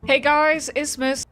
Hey guys, Ismus.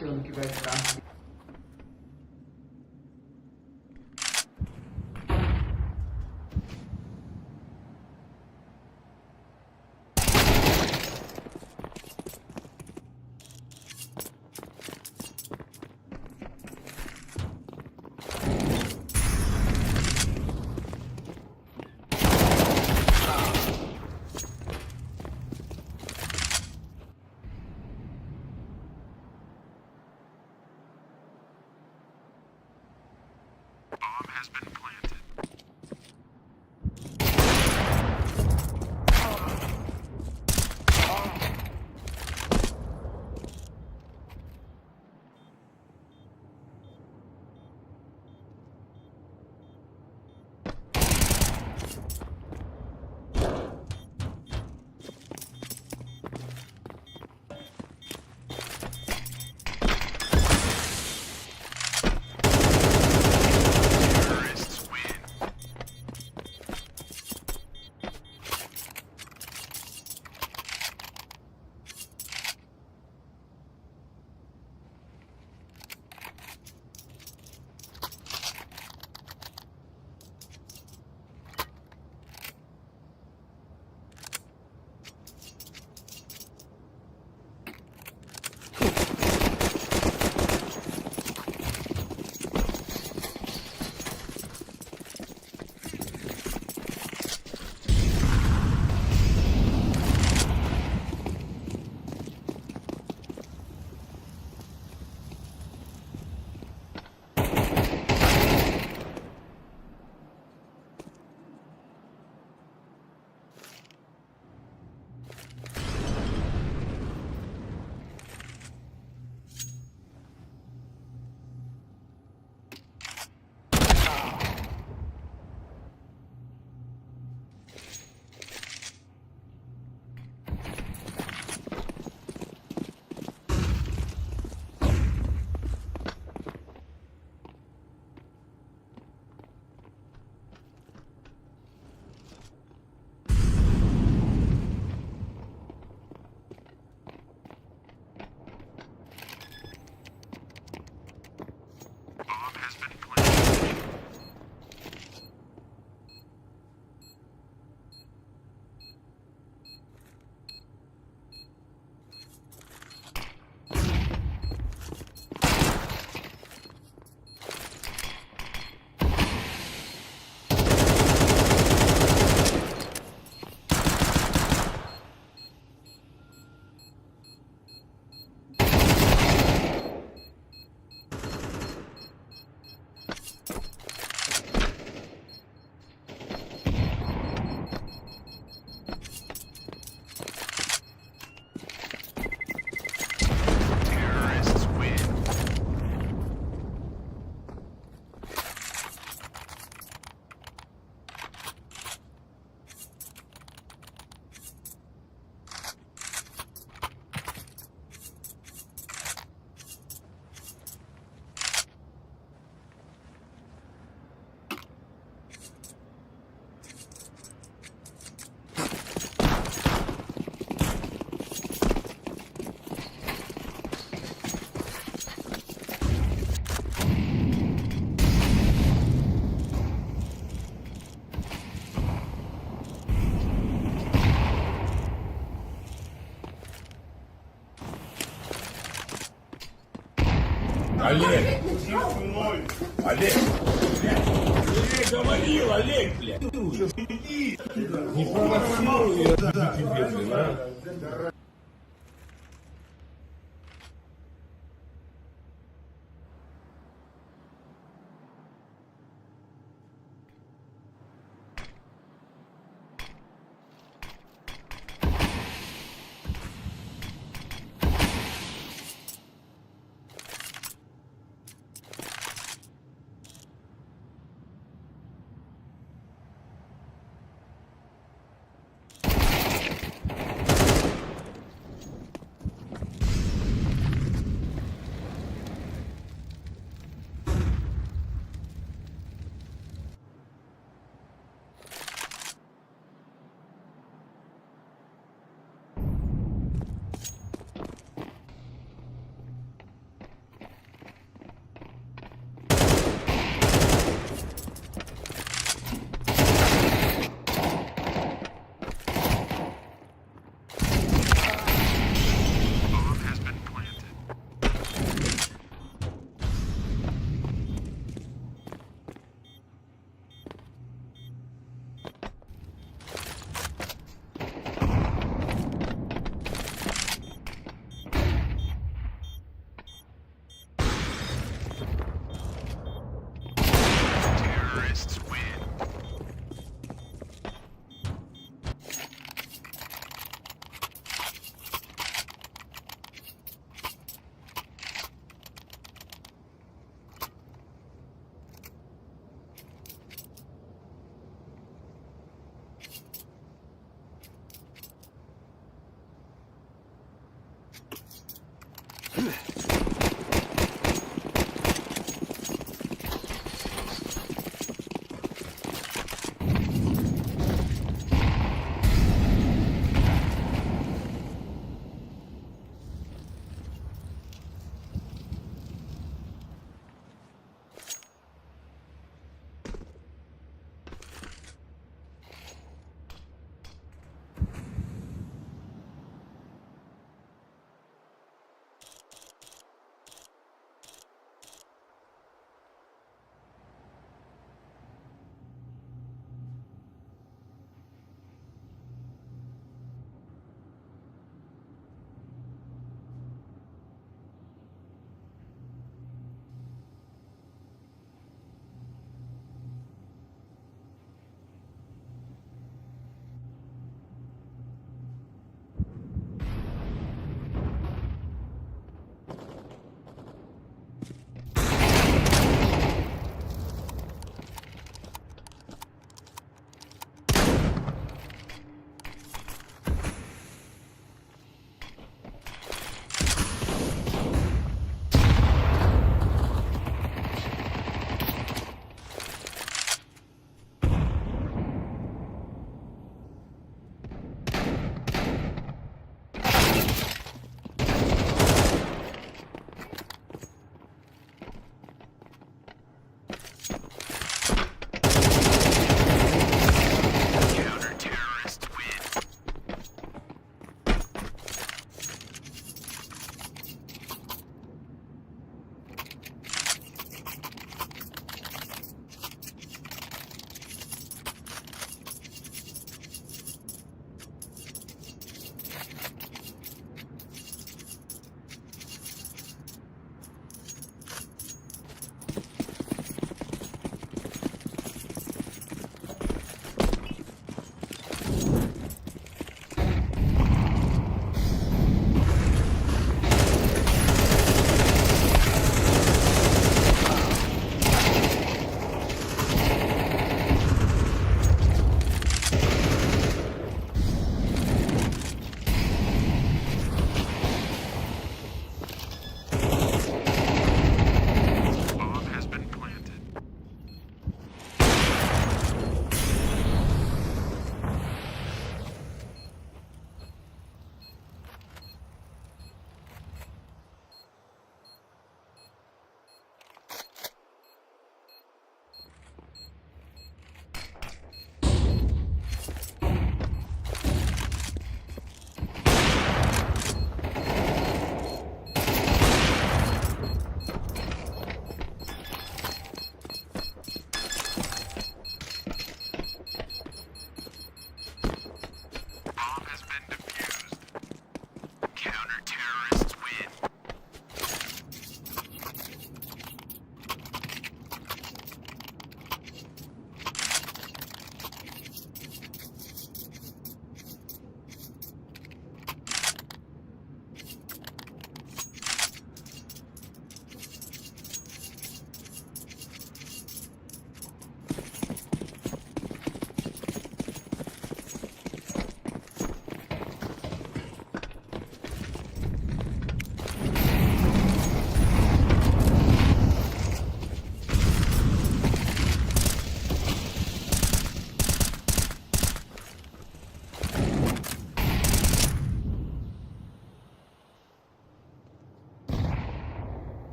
silnki beczka. Олег! Олег! Я говорил, Олег, блядь! Не провоцируй, я тебе, блин, а!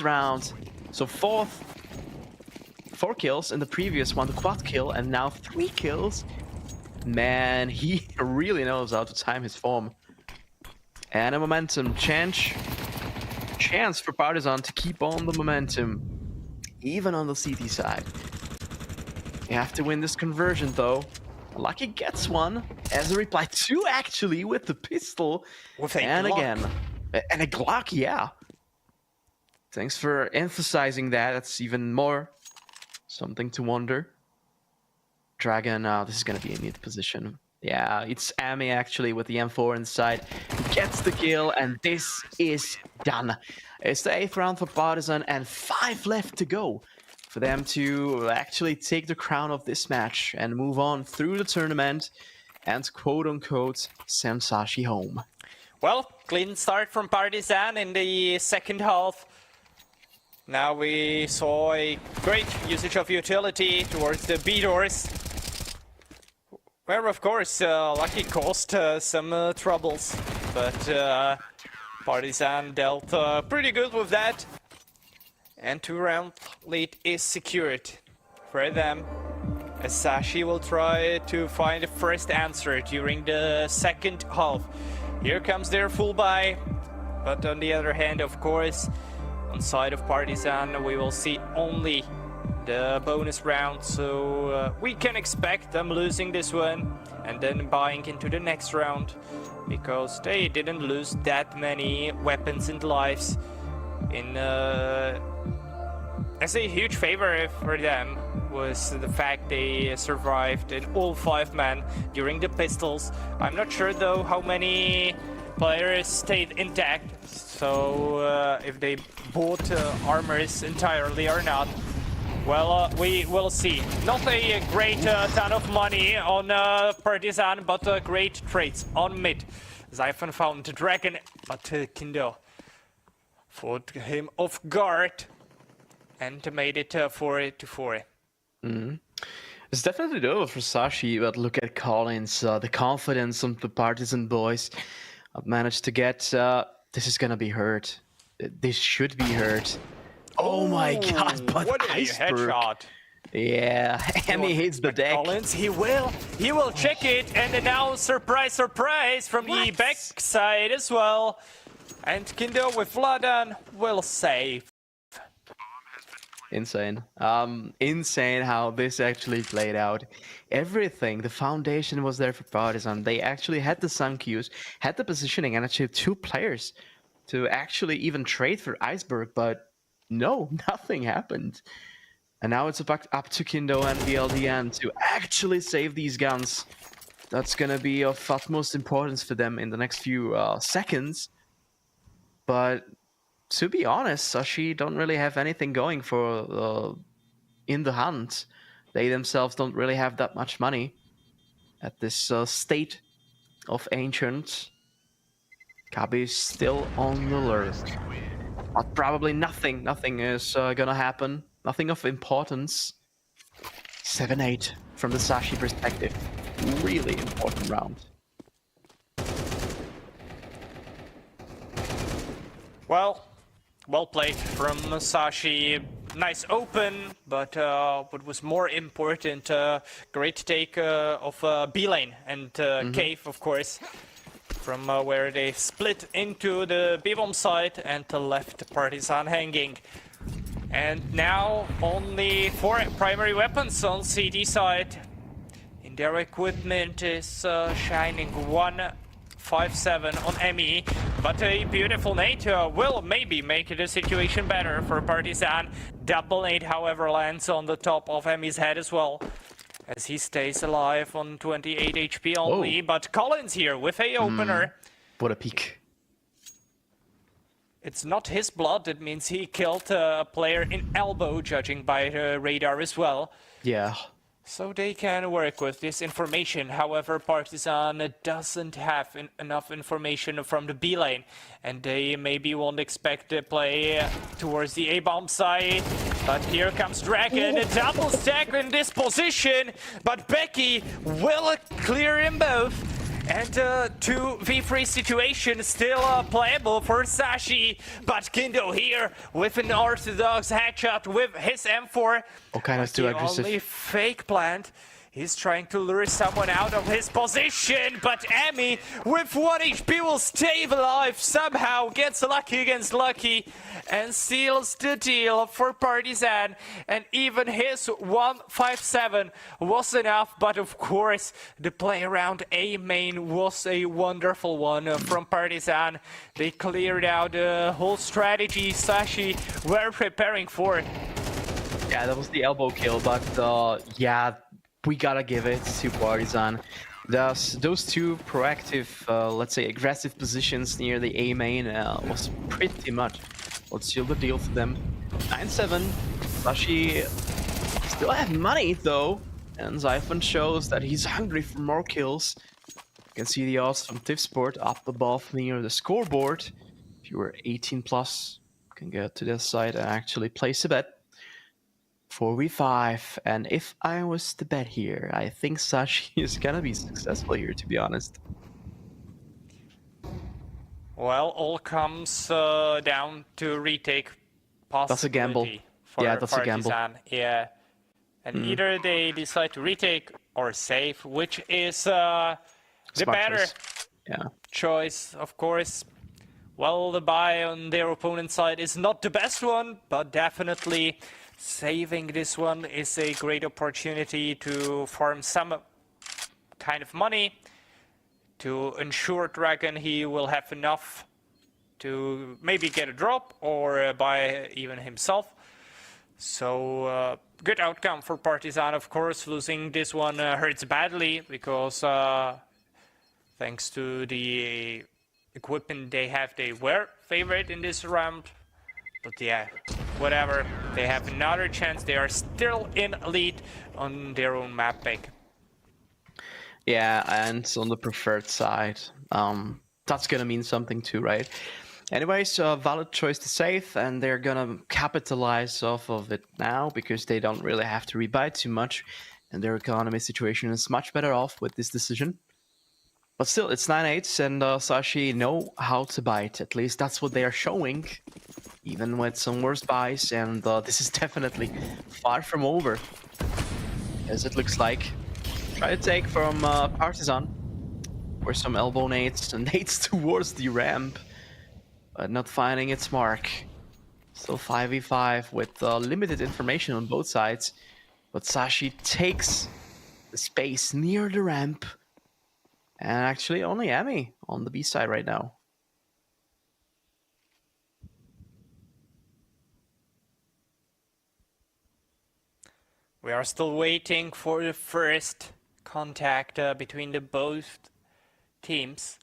round. So four kills in the previous one, the quad kill, and now 3 kills. Man, he really knows how to time his form. And a momentum chance for Partizan to keep on the momentum, even on the CT side. You have to win this conversion though. Lucky gets one as a reply 2 actually with the pistol. With a and Glock. Again. And a Glock, yeah. Thanks for emphasizing that. That's even more something to wonder. Dragon, this is gonna be a neat position. Yeah, it's Ami actually with the M4 inside. Gets the kill, and this is done. It's the 8th round for Partizan, and 5 left to go for them to actually take the crown of this match and move on through the tournament and quote-unquote send Sashi home. Well, clean start from Partizan in the second half. Now we saw a great usage of utility towards the B doors, where of course Lucky caused some troubles, but Partizan dealt pretty good with that, and 2-round lead is secured for them, as Sashi will try to find the first answer during the second half. Here comes their full buy, but on the other hand, of course, on side of Partizan, we will see only the bonus round, so we can expect them losing this one and then buying into the next round, because they didn't lose that many weapons and lives. As a huge favor for them was the fact they survived in all 5 men during the pistols. I'm not sure though how many players stayed intact, so if they bought armors entirely or not. Well, we will see. Not a great ton of money on Partizan, but great trades on mid. Zyphon found the Dragon, but Kindo fought him off guard and made it 4-4. It's definitely doable for Sashi, but look at Collins, the confidence of the Partizan boys. I've managed to get, this is gonna be hurt. This should be hurt. Oh my god, but what a Iceberg. headshot. Yeah, Emmy hits the deck. Collins, he will check it, and now surprise, surprise from the back side as well. And Kindo with Vladan will save. Insane. Insane how this actually played out. Everything, the foundation was there for Partizan. They actually had the sun cues, had the positioning, and actually 2 players to actually even trade for Iceberg, but no, nothing happened. And now it's up to Kindo and the LDN to actually save these guns. That's gonna be of utmost importance for them in the next few seconds. But to be honest, Sashi don't really have anything going for in the hunt. They themselves don't really have that much money at this state of Ancient. Kabi is still on the alert. But probably nothing is gonna happen. Nothing of importance. 7-8 from the Sashi perspective. Really important round. Well played from Sashi. Nice open, but what was more important, great take of B lane and Cave, of course, from where they split into the B-bomb side and left Partizan hanging. And now only 4 primary weapons on CD side. In their equipment is shining 157 on ME, but a beautiful nade will maybe make the situation better for Partizan. Double nade, however, lands on the top of ME's head as well, as he stays alive on 28 HP only. Whoa. But Collins here with a opener. What a peek. It's not his blood, it means he killed a player in elbow, judging by the radar as well. Yeah. So they can work with this information. However, Partizan doesn't have enough information from the B lane, and they maybe won't expect to play towards the A-bomb side. But here comes Dragon, a double stack in this position, but Becky will clear him both. And 2v3 situation still playable for Sashi, but Kindo here with an orthodox headshot with his M4. Kind of too aggressive. Only fake plant. He's trying to lure someone out of his position, but Emi with 1 HP will stay alive somehow, gets lucky against lucky, and seals the deal for Partizan. And even his 157 was enough, but of course the play around A main was a wonderful one from Partizan. They cleared out the whole strategy Sashi were preparing for. Yeah, that was the elbow kill, but yeah, we gotta give it to Partizan. Those two proactive, let's say aggressive positions near the A main was pretty much what sealed the deal for them. 9-7, Sashi still have money though, and Zyphon shows that he's hungry for more kills. You can see the odds from Tipsport up above near the scoreboard. If you were 18 plus, you can get to this side and actually place a bet. 4v5, and if I was to bet here, I think Sashi is gonna be successful here, to be honest. Well, all comes down to retake possibility. That's a gamble. For yeah, that's Partizan. a gamble. Yeah, and either they decide to retake or save, which is the Smart better choice. Yeah. choice, of course. Well, the buy on their opponent's side is not the best one, but definitely saving this one is a great opportunity to farm some kind of money to ensure Dragon he will have enough to maybe get a drop or buy even himself. So good outcome for Partizan, of course. Losing this one hurts badly because thanks to the equipment they have, they were favored in this round. But yeah, whatever. They have another chance. They are still in lead on their own map pick. Yeah, and on the preferred side, that's gonna mean something too, right? Anyways, valid choice to save, and they're gonna capitalize off of it now because they don't really have to rebuy too much, and their economy situation is much better off with this decision. But still, it's 9-8, and Sashi know how to bite. At least that's what they are showing, even with some worse buys. And this is definitely far from over, as it looks like. Try to take from Partizan, or some elbow nades and nades towards the ramp, but not finding its mark. Still 5v5 with limited information on both sides, but Sashi takes the space near the ramp. And actually only Emi on the B side right now. We are still waiting for the first contact between the both teams.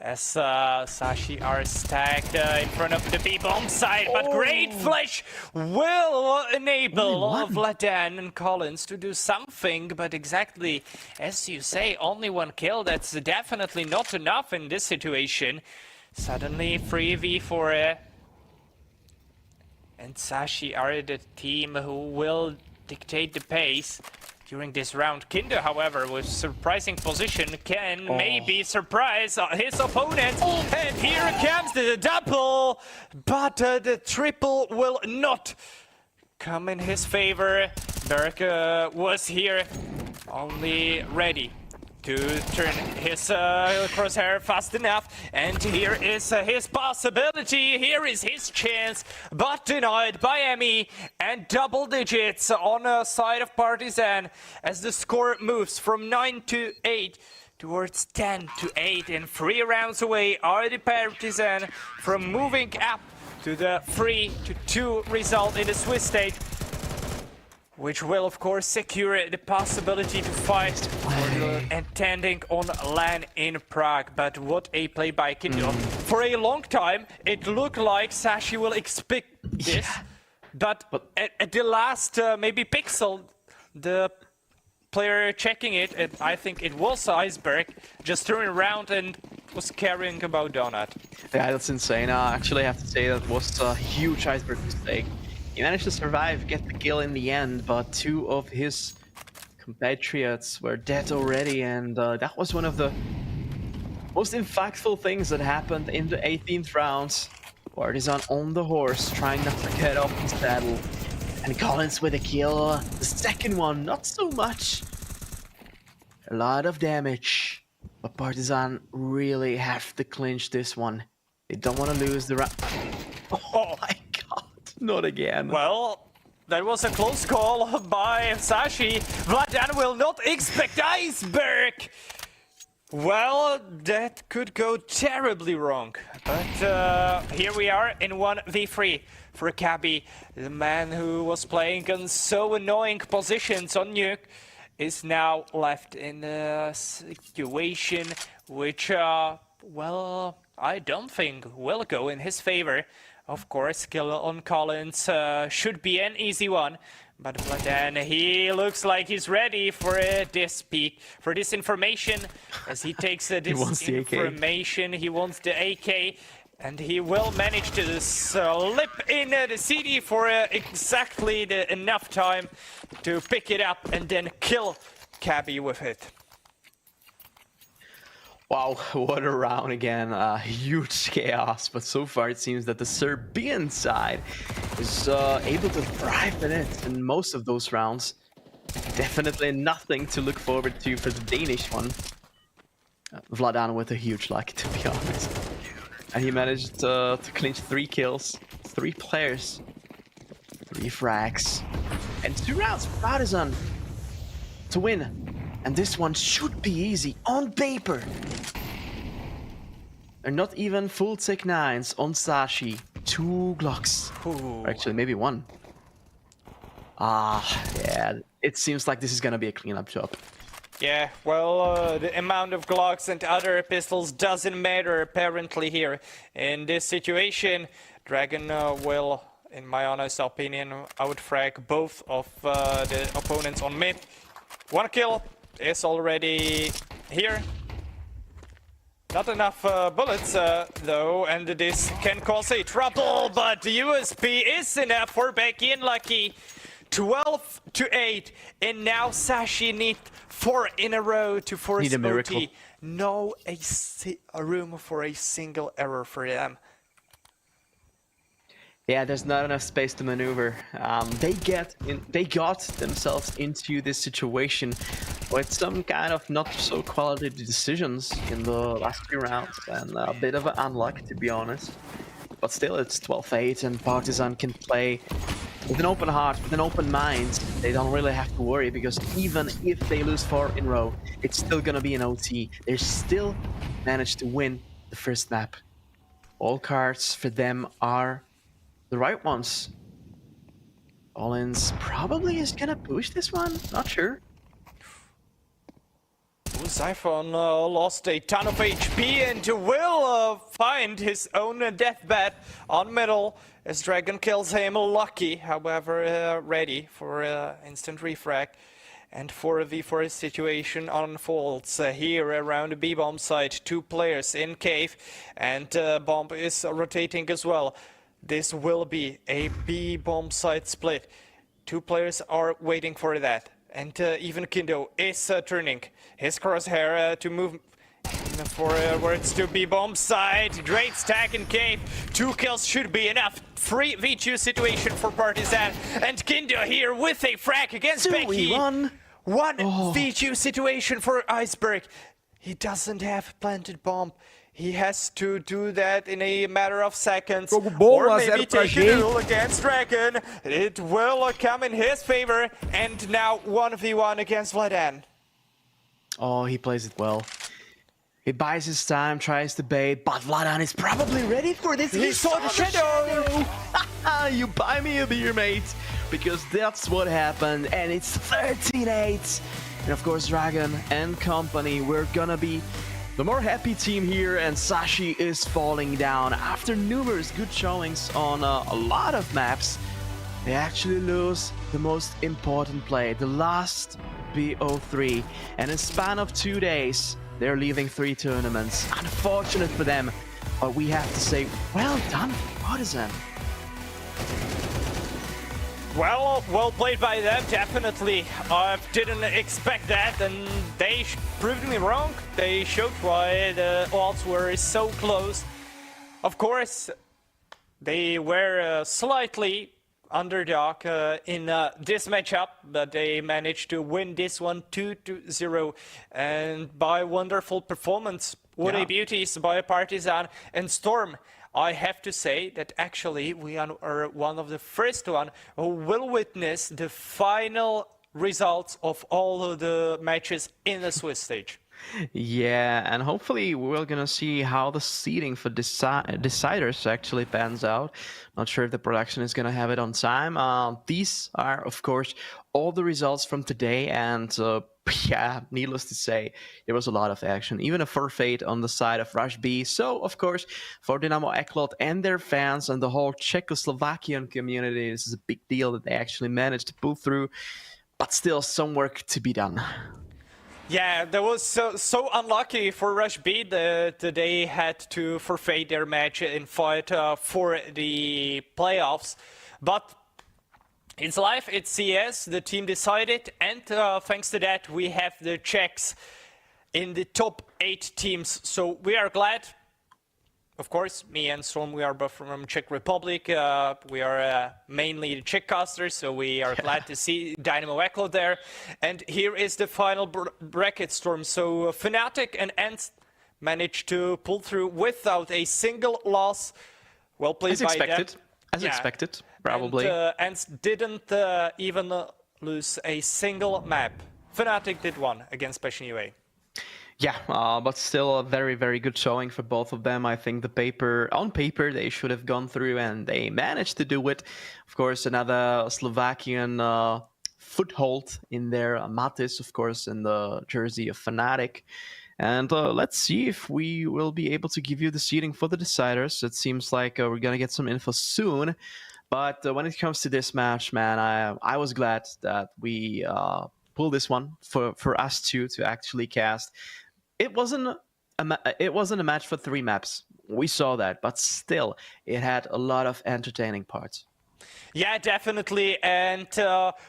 As Sashi are stacked in front of the B-bomb side, but great flash will enable Vladan and Collins to do something, but exactly as you say, only one kill, that's definitely not enough in this situation. Suddenly 3v4 and Sashi are the team who will dictate the pace during this round. Kindo, however, with surprising position, can maybe surprise his opponent. And here comes the double, but the triple will not come in his favor. Berg was here only ready to turn his crosshair fast enough, and here is his possibility, here is his chance, but denied by Emi, and double digits on the side of Partizan as the score moves from 9-8 towards 10-8, and 3 rounds away are the Partizan from moving up to the 3-2 result in the Swiss state, which will of course secure the possibility to fight for the attending on LAN in Prague. But what a play by Kindo. For a long time it looked like Sashi will expect this, but at the last maybe pixel, the player checking it, and I think it was Iceberg, just turned around and was carrying about Donut. Yeah, that's insane. Actually, I have to say that was a huge Iceberg mistake. He managed to survive, get the kill in the end, but 2 of his compatriots were dead already, and that was one of the most impactful things that happened in the 18th round. Partizan on the horse, trying not to get off the saddle. And Collins with a kill. The second one, not so much. A lot of damage. But Partizan really have to clinch this one. They don't want to lose the round. Oh my god, not again. Well, that was a close call by Sashi. Vladan will not expect iceberg. Well, that could go terribly wrong. But here we are in 1v3 for Cabby. The man who was playing on so annoying positions on Nuke is now left in a situation which, well, I don't think will go in his favor. Of course, kill on Collins should be an easy one. But Vladan, he looks like he's ready for this peak, for this information. As he takes this information, he wants the AK. And he will manage to slip in the CD for exactly enough time to pick it up and then kill Cabby with it. Wow, what a round again. Huge chaos, but so far it seems that the Serbian side is able to thrive in it in most of those rounds. Definitely nothing to look forward to for the Danish one. Vladan with a huge luck, to be honest. And he managed to clinch 3 kills, 3 players, 3 frags, and 2 rounds for Partizan to win. And this one should be easy on paper. They're not even full Tech 9s on Sashi. 2 Glocks. Or actually, maybe 1. Yeah. It seems like this is gonna be a cleanup job. Yeah, well, the amount of Glocks and other pistols doesn't matter apparently here. In this situation, Dragon will, in my honest opinion, outfrag both of the opponents on mid. 1 kill is already here. Not enough bullets though, and this can cause a trouble, but the USP is enough for Becky and Lucky. 12-8, and now Sashi need 4 in a row to force Need a miracle. OT. No a room for a single error for them. Yeah, there's not enough space to maneuver. They got themselves into this situation with some kind of not so quality decisions in the last 3 rounds, and a bit of an unluck, to be honest. But still, it's 12-8, and Partizan can play with an open heart, with an open mind. They don't really have to worry, because even if they lose 4 in a row, it's still gonna be an OT. They still managed to win the first map. All cards for them are the right ones. Collins probably is gonna push this one, not sure. Zyphon lost a ton of HP and will find his own deathbed on middle as Dragon kills him. Lucky, however, ready for instant refrag. And 4v4 situation unfolds here around the B-bomb site. 2 players in cave, and bomb is rotating as well. This will be a B-bomb site split. 2 players are waiting for that. And even Kindo is turning his crosshair to move forwards to B-bomb side. Great stack in cave. 2 kills should be enough. 3v2 situation for Partizan. And Kindo here with a frag against Becky. 1v2 situation for Iceberg. He doesn't have planted bomb. He has to do that in a matter of seconds. Or maybe take a duel against Dragon. It will come in his favor. And now 1v1 against Vladan. Oh, he plays it well. He buys his time, tries to bait, but Vladan is probably ready for this. He saw the shadow! You buy me a beer, mate. Because that's what happened. And it's 13-8. And of course, Dragon and company, we're gonna be the more happy team here, and Sashi is falling down. After numerous good showings on a lot of maps, they actually lose the most important play, the last BO3. And in span of 2 days, they're leaving 3 tournaments. Unfortunate for them, but we have to say, well done, Partizan. Well played by them, definitely. I didn't expect that, and they proved me wrong. They showed why the odds were so close. Of course, they were slightly underdog in this matchup, but they managed to win this one 2-0, and by wonderful performance. What a beauties by Partizan and Storm. I have to say that actually we are one of the first one who will witness the final results of all of the matches in the Swiss stage. Yeah, and hopefully we're gonna see how the seeding for deciders actually pans out. Not sure if the production is gonna have it on time. These are, of course, all the results from today, and yeah, needless to say, there was a lot of action, even a forfeit on the side of Rush B. So, of course, for Dynamo Eklot and their fans and the whole Czechoslovakian community, this is a big deal that they actually managed to pull through, but still some work to be done. Yeah, that was so unlucky for Rush B that they had to forfeit their match in fight for the playoffs. But it's life, it's CS, the team decided, and thanks to that we have the Czechs in the top 8 teams. So we are glad. Of course, me and Storm, we are both from Czech Republic. We are mainly the Czech casters, so we are glad to see Dynamo Eklot there. And here is the final bracket, Storm. So Fnatic and ENCE managed to pull through without a single loss. Well played by them. As expected, probably. And ENCE didn't even lose a single map. Fnatic did one against Passion UA. Yeah, but still a very, very good showing for both of them. I think on paper, they should have gone through, and they managed to do it. Of course, another Slovakian foothold in there, Matis, of course, in the jersey of Fnatic. And let's see if we will be able to give you the seeding for the deciders. It seems like we're going to get some info soon. But when it comes to this match, man, I was glad that we pulled this one for us two to actually cast. It wasn't a match for 3 maps. We saw that, but still, it had a lot of entertaining parts. Yeah, definitely, and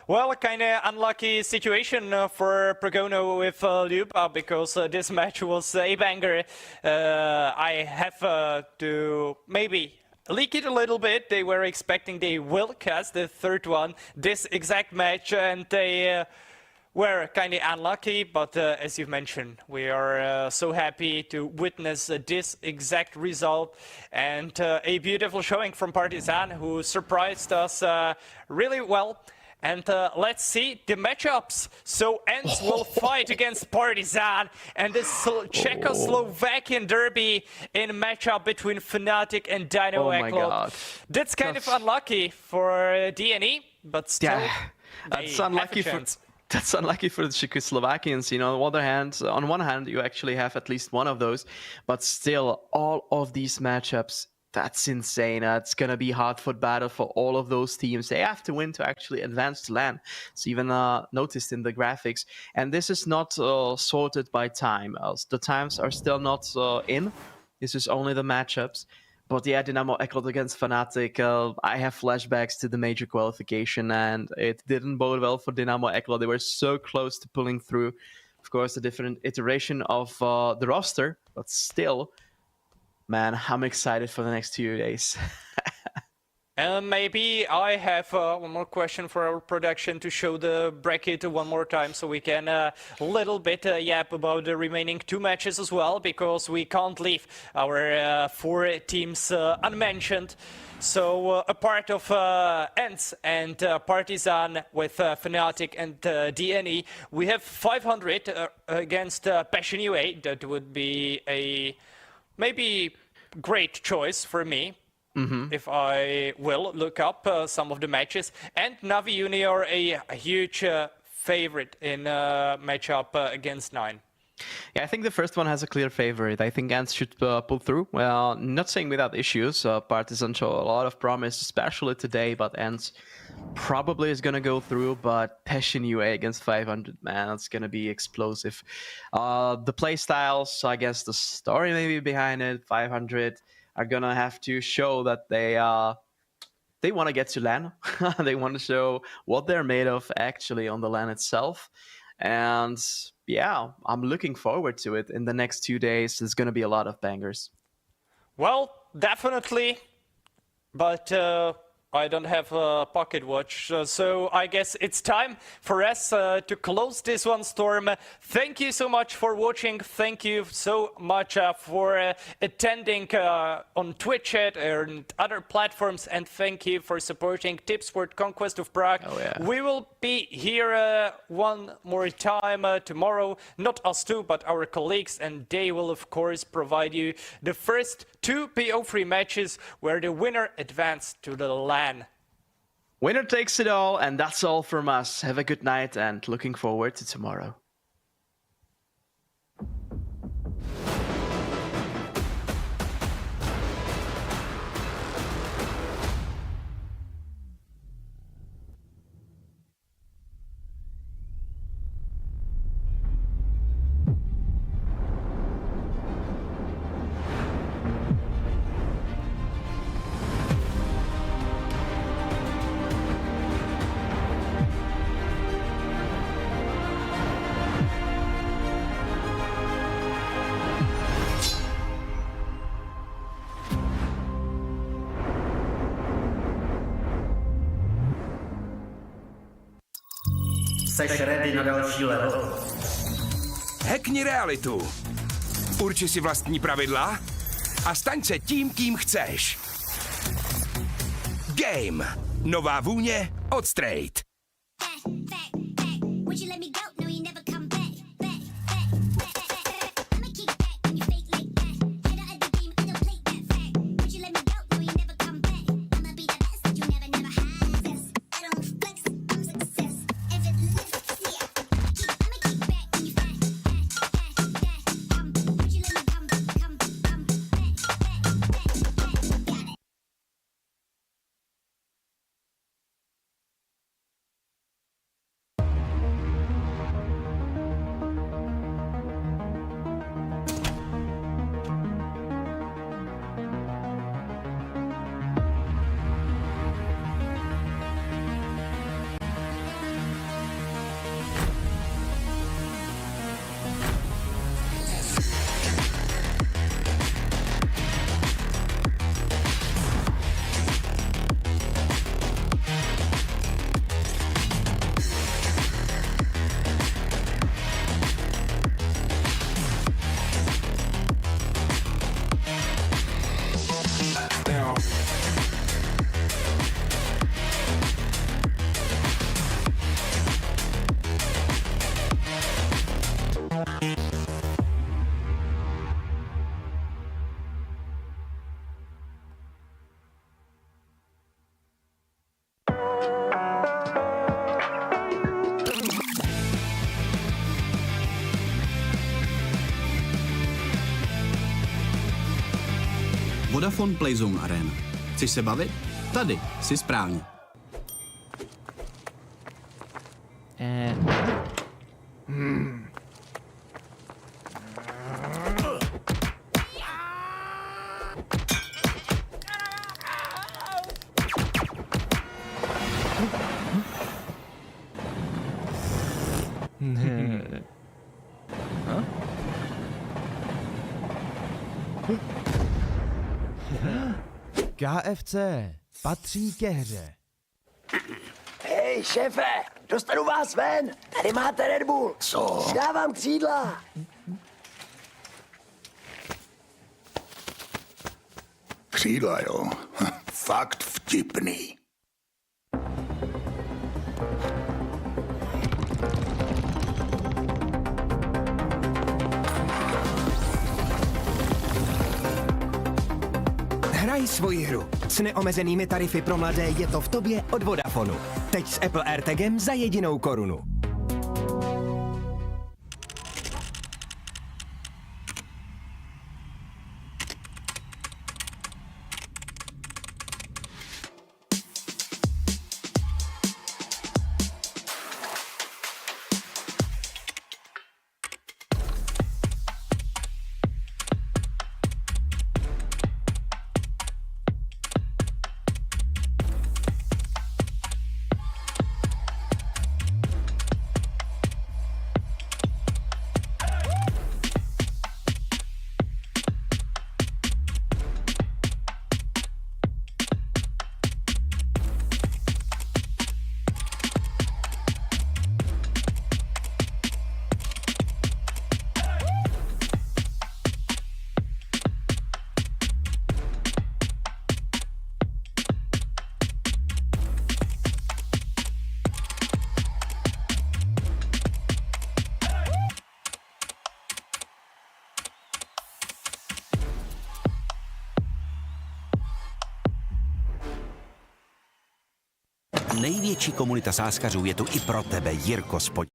well, kind of unlucky situation for Progono with Luba, because this match was a banger. I have to maybe leak it a little bit. They were expecting they will cast the third one this exact match, and they were kind of unlucky, but as you mentioned, we are so happy to witness this exact result, and a beautiful showing from Partizan, who surprised us really well. And let's see the matchups. So ENCE will fight against Partizan, and the Czechoslovakian derby in matchup between Fnatic and Dynamo Eklot. That's kind of unlucky for DNE, but still, that's unlucky for. That's unlucky for the Czechoslovakians. You know, on one hand, you actually have at least one of those, but still, all of these matchups, that's insane. It's going to be hard-fought battle for all of those teams. They have to win to actually advance to LAN. It's even noticed in the graphics. And this is not sorted by time. The times are still not in. This is only the matchups. But yeah, Dynamo Eklot against Fnatic, I have flashbacks to the major qualification, and it didn't bode well for Dynamo Eklot. They were so close to pulling through. Of course, a different iteration of the roster, but still, man, I'm excited for the next 2 days. Maybe I have one more question for our production to show the bracket one more time, so we can a little bit yap about the remaining 2 matches as well, because we can't leave our 4 teams unmentioned. So a part of ENCE and Partizan with Fnatic and DNE, we have 500 against Passion UA. That would be a maybe great choice for me. If I will look up some of the matches. And Navi Junior, a huge favorite in matchup against 9. Yeah, I think the first one has a clear favorite. I think ENCE should pull through. Well, not saying without issues. Partizan show a lot of promise, especially today, but ENCE probably is going to go through. But Passion UA against 500, man, it's going to be explosive. The play styles, I guess the story maybe behind it, 500... are gonna have to show that they they want to get to LAN. They want to show what they're made of actually on the LAN itself. And yeah, I'm looking forward to it. In the next 2 days, there's going to be a lot of bangers. Well, definitely, but I don't have a pocket watch, so I guess it's time for us to close this one, Storm. Thank you so much for watching. Thank you so much for attending on Twitch and other platforms, and thank you for supporting Tipsport Conquest of Prague. Oh, yeah. We will be here one more time tomorrow, not us two, but our colleagues, and they will of course provide you the first 2 PO3 matches where the winner advanced to the LAN. Winner takes it all, and that's all from us. Have a good night, and looking forward to tomorrow. Seš ready na další level? Hackni realitu. Urči si vlastní pravidla a staň se tím, kým chceš. Game. Nová vůně od Straight. Vodafone Playzone Arena. Chceš se bavit? Tady jsi správně. KFC patří ke hře. Hej, šéfe, dostanu vás ven. Tady máte Red Bull. Co? Dávám křídla. Křídla, jo. Fakt vtipný. Hraj svoji hru. S neomezenými tarify pro mladé je to v tobě od Vodafonu. Teď s Apple AirTagem za jedinou korunu. největší komunita sázkařů je tu i pro tebe, Jirko Spod.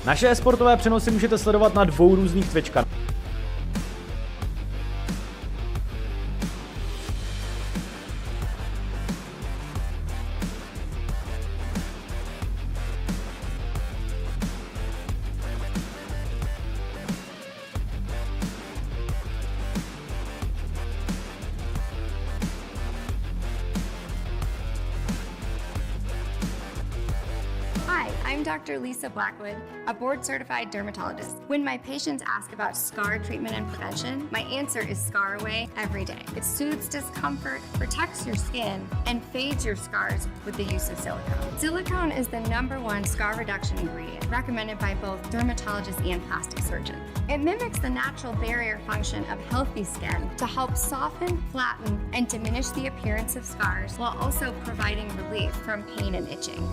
Naše e-sportové přenosy můžete sledovat na 2 různých Twitch kanálech. I'm Dr. Lisa Blackwood, a board-certified dermatologist. When my patients ask about scar treatment and prevention, my answer is Scar Away every day. It soothes discomfort, protects your skin, and fades your scars with the use of silicone. Silicone is the #1 scar reduction ingredient recommended by both dermatologists and plastic surgeons. It mimics the natural barrier function of healthy skin to help soften, flatten, and diminish the appearance of scars while also providing relief from pain and itching.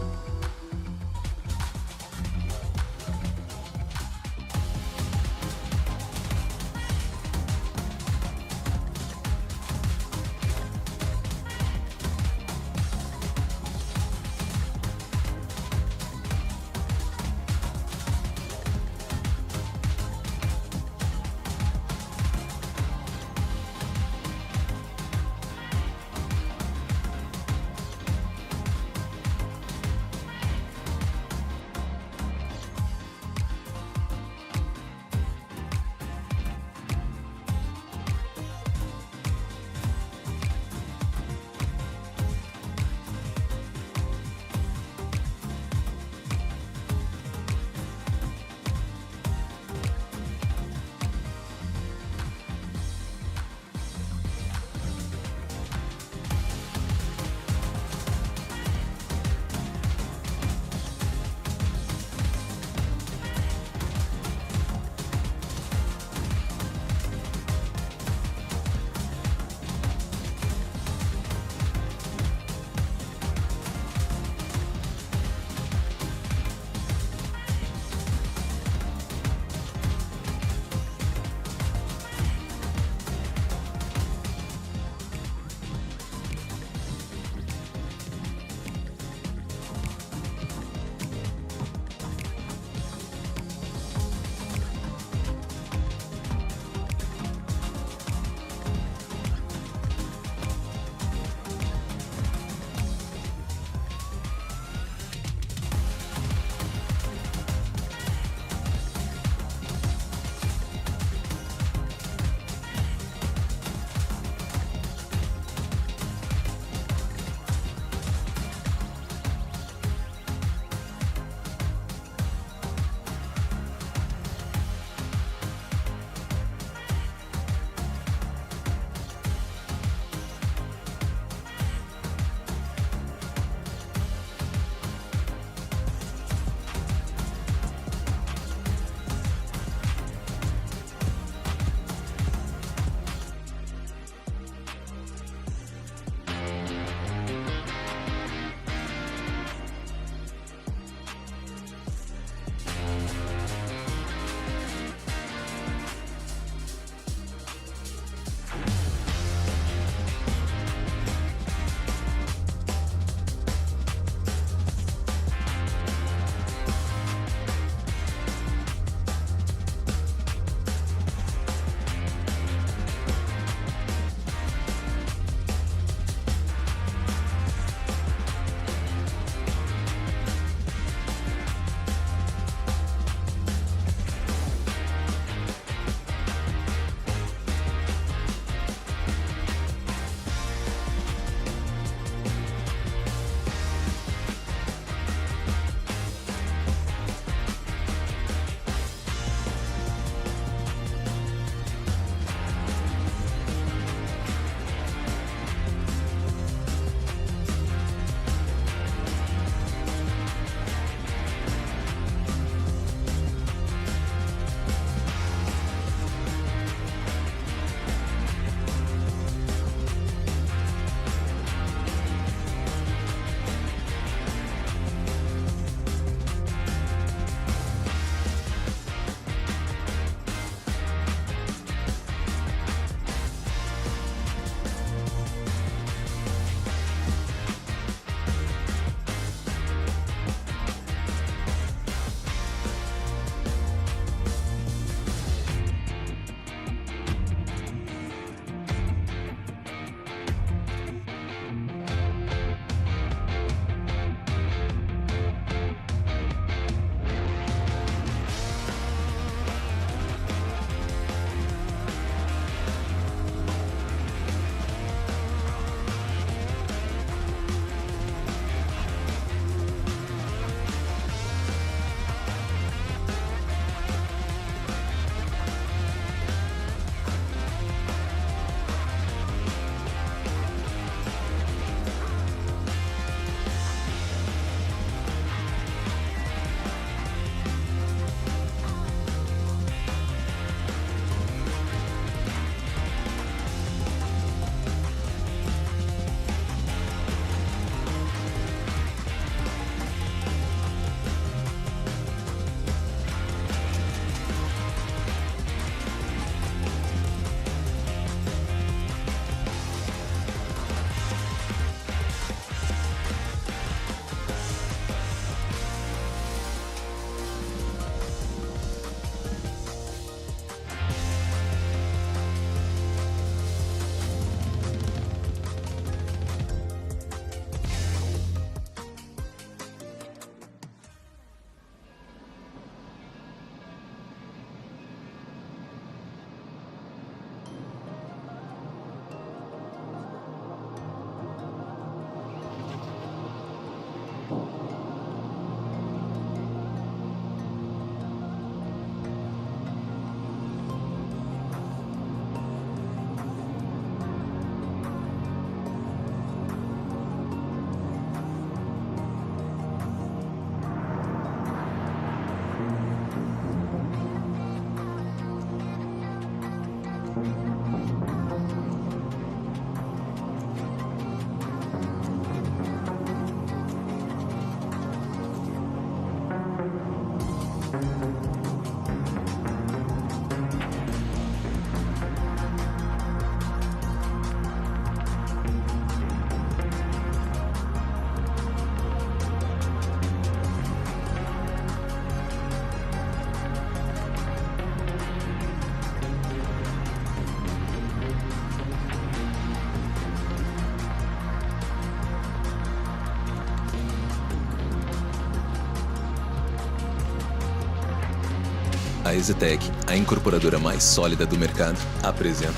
A EZTEC, a incorporadora mais sólida do mercado, apresenta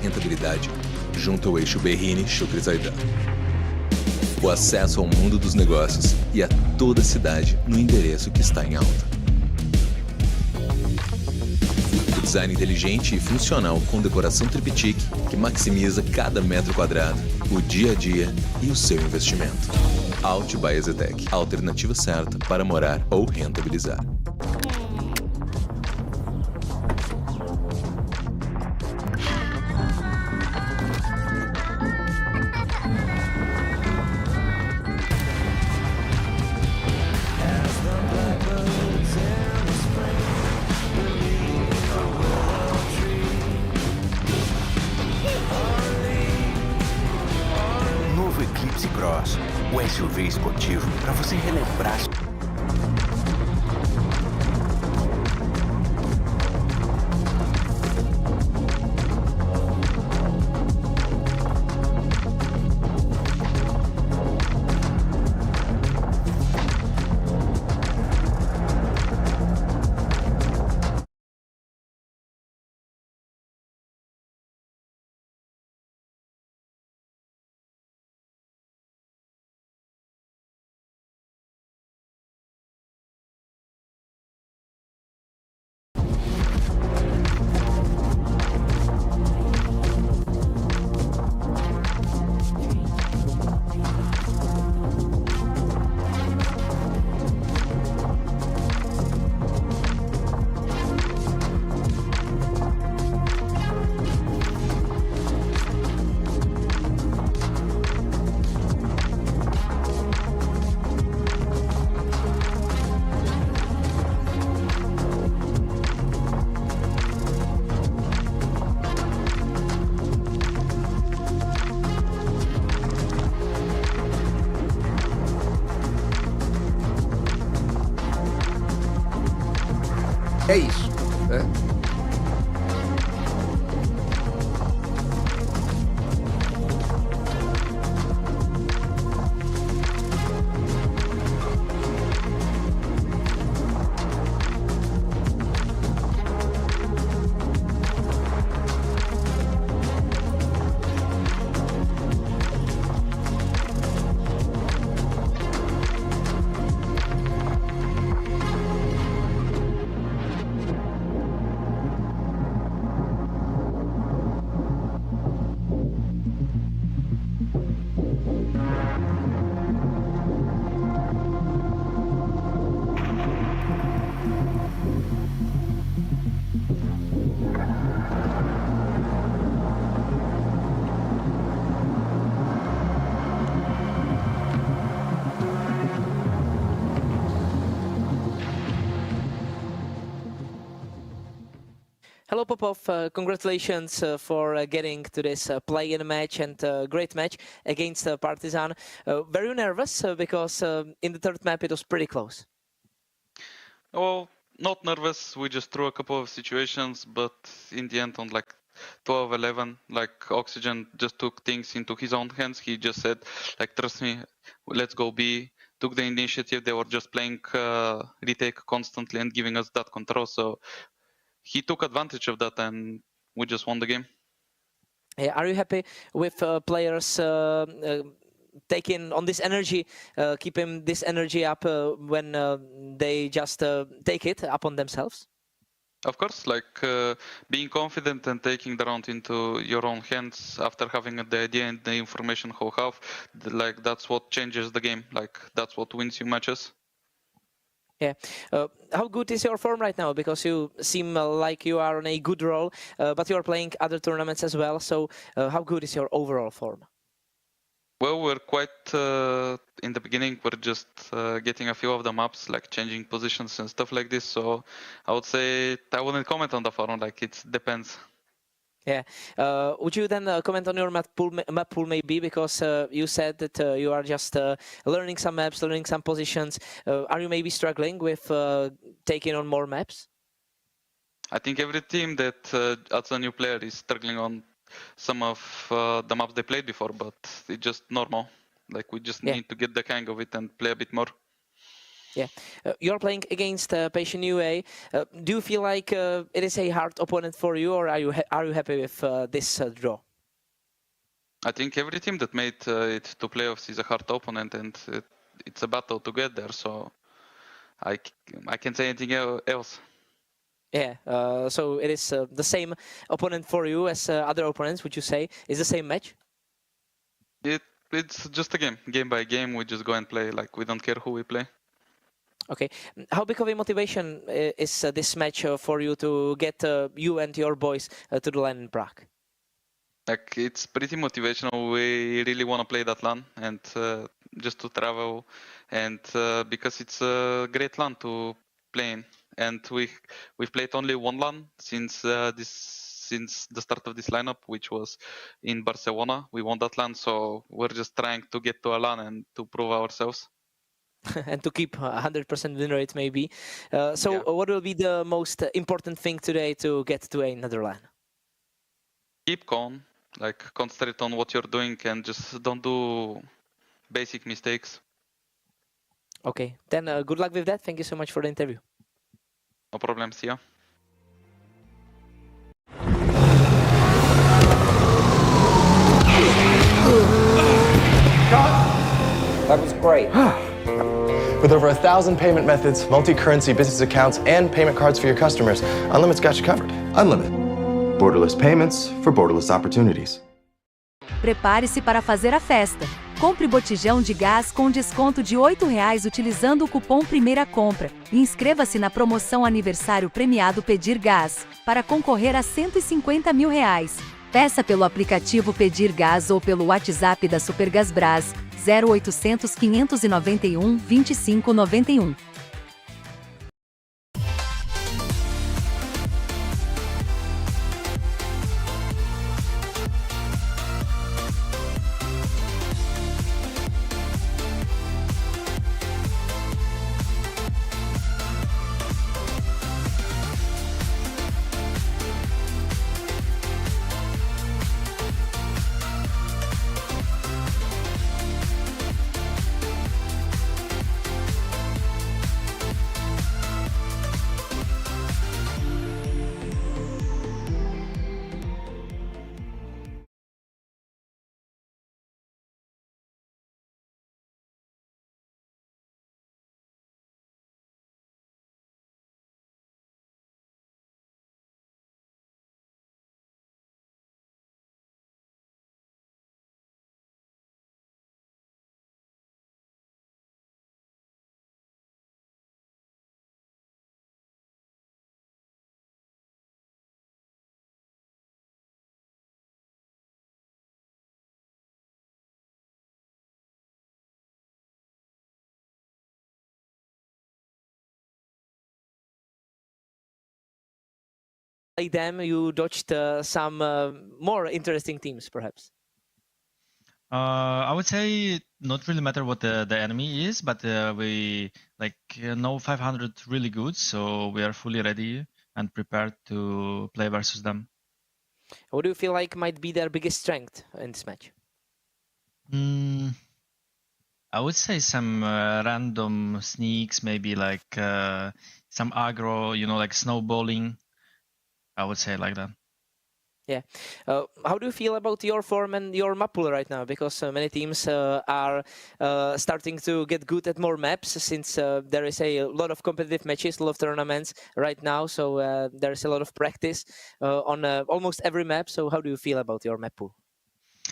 rentabilidade junto ao eixo Berrini-Shukri-Zaidan. O acesso ao mundo dos negócios e a toda a cidade no endereço que está em alta. O design inteligente e funcional com decoração triptyque que maximiza cada metro quadrado, o dia a dia e o seu investimento. Alt by EZTEC, a alternativa certa para morar ou rentabilizar. Novo Eclipse Cross, o SUV esportivo para você relembrar. É isso, né? Hello Popov, congratulations for getting to this play-in match and great match against Partizan. Very nervous because in the third map it was pretty close. Well, not nervous, we just threw a couple of situations, but in the end on like 12-11, like Oxygen just took things into his own hands. He just said, like, trust me, let's go B, took the initiative. They were just playing retake constantly and giving us that control, so he took advantage of that and we just won the game. Yeah, are you happy with players taking on this energy, keeping this energy up when they just take it upon themselves? Of course, like being confident and taking the round into your own hands after having the idea and the information how have, like that's what changes the game. Like that's what wins you matches. Yeah. How good is your form right now? Because you seem like you are on a good roll, but you are playing other tournaments as well. So how good is your overall form? Well, we're quite in the beginning. We're just getting a few of the maps, like changing positions and stuff like this. So I would say I wouldn't comment on the form. Like it depends. Yeah. Would you then comment on your map pool maybe, because you said that you are just learning some maps, learning some positions. Are you maybe struggling with taking on more maps? I think every team that adds a new player is struggling on some of the maps they played before, but it's just normal. Like we just need to get the hang of it and play a bit more. Yeah, you're playing against Patient UA. Do you feel like it is a hard opponent for you, or are you happy with this draw? I think every team that made it to playoffs is a hard opponent, and it's a battle to get there. So I can't say anything else. Yeah, so it is the same opponent for you as other opponents, would you say? Is the same match? It's just a game by game. We just go and play. Like, we don't care who we play. Okay, how big of a motivation is this match for you to get you and your boys to the LAN in Prague? Like, it's pretty motivational. We really want to play that LAN and just to travel, and because it's a great LAN to play in. And we've played only one LAN since the start of this lineup, which was in Barcelona. We won that LAN, so we're just trying to get to a LAN and to prove ourselves. And to keep 100% win rate, maybe. What will be the most important thing today to get to another LAN? Keep calm, like concentrate on what you're doing and just don't do basic mistakes. Okay, then good luck with that. Thank you so much for the interview. No problem, see ya. That was great. With over 1,000 payment methods, multi-currency business accounts, and payment cards for your customers, Unlimited's got you covered. Unlimited. Borderless payments for borderless opportunities. Prepare-se para fazer a festa. Compre botijão de gás com desconto de R$ 8,00 utilizando o cupom Primeira Compra. E inscreva-se na promoção Aniversário Premiado Pedir Gás, para concorrer a R$ 150 mil. Peça pelo aplicativo Pedir Gás ou pelo WhatsApp da Supergasbras, 0800 591 2591. Them, you dodged some more interesting teams, perhaps. I would say not really matter what the enemy is, but we know 500 really good, so we are fully ready and prepared to play versus them. What do you feel like might be their biggest strength in this match? I would say some random sneaks, maybe like some aggro, like snowballing. I would say like that. Yeah. How do you feel about your form and your map pool right now? Because many teams are starting to get good at more maps since there is a lot of competitive matches, a lot of tournaments right now. So there is a lot of practice on almost every map. So how do you feel about your map pool?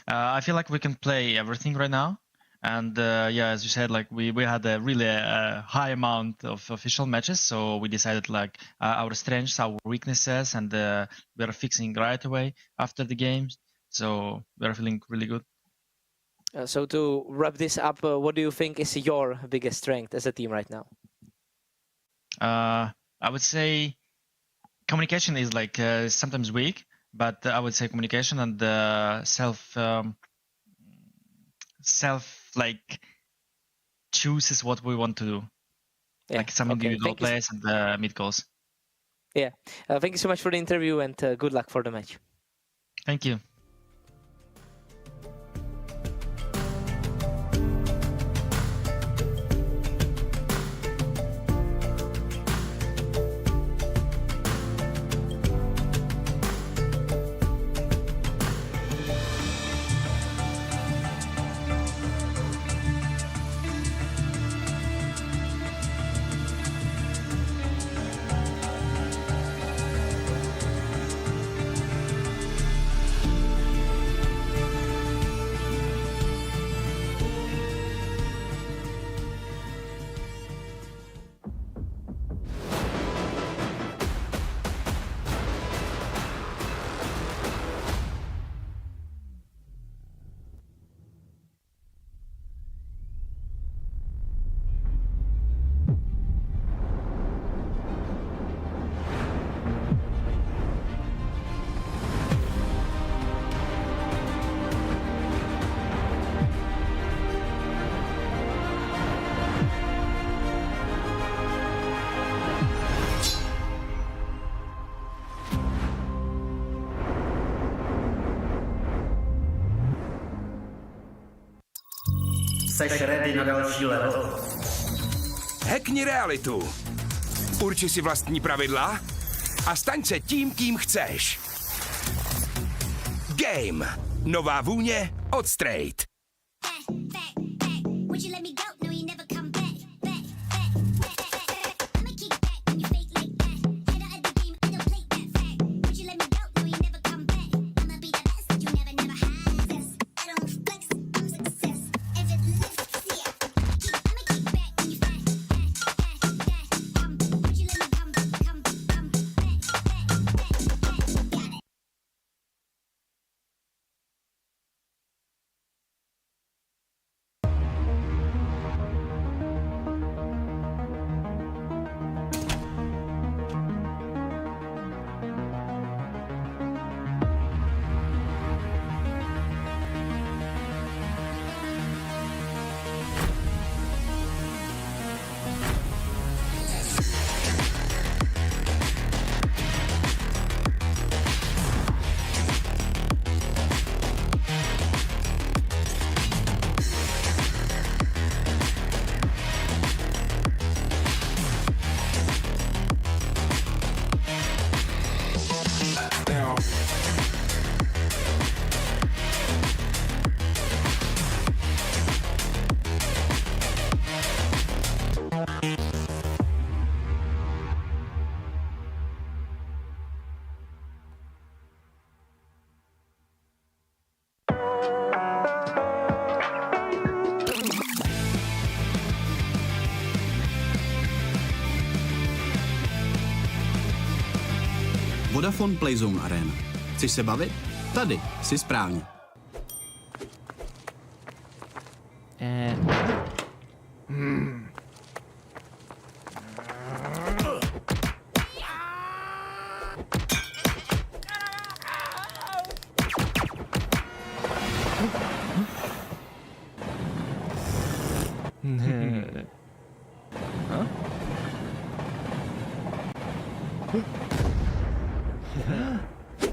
I feel like we can play everything right now. And as you said, we had a really high amount of official matches, so we decided our strengths, our weaknesses, and we are fixing right away after the games. So we are feeling really good. So to wrap this up, what do you think is your biggest strength as a team right now? I would say communication is sometimes weak, but I would say communication and self chooses what we want to do, some individual plays and mid goals. Yeah, thank you so much for the interview and good luck for the match. Thank you. Seš ready na další level? Hackni realitu. Urči si vlastní pravidla a staň se tím, kým chceš. Game. Nová vůně od Straight. Vodafone Playzone Arena. Chceš se bavit? Tady jsi správně.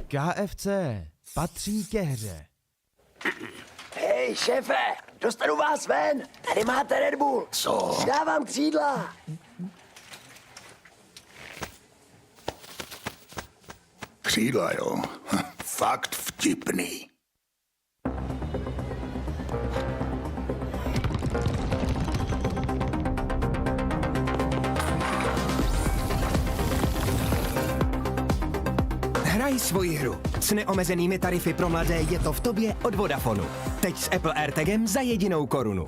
KFC patří ke hře. Hej, šéfe, dostanu vás ven. Tady máte Red Bull. Co? Dávám křídla. Křídla, jo. Fakt vtipný. Hraj svoji hru. S neomezenými tarify pro mladé je to v tobě od Vodafonu. Teď s Apple AirTagem za jedinou korunu.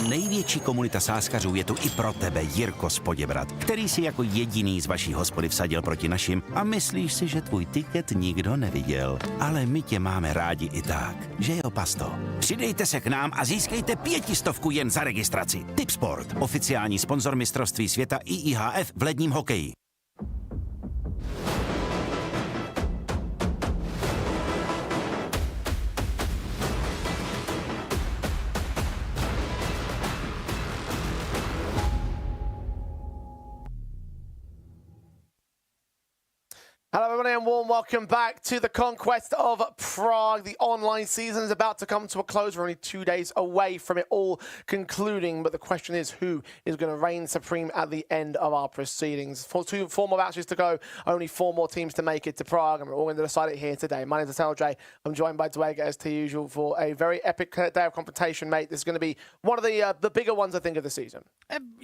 Největší komunita sázkařů je tu i pro tebe, Jirko z Poděbrad, který si jako jediný z vaší hospody vsadil proti našim a myslíš si, že tvůj tiket nikdo neviděl. Ale my tě máme rádi i tak, že jo, pasto? Přidejte se k nám a získejte 500 jen za registraci. Tipsport, oficiální sponzor mistrovství světa IIHF v ledním hokeji. Hello everybody, and warm welcome back to the Conquest of Prague. The online season is about to come to a close. We're only 2 days away from it all concluding, but the question is who is going to reign supreme at the end of our proceedings. Four more matches to go, only 4 more teams to make it to Prague, and we're all going to decide it here today. My name is LJ. I'm joined by Dwayne as per usual for a very epic day of confrontation, mate. This is going to be one of the bigger ones, I think, of the season.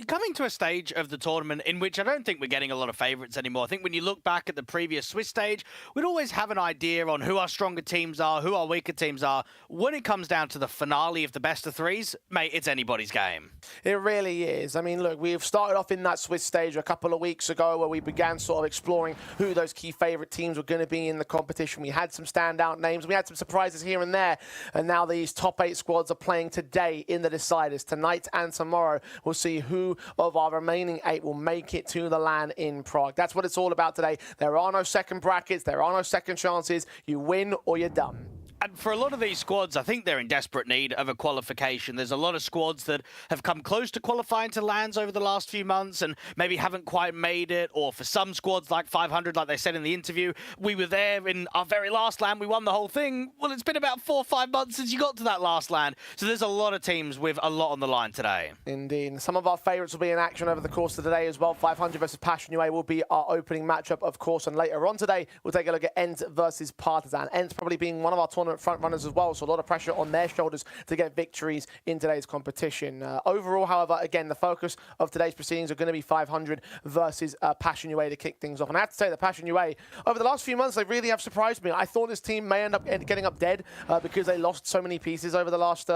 Coming to a stage of the tournament in which I don't think we're getting a lot of favourites anymore. I think when you look back at the previous Swiss stage, we'd always have an idea on who our stronger teams are, who our weaker teams are. When it comes down to the finale of the best of threes, mate, it's anybody's game. It really is. I mean, look, we've started off in that Swiss stage a couple of weeks ago where we began sort of exploring who those key favourite teams were going to be in the competition. We had some standout names. We had some surprises here and there. And now these top 8 squads are playing today in the deciders. Tonight and tomorrow, we'll see who of our remaining 8 will make it to the LAN in Prague. That's what it's all about today. There are no second brackets. There are no second chances. You win or you're done. And for a lot of these squads, I think they're in desperate need of a qualification. There's a lot of squads that have come close to qualifying to LANs over the last few months and maybe haven't quite made it. Or for some squads like 500, like they said in the interview, we were there in our very last LAN. We won the whole thing. Well, it's been about 4 or 5 months since you got to that last LAN. So there's a lot of teams with a lot on the line today. Indeed. Some of our favourites will be in action over the course of the day as well. 500 versus Passion UA will be our opening matchup, of course. And later on today, we'll take a look at ENCE versus Partizan. ENCE probably being one of our tournament front runners as well. So a lot of pressure on their shoulders to get victories in today's competition. Overall, however, again, the focus of today's proceedings are going to be 500 versus Passion UA to kick things off. And I have to say that Passion UA, over the last few months, they really have surprised me. I thought this team may end up getting up dead because they lost so many pieces over the last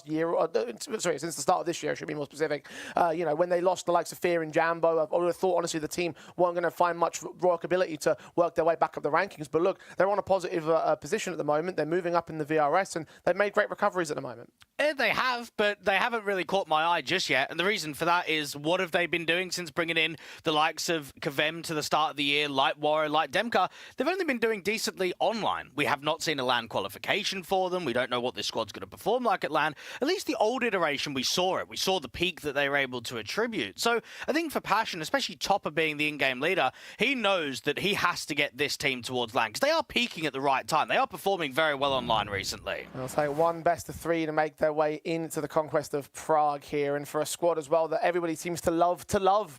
year. Sorry, since the start of this year, I should be more specific. You know, when they lost the likes of Fear and Jambo, I would have thought, honestly, the team weren't going to find much workability to work their way back up the rankings. But look, they're on a positive position at the moment. They're moving up in the VRS, and they've made great recoveries at the moment. They have, but they haven't really caught my eye just yet. And the reason for that is, what have they been doing since bringing in the likes of Kavem to the start of the year, like Warrior, like Demka? They've only been doing decently online. We have not seen a LAN qualification for them. We don't know what this squad's going to perform like at LAN. At least the old iteration, we saw it. We saw the peak that they were able to attribute. So I think for Passion, especially Topper being the in-game leader, he knows that he has to get this team towards LAN because they are peaking at the right time. They are performing very well online recently. I'll take one best of 3 to make their way into the Conquest of Prague here, and for a squad as well that everybody seems to love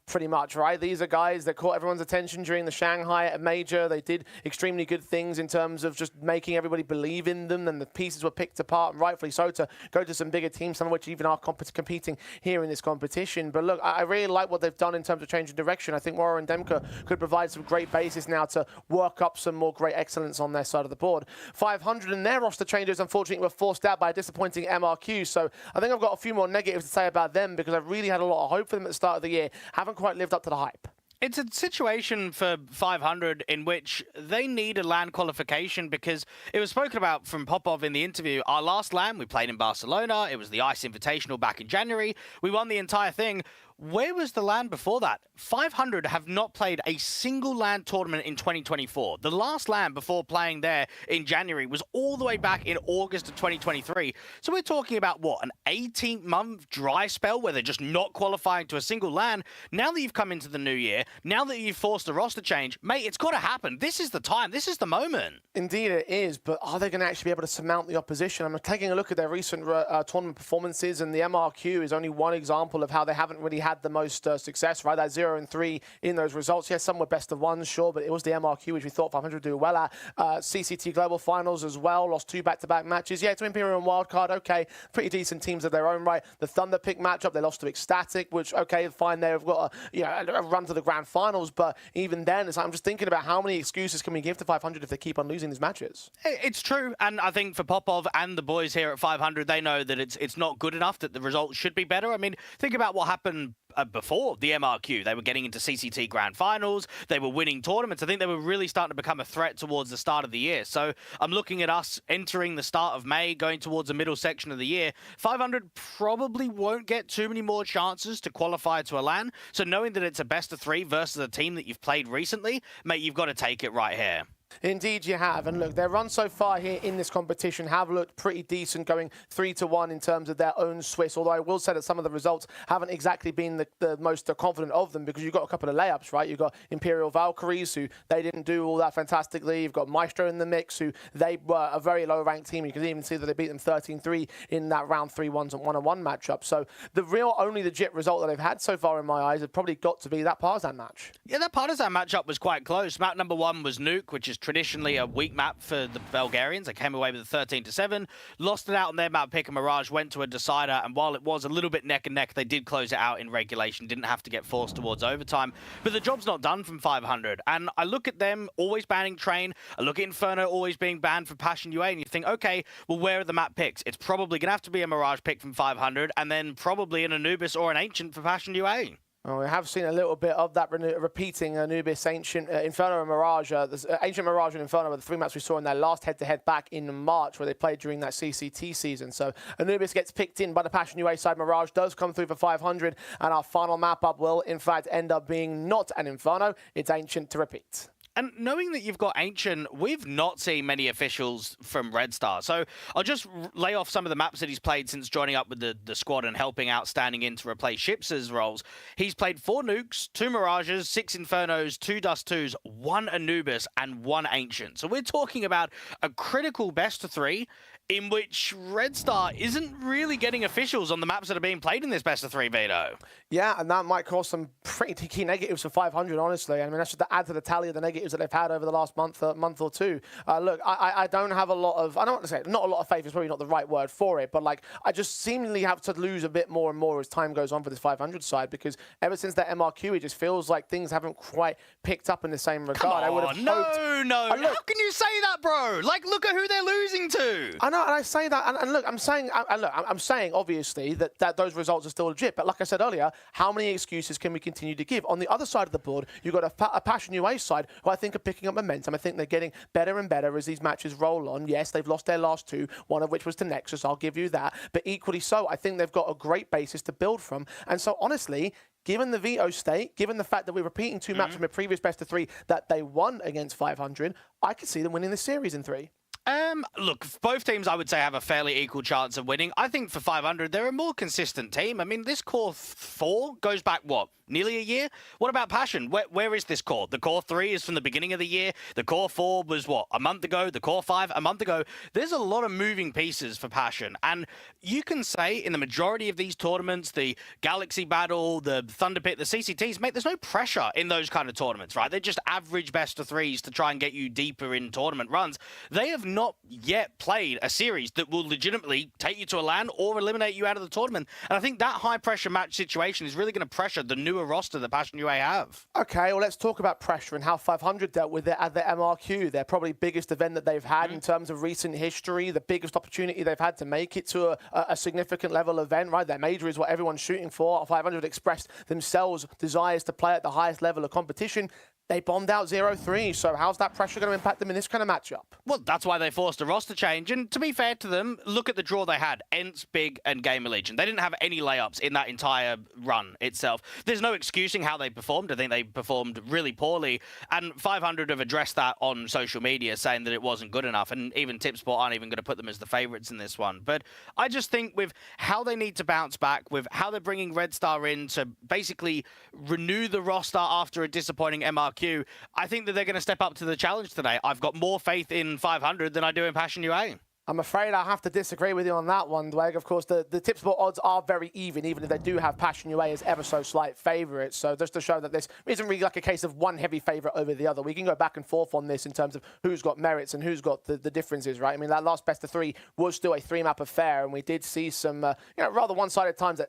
pretty much, right? These are guys that caught everyone's attention during the Shanghai major. They did extremely good things in terms of just making everybody believe in them, and the pieces were picked apart, and rightfully so, to go to some bigger teams, some of which even are competing here in this competition. But look, I really like what they've done in terms of changing direction. I think Warrior and Demka could provide some great basis now to work up some more great excellence on their side of the board. 500 and their roster changes, unfortunately, were forced out by a disappointing MRQ. So I think I've got a few more negatives to say about them because I really had a lot of hope for them at the start of the year. Haven't quite lived up to the hype. It's a situation for 500 in which they need a LAN qualification because it was spoken about from Popov in the interview. Our last LAN, we played in Barcelona. It was the ENCE Invitational back in January. We won the entire thing. Where was the LAN before that? 500 have not played a single LAN tournament in 2024. The last LAN before playing there in January was all the way back in August of 2023. So we're talking about, what, an 18-month dry spell where they're just not qualifying to a single LAN? Now that you've come into the new year, now that you've forced a roster change, mate, it's got to happen. This is the time. This is the moment. Indeed it is, but are they going to actually be able to surmount the opposition? I'm taking a look at their recent tournament performances, and the MRQ is only one example of how they haven't really had the most success, right? That 0-3 in those results. Yes, some were best of 1, sure, but it was the MRQ, which we thought 500 would do well at. CCT Global Finals as well, lost 2 back-to-back matches. Yeah, to Imperial and Wildcard, okay, pretty decent teams of their own right. The Thunder Pick matchup, they lost to Ecstatic, which, okay, fine, they've got a run to the Grand Finals, but even then, I'm just thinking about how many excuses can we give to 500 if they keep on losing these matches? It's true, and I think for Popov and the boys here at 500, they know that it's not good enough, that the results should be better. I mean, think about what happened before the MRQ. They were getting into CCT Grand Finals. They were winning tournaments. I think they were really starting to become a threat towards the start of the year. So I'm looking at us entering the start of May, going towards the middle section of the year. 500 probably won't get too many more chances to qualify to a LAN. So knowing that it's a best of 3 versus a team that you've played recently, mate, you've got to take it right here. Indeed you have, and look, their run so far here in this competition have looked pretty decent, going 3-1 in terms of their own Swiss, although I will say that some of the results haven't exactly been the most confident of them, because you've got a couple of layups, right? You've got Imperial Valkyries, who they didn't do all that fantastically. You've got Maestro in the mix, who they were a very low-ranked team. You can even see that they beat them 13-3 in that round 3-1 and 1-on-1 matchup. So the only legit result that they've had so far in my eyes have probably got to be that Partizan match. Yeah, that Partizan matchup was quite close. Map number 1 was Nuke, which is traditionally a weak map for the Bulgarians. They came away with a 13-7, lost it out on their map pick, and Mirage went to a decider, and while it was a little bit neck and neck, they did close it out in regulation, didn't have to get forced towards overtime. But the job's not done from 500, and I look at them always banning Train, I look at Inferno always being banned for Passion UA, and you think, okay, well, where are the map picks? It's probably going to have to be a Mirage pick from 500, and then probably an Anubis or an Ancient for Passion UA. Well, we have seen a little bit of that repeating Anubis, Ancient, Inferno and Mirage. Ancient, Mirage and Inferno were the 3 maps we saw in their last head-to-head back in March, where they played during that CCT season. So Anubis gets picked in by the Passion UA side. Mirage does come through for 500, and our final map up will, in fact, end up being not an Inferno. It's Ancient to repeat. And knowing that you've got Ancient, we've not seen many officials from Red Star. So I'll just lay off some of the maps that he's played since joining up with the squad and helping out, standing in to replace Ships' roles. He's played 4 Nukes, 2 Mirages, 6 Infernos, 2 Dust 2s, 1 Anubis, and 1 Ancient. So we're talking about a critical best of 3 in which Red Star isn't really getting officials on the maps that are being played in this best of 3, Vito. Yeah, and that might cause some pretty key negatives for 500, honestly. I mean, that's just to add to the tally of the negatives that they've had over the last month or two. Look, I don't have a lot of, I don't want to say, not a lot of faith is probably not the right word for it, but like, I just seemingly have to lose a bit more and more as time goes on for this 500 side, because ever since that MRQ, it just feels like things haven't quite picked up in the same regard. Come on, I would have hoped... No. How can you say that, bro? Like, look at who they're losing to. I know, and I say that, and look, I'm saying, obviously that those results are still legit, but like I said earlier, how many excuses can we continue to give? On the other side of the board, you've got a Passion UA side who I think are picking up momentum. I think they're getting better and better as these matches roll on. Yes, they've lost their last 2, one of which was to Nexus, I'll give you that, but equally so, I think they've got a great basis to build from, and so honestly, given the veto state, given the fact that we're repeating 2 maps from a previous best of 3 that they won against 500, I could see them winning the series in 3. Look, both teams, I would say, have a fairly equal chance of winning. I think for 500, they're a more consistent team. I mean, this core 4 goes back, what, nearly a year? What about Passion? Where is this core? The core 3 is from the beginning of the year. The core 4 was, what, a month ago? The core 5, a month ago? There's a lot of moving pieces for Passion. And you can say in the majority of these tournaments, the Galaxy Battle, the Thunder Pit, the CCTs, mate, there's no pressure in those kind of tournaments, right? They're just average best of 3s to try and get you deeper in tournament runs. They have not yet played a series that will legitimately take you to a LAN or eliminate you out of the tournament. And I think that high-pressure match situation is really going to pressure the newer roster that Passion UA have. Okay, well, let's talk about pressure and how 500 dealt with it at the MRQ, their probably biggest event that they've had in terms of recent history, the biggest opportunity they've had to make it to a significant level event, right? Their major is what everyone's shooting for. 500 expressed themselves desires to play at the highest level of competition. They bombed out 0-3, so how's that pressure going to impact them in this kind of matchup? Well, that's why they forced a roster change, and to be fair to them, look at the draw they had. ENCE, Big, and Gamer Legion. They didn't have any layups in that entire run itself. There's no excusing how they performed. I think they performed really poorly, and 500 have addressed that on social media, saying that it wasn't good enough, and even Tipsport aren't even going to put them as the favourites in this one. But I just think with how they need to bounce back, with how they're bringing Red Star in to basically renew the roster after a disappointing MRQ, I think that they're going to step up to the challenge today. I've got more faith in 500 than I do in Passion UA. I'm afraid I have to disagree with you on that one, Dweg. Of course, the Tipsport odds are very even if they do have Passion UA as ever so slight favourites. So just to show that this isn't really like a case of one heavy favourite over the other. We can go back and forth on this in terms of who's got merits and who's got the differences, right? I mean, that last best of 3 was still a 3-map affair, and we did see some rather one-sided times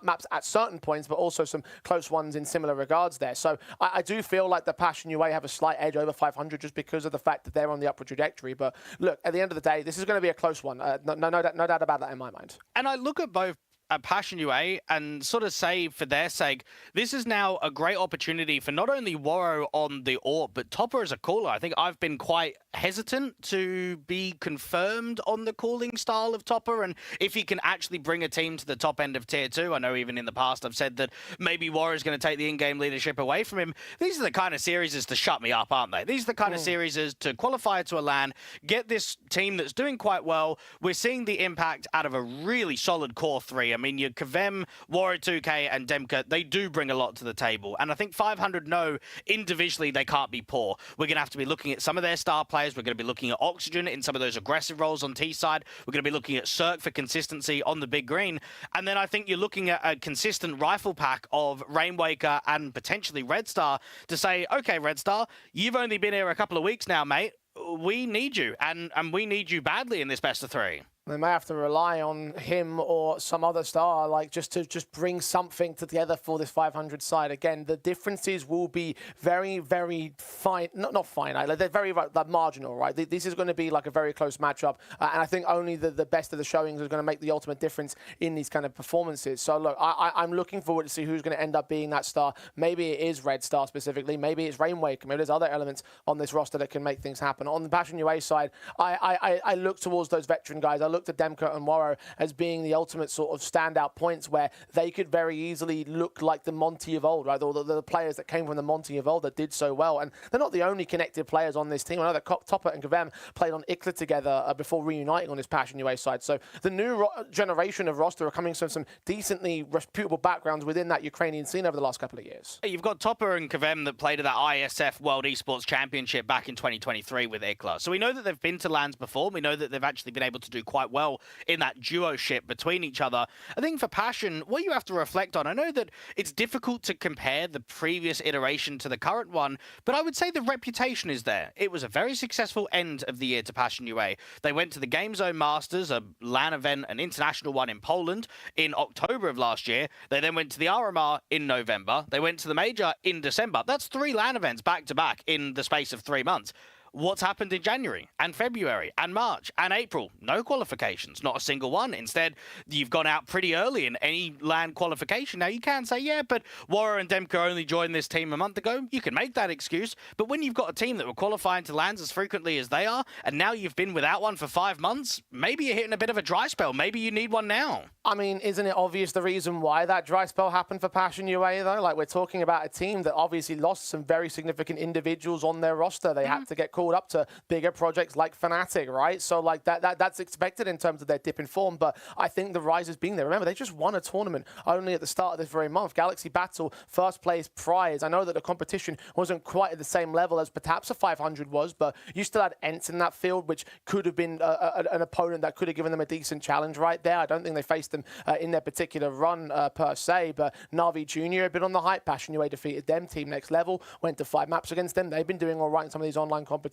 maps at certain points, but also some close ones in similar regards there. So I do feel like the Passion UA have a slight edge over 500 just because of the fact that they're on the upward trajectory. But look, at the end of the day, this is going to be a close one. No doubt about that in my mind. And I look at both at Passion UA and sort of say, for their sake, this is now a great opportunity for not only Waro on the AWP, but Topper as a caller. I think I've been quite hesitant to be confirmed on the calling style of Topper, and if he can actually bring a team to the top end of Tier 2. I know even in the past I've said that maybe Waro is going to take the in-game leadership away from him. These are the kind of series to shut me up, aren't they? These are the kind of series to qualify to a LAN, get this team that's doing quite well. We're seeing the impact out of a really solid core 3. I mean, your Kavem, Waro 2K, and Demka, they do bring a lot to the table. And I think 500 know individually they can't be poor. We're going to have to be looking at some of their star players. We're going to be looking at Oxygen in some of those aggressive roles on T side. We're going to be looking at Cirque for consistency on the big green. And then I think you're looking at a consistent rifle pack of Rainwaker and potentially Red Star to say, okay, Red Star, you've only been here a couple of weeks now, mate. We need you, and we need you badly in this best of 3. They may have to rely on him or some other star, like just to bring something together for this 500 side. Again, the differences will be very, very fine, not finite, like they're very like, marginal, right? This is going to be like a very close matchup, and I think only the best of the showings is going to make the ultimate difference in these kind of performances. So look, I'm looking forward to see who's going to end up being that star. Maybe it is Red Star specifically, maybe it's Rainwaker, maybe there's other elements on this roster that can make things happen. On the Passion UA side, I look towards those veteran guys. I look to Demka and Waro as being the ultimate sort of standout points where they could very easily look like the Monty of old, right? Or the players that came from the Monty of old that did so well. And they're not the only connected players on this team. I know that Topper and Kavem played on Ikla together before reuniting on this Passion UA side. So the new generation of roster are coming from some decently reputable backgrounds within that Ukrainian scene over the last couple of years. You've got Topper and Kavem that played at that ISF World Esports Championship back in 2023 with Ikla. So we know that they've been to LANs before. We know that they've actually been able to do quite well in that duo-ship between each other. I think for Passion, what you have to reflect on, I know that it's difficult to compare the previous iteration to the current one, but I would say the reputation is there. It was a very successful end of the year to Passion UA. They went to the Game Zone Masters, a LAN event, an international one in Poland in October of last year. They then went to the RMR in November. They went to the Major in December. That's 3 LAN events back-to-back in the space of 3 months. What's happened in January and February and March and April? No qualifications, not a single one. Instead, you've gone out pretty early in any LAN qualification. Now, you can say, yeah, but Waro and Demka only joined this team a month ago. You can make that excuse. But when you've got a team that were qualifying to LANs as frequently as they are, and now you've been without one for 5 months, maybe you're hitting a bit of a dry spell. Maybe you need one now. I mean, isn't it obvious the reason why that dry spell happened for Passion UA, though? Like, we're talking about a team that obviously lost some very significant individuals on their roster. They had to get called up to bigger projects like Fnatic, right? So, like, that's expected in terms of their dip in form, but I think the rise has been there. Remember, they just won a tournament only at the start of this very month. Galaxy Battle, first place prize. I know that the competition wasn't quite at the same level as perhaps a 500 was, but you still had ENCE in that field, which could have been an opponent that could have given them a decent challenge right there. I don't think they faced them in their particular run per se, but Na'Vi Jr. had been on the hype. Passion UA defeated them, team next level, went to 5 maps against them. They've been doing all right in some of these online competitions.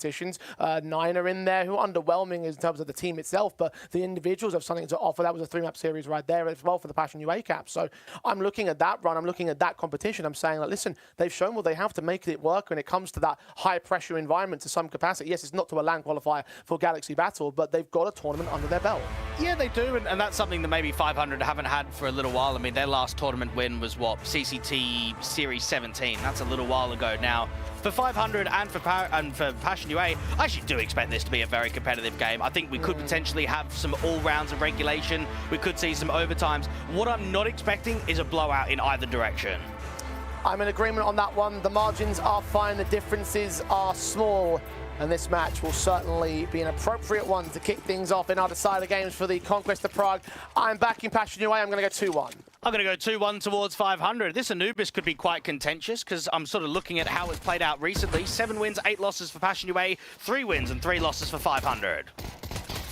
9 are in there, who are underwhelming in terms of the team itself, but the individuals have something to offer. That was a 3-map series right there as well for the Passion UA cap. So I'm looking at that run, I'm looking at that competition, I'm saying, like, listen, they've shown what they have to make it work when it comes to that high-pressure environment to some capacity. Yes, it's not to a LAN qualifier for Galaxy Battle, but they've got a tournament under their belt. Yeah, they do, and that's something that maybe 500 haven't had for a little while. I mean, their last tournament win was, what, CCT Series 17. That's a little while ago now. For 500 and for Passion UA, I actually do expect this to be a very competitive game. I think we could potentially have some all rounds of regulation. We could see some overtimes. What I'm not expecting is a blowout in either direction. I'm in agreement on that one. The margins are fine, the differences are small, and this match will certainly be an appropriate one to kick things off in our decider games for the Conquest of Prague. I'm back in Passion UA. I'm going to go 2-1. I'm going to go 2-1 towards 500. This Anubis could be quite contentious because I'm sort of looking at how it's played out recently. 7 wins, 8 losses for Passion UA, 3 wins and 3 losses for 500.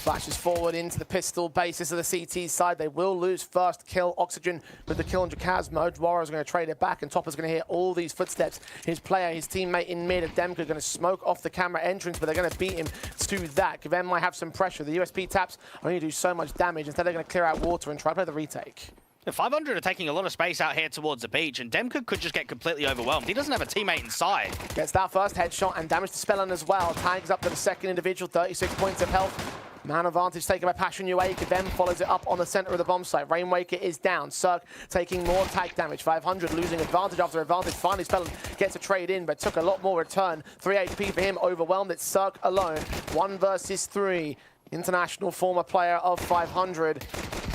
Flashes forward into the pistol basis of the CT side. They will lose first kill. Oxygen with the kill on Jacaz mode. Dwara's going to trade it back, and Topper's going to hear all these footsteps. His player, his teammate in mid, Demka, going to smoke off the camera entrance, but they're going to beat him to that. Kavem might have some pressure. The USP taps only do so much damage. Instead, they're going to clear out water and try to play the retake. The 500 are taking a lot of space out here towards the beach, and Demka could just get completely overwhelmed. He doesn't have a teammate inside. Gets that first headshot and damage to Spellin as well. Tags up to the second individual, 36 points of health. Man advantage taken by Passion UA. Kavem follows it up on the center of the bomb site. Rainwaker is down. Cirque taking more tag damage. 500 losing advantage after advantage. Finally, Spellin gets a trade in, but took a lot more return. 3 HP for him. Overwhelmed. It's Cirque alone. 1 versus 3. International former player of 500.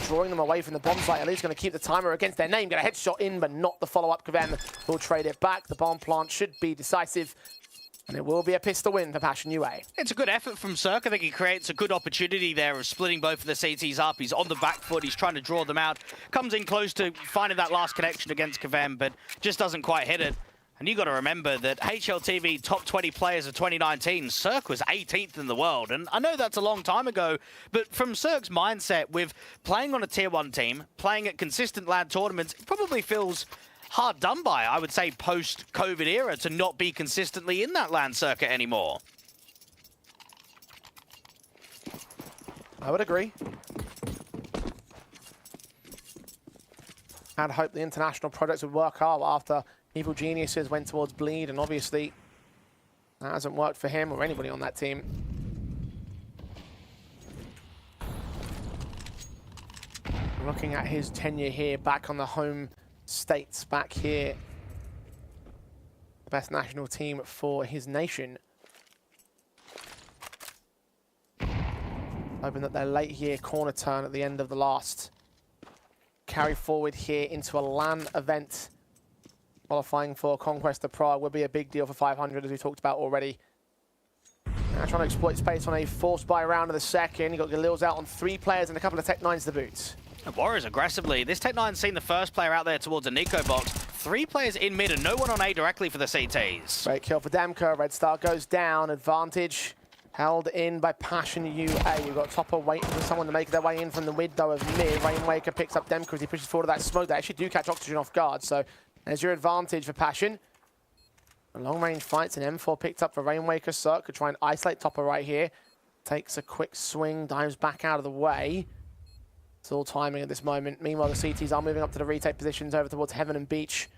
Drawing them away from the bomb site. At least going to keep the timer against their name. Get a headshot in, but not the follow-up. Kavem will trade it back. The bomb plant should be decisive. And it will be a pistol win for Passion UA. It's a good effort from Cirque. I think he creates a good opportunity there of splitting both of the CTs up. He's on the back foot. He's trying to draw them out. Comes in close to finding that last connection against Kavem, but just doesn't quite hit it. And you got to remember that HLTV top 20 players of 2019, Cirque was 18th in the world. And I know that's a long time ago, but from Cirque's mindset with playing on a tier 1 team, playing at consistent LAN tournaments, it probably feels hard done by, I would say, post-COVID era to not be consistently in that LAN circuit anymore. I would agree. I'd hope the international projects would work out after Evil Geniuses went towards Bleed, and obviously that hasn't worked for him or anybody on that team. Looking at his tenure here, back on the home states, back here. Best national team for his nation. Hoping that their late year corner turn at the end of the last carry forward here into a LAN event. Qualifying for Conquest of Prague would be a big deal for 500, as we talked about already. Now trying to exploit space on a forced buy round of the second. You've got Galil's out on 3 players and a couple of Tech-9s to boot. Warriors aggressively. This Tech-9's seen the first player out there towards a Nico box. 3 players in mid and no one on A directly for the CTs. Great kill for Demka. Red Star goes down. Advantage held in by Passion UA. You've got Topper waiting for someone to make their way in from the window of mid. Rainwaker picks up Demka as he pushes forward to that smoke. They actually do catch Oxygen off guard, so there's your advantage for Passion. A long-range fights, an M4 picked up for Rainwaker. Cirque could try and isolate Topper right here. Takes a quick swing, dives back out of the way. It's all timing at this moment. Meanwhile, the CTs are moving up to the retake positions over towards Heaven and Beach.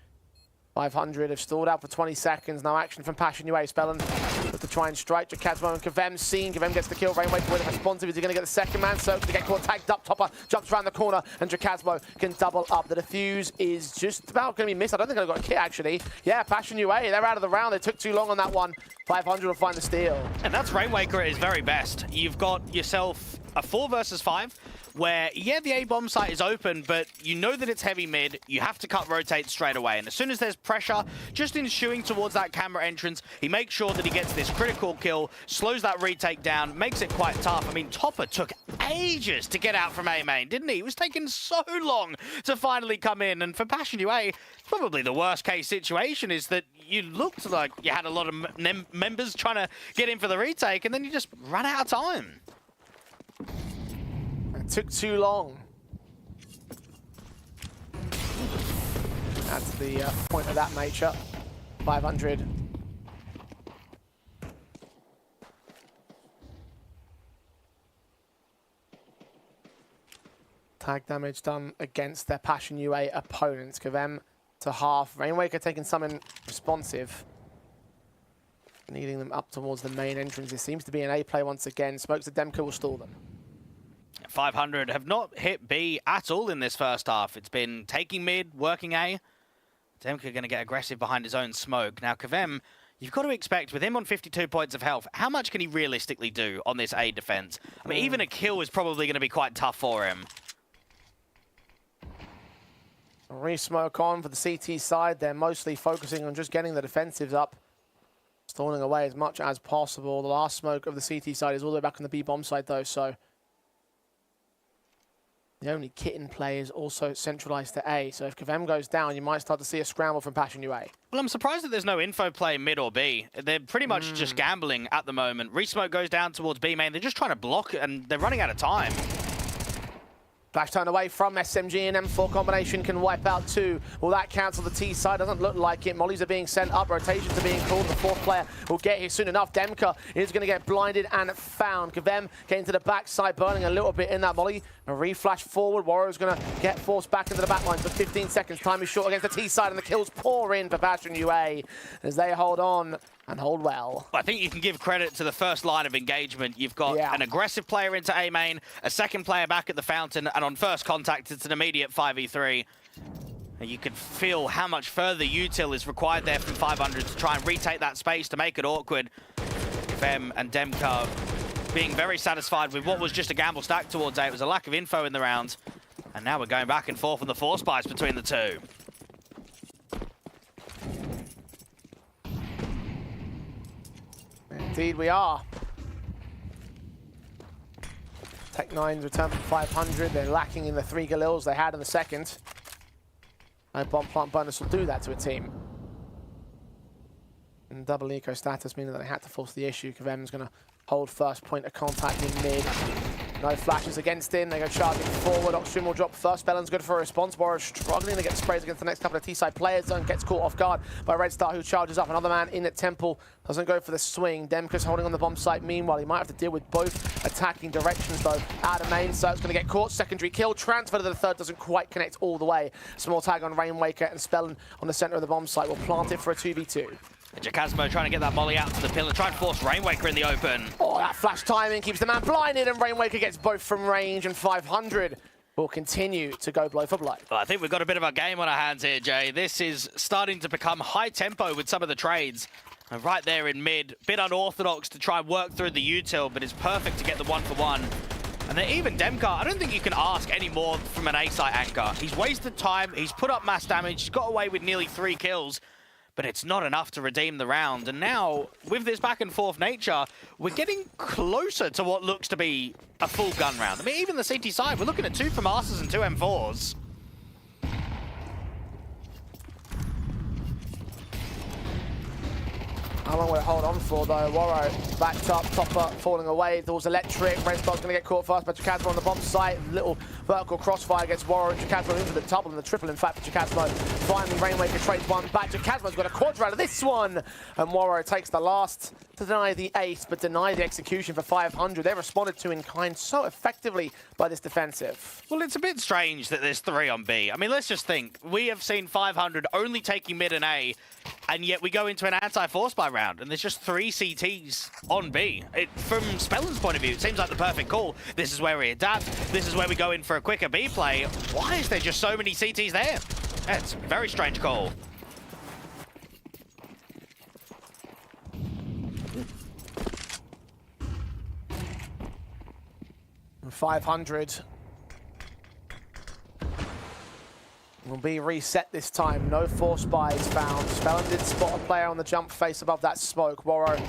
500 have stalled out for 20 seconds. No action from Passion UA. Spellin to try and strike. Jakazmo and Kavem seen. Kavem gets the kill. Rainwaker with a responsive. Is he going to get the second man? So to get caught tagged up. Topper jumps around the corner and Jakazmo can double up. The defuse is just about going to be missed. I don't think I've got a kit actually. Yeah, Passion UA, they're out of the round. They took too long on that one. 500 will find the steal. And that's Rainwaker at his very best. You've got yourself a 4 versus 5. Where, yeah, the A-bomb site is open, but you know that it's heavy mid, you have to cut rotate straight away. And as soon as there's pressure, just ensuing towards that camera entrance, he makes sure that he gets this critical kill, slows that retake down, makes it quite tough. I mean, Topper took ages to get out from A-main, didn't he? It was taking so long to finally come in. And for Passion UA, probably the worst case situation is that you looked like you had a lot of members trying to get in for the retake, and then you just ran out of time. Took too long. That's the point of that matchup. 500. Tag damage done against their Passion UA opponents. Kavem to half. Rainwaker taking something responsive. Needing them up towards the main entrance. It seems to be an A play once again. Smokes the Demka will stall them. 500 have not hit B at all in this first half. It's been taking mid, working A. Demka going to get aggressive behind his own smoke. Now, Kavem, you've got to expect, with him on 52 points of health, how much can he realistically do on this A defense? I mean, even a kill is probably going to be quite tough for him. Re-smoke on for the CT side. They're mostly focusing on just getting the defensives up. Stalling away as much as possible. The last smoke of the CT side is all the way back on the B bomb side, though, so the only kit in play is also centralized to A. So if Kavem goes down, you might start to see a scramble from Passion UA. Well, I'm surprised that there's no info play mid or B. They're pretty much just gambling at the moment. Resmoke goes down towards B main. They're just trying to block it, and they're running out of time. Flash turn away from SMG and M4 combination can wipe out 2. Will that cancel the T side? Doesn't look like it. Mollies are being sent up. Rotations are being called. The 4th player will get here soon enough. Demka is going to get blinded and found. Kavem getting to the backside, burning a little bit in that molly. A reflash forward. Warrior's going to get forced back into the back line for 15 seconds. Time is short against the T side, and the kills pour in for Passion UA as they hold on and hold well. I think you can give credit to the first line of engagement. You've got an aggressive player into A main, a second player back at the fountain, and on first contact, it's an immediate 5v3. And you can feel how much further util is required there from 500 to try and retake that space to make it awkward. Vem and Demka being very satisfied with what was just a gamble stack towards A. It was a lack of info in the round. And now we're going back and forth on the force buys between the two. Indeed we are. Tech9's return from 500. They're lacking in the 3 Galils they had in the second. And bomb plant bonus will do that to a team. And double eco status meaning that they had to force the issue. Kavem's going to hold first point of contact in mid. No flashes against him. They go charging forward. Oxygen will drop first. Bellon's good for a response. Warrior struggling to get sprays against the next couple of T-side players. Zone gets caught off guard by Red Star, who charges up. Another man in at Temple doesn't go for the swing. Demka's holding on the bomb site. Meanwhile, he might have to deal with both attacking directions, though. Out of main, so it's going to get caught. Secondary kill. Transfer to the third doesn't quite connect all the way. Small tag on Rainwaker, and Spellin on the center of the bomb site will plant it for a 2v2. Jacasmo trying to get that molly out to the pillar, trying to force Rainwaker in the open. Oh, that flash timing keeps the man blinded, and Rainwaker gets both from range, and 500 will continue to go blow for blow. Well, I think we've got a bit of a game on our hands here, Jay. This is starting to become high tempo with some of the trades. And right there in mid, bit unorthodox to try and work through the util, but it's perfect to get the 1-for-1. And then even Demka, I don't think you can ask any more from an A-site anchor. He's wasted time, he's put up mass damage, he's got away with nearly 3 kills. But it's not enough to redeem the round. And now, with this back and forth nature, we're getting closer to what looks to be a full gun round. I mean, even the CT side, we're looking at 2 for Masters and 2 M4s. How long will it hold on for, though? Warrow backed up, Topper falling away. There was electric. Red Star's going to get caught first by Jacasmo on the bomb site. Little vertical crossfire against Warrow. Jacasmo into the double and the triple, in fact, for Jacasmo. Finally, Rainwaker trades one back. Jacasmo's got a quadra out of this one. And Warrow takes the last to deny the ace, but deny the execution for 500. They responded to in kind so effectively by this defensive. Well, it's a bit strange that there's 3 on B. I mean, let's just think. We have seen 500 only taking mid and A, and yet we go into an anti-force buy round, and there's just 3 CTs on B. From Spellin's point of view, it seems like the perfect call. This is where we adapt. This is where we go in for a quicker B play. Why is there just so many CTs there? That's a very strange call. And 500 will be reset this time. No force buys found. Spellin did spot a player on the jump face above that smoke. Warrow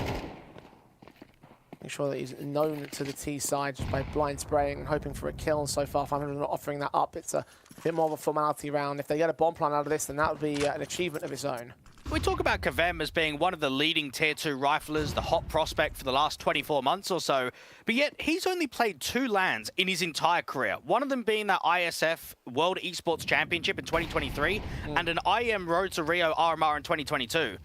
make sure that he's known to the T side just by blind spraying and hoping for a kill. And so far, 500 not offering that up. It's a bit more of a formality round. If they get a bomb plan out of this, then that would be an achievement of its own. We talk about Kavem as being one of the leading Tier 2 riflers, the hot prospect for the last 24 months or so, but yet he's only played 2 LANs in his entire career. One of them being that ISF World Esports Championship in 2023 and an IEM Road to Rio RMR in 2022.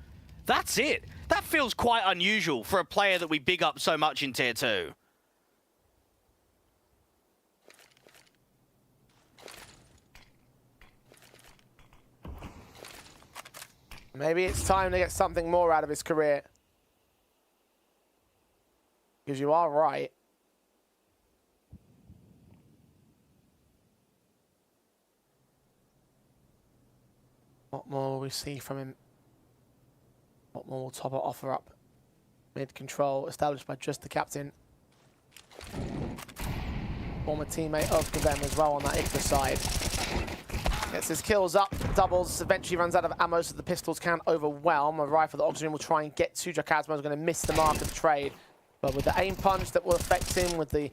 That's it. That feels quite unusual for a player that we big up so much in Tier 2. Maybe it's time to get something more out of his career. Because you are right. What more will we see from him? What more will Topper offer up? Mid-control established by just the captain. Former teammate of Kavem as well on that Icta side. Gets his kills up, doubles, eventually runs out of ammo so the pistols can overwhelm. A rifle that Oxygen will try and get to. Jacasmo is going to miss the mark of the trade. But with the aim punch that will affect him, with the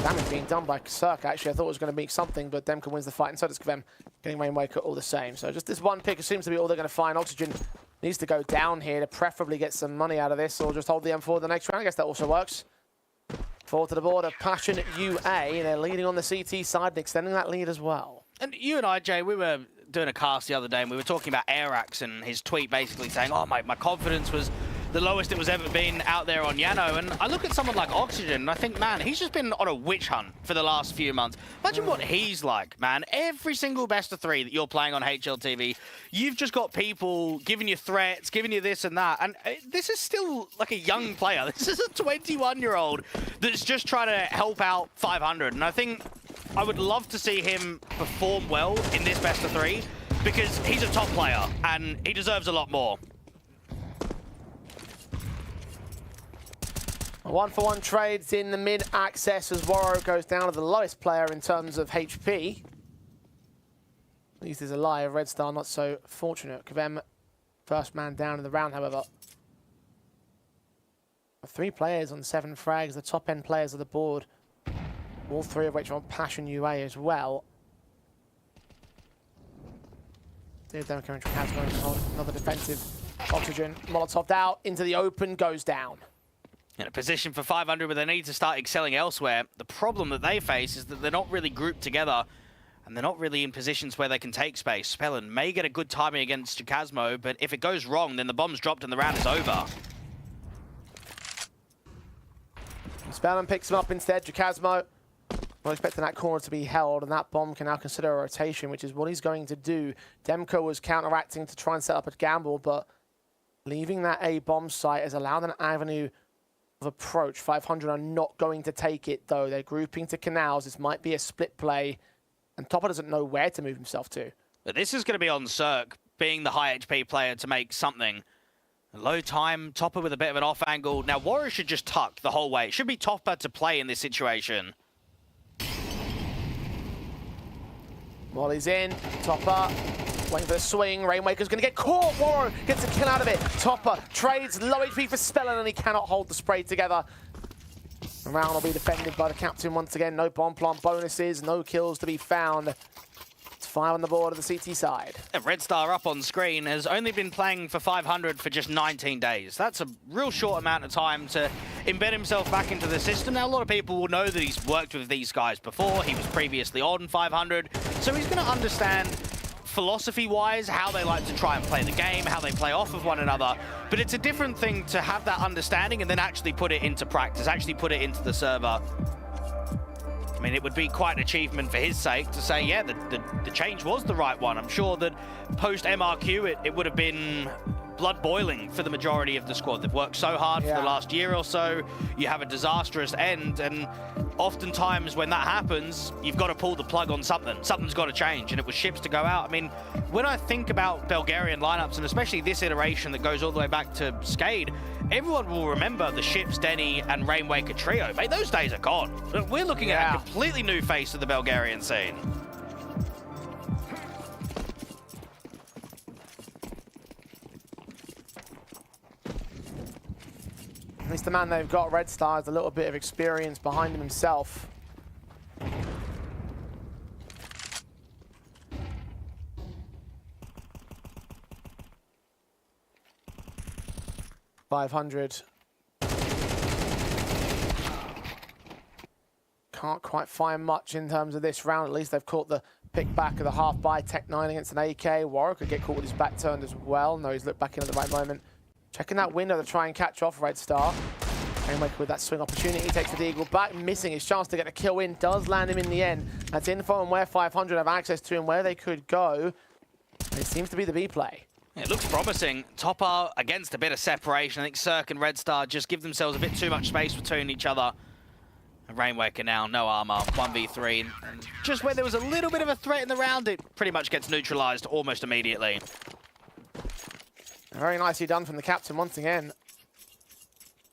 damage being done by Cirque, actually, I thought it was going to be something, but Demka wins the fight, and so does Kavem, getting Rainwaker all the same. So just this one pick seems to be all they're going to find. Oxygen needs to go down here to preferably get some money out of this, or just hold the M4 the next round. I guess that also works. Forward to the border, Passion UA. They're leading on the CT side and extending that lead as well. And you and I, Jay, we were doing a cast the other day and we were talking about Airax and his tweet basically saying, oh, my confidence was the lowest it was ever been out there on Yano. And I look at someone like Oxygen, and I think, man, he's just been on a witch hunt for the last few months. Imagine what he's like, man. Every single best of 3 that you're playing on HLTV, you've just got people giving you threats, giving you this and that. And this is still like a young player. This is a 21-year-old that's just trying to help out 500. And I think I would love to see him perform well in this best of 3 because he's a top player and he deserves a lot more. 1-for-1 trades in the mid-access as Warro goes down to the lowest player in terms of HP. At least he's alive. Red Star not so fortunate. Kvem, first man down in the round, however. 3 players on 7 frags, the top-end players of the board. All 3 of which are on Passion UA as well. Another defensive Oxygen. Molotov out into the open, goes down. In a position for 500 where they need to start excelling elsewhere. The problem that they face is that they're not really grouped together and they're not really in positions where they can take space. Spellin may get a good timing against Jacasmo, but if it goes wrong, then the bomb's dropped and the round is over. Spellin picks him up instead. Jacasmo not expecting that corner to be held, and that bomb can now consider a rotation, which is what he's going to do. Demko was counteracting to try and set up a gamble, but leaving that A bomb site has allowed an avenue of approach. 500 are not going to take it, though. They're grouping to canals. This might be a split play, and Topper doesn't know where to move himself to. But this is going to be on Cirque, being the high HP player, to make something. A low time, Topper with a bit of an off angle. Now, Warrior should just tuck the whole way. It should be Topper to play in this situation. While he's in, Topper waiting for the swing. Rainwaker's going to get caught. Warro gets a kill out of it. Topper trades low HP for Spellin, and he cannot hold the spray together. The round will be defended by the captain once again. No bomb plant bonuses, no kills to be found. It's 5 on the board of the CT side. Red Star up on screen has only been playing for 500 for just 19 days. That's a real short amount of time to embed himself back into the system. Now, a lot of people will know that he's worked with these guys before. He was previously on 500. So he's going to understand philosophy-wise how they like to try and play the game, how they play off of one another. But it's a different thing to have that understanding and then actually put it into practice, actually put it into the server. I mean, it would be quite an achievement for his sake to say, yeah, the change was the right one. I'm sure that post-MRQ, it would have been blood boiling for the majority of the squad. They've worked so hard for the last year or so. You have a disastrous end, and oftentimes when that happens, you've got to pull the plug on something. Something's got to change, and it was ships to go out. I mean, when I think about Bulgarian lineups, and especially this iteration that goes all the way back to Skade, everyone will remember the ships, Denny, and Rainwaker trio. Mate, those days are gone. We're looking at a completely new face of the Bulgarian scene. At least the man they've got, Red Star, has a little bit of experience behind him himself. .500. Can't quite find much in terms of this round. At least they've caught the pick back of the half by Tech9 against an AK. Warwick could get caught with his back turned as well. No, he's looked back in at the right moment. Checking that window to try and catch off Red Star. Rainmaker with that swing opportunity, takes the Deagle back, missing his chance to get a kill in, does land him in the end. That's info on where 500 have access to and where they could go. It seems to be the B play. It looks promising. Topper against a bit of separation. I think Cirque and Red Star just give themselves a bit too much space between each other. And Rainwaker now, no armor, 1v3. And just where there was a little bit of a threat in the round, it pretty much gets neutralized almost immediately. Very nicely done from the captain once again.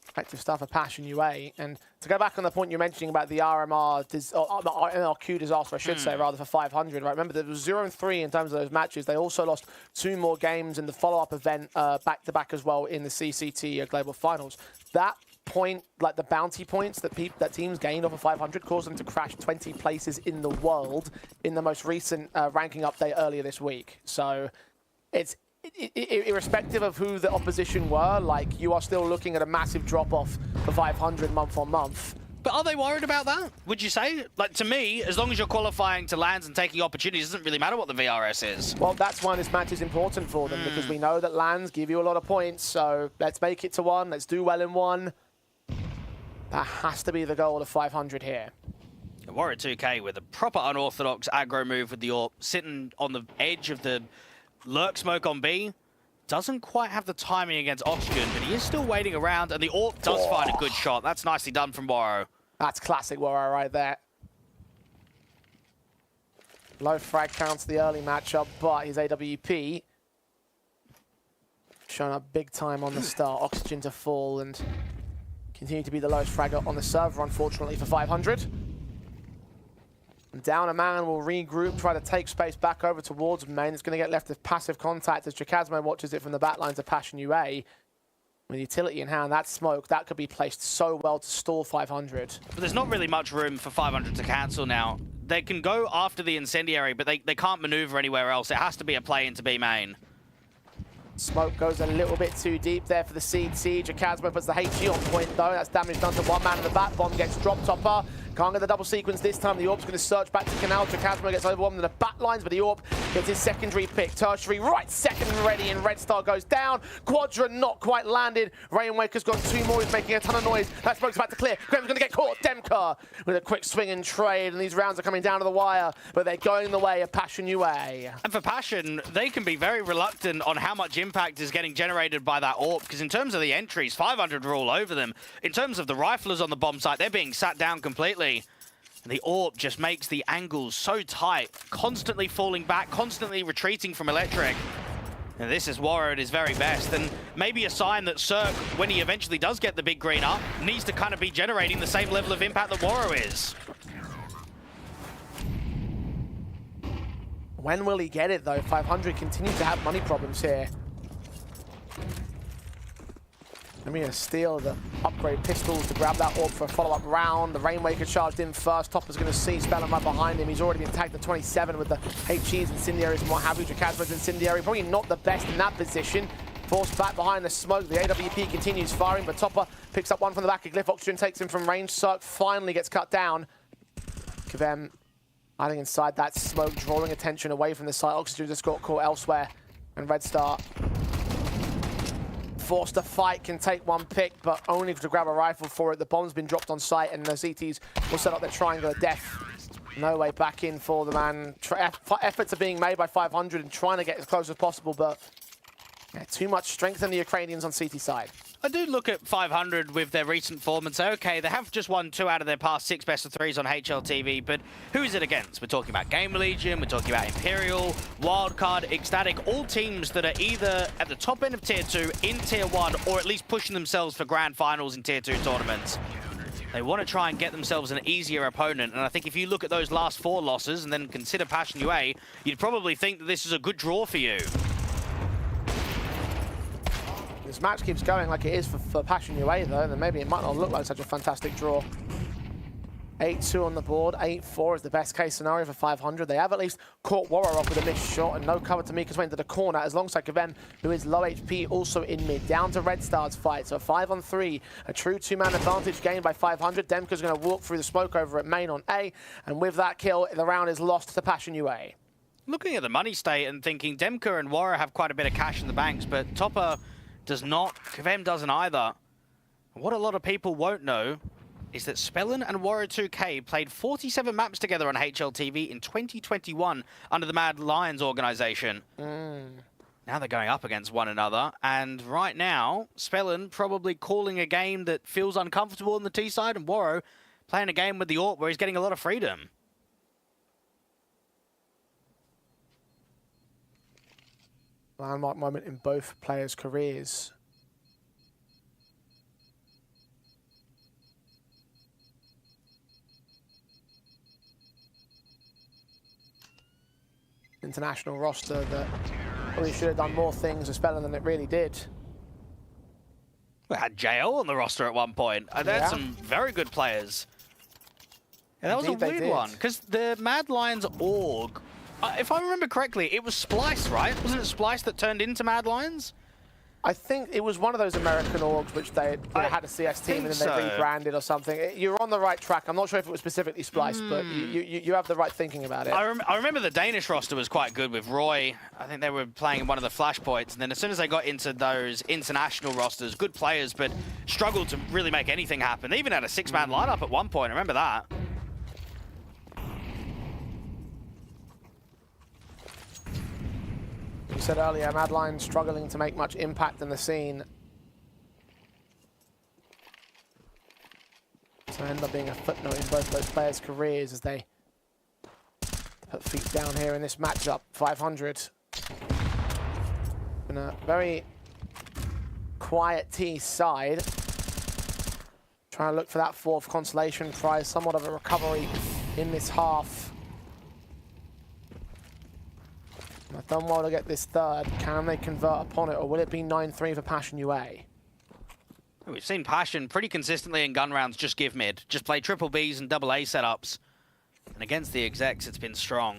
Effective stuff for Passion UA. And to go back on the point you're mentioning about the MRQ disaster, I should say, rather, for 500. Right? Remember, there was 0-3 in terms of those matches. They also lost 2 more games in the follow-up event back-to-back as well in the CCT Global Finals. That point, like the bounty points that teams gained off of 500, caused them to crash 20 places in the world in the most recent ranking update earlier this week. So it's irrespective of who the opposition were, like, you are still looking at a massive drop-off for 500 month on month. But are they worried about that, would you say? Like, to me, as long as you're qualifying to lands and taking opportunities, it doesn't really matter what the VRS is. Well, that's why this match is important for them, because we know that lands give you a lot of points, so let's make it to 1, let's do well in 1. That has to be the goal of 500 here. Warrior 2K with a proper unorthodox aggro move with the AWP, sitting on the edge of the lurk smoke on B. Doesn't quite have the timing against Oxygen, but he is still waiting around, and the AWP does find a good shot. That's nicely done from Waro. That's classic Waro right there. Low frag counts the early matchup, but his AWP showing up big time on the start. Oxygen to fall and continue to be the lowest fragger on the server, unfortunately, for 500. And down a man will regroup, try to take space back over towards main. It's going to get left with passive contact as Chakazmo watches it from the back lines of Passion UA. With utility in hand, that smoke, that could be placed so well to stall 500. But there's not really much room for 500 to cancel now. They can go after the incendiary, but they can't maneuver anywhere else. It has to be a play into B main. Smoke goes a little bit too deep there for the Seed Siege. Chakazmo puts the HE on point though. That's damage done to one man in the back. Bomb gets dropped. Topper can't get the double sequence this time. The AWP's going to search back to Canal. Chakazmo gets overwhelmed in the back lines, but the AWP gets his secondary pick. Tertiary right second ready, and Red Star goes down. Quadrant not quite landed. Rainwaker's got 2 more. He's making a ton of noise. That smoke's about to clear. Graham's going to get caught. Demka with a quick swing and trade, and these rounds are coming down to the wire, but they're going the way of Passion UA. And for Passion, they can be very reluctant on how much impact is getting generated by that AWP, because in terms of the entries, 500 are all over them. In terms of the riflers on the bomb site, they're being sat down completely. And the AWP just makes the angles so tight, constantly falling back, constantly retreating from Electric. And this is Waro at his very best, and maybe a sign that Cirque, when he eventually does get the big green up, needs to kind of be generating the same level of impact that Waro is. When will he get it though? 500 continue to have money problems here. I'm going to steal the upgrade pistols to grab that AWP for a follow-up round. The Rainwaker charged in first. Topper's going to see Spellin right behind him. He's already been tagged at 27 with the HEs, incendiaries, and what have you. Chakazmo's incendiary, probably not the best in that position. Forced back behind the smoke. The AWP continues firing, but Topper picks up one from the back of Glyph. Oxygen takes him from range. Cirque finally gets cut down. Kvem hiding inside that smoke, drawing attention away from the site. Oxygen just got caught elsewhere. And Red Star forced to fight, can take one pick, but only to grab a rifle for it. The bomb's been dropped on site, and the CTs will set up their triangle of death. No way back in for the man. Efforts are being made by 500 and trying to get as close as possible, but yeah, too much strength in the Ukrainians on CT side. I do look at 500 with their recent form and say, okay, they have just won 2 out of their past 6 best of 3s on HLTV, but who is it against? We're talking about Gamer Legion, we're talking about Imperial, Wildcard, Ecstatic, all teams that are either at the top end of Tier 2, in Tier 1, or at least pushing themselves for Grand Finals in Tier 2 tournaments. They want to try and get themselves an easier opponent, and I think if you look at those last 4 losses and then consider Passion UA, you'd probably think that this is a good draw for you. This match keeps going like it is for Passion UA though, then maybe it might not look like such a fantastic draw. 8-2 on the board, 8-4 is the best case scenario for 500. They have at least caught Waro up with a missed shot, and no cover to Mika's way into the corner, as alongside Kvem, who is low HP, also in mid. Down to Red Star's fight, so 5-on-3, a true 2-man advantage gained by 500. Demka's going to walk through the smoke over at main on A, and with that kill, the round is lost to Passion UA. Looking at the money state and thinking Demka and Waro have quite a bit of cash in the banks, but Topper does not, Kvem doesn't either. What a lot of people won't know is that Spellin and Waro 2K played 47 maps together on HLTV in 2021 under the Mad Lions organization. Now they're going up against one another, and right now, Spellin probably calling a game that feels uncomfortable on the T side, and Waro playing a game with the AWP where he's getting a lot of freedom. Landmark moment in both players' careers. International roster that probably should have done more things with Spellin than it really did. We had JL on the roster at one point. And they had some very good players. Yeah, that was a weird one, because the Mad Lions org, if I remember correctly, it was Splice, right? Wasn't it Splice that turned into Mad Lions? I think it was one of those American orgs which they had a CS team and then they rebranded or something. You're on the right track. I'm not sure if it was specifically Spliced, but you have the right thinking about it. I remember the Danish roster was quite good with Roy. I think they were playing one of the flashpoints, and then as soon as they got into those international rosters, good players, but struggled to really make anything happen. They even had a 6-man lineup at one point. I remember that. You said earlier, Madline struggling to make much impact in the scene. So end up being a footnote in both those players' careers as they put feet down here in this matchup. 500. In a very quiet T side. Trying to look for that 4th consolation prize, somewhat of a recovery in this half. They've done well to get this 3rd. Can they convert upon it, or will it be 9-3 for Passion UA? We've seen Passion pretty consistently in gun rounds just give mid. Just play triple Bs and double A setups. And against the execs, it's been strong.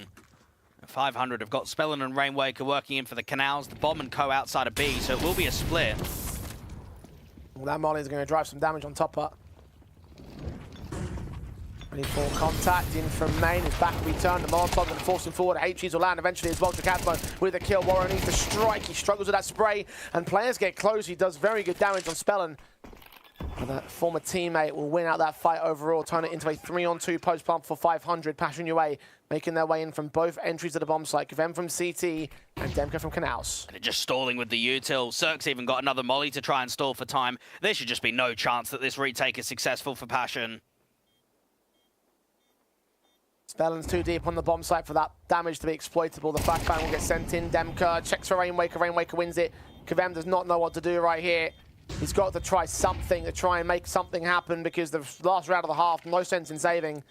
500 have got Spellin and Rainwaker working in for the Canals, the Bomb and Co outside of B, so it will be a split. Well, that Molly is going to drive some damage on top up. Ready for contact in from main. His back will be turned. The Molotov going to force him forward. HGs will land eventually as well. Jacasmo with a kill. Warren needs to strike. He struggles with that spray. And players get close. He does very good damage on Spellin. And that former teammate will win out that fight overall. Turn it into a 3-on-2 post pump for 500. Passion UA making their way in from both entries of the bomb site. Kvem from CT and Demka from Canals. And they're just stalling with the util. Cirque's even got another molly to try and stall for time. There should just be no chance that this retake is successful for Passion. Spellin's too deep on the bomb site for that damage to be exploitable. The flashbang will get sent in. Demka checks for Rainwaker. Rainwaker wins it. Kvem does not know what to do right here. He's got to try something to try and make something happen because the last round of the half, no sense in saving.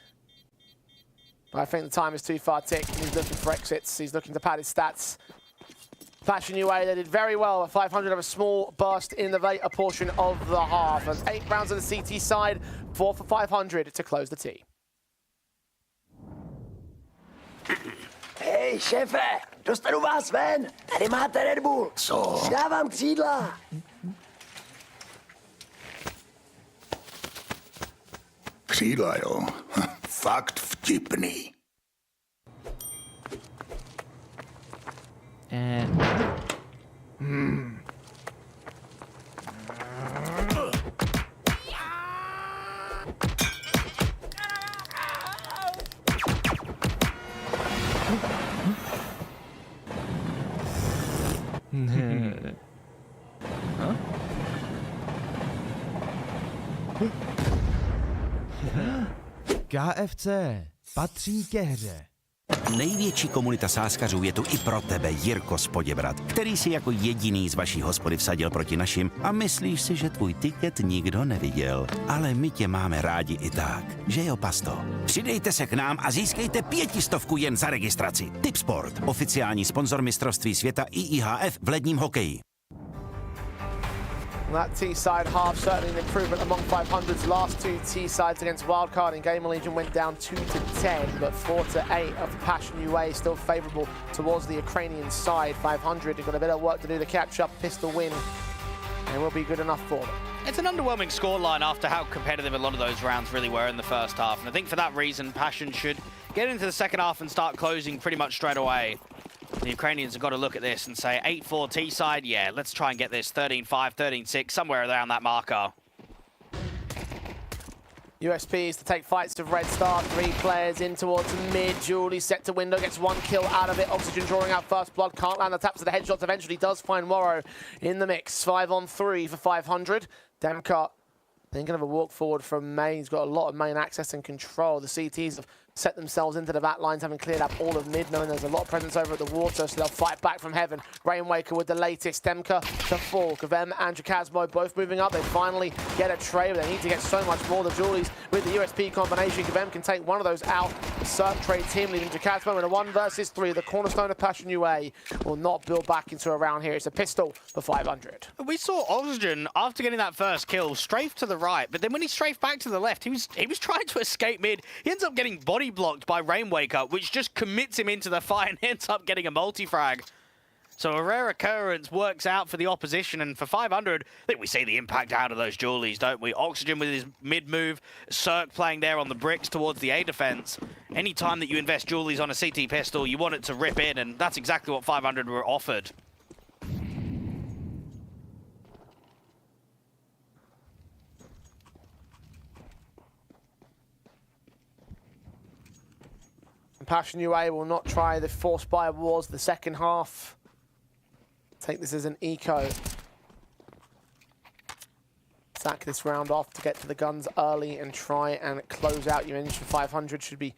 But I think the time is too far ticked. He's looking for exits. He's looking to pad his stats. Passion UA, they did very well. 500 of a small burst in the later portion of the half. There's 8 rounds on the CT side, 4 for 500 to close the T. Hej, šéfe, dostanu vás ven. Tady máte Red Bull. Co? Dávám křídla. Křídla, jo. Fakt vtipný. KFC patří ke hře. Největší komunita sázkařů je tu i pro tebe, Jirko z Poděbrad, který si jako jediný z vaší hospody vsadil proti našim a myslíš si, že tvůj tiket nikdo neviděl. Ale my tě máme rádi i tak, že jo, pasto? Přidejte se k nám a získejte 500 jen za registraci. Tipsport, oficiální sponzor mistrovství světa IIHF v ledním hokeji. That T-side half certainly an improvement among 500's last 2 T-sides against Wildcard and Gamer Legion went down 2-10, but 4-8 of Passion UA still favourable towards the Ukrainian side. 500 have got a bit of work to do to catch up, pistol win, and it will be good enough for them. It's an underwhelming scoreline after how competitive a lot of those rounds really were in the first half, and I think for that reason, Passion should get into the second half and start closing pretty much straight away. The Ukrainians have got to look at this and say 8-4 T-side, yeah, let's try and get this 13-5, 13-6, somewhere around that marker. USPs to take fights of Red Star, 3 players in towards mid. Julie set to window, gets 1 kill out of it. Oxygen drawing out first blood, can't land the taps of the headshots, eventually does find Morrow in the mix. 5-on-3 for 500. Demka thinking of a walk forward from main. He's got a lot of main access and control. The CTs have set themselves into the back lines, having cleared up all of mid, knowing there's a lot of presence over at the water, so they'll fight back from heaven. Rainwaker with the latest. Demka to fall. Kvem and Jacasmo both moving up. They finally get a trade, but they need to get so much more. The Julies with the USP combination. Kvem can take one of those out. The Cirque trade team leaving Jacasmo in a 1 versus 3. The cornerstone of Passion UA will not build back into a round here. It's a pistol for 500. We saw Oxygen, after getting that first kill, strafe to the right, but then when he strafed back to the left, he was trying to escape mid. He ends up getting body blocked by Rainwaker, which just commits him into the fight and ends up getting a multi-frag. So a rare occurrence works out for the opposition, and for 500, I think we see the impact out of those dualies, don't we? Oxygen with his mid-move, Cirque playing there on the bricks towards the A defense. Anytime that you invest dualies on a CT pistol, you want it to rip in, and that's exactly what 500 were offered. Passion UA will not try the force buy wars the second half. Take this as an eco. Sack this round off to get to the guns early and try and close out. You mentioned 500 should be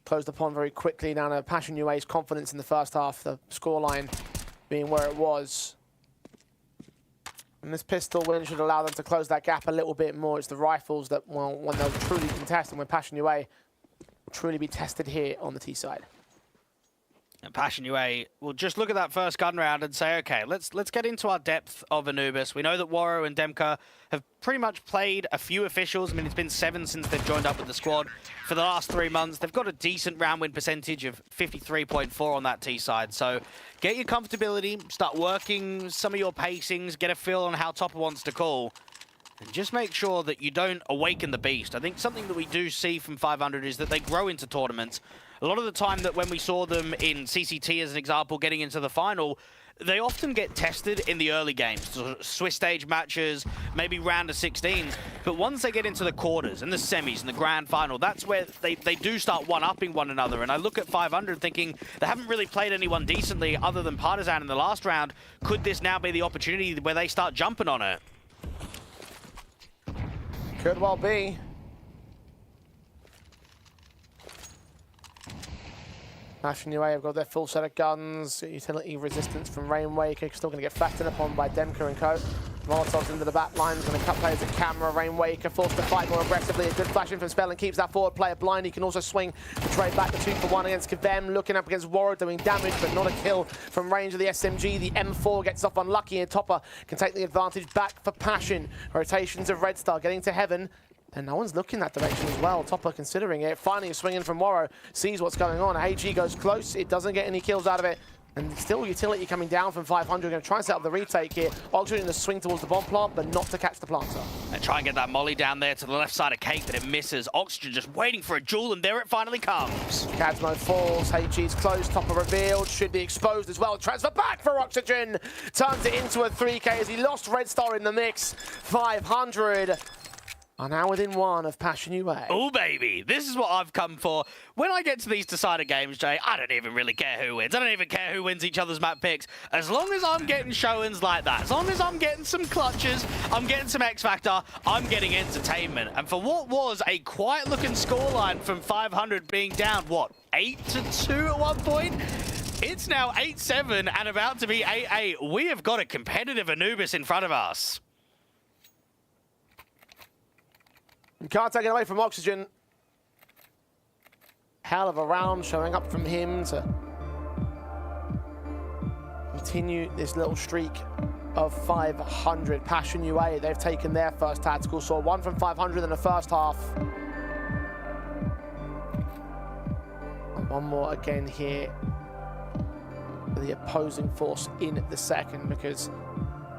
closed upon very quickly. Down to Passion UA's confidence in the first half, the scoreline being where it was. And this pistol win should allow them to close that gap a little bit more. It's the rifles that, well, when they'll truly contest and when Passion UA will truly be tested here on the T side. And Passion UA will just look at that first gun round and say, okay, let's get into our depth of Anubis. We know that Waro and Demka have pretty much played a few officials. I mean, it's been 7 since they've joined up with the squad for the last 3 months. They've got a decent round win percentage of 53.4 on that T side. So get your comfortability, start working some of your pacings, get a feel on how Topper wants to call. And just make sure that you don't awaken the beast. I think something that we do see from 500 is that they grow into tournaments. A lot of the time that when we saw them in CCT, as an example, getting into the final, they often get tested in the early games. So Swiss stage matches, maybe round of 16. But once they get into the quarters and the semis and the grand final, that's where they do start one-upping one another. And I look at 500 thinking they haven't really played anyone decently other than Partizan in the last round. Could this now be the opportunity where they start jumping on it? Could well be. Passion UA have got their full set of guns. Utility resistance from Rainwaker. Still going to get flattened upon by Demka and co. Molotov's into the back line. Going to cut players at camera. Rainwaker forced to fight more aggressively. A good flash in from Spell and keeps that forward player blind. He can also swing to trade back the 2-for-1 against Kavem. Looking up against Waro, doing damage, but not a kill from range of the SMG. The M4 gets off unlucky, and Topper can take the advantage back for Passion. Rotations of Red Star getting to heaven. And no one's looking that direction as well. Topper considering it. Finally swinging from Waro. Sees what's going on. AG goes close. It doesn't get any kills out of it. And still utility coming down from 500. Going to try and set up the retake here. Oxygen in the swing towards the bomb plant, but not to catch the planter. And try and get that molly down there to the left side of Cake, but it misses. Oxygen just waiting for a duel, and there it finally comes. Cadmo falls. HG's close. Topper revealed. Should be exposed as well. Transfer back for Oxygen. Turns it into a 3K as he lost Red Star in the mix. 500 are now within 1 of Passion UA. Oh, baby. This is what I've come for. When I get to these decider games, Jay, I don't even really care who wins. I don't even care who wins each other's map picks. As long as I'm getting show-ins like that, as long as I'm getting some clutches, I'm getting some X Factor, I'm getting entertainment. And for what was a quiet-looking scoreline from 500 being down, what, 8-2 at one point? It's now 8-7 and about to be 8-8. We have got a competitive Anubis in front of us. You can't take it away from Oxygen. Hell of a round showing up from him to continue this little streak of 500. Passion UA, they've taken their first tactical. Saw 1 from 500 in the first half. And 1 more again here for the opposing force in the second, because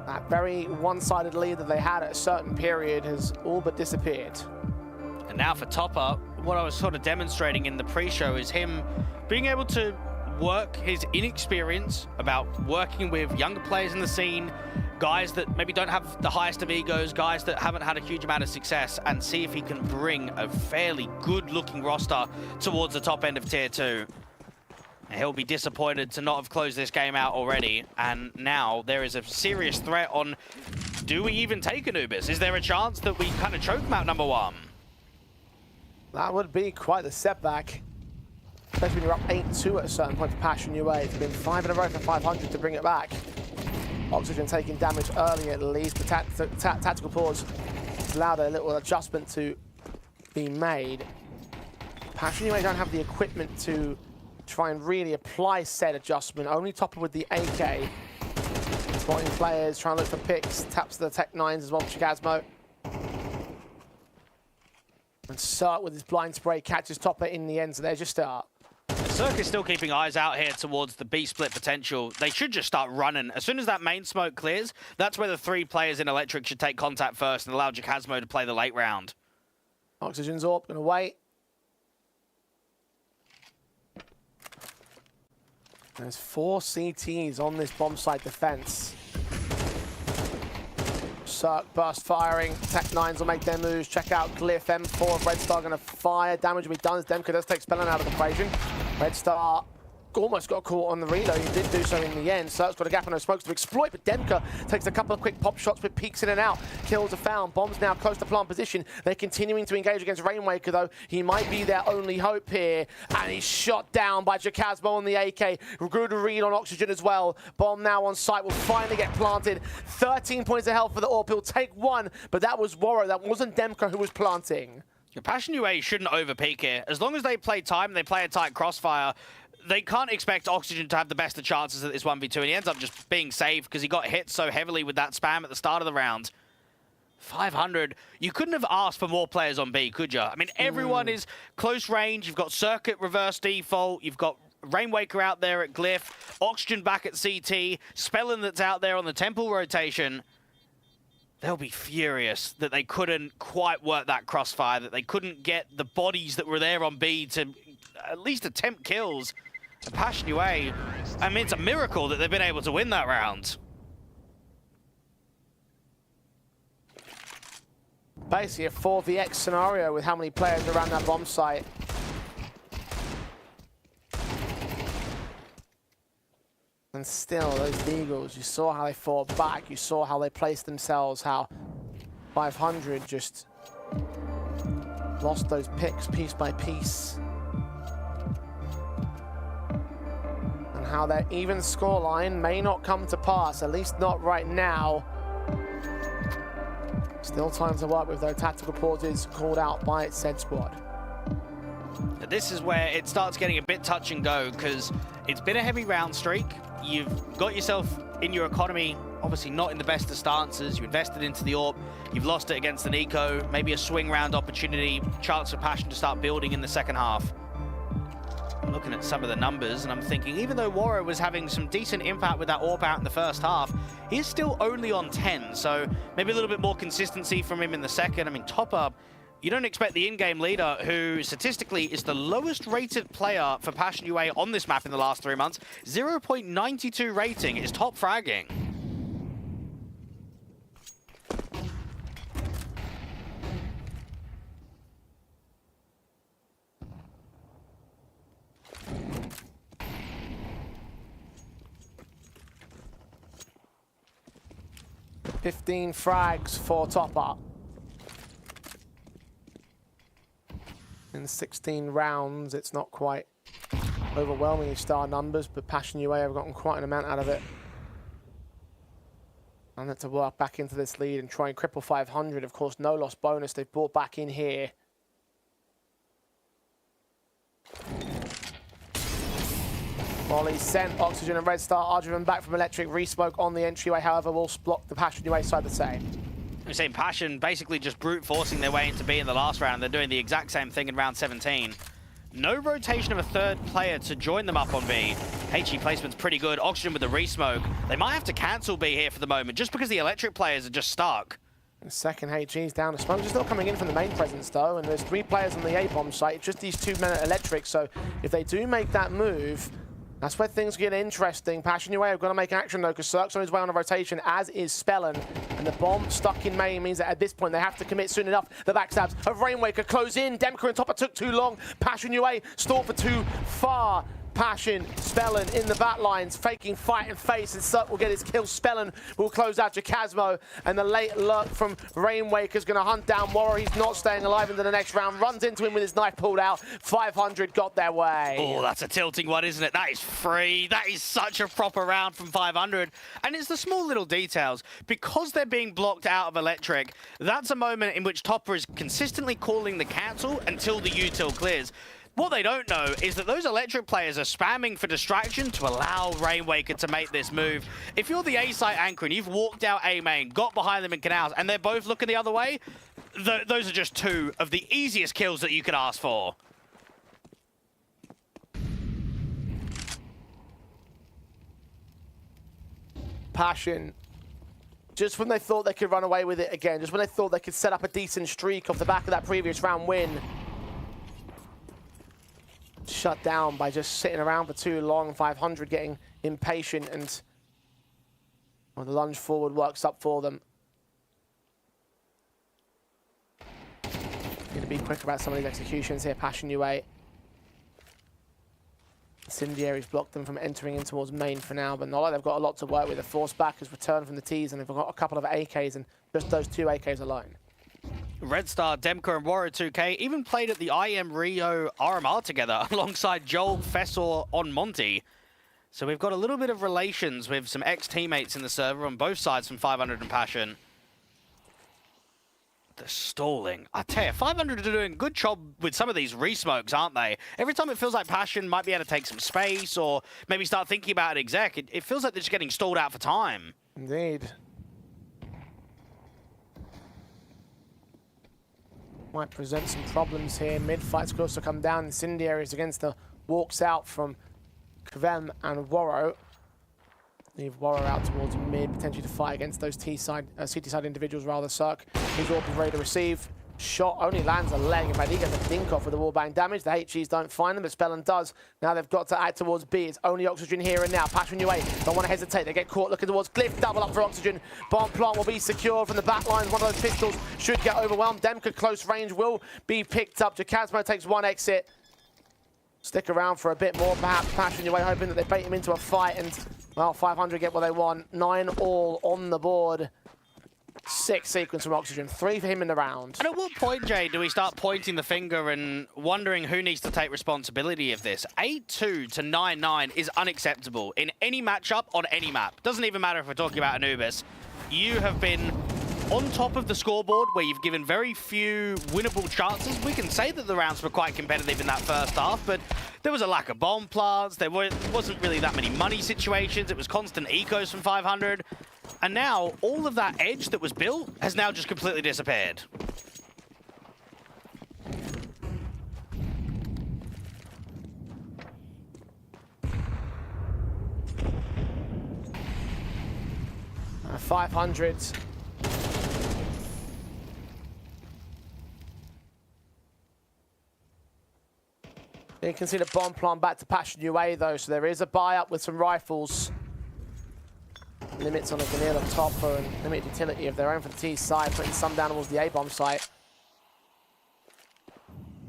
that very one-sided lead that they had at a certain period has all but disappeared. And now for Topper, what I was sort of demonstrating in the pre-show is him being able to work his inexperience about working with younger players in the scene, guys that maybe don't have the highest of egos, guys that haven't had a huge amount of success, and see if he can bring a fairly good-looking roster towards the top end of Tier 2. He'll be disappointed to not have closed this game out already, and now there is a serious threat on, do we even take Anubis? Is there a chance that we kind of choke map number 1? That would be quite the setback, especially when you're up 8-2 at a certain point for Passion UA. It's been 5 in a row for 500 to bring it back. Oxygen taking damage early at least. The tactical pause allowed a little adjustment to be made. Passion UA don't have the equipment to try and really apply said adjustment. Only Topper with the AK. Spotting players, trying to look for picks. Taps the Tech 9s as well for Chikazmo. And Sart with his blind spray catches Topper in the end, so there's your start. Circus still keeping eyes out here towards the B split potential. They should just start running. As soon as that main smoke clears, that's where the 3 players in Electric should take contact first and allow Jacasmo to play the late round. Oxygen's up, gonna wait. There's 4 CTs on this bomb site defense. Cirque burst firing. Tech9s will make their moves. Check out Glyph. M4 of Red Star gonna fire. Damage will be done as Demka does take Spellin out of the equation. Red Star almost got caught on the reload. He did do so in the end. Cirque's got a gap and no smokes to exploit, but Demka takes a couple of quick pop shots with peeks in and out. Kills are found. Bombs now close to plant position. They're continuing to engage against Rainwaker, though. He might be their only hope here. And he's shot down by Jacasmo on the AK. Good read on Oxygen as well. Bomb now on site will finally get planted. 13 points of health for the AWP. He'll take 1, but that was Warro. That wasn't Demka who was planting. Passion UA shouldn't overpeak here. As long as they play time and they play a tight crossfire, they can't expect Oxygen to have the best of chances at this 1v2, and he ends up just being safe because he got hit so heavily with that spam at the start of the round. 500. You couldn't have asked for more players on B, could you? I mean, everyone is close range. You've got Circuit reverse default. You've got Rainwaker out there at Glyph. Oxygen back at CT. Spellin that's out there on the Temple rotation. They'll be furious that they couldn't quite work that crossfire, that they couldn't get the bodies that were there on B to at least attempt kills. And Passion UA, I mean, it's a miracle that they've been able to win that round. Basically a 4vx scenario with how many players around that bomb site. And still, those Eagles, you saw how they fought back, you saw how they placed themselves, how 500 just lost those picks piece by piece. And how their even scoreline may not come to pass, at least not right now. Still time to work with, though. Tactical pauses called out by said squad. This is where it starts getting a bit touch and go, because it's been a heavy round streak. You've got yourself in your economy, obviously not in the best of stances. You invested into the AWP, you've lost it against the Nico, maybe a swing round opportunity, chance for Passion to start building in the second half. I'm looking at some of the numbers and I'm thinking, even though Warro was having some decent impact with that AWP out in the first half, he's still only on 10, so maybe a little bit more consistency from him in the second. I mean, top up, you don't expect the in-game leader, who statistically is the lowest rated player for Passion UA on this map in the last 3 months, 0.92 rating, is top fragging. $15 frags for top up. In 16 rounds, it's not quite overwhelmingly star numbers, but Passion UA have gotten quite an amount out of it. And that's to work back into this lead and try and cripple 500. Of course, no loss bonus they've brought back in here. Molly sent. Oxygen and Red Star are driven back from Electric. Resmoke on the entryway, however, will block the Passion UA side the same. I'm saying Passion basically just brute forcing their way into B in the last round. They're doing the exact same thing in round 17. No rotation of a third player to join them up on B. HE placement's pretty good. Oxygen with the resmoke. They might have to cancel B here for the moment, just because the Electric players are just stuck. The second HG's down. The smoke is still coming in from the main presence, though, and there's 3 players on the A-bomb site. It's just these 2 men at Electric, so if they do make that move, that's where things get interesting. Passion UA have got to make action, though, because Cirque's on his way on a rotation, as is Spellin. And the bomb stuck in main means that at this point they have to commit soon enough. The backstabs of Rainwaker close in. Demka and Topper took too long. Passion UA stalled for too far. Passion, Spellin in the back lines, faking fight and face, and Cirque will get his kill. Spellin will close out Jacasmo, and the late lurk from Rainwaker's going to hunt down Warro. He's not staying alive into the next round, runs into him with his knife pulled out. 500 got their way. Oh, that's a tilting one, isn't it? That is free. That is such a proper round from 500. And it's the small little details. Because they're being blocked out of Electric, that's a moment in which Topper is consistently calling the cancel until the util clears. What they don't know is that those Electric players are spamming for distraction to allow Rainwaker to make this move. If you're the A site anchor and you've walked out A main, got behind them in canals, and they're both looking the other way, those are just 2 of the easiest kills that you could ask for. Passion, just when they thought they could run away with it again, just when they thought they could set up a decent streak off the back of that previous round win, shut down by just sitting around for too long. 500 getting impatient, and well, the lunge forward works up for them. Need to be quick about some of these executions here. Passion UA. Incendiaries blocked them from entering in towards main for now, but not like they've got a lot to work with. The force back has returned from the T's, and they've got a couple of AKs, and just those 2 AKs alone. Red Star, Demka, and Warrior 2K even played at the IM Rio RMR together alongside Joel, Fessor, on Monty. So we've got a little bit of relations with some ex-teammates in the server on both sides from 500 and Passion. The stalling. I tell you, 500 are doing a good job with some of these resmokes, aren't they? Every time it feels like Passion might be able to take some space or maybe start thinking about an exec, it feels like they're just getting stalled out for time. Indeed. Might present some problems here. Mid-fight's close to come down. Incendiaries against the walks out from Kvem and Warrow. Leave Warrow out towards mid, potentially to fight against those CT side individuals rather. Cirque, he's all ready to receive. Shot only lands a leg. In fact, he gets a dink off with the wallbang damage. The HGs don't find them, but Spellin does. Now they've got to act towards B. It's only Oxygen here and now. Passion UA don't want to hesitate. They get caught looking towards Glyph. Double up for Oxygen. Bomb plant will be secured from the back lines. One of those pistols should get overwhelmed. Demka close range will be picked up. Jacasmo takes one exit. Stick around for a bit more, perhaps. Passion UA hoping that they bait him into a fight, and well, 500 get what they want. 9 all on the board. 6 sequence from Oxygen, 3 for him in the round. And at what point, Jay, do we start pointing the finger and wondering who needs to take responsibility of this? 8-2 to 9-9 is unacceptable in any matchup on any map. Doesn't even matter if we're talking about Anubis. You have been on top of the scoreboard where you've given very few winnable chances. We can say that the rounds were quite competitive in that first half, but there was a lack of bomb plants. There wasn't really that many money situations. It was constant ecos from 500. And now all of that edge that was built has now just completely disappeared. Uh, 500. You can see the bomb plant back to Passion UA though, so there is a buy-up with some rifles. Limits on a vanilla topper and limited utility of their own for the T side, putting some down towards the A-bomb site.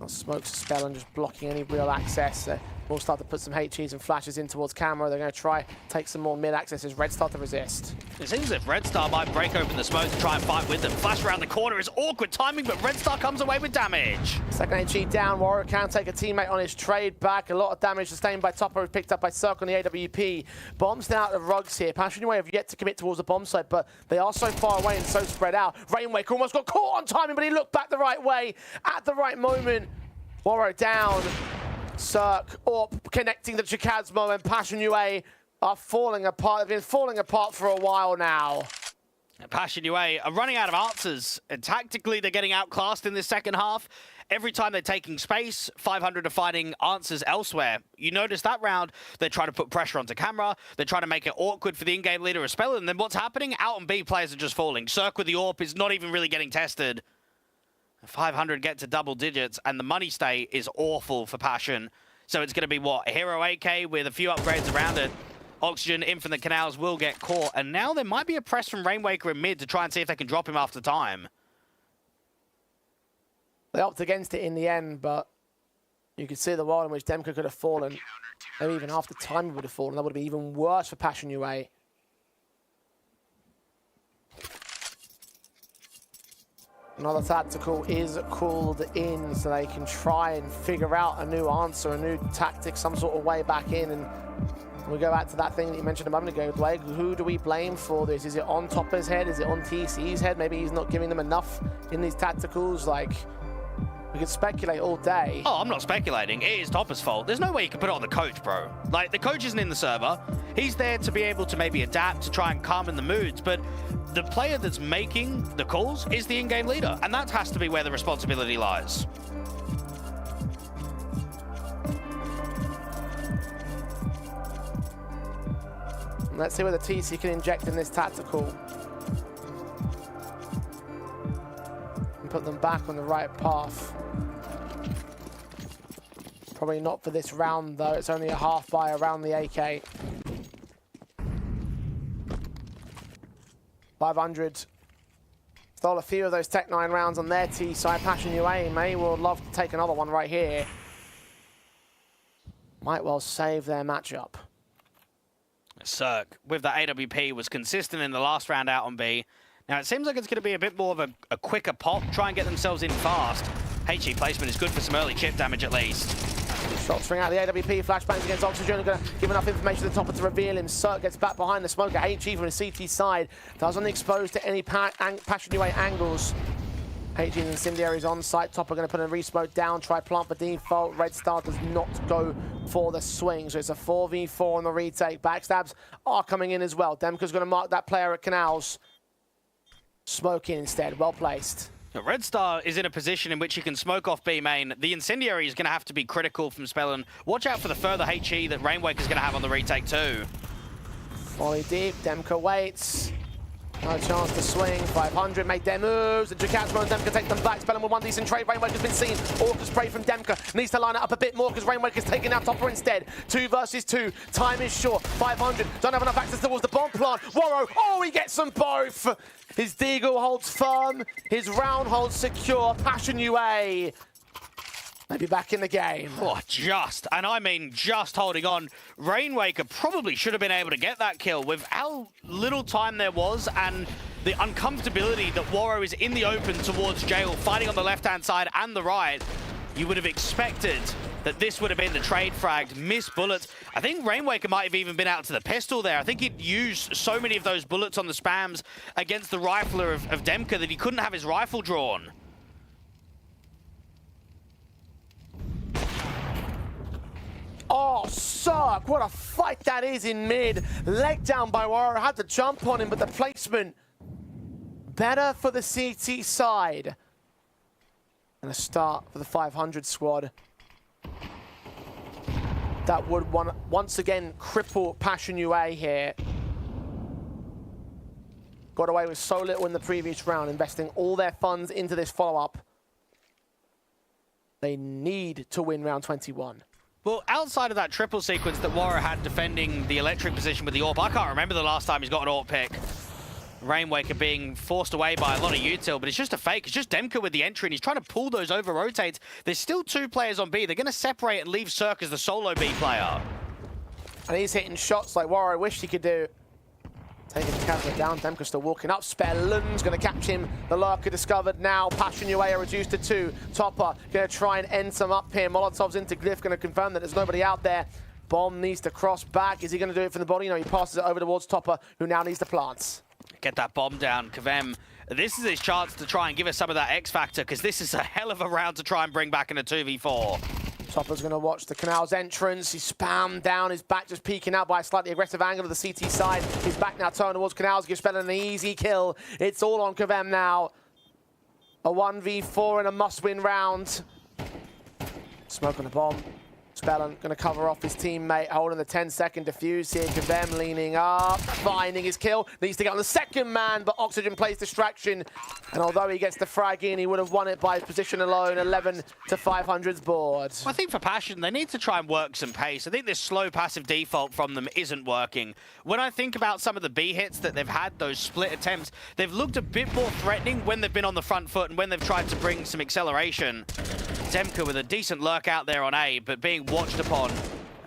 Not Smoke's spell and just blocking any real access. We'll start to put some HEs and flashes in towards camera. They're going to try take some more mid access as Red Star to resist. It seems as if Red Star might break open the smoke to try and fight with them. Flash around the corner is awkward timing, but Red Star comes away with damage. Second HE down. Warrior can take a teammate on his trade back. A lot of damage sustained by Topper, who's picked up by Cirque on the AWP. Bombs out of rugs here. Passion UA have yet to commit towards the bomb site, but they are so far away and so spread out. Rainwaker almost got caught on timing, but he looked back the right way at the right moment. Warrow down. Cirque up, connecting the Chikazmo, and Passion UA are falling apart. They've been falling apart for a while now. Passion UA are running out of answers, and tactically they're getting outclassed in this second half. Every time they're taking space, 500 are finding answers elsewhere. You notice that round, they're trying to put pressure onto camera, they're trying to make it awkward for the in-game leader of Spell, and then what's happening? Out and B players are just falling. Cirque with the AWP is not even really getting tested. 500 get to double digits, and the money stay is awful for Passion. So it's going to be, what, a Hero AK with a few upgrades around it. Oxygen in from the canals will get caught, and now there might be a press from Rainwaker in mid to try and see if they can drop him after time. They opted against it in the end, but you could see the world in which Demka could have fallen. Maybe even after time would have fallen. That would have been even worse for Passion UA. Another tactical is called in, so they can try and figure out a new answer, a new tactic, some sort of way back in. And we go back to that thing that you mentioned a moment ago, Blake. Who do we blame for this? Is it on Topper's head? Is it on TC's head? Maybe he's not giving them enough in these tacticals. Like, we could speculate all day. Oh, I'm not speculating. It is Topper's fault. There's no way you can put it on the coach, bro. Like, the coach isn't in the server. He's there to be able to maybe adapt, to try and calm in the moods, but the player that's making the calls is the in-game leader, and that has to be where the responsibility lies. Let's see where the TC can inject in this tactical. And put them back on the right path. Probably not for this round though, it's only a half buy around the AK. 500. Stole a few of those Tech 9 rounds on their T side. Passion UA may well love to take another one right here. Might well save their matchup. Cirque, with that AWP, was consistent in the last round out on B. Now, it seems like it's going to be a bit more of a quicker pop, try and get themselves in fast. HE placement is good for some early chip damage, at least. Shots ring out the AWP, flashbangs against Oxygen, going to give enough information to the top to reveal him. Cirque gets back behind the smoker. HE from the CT side doesn't expose to any Passion UA angles. HE and Incendiary's on site. Topper going to put a resmoke down, try plant for default. Red Star does not go for the swing, so it's a 4v4 on the retake. Backstabs are coming in as well. Demka's going to mark that player at Canals. Smoke in instead, well placed. Red Star is in a position in which he can smoke off B main. The Incendiary is going to have to be critical from Spellin. Watch out for the further HE that Rainwake is going to have on the retake too. Volley deep, Demka waits. No chance to swing. 500 make their moves. And Jacatmo and Demka take them back. Spellin with one decent trade. Rainwaker's been seen. Orca spray from Demka. Needs to line it up a bit more because Rainwaker's taking out Topper instead. 2 versus 2. Time is short. 500 don't have enough access towards the bomb plant. Warrow, oh, he gets them both. His Deagle holds firm. His round holds secure. Passion UA maybe back in the game. Oh, and I mean just holding on. Rainwaker probably should have been able to get that kill with how little time there was and the uncomfortability that Warrow is in the open towards Jail, fighting on the left-hand side and the right. You would have expected that this would have been the trade frag, missed bullets. I think Rainwaker might have even been out to the pistol there. I think he'd used so many of those bullets on the spams against the rifler of Demka that he couldn't have his rifle drawn. Oh, Cirque, what a fight that is in mid. Leg down by Warrior, had to jump on him, but the placement better for the CT side. And a start for the 500 squad. That would once again cripple Passion UA here. Got away with so little in the previous round, investing all their funds into this follow-up. They need to win round 21. Well, outside of that triple sequence that Warrior had defending the electric position with the AWP, I can't remember the last time he's got an AWP pick. Rainwaker being forced away by a lot of util, but it's just a fake. It's just Demka with the entry, and he's trying to pull those over rotates. There's still 2 players on B. They're going to separate and leave Cirque as the solo B player. And he's hitting shots like Warrior wished he could do. Taking the counter down, Demka still walking up. Spellen's going to catch him. The lurker discovered now. Passion UA are reduced to 2. Topper going to try and end some up here. Molotov's into Glyph, going to confirm that there's nobody out there. Bomb needs to cross back. Is he going to do it from the body? No, he passes it over towards Topper, who now needs to plant. Get that bomb down, Kavem. This is his chance to try and give us some of that X factor, because this is a hell of a round to try and bring back in a 2v4. Topper's going to watch the Canals entrance. He's spammed down. His back just peeking out by a slightly aggressive angle of the CT side. His back now turned towards Canals. Gives Spellin an easy kill. It's all on Kavem now. A 1v4 in a must-win round. Smoke on the bomb. Spellin going to cover off his teammate, holding the 10-second defuse here. Kavem leaning up, finding his kill. Needs to get on the second man, but Oxygen plays distraction. And although he gets the frag in, he would have won it by his position alone. 11 to 500's board. I think for Passion, they need to try and work some pace. I think this slow passive default from them isn't working. When I think about some of the B hits that they've had, those split attempts, they've looked a bit more threatening when they've been on the front foot and when they've tried to bring some acceleration. Demka with a decent lurk out there on A, but being watched upon,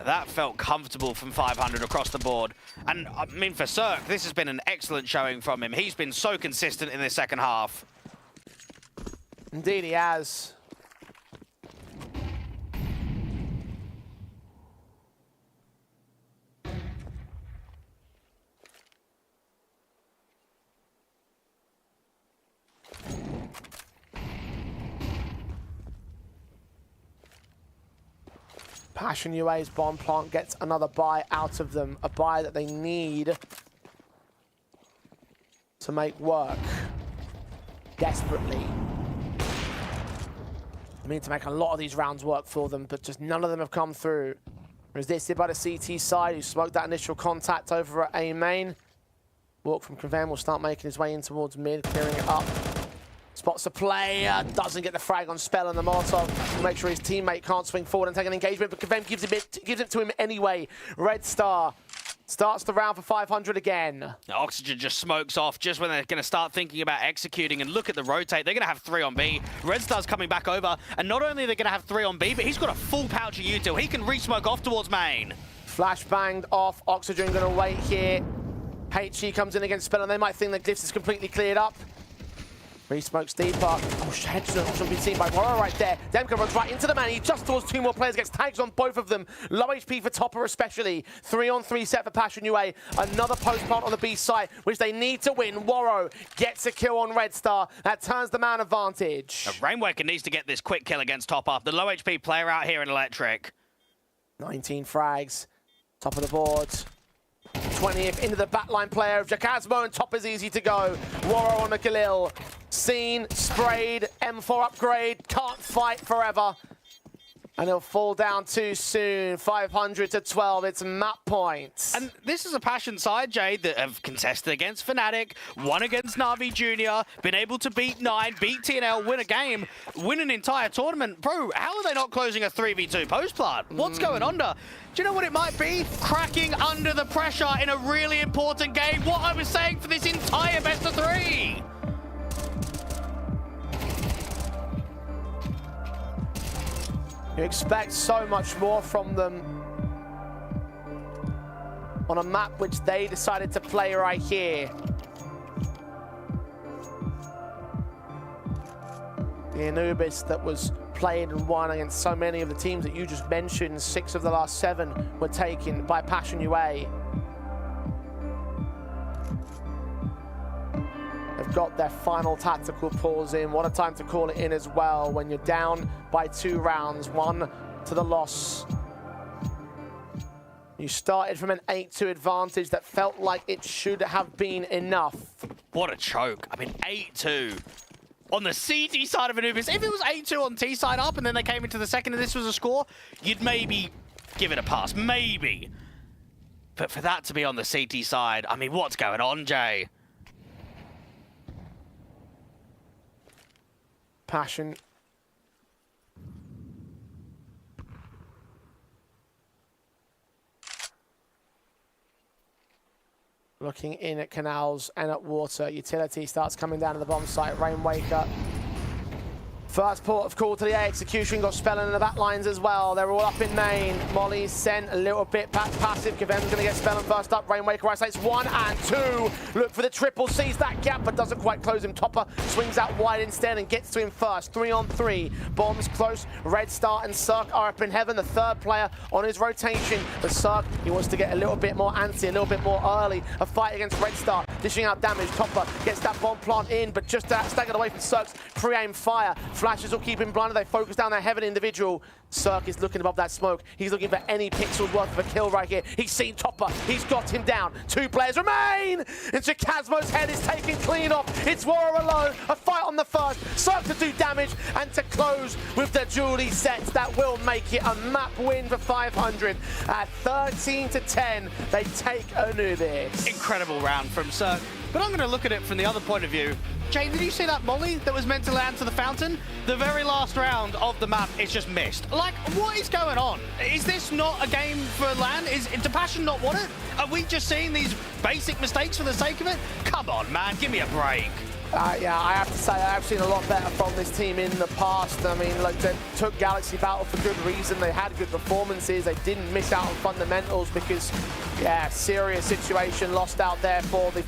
that felt comfortable from 500 across the board. And I mean, for Cirque, this has been an excellent showing from him. He's been so consistent in this second half. Indeed he has. Passion UA's bomb plant gets another buy out of them, a buy that they need to make work desperately. I mean, to make a lot of these rounds work for them, but just none of them have come through. Resisted by the CT side, who smoked that initial contact over at A main. Walk from Conven will start making his way in towards mid, clearing it up. Spots a player, doesn't get the frag on Spell and the Molotov. Will make sure his teammate can't swing forward and take an engagement, but Conven gives it to him anyway. Red Star starts the round for 500 again. Oxygen just smokes off just when they're going to start thinking about executing, and look at the rotate. They're going to have 3 on B. Red Star's coming back over, and not only are they going to have 3 on B, but he's got a full pouch of util. He can re-smoke off towards main. Flash banged off. Oxygen going to wait here. HG comes in against Spell, and they might think that Glyphs is completely cleared up. Re-smokes deeper. Oh, shouldn't be seen by Warrior right there. Demka runs right into the man. He just towards 2 more players, gets tags on both of them. Low HP for Topper especially. 3-on-3 set for Passion UA. Another post plant on the B side, which they need to win. Warro gets a kill on Red Star. That turns the man advantage. Rainwaker needs to get this quick kill against Topper. The low HP player out here in Electric. 19 frags. Top of the board. 20th into the backline player of Jacasmo, and Topper's easy to go. Warro on the Galil. Seen, sprayed, M4 upgrade, can't fight forever. And he'll fall down too soon. 500 to 12, it's map points. And this is a Passion side, Jay, that have contested against Fnatic, won against Na'Vi Jr., been able to beat 9, beat TNL, win a game, win an entire tournament. Bro, how are they not closing a 3v2 post plant? What's going on there? Do you know what it might be? Cracking under the pressure in a really important game. What I was saying for this entire best of 3. You expect so much more from them on a map which they decided to play right here. The Anubis that was played and won against so many of the teams that you just mentioned. 6 of the last 7 were taken by Passion UA. They've got their final tactical pause in. What a time to call it in as well when you're down by 2 rounds, 1 to the loss. You started from an 8-2 advantage that felt like it should have been enough. What a choke. I mean, 8-2. On the CT side of Anubis, if it was 8-2 on T side up and then they came into the second and this was a score, you'd maybe give it a pass, maybe. But for that to be on the CT side, I mean, what's going on, Jay? Passion. Looking in at canals and at water. Utility starts coming down to the bomb site. Rainwaker. First port of call to the A execution. Got Spellin in the back lines as well. They're all up in main. Molly's sent a little bit back passive. Kaven's going to get Spellin first up. Rainwaker isolates 1 and 2. Look for the triple. Sees that gap but doesn't quite close him. Topper swings out wide instead and gets to him first. 3-on-3. Bombs close. Red Star and Cirque are up in heaven. The third player on his rotation. But Cirque, he wants to get a little bit more antsy, a little bit more early. A fight against Red Star. Dishing out damage. Topper gets that bomb plant in, but just staggered away from Cirque's pre-aim fire. Flashes will keep him blinded. They focus down their heaven individual. Cirque is looking above that smoke. He's looking for any pixels worth of a kill right here. He's seen Topper. He's got him down. 2 players remain. And Jacasmo's head is taken clean off. It's Warrior alone. A fight on the first. Cirque to do damage and to close with the Julie sets. That will make it a map win for 500. At 13-10, they take Anubis. Incredible round from Cirque. But I'm going to look at it from the other point of view. Jay, did you see that molly that was meant to land to the fountain? The very last round of the map, it's just missed. Like, what is going on? Is this not a game for LAN? Do Passion not want it? Are we just seeing these basic mistakes for the sake of it? Come on, man, give me a break. Yeah, I have to say I've seen a lot better from this team in the past. I mean, like, they took Galaxy Battle for good reason. They had good performances. They didn't miss out on fundamentals because, yeah, serious situation lost out there for the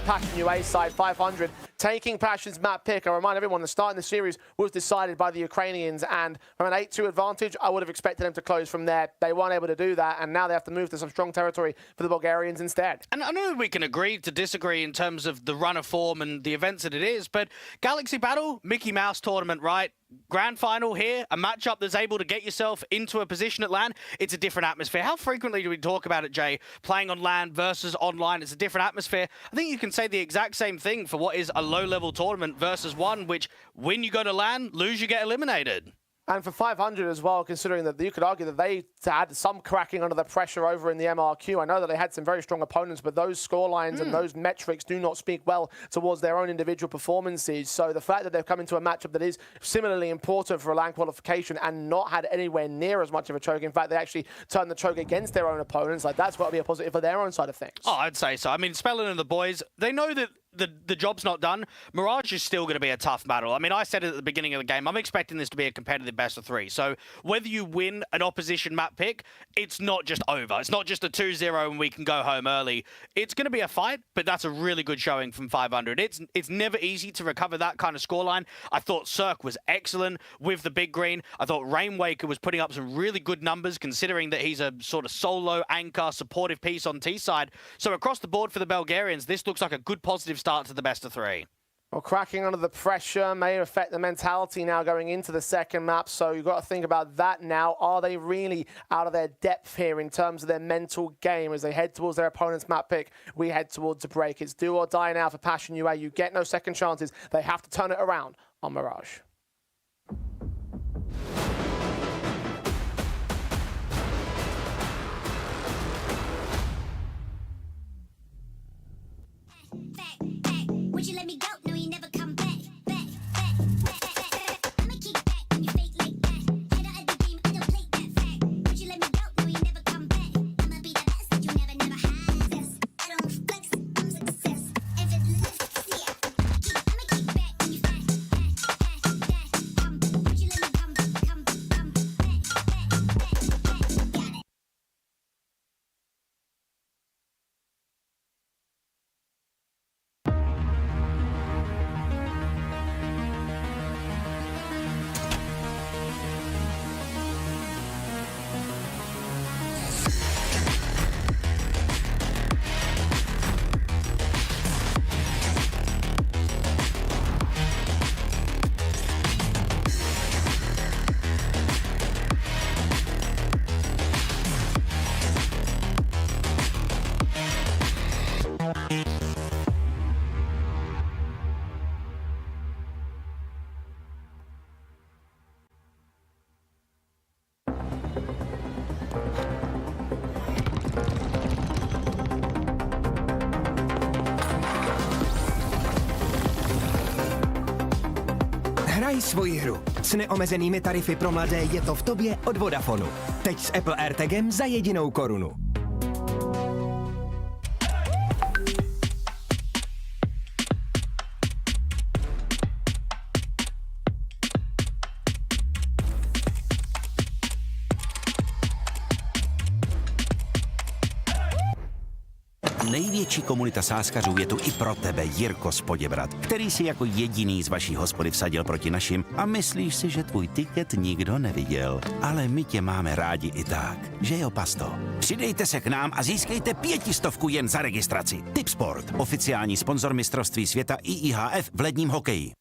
Passion UA side. 500 taking Passion's map pick. I remind everyone the start in the series was decided by the Ukrainians, and from an 8-2 advantage, I would have expected them to close from there. They weren't able to do that, and now they have to move to some strong territory for the Bulgarians instead. And I know we can agree to disagree in terms of the run of form and the events that it is, but Galaxy Battle, Mickey Mouse tournament, right? Grand final here, a matchup that's able to get yourself into a position at LAN. It's a different atmosphere. How frequently do we talk about it, Jay? Playing on LAN versus online, it's a different atmosphere. I think you can say the exact same thing for what is a low-level tournament versus one which, when you go to LAN, lose, you get eliminated. And for 500 as well, considering that you could argue that they had some cracking under the pressure over in the MRQ. I know that they had some very strong opponents, but those scorelines and those metrics do not speak well towards their own individual performances. So the fact that they've come into a matchup that is similarly important for a LAN qualification and not had anywhere near as much of a choke. In fact, they actually turned the choke against their own opponents. Like, that's got to be a positive for their own side of things. Oh, I'd say so. I mean, Spellin and the boys, they know that the job's not done. Mirage is still going to be a tough battle. I mean, I said it at the beginning of the game, I'm expecting this to be a competitive best of 3. So whether you win an opposition map pick, it's not just over. It's not just a 2-0 and we can go home early. It's going to be a fight, but that's a really good showing from 500. It's never easy to recover that kind of scoreline. I thought Cirque was excellent with the big green. I thought Rainwaker was putting up some really good numbers considering that he's a sort of solo anchor supportive piece on T side. So across the board for the Bulgarians, this looks like a good positive start to the best of 3. Well, cracking under the pressure may affect the mentality now going into the second map, so you've got to think about that now. Are they really out of their depth here in terms of their mental game as they head towards their opponent's map pick? We head towards a break. It's do or die now for Passion UA. You get no second chances. They have to turn it around on Mirage. Would you let me go? No, you never come back. I'ma kick back when you fake like that. Head out of the game, I don't play that fact. Would you let me go? No, you never come back. I'ma be the best that you never had. Yes, I don't flex, I'm success. Effortless, yeah. I'ma kick back when you back. Would you let me come back. Got it. Hraj svoji hru. S neomezenými tarify pro mladé je to v tobě od Vodafonu. Teď s Apple AirTagem za jedinou korunu. Největší komunita sázkařů je tu i pro tebe, Jirko z Poděbrad, který si jako jediný z vaší hospody vsadil proti našim a myslíš si, že tvůj tiket nikdo neviděl. Ale my tě máme rádi i tak, že jo, pasto? Přidejte se k nám a získejte 500 jen za registraci. Tipsport, oficiální sponzor mistrovství světa IIHF v ledním hokeji.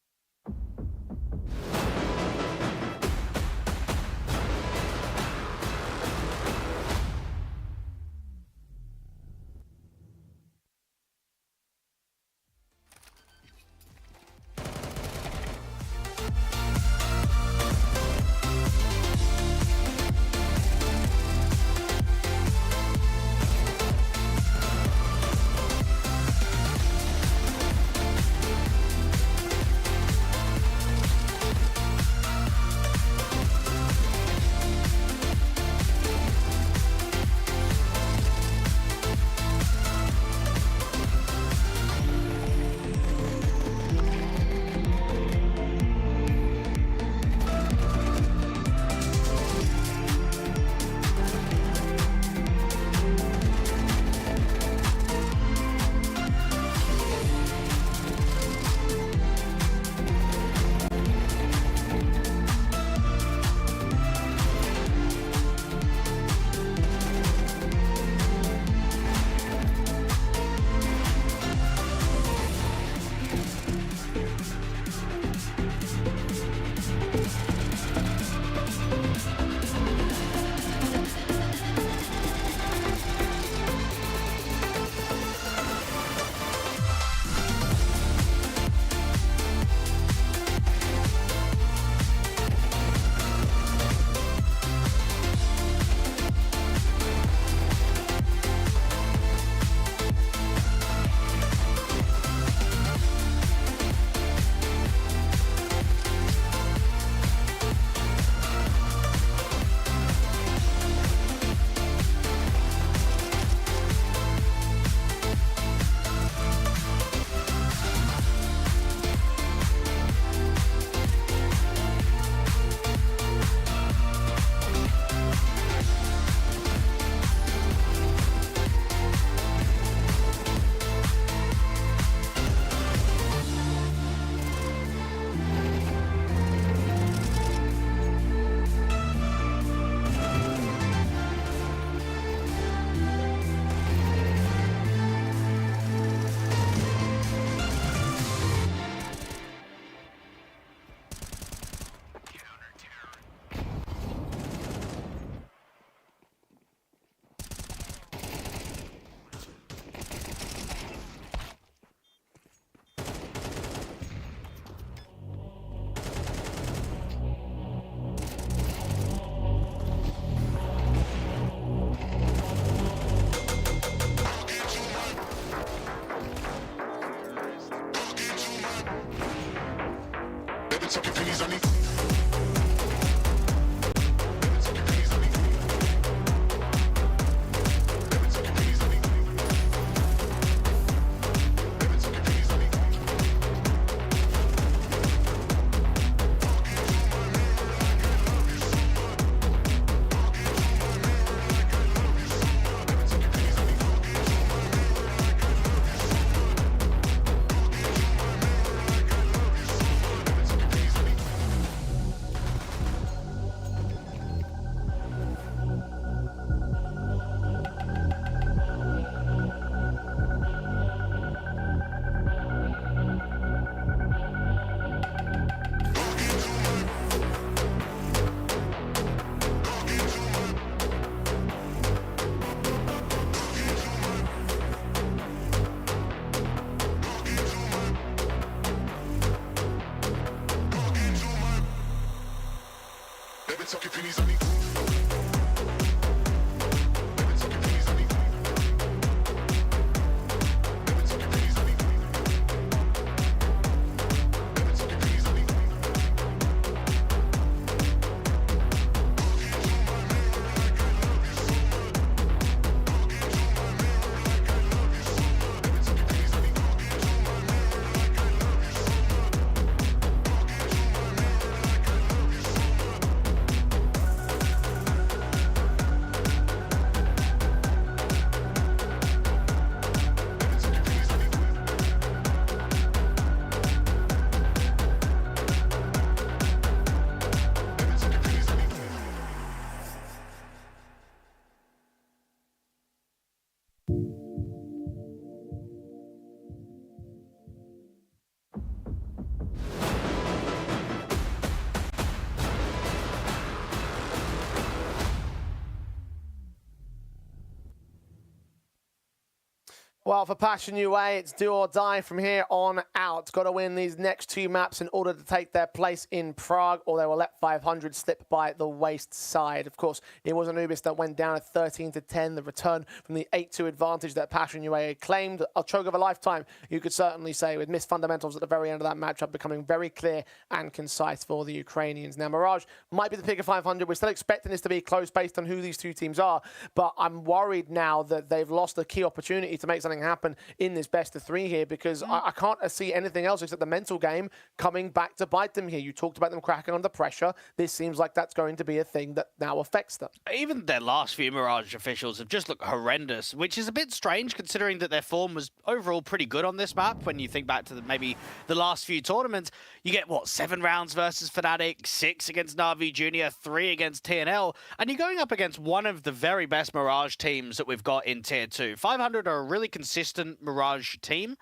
Well, for Passion UA, it's do or die from here on out. Got to win these next two maps in order to take their place in Prague, or they will let 500 slip by the wayside. Of course, it was Anubis that went down at 13-10, the return from the 8-2 advantage that Passion UA claimed. A choke of a lifetime, you could certainly say, with missed fundamentals at the very end of that matchup becoming very clear and concise for the Ukrainians. Now, Mirage might be the pick of 500. We're still expecting this to be close based on who these two teams are, but I'm worried now that they've lost a key opportunity to make something happen in this best of three here, because I can't see anything else except the mental game coming back to bite them here. You talked about them cracking under pressure. This seems like that's going to be a thing that now affects them. Even their last few Mirage officials have just looked horrendous, which is a bit strange considering that their form was overall pretty good on this map. When you think back to maybe the last few tournaments, you get, what, 7 rounds versus Fnatic, 6 against Na'Vi Junior, 3 against TNL, and you're going up against one of the very best Mirage teams that we've got in Tier 2. 500 are a really consistent Mirage team.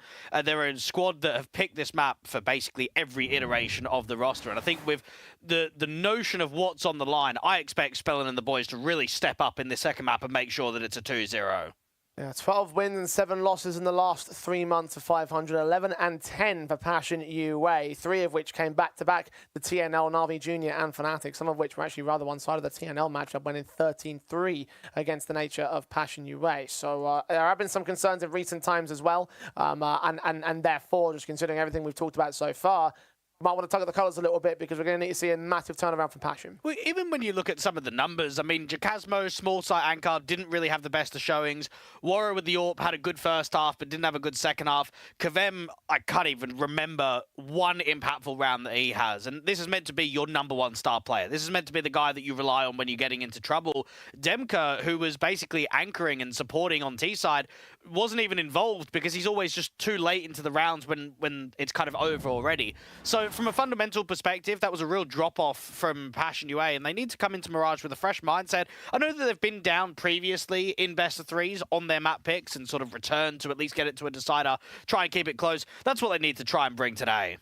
They're a squad that have picked this map for basically every iteration of the roster, and I think with the notion of what's on the line, I expect Spellin and the boys to really step up in the second map and make sure that it's a 2-0. Yeah, 12 wins and 7 losses in the last 3 months for 500, 11 and 10 for Passion UA, 3 of which came back-to-back, the TNL, Na'Vi Junior and Fnatic, some of which were actually rather one-sided. The TNL matchup went in 13-3 against the nature of Passion UA. So there have been some concerns in recent times as well, and therefore, just considering everything we've talked about so far, might want to tug at the colours a little bit, because we're going to need to see a massive turnaround from Passion. Well, even when you look at some of the numbers, I mean, Jacasmo, small site Ankar didn't really have the best of showings. Warrior with the AWP had a good first half, but didn't have a good second half. Kavem, I can't even remember one impactful round that he has. And this is meant to be your #1 star player. This is meant to be the guy that you rely on when you're getting into trouble. Demka, who was basically anchoring and supporting on T-side, wasn't even involved because he's always just too late into the rounds when it's kind of over already. So from a fundamental perspective, that was a real drop-off from Passion UA, and they need to come into Mirage with a fresh mindset. I know that they've been down previously in best of threes on their map picks and sort of returned to at least get it to a decider, try and keep it close. That's what they need to try and bring today.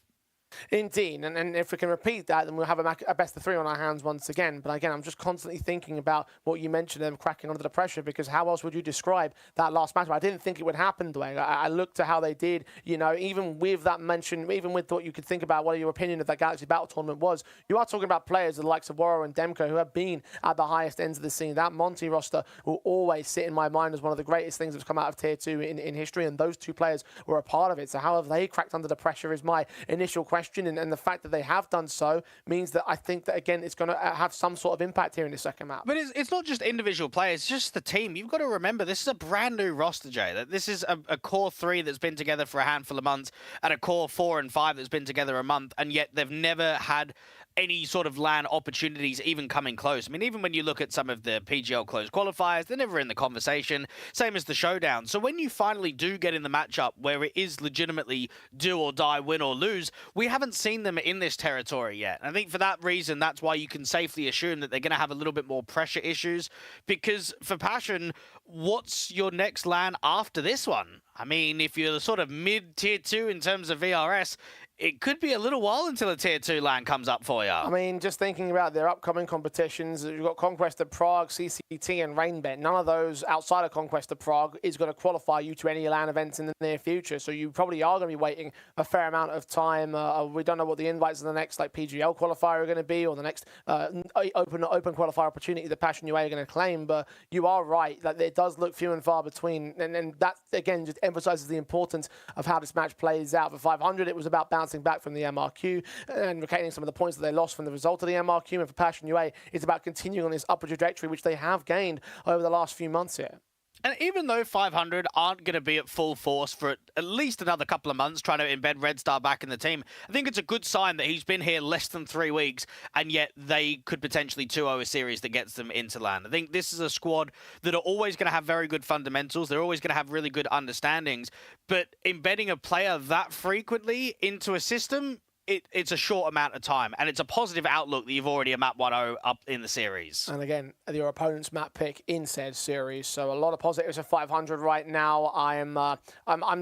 Indeed, and if we can repeat that, then we'll have a best of 3 on our hands once again. But again, I'm just constantly thinking about what you mentioned, them cracking under the pressure, because how else would you describe that last match? I didn't think it would happen, Dwayne. I looked at how they did, you know, even with that mention, even with what you could think about what your opinion of that Galaxy Battle Tournament was, you are talking about players the likes of Warrior and Demko who have been at the highest ends of the scene. That Monty roster will always sit in my mind as one of the greatest things that's come out of Tier 2 in history, and those two players were a part of it. So how have they cracked under the pressure is my initial question. question, and the fact that they have done so means that I think that, again, it's going to have some sort of impact here in the second map. But it's not just individual players, it's just the team. You've got to remember, this is a brand new roster, Jay. That this is a core 3 that's been together for a handful of months and a core 4 and 5 that's been together a month, and yet they've never had any sort of LAN opportunities even coming close. I mean, even when you look at some of the PGL closed qualifiers, they're never in the conversation, same as the showdown. So when you finally do get in the matchup where it is legitimately do or die, win or lose, we haven't seen them in this territory yet. And I think for that reason, that's why you can safely assume that they're going to have a little bit more pressure issues, because for Passion, what's your next LAN after this one? I mean, if you're sort of mid-tier 2 in terms of VRS, it could be a little while until a tier 2 LAN comes up for you. I mean, just thinking about their upcoming competitions, you've got Conquest of Prague, CCT, and Rainbet. None of those outside of Conquest of Prague is going to qualify you to any LAN events in the near future. So you probably are going to be waiting a fair amount of time. We don't know what the invites to the next PGL qualifier are going to be, or the next open qualifier opportunity that Passion UA are going to claim. But you are right that it does look few and far between, and that again just emphasizes the importance of how this match plays out. For 500, it was about bouncing back from the MRQ and retaining some of the points that they lost from the result of the MRQ. And for Passion UA, it's about continuing on this upward trajectory, which they have gained over the last few months here. And even though 500 aren't going to be at full force for at least another couple of months trying to embed Red Star back in the team, I think it's a good sign that he's been here less than 3 weeks, and yet they could potentially 2-0 a series that gets them into LAN. I think this is a squad that are always going to have very good fundamentals. They're always going to have really good understandings, but embedding a player that frequently into a system, it's a short amount of time, and it's a positive outlook that you've already a map 1-0 up in the series. And again, your opponent's map pick in said series, so a lot of positives for 500 right now. I'm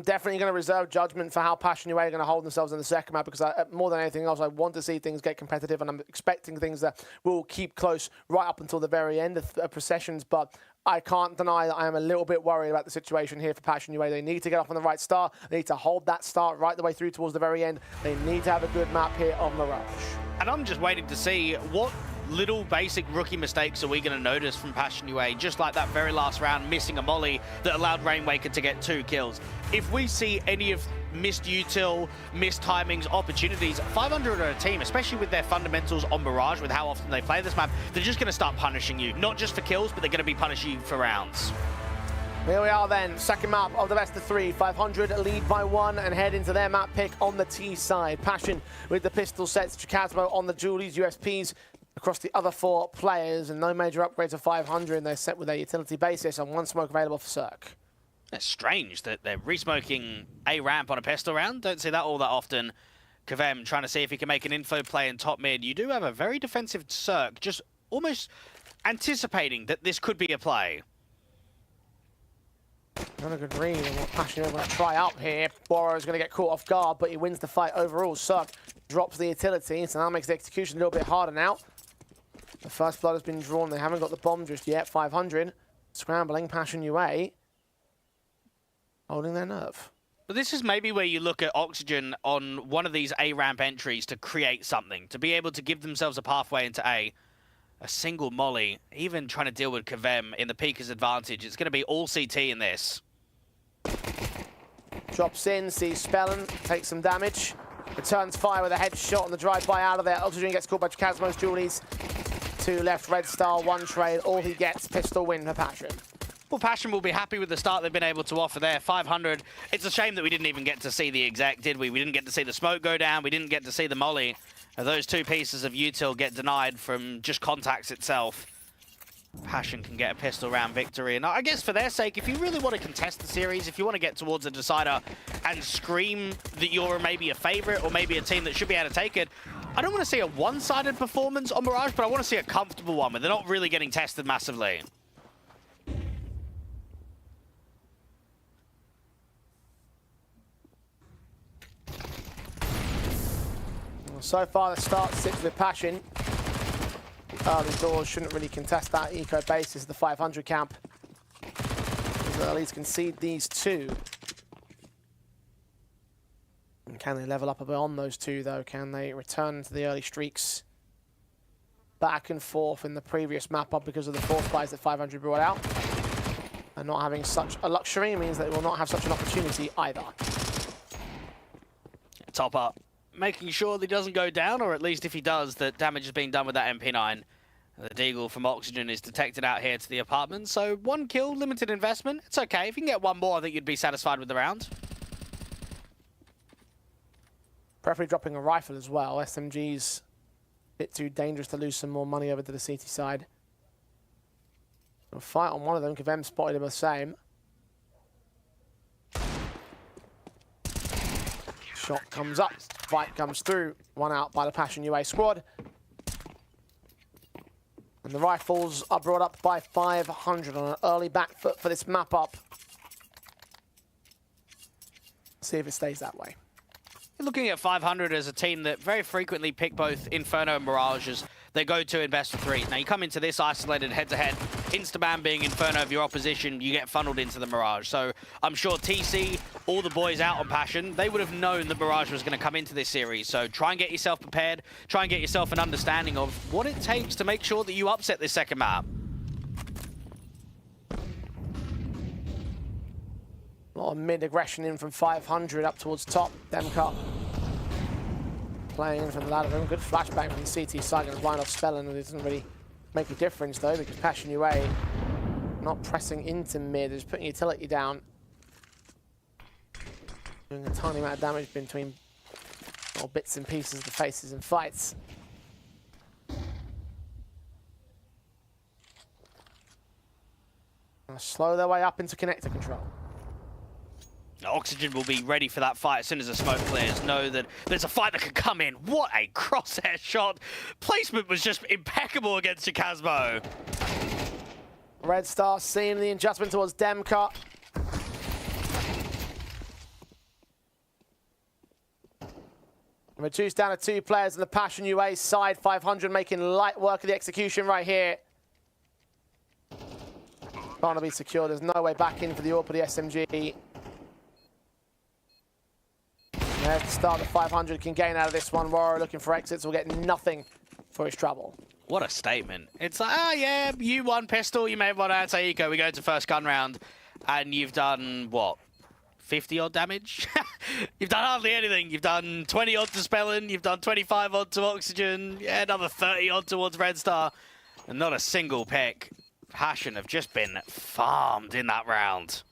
definitely going to reserve judgment for how Passion UA are going to hold themselves in the second map, because more than anything else, I want to see things get competitive, and I'm expecting things that will keep close right up until the very end of processions. But I can't deny that I am a little bit worried about the situation here for Passion UA. They need to get off on the right start. They need to hold that start right the way through towards the very end. They need to have a good map here on Mirage. And I'm just waiting to see what little basic rookie mistakes are we going to notice from Passion UA, just like that very last round missing a molly that allowed Rainwaker to get 2 kills. If we see any of missed util, missed timings, opportunities, 500 are a team, especially with their fundamentals on Mirage, with how often they play this map, they're just going to start punishing you, not just for kills, but they're going to be punishing you for rounds. Here we are then, second map of the best of 3. 500 lead by 1 and head into their map pick on the T side. Passion with the pistol sets, Chicasmo on the Julies, USPs across the other 4 players, and no major upgrades of 500, and they're set with a utility basis and 1 smoke available for Cirque. It's strange that they're resmoking a ramp on a pistol round. Don't see that all that often. Kavem trying to see if he can make an info play in top mid. You do have a very defensive Cirque, just almost anticipating that this could be a play. Not a good read on what Passion are going to try up here. Boro is going to get caught off guard, but he wins the fight overall. Cirque drops the utility, so that makes the execution a little bit harder now. The first blood has been drawn. They haven't got the bomb just yet. 500 scrambling. Passion UA holding their nerve. But this is maybe where you look at Oxygen on one of these A-ramp entries to create something, to be able to give themselves a pathway into A. A single molly, even trying to deal with Kavem in the Pika's advantage. It's going to be all CT in this. Drops in, sees Spellin, takes some damage. Returns fire with a headshot on the drive-by out of there. Oxygen gets caught by Chicasmo's Julies. 2 left, Red Star, 1 trade. All he gets, pistol win for Passion. Well, Passion will be happy with the start they've been able to offer there. 500. It's a shame that we didn't even get to see the exec, did we? We didn't get to see the smoke go down. We didn't get to see the molly. Those 2 pieces of util get denied from just contacts itself. Passion can get a pistol round victory. And I guess for their sake, if you really want to contest the series, if you want to get towards a decider and scream that you're maybe a favorite or maybe a team that should be able to take it, I don't want to see a one-sided performance on Mirage, but I want to see a comfortable one where they're not really getting tested massively. So far, the start sits with Passion. Early doors shouldn't really contest that eco basis of the 500 camp. As at least concede these 2. And can they level up beyond those 2, though? Can they return to the early streaks? Back and forth in the previous map up because of the force buys that 500 brought out. And not having such a luxury means that they will not have such an opportunity either. Top up. making sure that he doesn't go down, or at least if he does, that damage is being done with that MP9. The Deagle from Oxygen is detected out here to the apartment, so 1 kill, limited investment. It's okay. If you can get 1 more, I think you'd be satisfied with the round. Preferably dropping a rifle as well. SMG's a bit too dangerous to lose some more money over to the CT side. We'll fight on one of them, Kavem spotted him the same. Shot comes up, fight comes through. 1 out by the Passion UA squad. And the rifles are brought up by 500 on an early back foot for this map up. See if it stays that way. You're looking at 500 as a team that very frequently pick both Inferno and Mirage as their go-to in best of 3. Now you come into this isolated head-to-head, Instaban being Inferno of your opposition, you get funneled into the Mirage. So I'm sure TC, all the boys out on Passion, they would have known that Mirage was going to come into this series. So try and get yourself prepared, try and get yourself an understanding of what it takes to make sure that you upset this second map. A lot of mid-aggression in from 500 up towards top. Demka playing in from the ladder room. Good flashbang from the CT side. Going to blind off Spellen. It doesn't really make a difference though, because Passion UA not pressing into mid. Just putting utility down. Doing a tiny amount of damage between all bits and pieces of the faces and fights. Gonna slow their way up into connector control. Oxygen will be ready for that fight as soon as the smoke clears. Know that there's a fight that could come in. What a crosshair shot. Placement was just impeccable against Chikazmo. Red Star seeing the adjustment towards Demka. Reduced down to 2 players on the Passion UA side. 500 making light work of the execution right here. Can't be secured. There's no way back in for the AWP of the SMG. At the start, the 500 can gain out of this one. Warrior looking for exits will get nothing for his trouble. What a statement. It's like, oh yeah, you won pistol, you made one out, Taiko, we go to first gun round, and you've done, what, 50-odd damage? You've done hardly anything. You've done 20-odd to Spellen, you've done 25-odd to Oxygen, yeah, another 30-odd towards Red Star, and not a single pick. Passion have just been farmed in that round.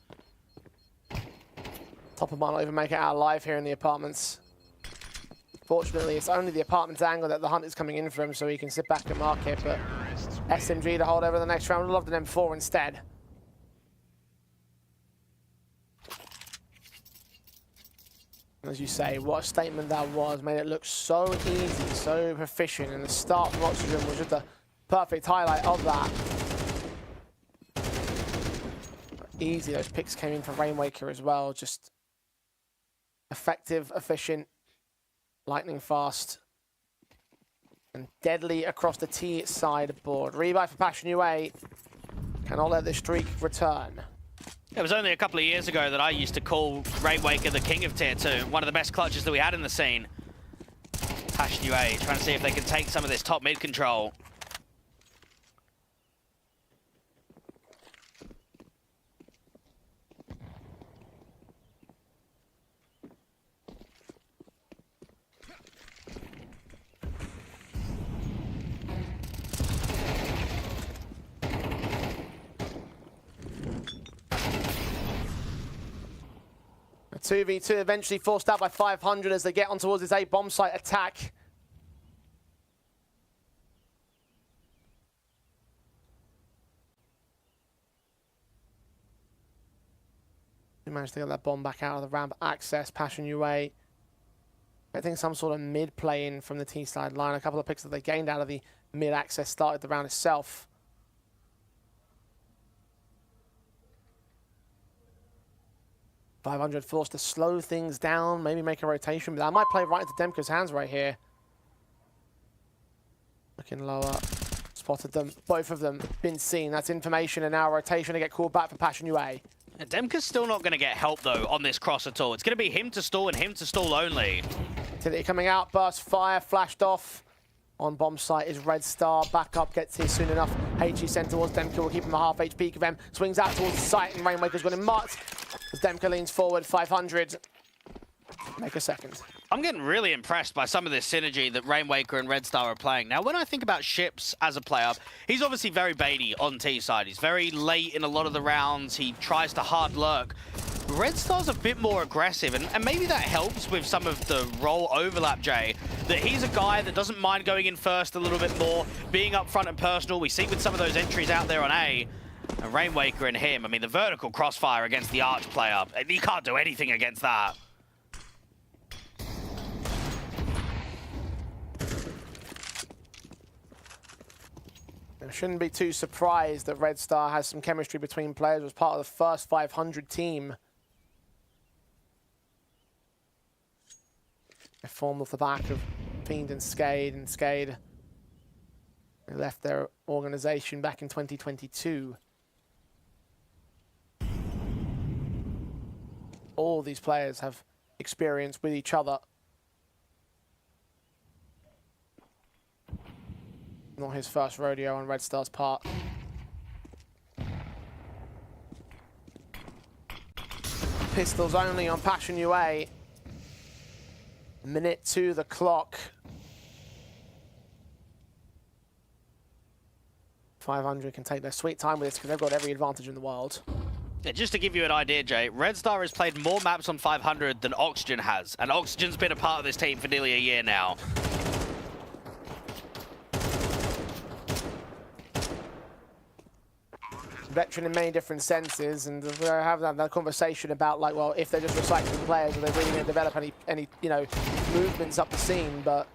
Topper might not even make it out alive here in the apartments. Fortunately, it's only the apartment's angle that the hunt is coming in for him, so he can sit back and mark it, but SMG to hold over the next round. Would love an M4 instead. As you say, what a statement that was. Made it look so easy, so proficient, and the start from Oxygen was just a perfect highlight of that. Easy, those picks came in from Rainwaker as well. Just effective, efficient, lightning fast, and deadly across the T side board. Rebuy for Passion UA. Cannot let this streak return. It was only a couple of years ago that I used to call Rainwaker the king of tier 2. One of the best clutches that we had in the scene. Passion UA trying to see if they can take some of this top mid control. A 2v2 eventually forced out by 500 as they get on towards this A bomb site attack. They managed to get that bomb back out of the ramp access. Passion UA getting some sort of mid play in from the T side line. A couple of picks that they gained out of the mid access started the round itself. .500 forced to slow things down, maybe make a rotation, but that might play right into Demka's hands right here. Looking lower, spotted them, both of them been seen. That's information, and now rotation to get called back for Passion UA. And Demka's still not going to get help though on this cross at all. It's going to be him to stall and him to stall only. Utility coming out, burst fire, flashed off. On bomb site is Red Star. Back up, gets here soon enough. HE sent towards Demka, will keep him a half HP. Kavem swings out towards the site, and Rainwaker's got him marked. As Demka leans forward, 500. Make a second. I'm getting really impressed by some of this synergy that Rainwaker and Red Star are playing. Now, when I think about Ships as a player, he's obviously very baity on T side. He's very late in a lot of the rounds. He tries to hard lurk. Red Star's a bit more aggressive, and maybe that helps with some of the role overlap, Jay, that he's a guy that doesn't mind going in first a little bit more, being up front and personal. We see with some of those entries out there on A, and Rainwaker and him, I mean, the vertical crossfire against the Arch player, you can't do anything against that. I shouldn't be too surprised that Red Star has some chemistry between players as part of the first 500 team. They formed off the back of Fiend and Skade, they left their organization back in 2022. All these players have experience with each other. Not his first rodeo on Red Star's part. Pistols only on Passion UA. Minute to the clock. 500 can take their sweet time with this because they've got every advantage in the world. Yeah, just to give you an idea, Jay, Red Star has played more maps on 500 than Oxygen has, and Oxygen's been a part of this team for nearly a year now. Veteran in many different senses, and we have that conversation about, like, well, if they're just recycling players, are they really going to develop any you know, movements up the scene? But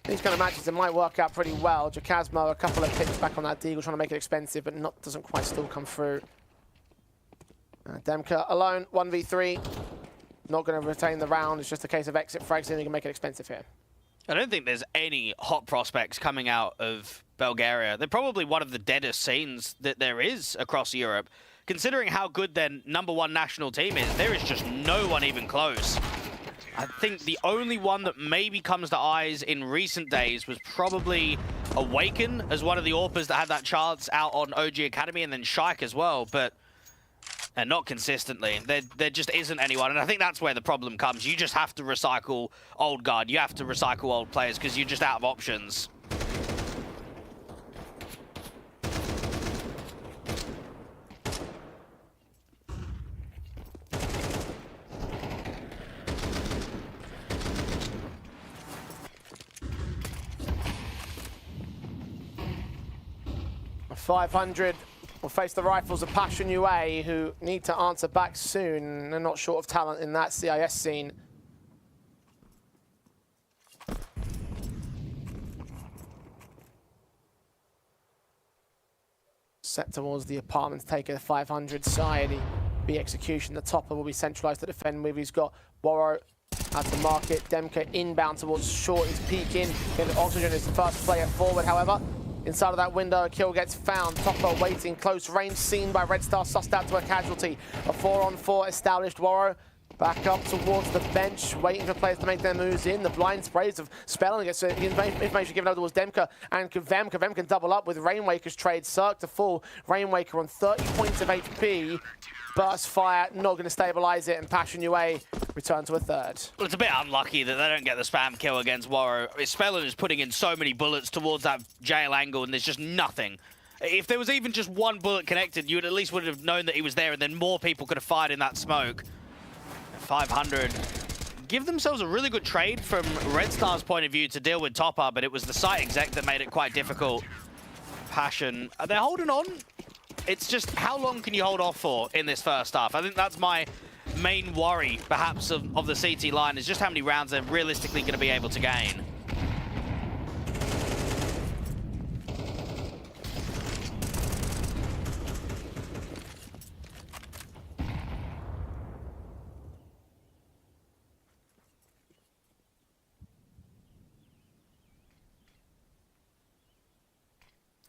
these kind of matches, it might work out pretty well. Jacasmo, a couple of picks back on that Deagle, trying to make it expensive, but doesn't quite still come through. Demka alone, 1v3. Not going to retain the round. It's just a case of exit frags, and you can make it expensive here. I don't think there's any hot prospects coming out of Bulgaria. They're probably one of the deadest scenes that there is across Europe. Considering how good their #1 national team is, there is just no one even close. I think the only one that maybe comes to eyes in recent days was probably Awaken as one of the AWPers that had that chance out on OG Academy, and then Shike as well, but and not consistently. There just isn't anyone, and I think that's where the problem comes. You just have to recycle old guard. You have to recycle old players because you're just out of options. A 500 will face the Rifles of Passion UA, who need to answer back soon. They're not short of talent in that CIS scene. Set towards the apartments, take a 500 side. The execution, the topper will be centralized to defend with. He's got Woro at the market. Demka inbound towards short. He's peeking. Oxygen is the first player forward, however. Inside of that window, a kill gets found. Topper waiting, close range, seen by Red Star, sussed out to a casualty. A 4-on-4 established. Woro back up towards the bench, waiting for players to make their moves in. The blind sprays of Spelling gets information given over towards Demka and Kavem. Kavem can double up with Rainwaker's trade. Cirque to full. Rainwaker on 30 points of HP. Burst fire, not going to stabilize it, and Passion UA return to a third. Well, it's a bit unlucky that they don't get the spam kill against Woro. Spellin is putting in so many bullets towards that jail angle, and there's just nothing. If there was even just one bullet connected, you would at least would have known that he was there, and then more people could have fired in that smoke. 500 give themselves a really good trade from Red Star's point of view to deal with Topper, but it was the site exec that made it quite difficult. Passion, they're holding on. It's just, how long can you hold off for in this first half? I think that's my main worry, perhaps, of the CT line, is just how many rounds they're realistically going to be able to gain.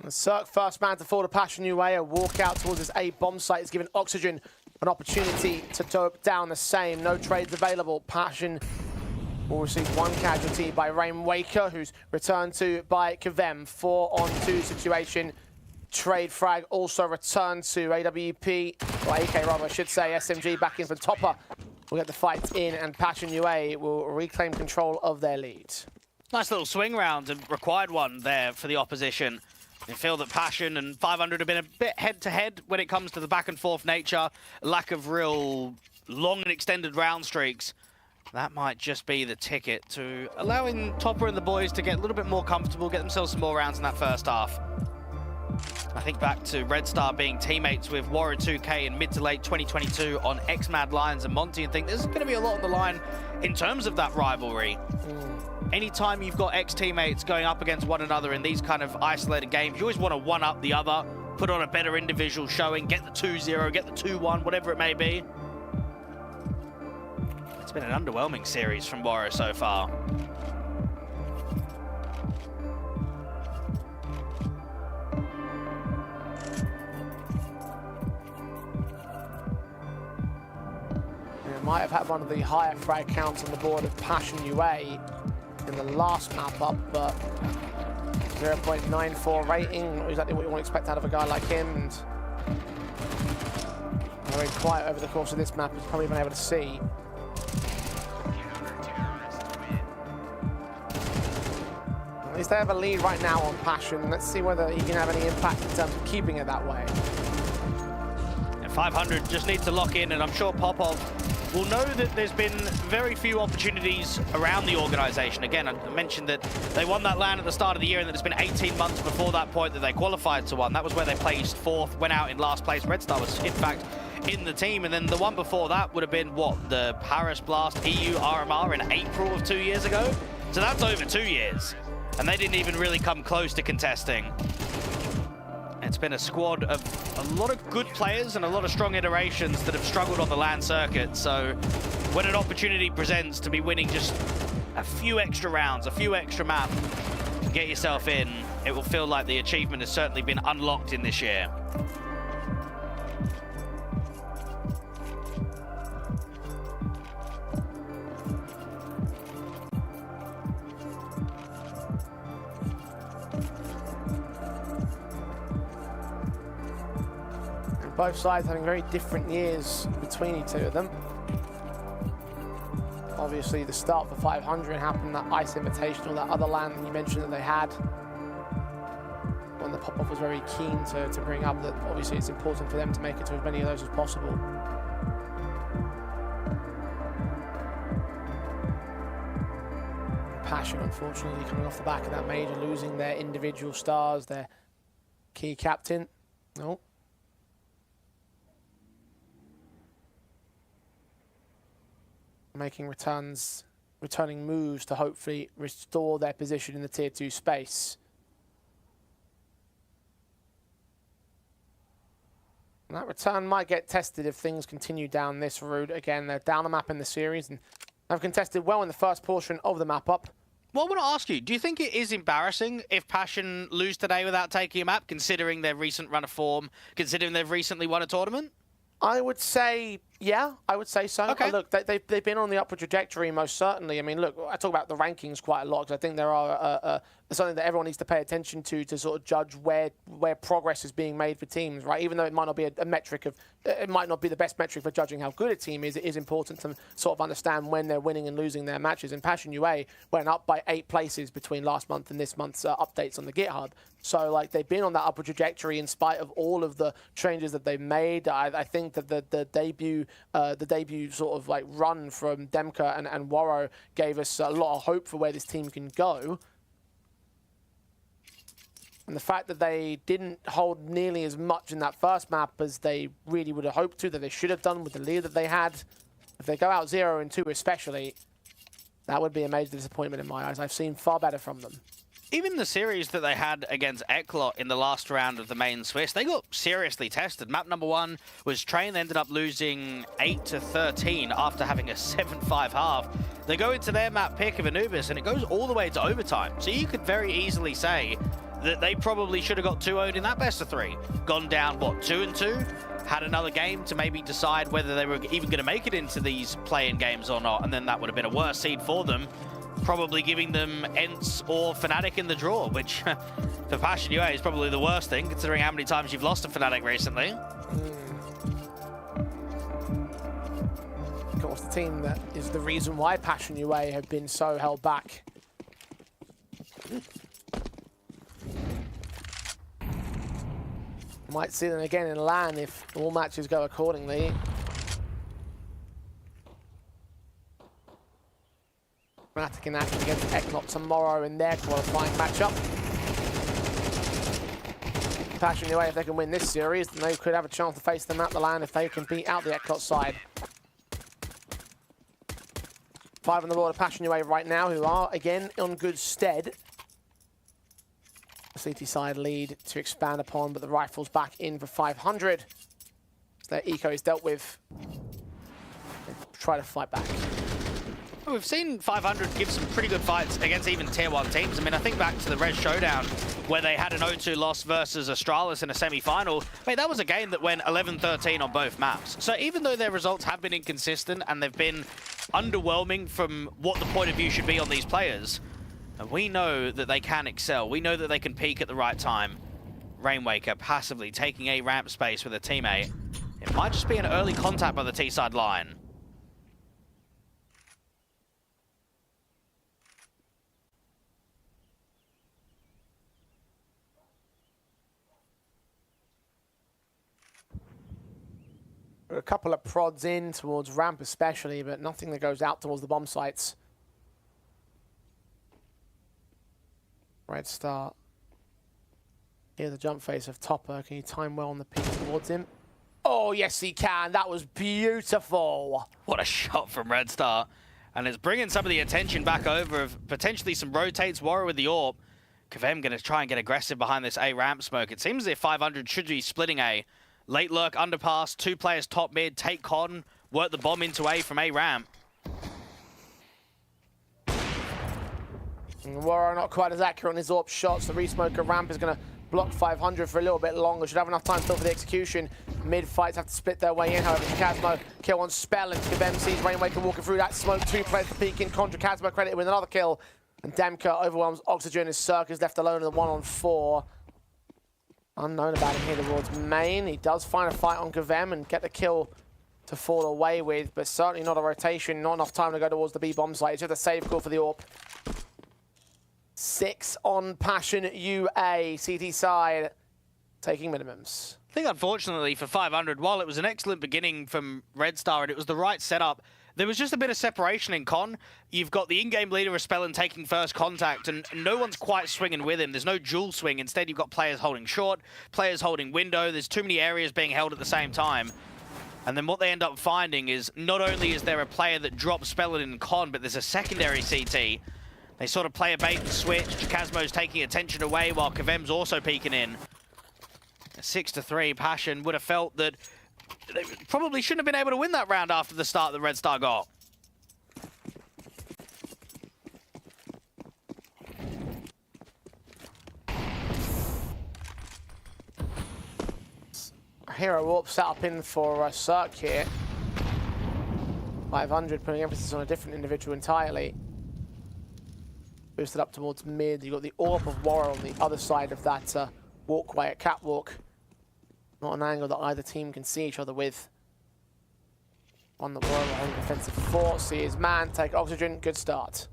Cirque, first man to fall to Passion UA, a walk out towards his A bomb site is giving Oxygen an opportunity to dope down the same. No trades available. Passion will receive one casualty by Rainwaker, who's returned to by Kavem. 4-on-2 situation. Trade frag also returned to AWP, or AK rather I should say. SMG back in for Topper. will get the fight in, and Passion UA will reclaim control of their lead. Nice little swing round and required one there for the opposition. You feel that Passion and 500 have been a bit head-to-head when it comes to the back-and-forth nature, lack of real long and extended round streaks. That might just be the ticket to allowing Topper and the boys to get a little bit more comfortable, get themselves some more rounds in that first half. I think back to Red Star being teammates with Warrior 2K in mid to late 2022 on X-Mad Lions and Monty, and think there's going to be a lot on the line in terms of that rivalry. Anytime you've got ex-teammates going up against one another in these kind of isolated games, you always want to one-up the other, put on a better individual showing, get the 2-0, get the 2-1, whatever it may be. It's been an underwhelming series from Warrior so far. Might have had one of the higher frag counts on the board of Passion UA in the last map up, but 0.94 rating, not exactly what you want to expect out of a guy like him, and very quiet over the course of this map, as you've probably been able to see. At least they have a lead right now on Passion. Let's see whether he can have any impact in terms of keeping it that way. And 500 just needs to lock in, and I'm sure Popov will know that there's been very few opportunities around the organization. Again, I mentioned that they won that LAN at the start of the year, and that it's been 18 months before that point that they qualified to one. That was where they placed 4th, went out in last place. Red Star was, in fact, in the team. And then the one before that would have been, what, the Paris Blast EU RMR in April of 2 years ago? So that's over 2 years. And they didn't even really come close to contesting. It's been a squad of a lot of good players and a lot of strong iterations that have struggled on the LAN circuit. So when an opportunity presents to be winning just a few extra rounds, a few extra maps, and get yourself in, it will feel like the achievement has certainly been unlocked in this year. Both sides having very different years between each two of them. Obviously, the start for 500 happened, that Ice Invitational, that other LAN that you mentioned that they had. One that Popov was very keen to bring up, that obviously it's important for them to make it to as many of those as possible. Passion, unfortunately, coming off the back of that major, losing their individual stars, their key captain. No. Making returning moves to hopefully restore their position in the tier 2 space. And that return might get tested if things continue down this route. Again, they're down a map in the series and have contested well in the first portion of the map up. Well, I want to ask you, do you think it is embarrassing if Passion lose today without taking a map, considering their recent run of form, considering they've recently won a tournament? I would say, yeah, I would say so. Okay. Look, they've been on the upward trajectory, most certainly. I mean, look, I talk about the rankings quite a lot, because I think there are something that everyone needs to pay attention to sort of judge where progress is being made for teams, right? Even though it might not be a metric of, it might not be the best metric for judging how good a team is, it is important to sort of understand when they're winning and losing their matches. And Passion UA went up by 8 places between last month and this month's updates on the GitHub. So, like, they've been on that upward trajectory in spite of all of the changes that they've made. I think that the debut sort of like run from Demka and Warro gave us a lot of hope for where this team can go. And the fact that they didn't hold nearly as much in that first map as they really would have hoped to, that they should have done with the lead that they had. If they go out 0-2 especially, that would be a major disappointment in my eyes. I've seen far better from them. Even the series that they had against Eklot in the last round of the main Swiss, they got seriously tested. Map number 1 was Train. They ended up losing 8-13 after having a 7-5 half. They go into their map pick of Anubis, and it goes all the way to overtime. So you could very easily say that they probably should have got 2-0'd in that best of 3. Gone down, what, 2-2? Had another game to maybe decide whether they were even going to make it into these play-in games or not, and then that would have been a worse seed for them. Probably giving them ENCE or Fnatic in the draw, which for Passion UA is probably the worst thing, considering how many times you've lost to Fnatic recently. Of course, the team that is the reason why Passion UA have been so held back. Might see them again in LAN if all matches go accordingly. Fnatic in action against Eknot tomorrow in their qualifying matchup. Passion UA, if they can win this series, then they could have a chance to face them at the LAN if they can beat out the Eknot side. 5 on the board of Passion UA right now, who are again on good stead. CT side lead to expand upon, but the Rifles back in for 500. So their eco is dealt with. They try to fight back. Well, we've seen 500 give some pretty good fights against even tier 1 teams. I mean, I think back to the Res Showdown where they had an 0-2 loss versus Astralis in a semi-final. Mate, that was a game that went 11-13 on both maps. So even though their results have been inconsistent and they've been underwhelming from what the point of view should be on these players, we know that they can excel. We know that they can peak at the right time. Rainwaker passively taking a ramp space with a teammate. It might just be an early contact by the T-side line. A couple of prods in towards ramp especially, but nothing that goes out towards the bomb sites. Red Star. Here's the jump face of Topper. Can he time well on the peak towards him? Oh, yes, he can. That was beautiful. What a shot from Red Star. And it's bringing some of the attention back over of potentially some rotates. Warrior with the AWP. Kavem going to try and get aggressive behind this A ramp smoke. It seems as if 500 should be splitting A. Late lurk, underpass, 2 players top mid, take con, work the bomb into A from A ramp. Warrior not quite as accurate on his AWP shots. The resmoker ramp is going to block 500 for a little bit longer. Should have enough time still for the execution. Mid fights have to split their way in. However, Chasmo kill on Spell and Kavem sees Rainwaker walking through that smoke. 2 players to peek in. Contra Chasmo credited with another kill. And Demka overwhelms Oxygen as Cirque is left alone in the 1-on-4. Unknown about him here towards main. He does find a fight on Kavem and get the kill to fall away with, but certainly not a rotation. Not enough time to go towards the B bomb site. It's just a save call for the AWP. 6 on Passion UA. CT side taking minimums. I think unfortunately for 500, while it was an excellent beginning from Red Star and it was the right setup, there was just a bit of separation in con. You've got the in-game leader of Spellin taking first contact and no one's quite swinging with him. There's no dual swing. Instead, you've got players holding short, players holding window. There's too many areas being held at the same time. And then what they end up finding is not only is there a player that drops Spellin in con, but there's a secondary CT. They sort of play a bait and switch. Chasmo's taking attention away while Kavem's also peeking in. 6-3, Passion would have felt that they probably shouldn't have been able to win that round after the start that Red Star got. Hero AWP set up in for Cirque here. 500 putting emphasis on a different individual entirely. Boosted up towards mid. You've got the AWP of Warrior on the other side of that walkway at Catwalk. Not an angle that either team can see each other with. On the Warrior holding defensive 4. See his man take Oxygen. Good start.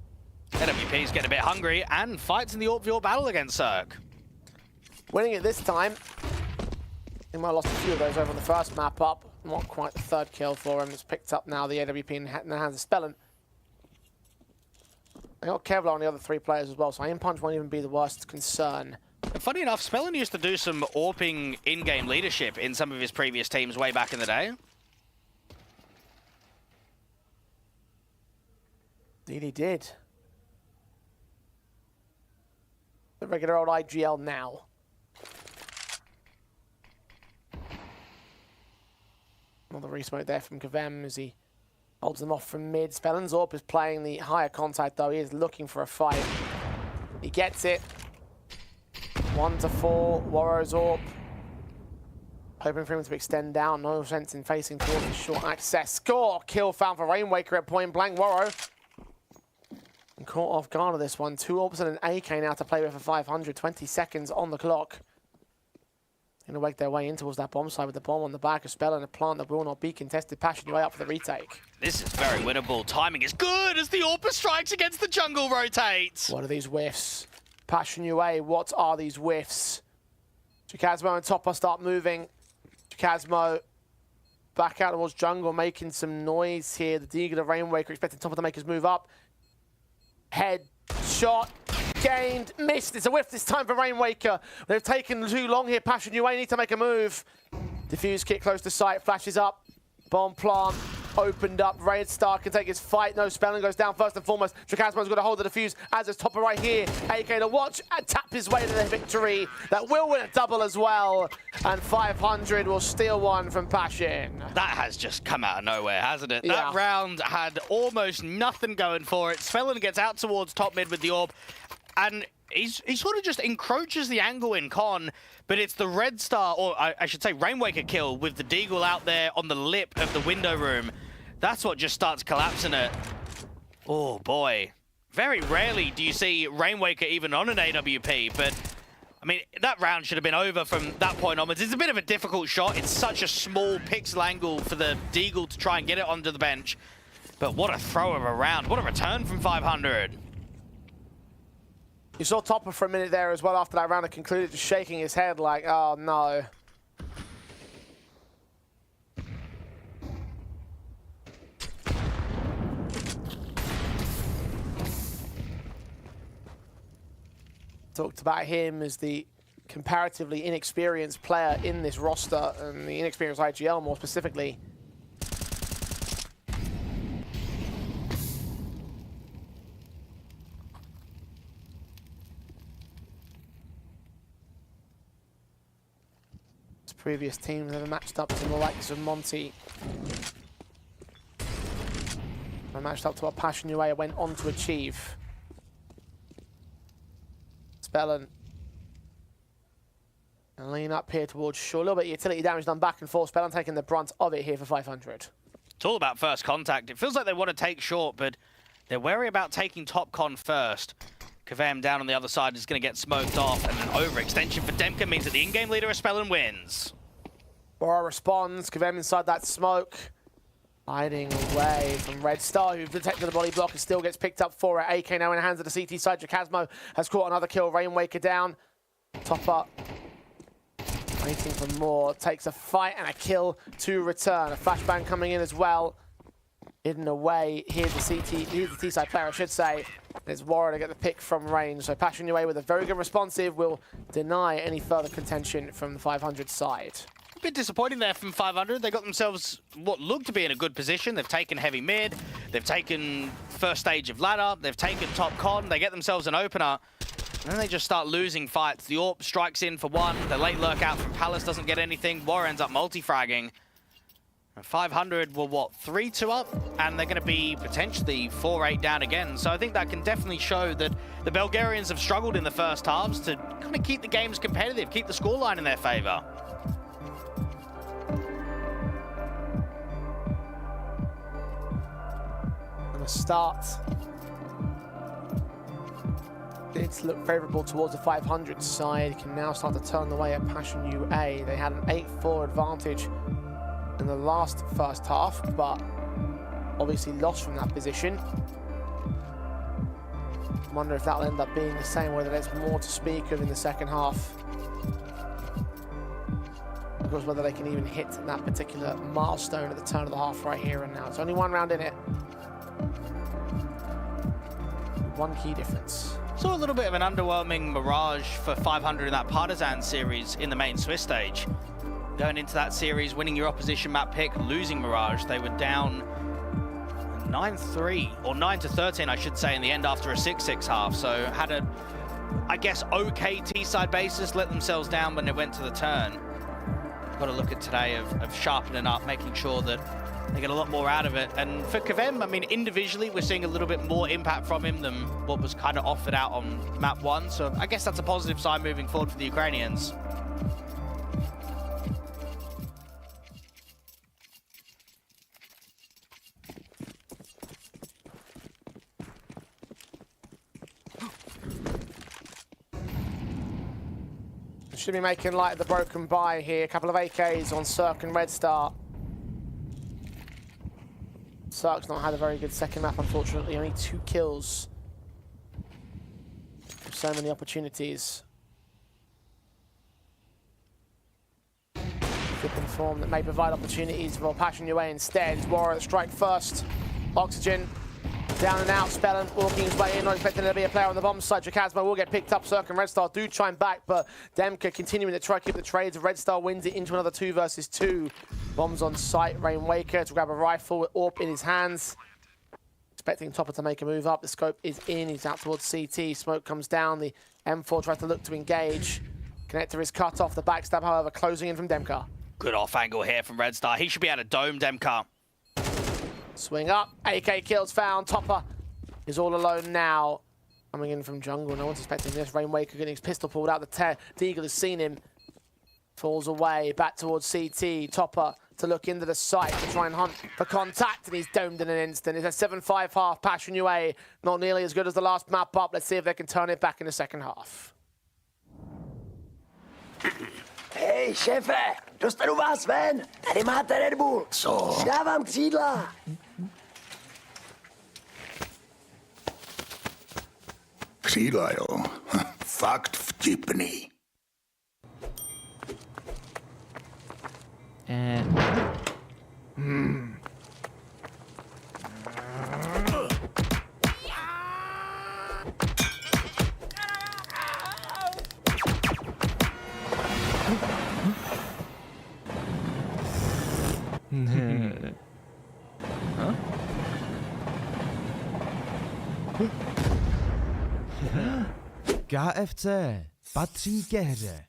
NWP's getting a bit hungry and fights in the AWP battle against Cirque. Winning it this time. He might have lost a few of those over on the first map up. Not quite the 3rd kill for him. It's picked up now the AWP in the hands of Spellin. They got Kevlar on the other 3 players as well, so aim punch won't even be the worst concern. And funny enough, Spellin used to do some AWPing in-game leadership in some of his previous teams way back in the day. Indeed he did. The regular old IGL now. Another resmoke there from Kavem as he holds them off from mid. Spellin's AWP is playing the higher contact though. He is looking for a fight. He gets it. 1-4, Warrior's AWP. Hoping for him to extend down. No sense in facing towards the short access. Score! Kill found for Rainwaker at point blank. Warrior. And caught off guard of this one. 2 AWPs and an AK now to play with for 500. 20 seconds on the clock. Going to wake their way in towards that bomb side with the bomb on the back. A spell and a plant that will not be contested. Passion your way up for the retake. This is very winnable. Timing is good as the Orpa strikes against the jungle rotates. What are these whiffs? Passion UA, what are these whiffs? Chikazmo and Topper start moving. Chikazmo back out towards jungle, making some noise here. The Deagle of Rainwaker expecting Topper to make his move up. Head shot. Gained, missed. It's a whiff this time for Rainwaker. They've taken too long here. Passion UA need to make a move. Diffuse kit close to sight, flashes up. Bomb plant opened up. Red Star can take his fight. No spelling goes down first and foremost. Chikazmo's got to hold the defuse as is Topper right here. AK to watch and tap his way to the victory. That will win a double as well. And 500 will steal one from Passion. That has just come out of nowhere, hasn't it? Yeah. That round had almost nothing going for it. Spellin gets out towards top mid with the orb. And he sort of just encroaches the angle in Con, but it's the Red Star, or I should say Rainwaker kill with the Deagle out there on the lip of the window room. That's what just starts collapsing it. Oh boy. Very rarely do you see Rainwaker even on an AWP, but I mean, that round should have been over from that point onwards. It's a bit of a difficult shot. It's such a small pixel angle for the Deagle to try and get it onto the bench. But what a throw of a round. What a return from 500. You saw Topper for a minute there as well after that round had concluded, just shaking his head like, oh no. Talked about him as the comparatively inexperienced player in this roster, and the inexperienced IGL more specifically. Previous teams never matched up to the likes of Monty. I matched up to what Passion UA went on to achieve. Spellin. And lean up here towards Shaw. A little bit of utility damage done back and forth. Spellin taking the brunt of it here for 500. It's all about first contact. It feels like they want to take short, but they're wary about taking top con first. Kavem down on the other side is going to get smoked off, and an overextension for Demka means that the in-game leader of Spellin wins. Bora responds, Kavem inside that smoke. Hiding away from Red Star, who protected the body block and still gets picked up for it. AK now in the hands of the CT side. Chikazmo has caught another kill. Rainwaker down. Topper waiting for more. Takes a fight and a kill to return. A flashbang coming in as well. Hidden away. Here's the T-side player, I should say. There's Warrior to get the pick from range. So Passion UA with a very good responsive will deny any further contention from the 500 side. A bit disappointing there from 500. They got themselves what looked to be in a good position. They've taken heavy mid. They've taken first stage of ladder. They've taken top con. They get themselves an opener. And then they just start losing fights. The AWP strikes in for one. The late lurk out from Palace doesn't get anything. Warrior ends up multi-fragging. 500 were, what, 3-2 up? And they're going to be potentially 4-8 down again. So I think that can definitely show that the Bulgarians have struggled in the first halves to kind of keep the games competitive, keep the scoreline in their favor. And the start did look favourable towards the 500 side. Can now start to turn the way at Passion UA. They had an 8-4 advantage in the last first half, but obviously lost from that position. Wonder if that'll end up being the same, whether there's more to speak of in the second half. Of course, whether they can even hit that particular milestone at the turn of the half right here and now. It's only one round in it. One key difference. Saw a little bit of an underwhelming Mirage for 500 in that Partizan series in the main Swiss stage. Going into that series, winning your opposition map pick, losing Mirage. They were down 9-3, or 9-13, I should say, in the end after a 6-6 half. So had a, I guess, okay T-side basis, let themselves down when it went to the turn. Got to look at today of sharpening up, making sure that they get a lot more out of it. And for Kavem, I mean, individually, we're seeing a little bit more impact from him than what was kind of offered out on map 1. So I guess that's a positive sign moving forward for the Ukrainians. Should be making light of the broken buy here. A couple of AKs on Cirque and Red Star. Cirque's not had a very good second map, unfortunately. Only 2 kills. So many opportunities. Flipping form that may provide opportunities for Passion UA instead. Warrior strike first. Oxygen. Down and out, Spellin walking his way in, not expecting there to be a player on the bomb side. Jacasmo will get picked up, Cirque and Red Star do chime back, but Demka continuing to try to keep the trades. Red Star wins it into another 2 versus 2. Bombs on site, Rainwaker to grab a rifle with AWP in his hands. Expecting Topper to make a move up, the scope is in, he's out towards CT, smoke comes down, the M4 tries to look to engage. Connector is cut off, the backstab however closing in from Demka. Good off angle here from Red Star. He should be able to dome Demka. Swing up, AK kills found, Topper is all alone now. Coming in from jungle, no one's expecting this. Rainwaker getting his pistol pulled out, the Deagle has seen him. Falls away, back towards CT, Topper to look into the site to try and hunt for contact, and he's domed in an instant. It's a 7-5 half, Passion UA, not nearly as good as the last map up. Let's see if they can turn it back in the second half. Hej, šéfe, dostanu vás ven. Tady máte Red Bull. Co? Dávám křídla. Křídla, jo. Fakt vtipný. KFC patří ke hře.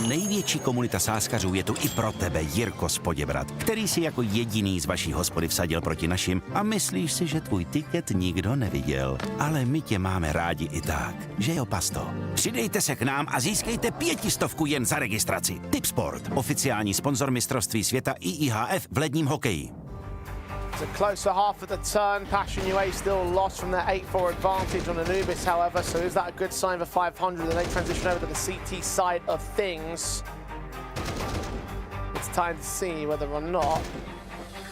Největší komunita sázkařů je tu i pro tebe, Jirko z Poděbrad, který si jako jediný z vaší hospody vsadil proti našim a myslíš si, že tvůj tiket nikdo neviděl. Ale my tě máme rádi i tak, že jo, pasto? Přidejte se k nám a získejte 500 jen za registraci. Tipsport, oficiální sponzor mistrovství světa IIHF v ledním hokeji. It's a closer half at the turn. Passion UA still lost from their 8-4 advantage on Anubis, however, so is that a good sign for 500? Then they transition over to the CT side of things. It's time to see whether or not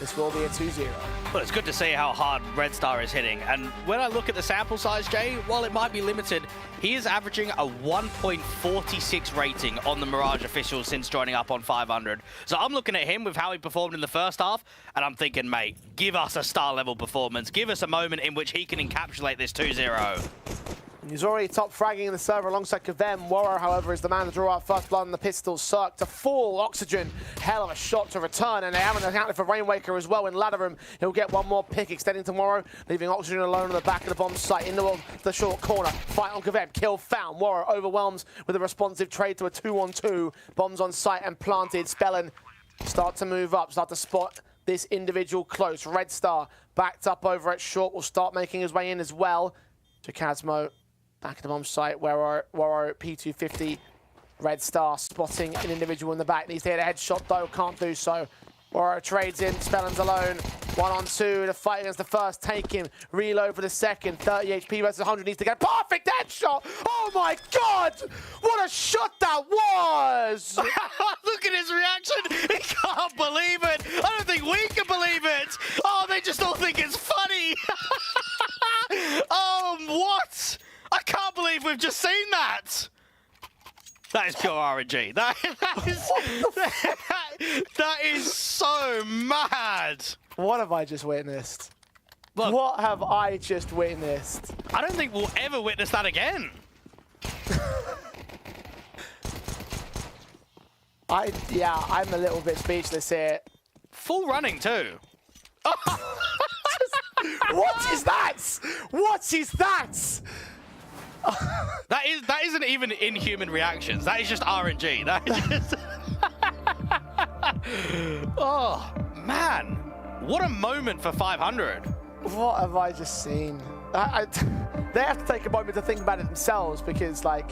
this will be a 2-0. Well, it's good to see how hard Red Star is hitting. And when I look at the sample size, Jay, while it might be limited, he is averaging a 1.46 rating on the Mirage officials since joining up on 500. So I'm looking at him with how he performed in the first half, and I'm thinking, mate, give us a star-level performance. Give us a moment in which he can encapsulate this 2-0. He's already top fragging in the server alongside Kavem. Warrior, however, is the man to draw out first blood on the pistol. Cirque to fall. Oxygen, hell of a shot to return, and they haven't accounted for Rainwaker as well in ladder him. He'll get one more pick extending tomorrow, leaving Oxygen alone on the back of the bomb site in the short corner. Fight on Kavem, kill found. Warrior overwhelms with a responsive trade to a 2-on-2. Bombs on site and planted. Spellin start to move up, start to spot this individual close. Red Star backed up over at short, will start making his way in as well. Jacasmo back at the bomb site, where P250, Red Star spotting an individual in the back. Needs to hit a headshot though, can't do so. Warrior trades in, Spellin's alone. 1-on-2, the fight against the first, take him. Reload for the second, 30 HP versus 100, needs to get a perfect headshot! Oh my God! What a shot that was! Look at his reaction! He can't believe it! I don't think we can believe it! Oh, they just all think it's funny! Oh, what? I can't believe we've just seen that! That is pure RNG. That is so mad! What have I just witnessed? Look, what have I just witnessed? I don't think we'll ever witness that again. I'm a little bit speechless here. Full running too. What is that? What is that? That isn't even inhuman reactions. That is just RNG. That is just... Oh, man. What a moment for 500. What have I just seen? They have to take a moment to think about it themselves, because, like,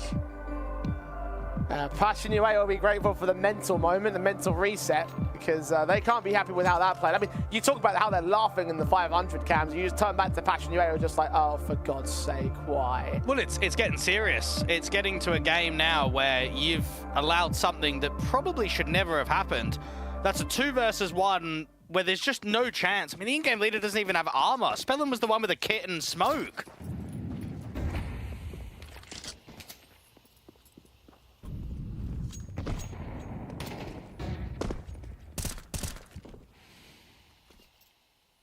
Passion UA will be grateful for the mental moment, the mental reset, because they can't be happy with how that played. I mean, you talk about how they're laughing in the 500 cams, you just turn back to Passion UA, you're just like, oh, for God's sake, why? Well, it's getting serious. It's getting to a game now where you've allowed something that probably should never have happened. That's a 2 versus 1 where there's just no chance. I mean, the in-game leader doesn't even have armor. Spellin was the one with the kit and smoke.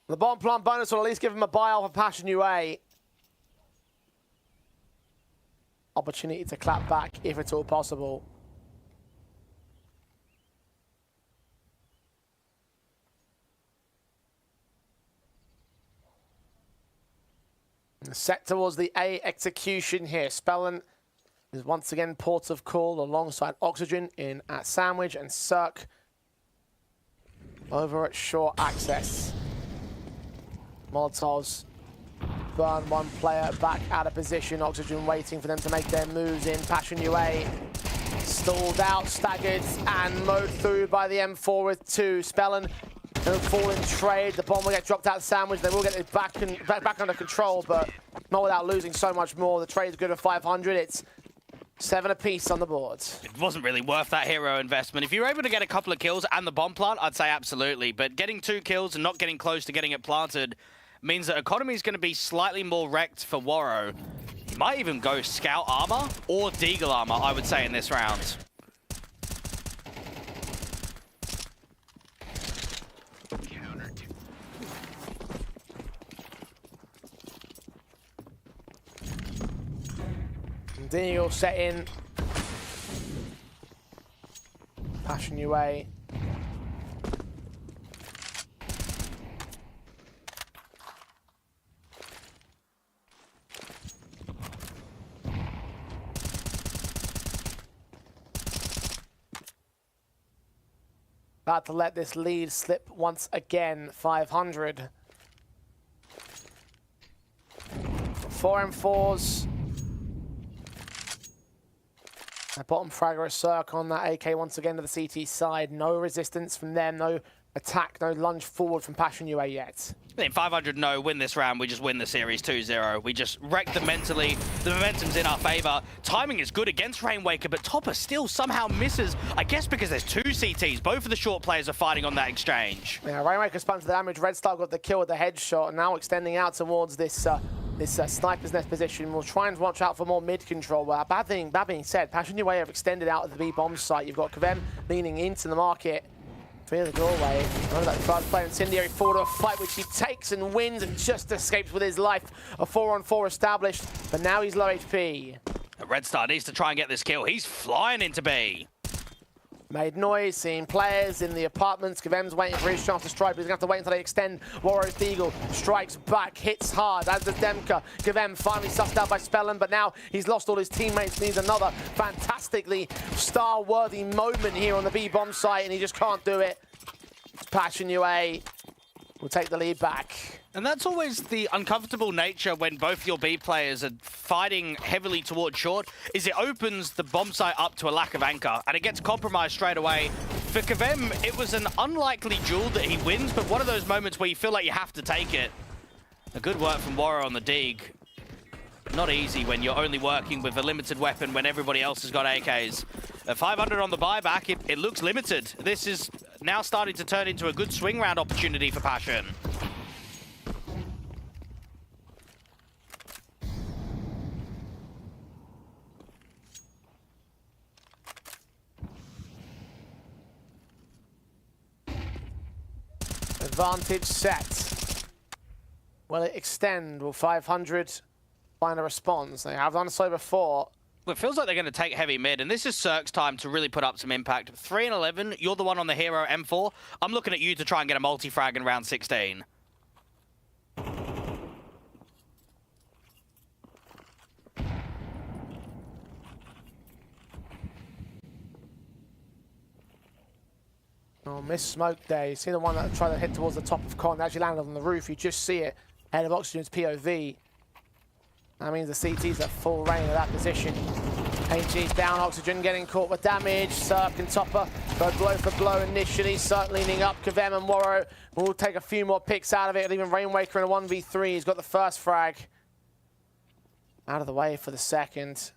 The bomb plant bonus will at least give him a buy off of Passion UA. Opportunity to clap back if it's all possible. Set towards the A execution here. Spellin is once again port of call alongside Oxygen in at Sandwich and Cirque over at short access. Molotovs burn one player back out of position. Oxygen waiting for them to make their moves in. Passion UA stalled out, staggered, and mowed through by the M4 with 2. Spellin will fall in trade. The bomb will get dropped out of Sandwich. They will get it back under control, but not without losing so much more. The trade's good at 500. It's 7 apiece on the board. It wasn't really worth that hero investment. If you were able to get a couple of kills and the bomb plant, I'd say absolutely. But getting 2 kills and not getting close to getting it planted means that economy is going to be slightly more wrecked for Waro. He might even go Scout armor or Deagle armor, I would say, in this round. Deagle set in. Passion UA. About to let this lead slip once again. 500. 4 M4s. Bottom fragger a Cirque on that AK once again to the CT side. No resistance from them, no attack, no lunge forward from Passion UA yet. I think 500 no, win this round, we just win the series 2-0. We just wreck them mentally. The momentum's in our favor. Timing is good against Rainwaker, but Topper still somehow misses. I guess because there's 2 CTs. Both of the short players are fighting on that exchange. Yeah, Rainwaker spun to the damage. Red Star got the kill with the headshot, and now extending out towards this sniper's nest position. We'll try and watch out for more mid control. Well, that being said, Passion UA have extended out of the B bomb site. You've got Kavem leaning into the market. Through the doorway. Remember that first player Incendiary forward to a fight which he takes and wins and just escapes with his life. A 4-on-4 established, but now he's low HP. Red Star needs to try and get this kill. He's flying into B. Made noise, seeing players in the apartments. Kavem's waiting for his chance to strike, but he's going to have to wait until they extend. Warro's Deagle strikes back, hits hard, as does Demka. Kavem finally sussed out by Spellin, but now he's lost all his teammates. Needs another fantastically star-worthy moment here on the B-bomb site, and he just can't do it. Passion UA will take the lead back. And that's always the uncomfortable nature when both your B players are fighting heavily towards short, is it opens the bomb site up to a lack of anchor, and it gets compromised straight away. For Kavem, it was an unlikely duel that he wins, but one of those moments where you feel like you have to take it. A good work from Warro on the dig. Not easy when you're only working with a limited weapon when everybody else has got AKs. At 500 on the buyback, it looks limited. This is now starting to turn into a good swing round opportunity for Passion. Advantage set. Will it extend? Will 500 find a response? They have done so before. Well, it feels like they're going to take heavy mid, and this is Cirque's time to really put up some impact. 3 and 11, you're the one on the hero M4. I'm looking at you to try and get a multi-frag in round 16. Oh, missed smoke there. You see the one that tried to hit towards the top of Con, actually landed on the roof. You just see it ahead of Oxygen's POV. That means the CT's at full range of that position. HG's down, Oxygen getting caught with damage. Cirque and Topper go blow for blow initially. Cirque leaning up. Kavem and Waro will take a few more picks out of it. Even Rainwaker in a 1v3. He's got the first frag. Out of the way for the second.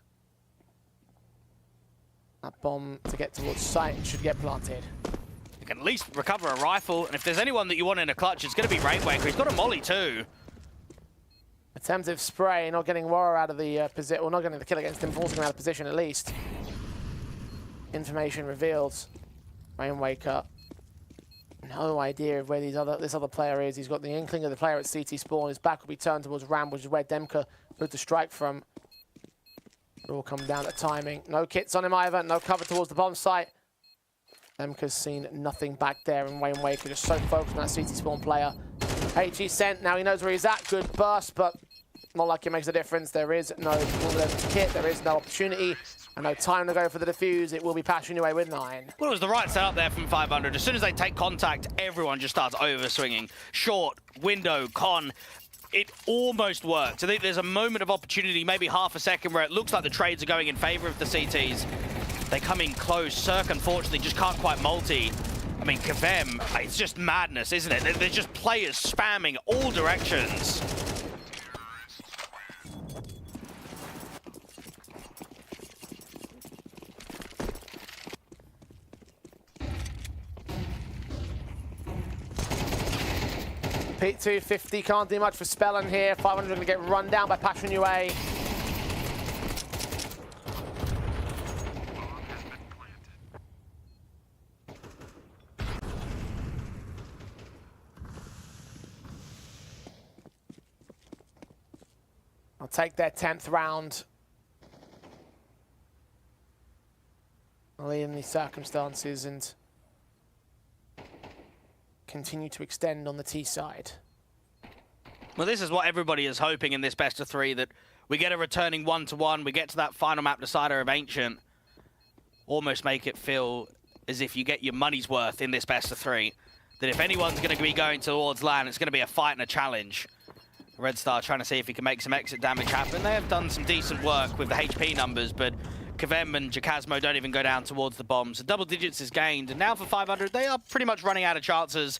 That bomb to get towards site should get planted. You can at least recover a rifle, and if there's anyone that you want in a clutch, it's going to be Rainwaker. He's got a molly too. Attempted spray, not getting Waro out of the position, well, not getting the kill against him, forcing him out of position at least. Information revealed. Rainwaker, no idea of where this other player is. He's got the inkling of the player at CT spawn. His back will be turned towards Ram, which is where Demka moved to strike from. It will come down to timing. No kits on him either, no cover towards the bomb site. Demka's seen nothing back there, and Rainwaker just so focused on that CT spawn player. HE sent, now he knows where he's at. Good burst, but not like it makes a difference. There is no kit, there is no opportunity, and no time to go for the defuse. It will be Passion away with 9. Well, it was the right setup there from 500. As soon as they take contact, everyone just starts over-swinging. Short, window, con. It almost worked. I think there's a moment of opportunity, maybe half a second, where it looks like the trades are going in favor of the CTs. They come in close. Cirque, unfortunately, just can't quite multi. I mean, Kavem, it's just madness, isn't it? They're just players spamming all directions. Pete 250 can't do much for Spellin here. 500 going to get run down by Passion UA. I'll take their 10th round. In these circumstances and continue to extend on the T side. Well, this is what everybody is hoping in this best of 3, that we get a returning 1-to-1, we get to that final map decider of Ancient. Almost make it feel as if you get your money's worth in this best of 3. That if anyone's going to be going towards LAN, it's going to be a fight and a challenge. Red Star trying to see if he can make some exit damage happen. They have done some decent work with the HP numbers, but Kavem and Jacasmo don't even go down towards the bombs. So double digits is gained, and now for 500, they are pretty much running out of chances.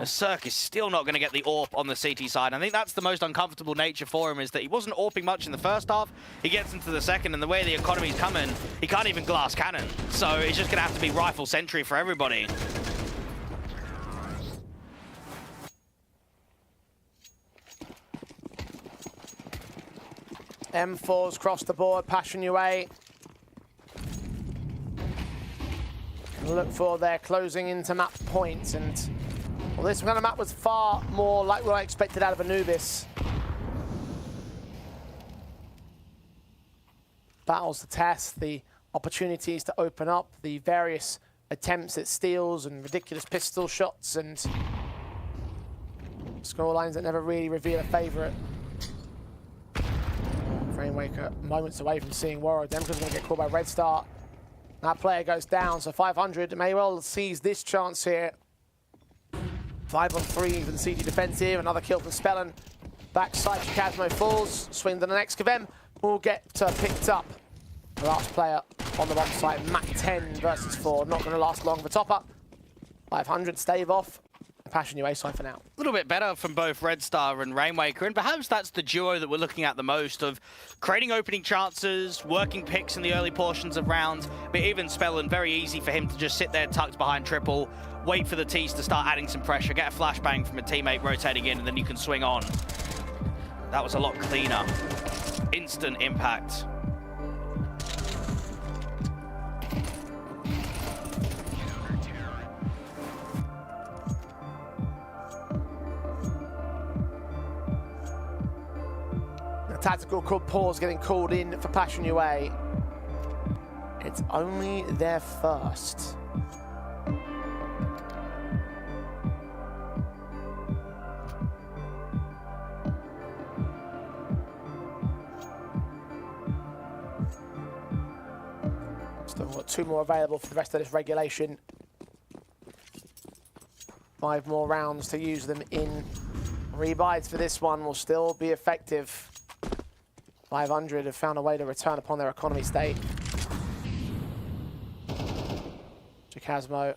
Cirque is still not going to get the AWP on the CT side. I think that's the most uncomfortable nature for him, is that he wasn't AWPing much in the first half. He gets into the second, and the way the economy's coming, he can't even glass cannon. So it's just going to have to be rifle sentry for everybody. M4's across the board, Passion UA. Look for their closing into map points, and well, this kind of map was far more like what I expected out of Anubis. Battles to test, the opportunities to open up, the various attempts at steals and ridiculous pistol shots, and scorelines that never really reveal a favourite. Rainwaker moments away from seeing Waro. Demka's going to get caught by Red Star. That player goes down, so 500 may well seize this chance here. 5-on-3 for the CT defensive. Another kill from Spellin. Backside, Chasmo falls. Swing to the next. Kavem will get picked up. The last player on the bomb site, Mac 10 versus 4. Not going to last long for Topper. 500 stave off. Passion UA side for now. A little bit better from both Red Star and Rainwaker, and perhaps that's the duo that we're looking at the most, of creating opening chances, working picks in the early portions of rounds, but even Spellin, very easy for him to just sit there tucked behind triple, wait for the T's to start adding some pressure, get a flashbang from a teammate rotating in, and then you can swing on. That was a lot cleaner. Instant impact. Tactical called pause getting called in for Passion UA. It's only their first. Still got 2 more available for the rest of this regulation. 5 more rounds to use them in. Rebuys for this one will still be effective. 500 have found a way to return upon their economy state. Chikazmo.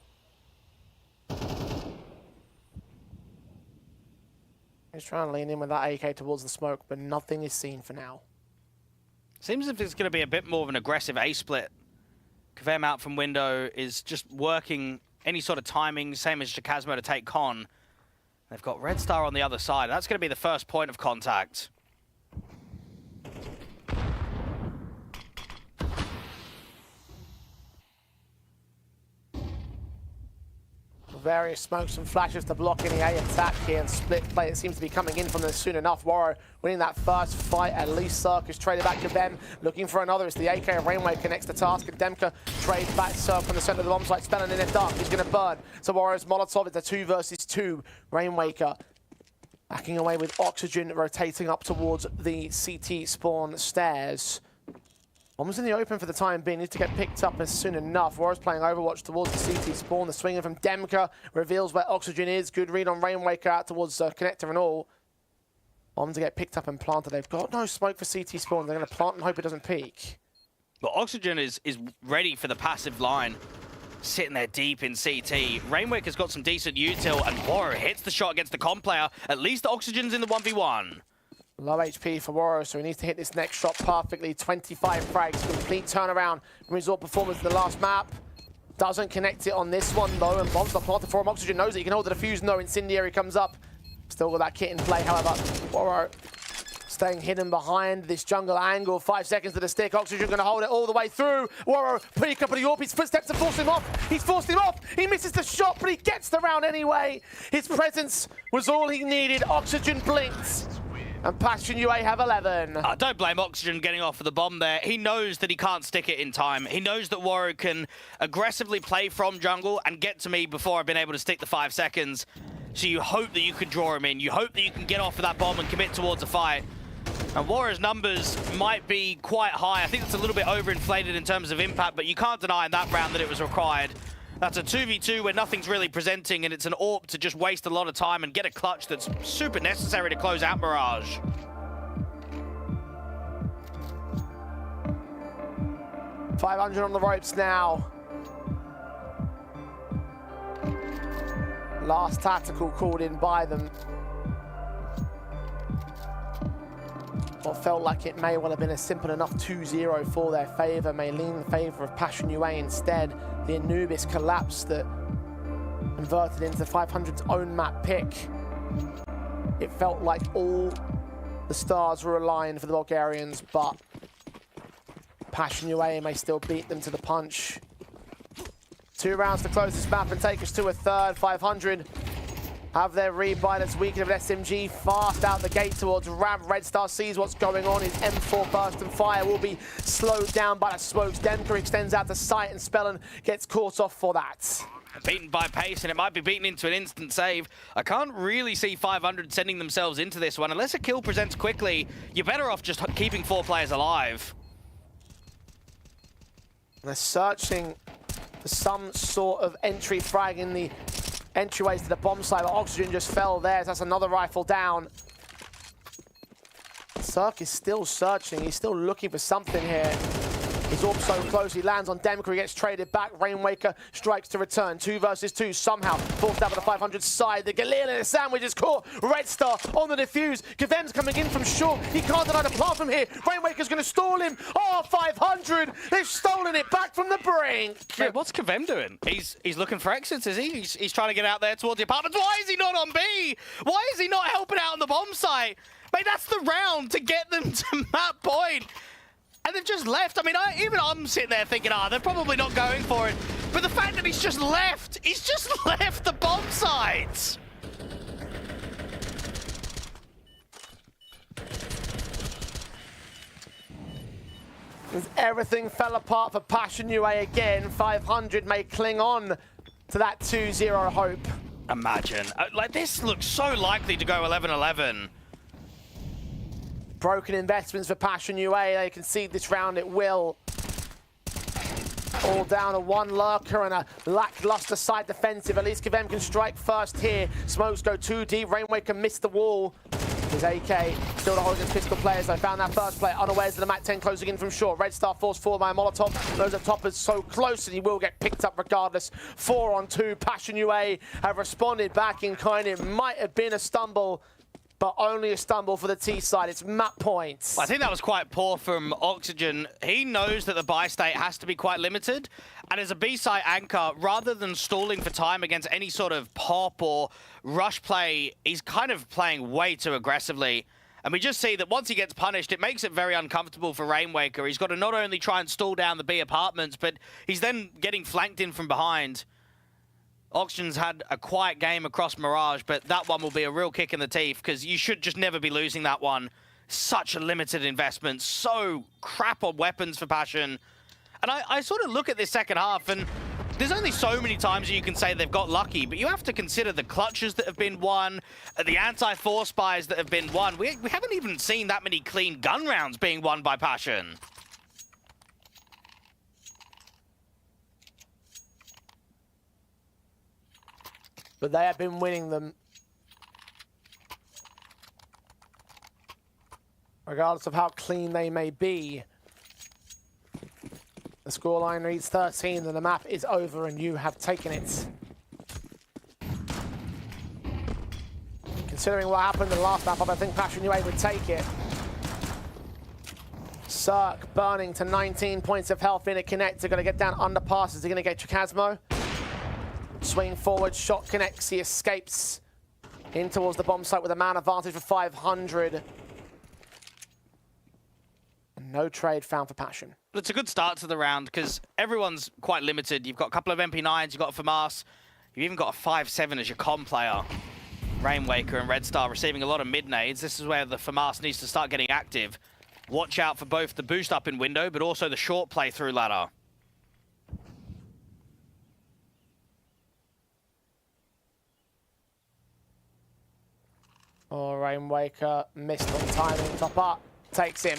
He's trying to lean in with that AK towards the smoke, but nothing is seen for now. Seems as if it's going to be a bit more of an aggressive A-split. Kvem out from window is just working any sort of timing, same as Chikazmo to take Con. They've got Red Star on the other side. That's going to be the first point of contact. Various smokes and flashes to block any A attack here, and split play it seems to be coming in from them soon enough. Waro winning that first fight, at least Circus traded back to them, looking for another. It's the AK of Rainway connects the task, and Demka trades back Cirque from the center of the bomb site, Spelling in the dark, he's going to burn. So Waro's Molotov, it's a 2 versus 2. Rainwaker backing away with Oxygen, rotating up towards the CT spawn stairs. Bombs in the open for the time being, needs to get picked up as soon enough. Warriors playing Overwatch towards the CT spawn. The swinging from Demka reveals where Oxygen is. Good read on Rainwaker out towards Connector and all. Bombs to get picked up and planted. They've got no smoke for CT spawn. They're going to plant and hope it doesn't peak. But Oxygen is ready for the passive line. Sitting there deep in CT. Rainwaker's got some decent util, and Warrior hits the shot against the comp player. At least Oxygen's in the 1v1. Low HP for Waro, so he needs to hit this next shot perfectly. 25 frags, complete turnaround from his performance in the last map. Doesn't connect it on this one though, and bombs not planted for him. Oxygen knows that he can hold the defuse. No, Incendiary comes up. Still got that kit in play, however. Waro staying hidden behind this jungle angle. 5 seconds to the stick. Oxygen going to hold it all the way through. Waro putting a couple of Yorpies footsteps to force him off. He's forced him off. He misses the shot, but he gets the round anyway. His presence was all he needed. Oxygen blinks. And Passion UA have 11. I don't blame Oxygen getting off of the bomb there. He knows that he can't stick it in time. He knows that Waro can aggressively play from jungle and get to me before I've been able to stick the 5 seconds. So you hope that you can draw him in. You hope that you can get off of that bomb and commit towards a fight. And Waro's numbers might be quite high. I think it's a little bit overinflated in terms of impact, but you can't deny in that round that it was required. That's a 2v2 where nothing's really presenting, and it's an AWP to just waste a lot of time and get a clutch that's super necessary to close out Mirage. $500 on the ropes now. Last tactical called in by them. What felt like it may well have been a simple enough 2-0 for their favour may lean in favour of Passion UA instead. The Anubis collapse that converted into 500's own map pick. It felt like all the stars were aligned for the Bulgarians, but Passion UA may still beat them to the punch. 2 rounds to close this map and take us to a third. 500 have their rebuy that's weakened with SMG fast out the gate towards Ram. Red Star sees what's going on. His M4 burst and fire will be slowed down by the smokes. Demka extends out to sight and Spellin gets caught off for that. Beaten by pace, and it might be beaten into an instant save. I can't really see 500 sending themselves into this one. Unless a kill presents quickly, you're better off just keeping 4 players alive. They're searching for some sort of entry frag in the entryways to the bomb site, but Oxygen just fell there. So that's another rifle down. Cirque is still searching. He's still looking for something here. He's all so close. He lands on Demka. He gets traded back. Rainwaker strikes to return. 2 versus 2. Somehow forced out by the 500 side. The Galil in a sandwich is caught. Red Star on the defuse. Kavem's coming in from short. He can't deny the plant from here. Rainwaker's going to stall him. Oh, 500. They've stolen it back from the brink. Wait, what's Kavem doing? He's looking for exits, is he? He's trying to get out there towards the apartments. Why is he not on B? Why is he not helping out on the bomb site? Mate, that's the round to get them to map point. And they've just left. I mean, even I'm sitting there thinking, they're probably not going for it. But the fact that he's just left the bomb site. As everything fell apart for Passion UA again, 500 may cling on to that 2-0 hope. Imagine. Like, this looks so likely to go 11-11. Broken investments for Passion UA. They concede this round, it will. All down to 1 lurker and a lackluster side defensive. At least Kavem can strike first here. Smokes go too deep. Rainwaker missed the wall. There's AK, still not against pistol players. They found that first player unawares of the Mac 10 closing in from short. Red Star forced forward by a Molotov. Knows that Top is so close and he will get picked up regardless. 4-on-2. Passion UA have responded back in kind. It might have been a stumble, but only a stumble for the T side. It's map points. I think that was quite poor from Oxygen. He knows that the buy state has to be quite limited. And as a B-side anchor, rather than stalling for time against any sort of pop or rush play, he's kind of playing way too aggressively. And we just see that once he gets punished, it makes it very uncomfortable for Rainwaker. He's got to not only try and stall down the B apartments, but he's then getting flanked in from behind. Oxygen's had a quiet game across Mirage, but that one will be a real kick in the teeth because you should just never be losing that one. Such a limited investment, so crap on weapons for Passion. And I sort of look at this second half, and there's only so many times you can say they've got lucky, but you have to consider the clutches that have been won, the anti-force buys that have been won. We haven't even seen that many clean gun rounds being won by Passion. But they have been winning them. Regardless of how clean they may be. The scoreline reads 13 and the map is over and you have taken it. Considering what happened in the last map, I think Passion UA would take it. Cirque burning to 19 points of health in a connect. They're going to get down underpasses. They're going to get Chikazmo. Swing forward, shot connects. He escapes in towards the bomb site with a man advantage for 500. No trade found for Passion. It's a good start to the round because everyone's quite limited. You've got a couple of MP9s, you've got a FAMAS, you've even got a 5-7 as your com player. Rainwaker and Red Star receiving a lot of mid-nades. This is where the FAMAS needs to start getting active. Watch out for both the boost up in window, but also the short playthrough ladder. Oh, Rainwaker missed on timing. Top up takes him.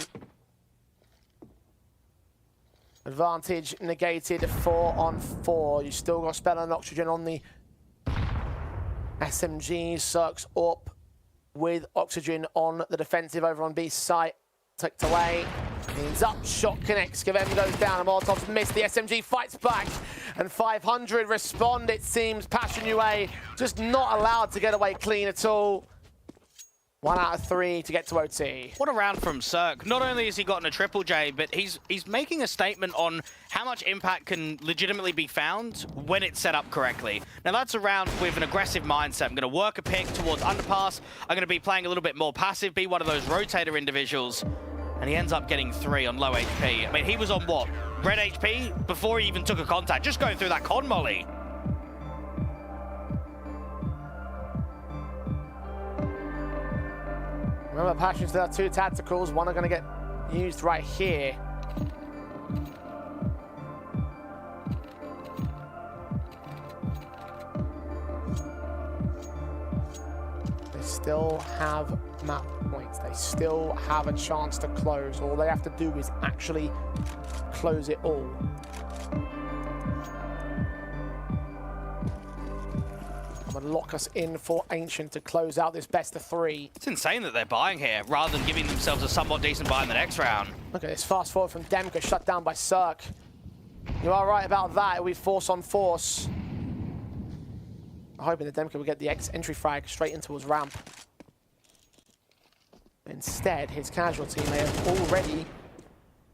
Advantage negated, 4-on-4. You still got Spell and Oxygen on the SMG. Cirque's up with Oxygen on the defensive over on B site. Tucked away. He's up, shot connects. Gavem goes down, and Molotov's missed. The SMG fights back, and 500 respond, it seems. Passion UA just not allowed to get away clean at all. 1 out of 3 to get to OT. What a round from Cirque. Not only has he gotten a triple J, but he's making a statement on how much impact can legitimately be found when it's set up correctly. Now that's a round with an aggressive mindset. I'm going to work a pick towards underpass. I'm going to be playing a little bit more passive, be one of those rotator individuals. And he ends up getting 3 on low HP. I mean, he was on what? Red HP before he even took a contact, just going through that con molly. Remember, Passion still have 2 tacticals. One are going to get used right here. They still have map points. They still have a chance to close. All they have to do is actually close it all. And lock us in for Ancient to close out this best of 3. It's insane that they're buying here, rather than giving themselves a somewhat decent buy in the next round. Look at this fast forward from Demka, shut down by Cirque. You are right about that, it'll be force on force. I'm hoping that Demka will get the entry frag straight into his ramp. Instead, his casualty may have already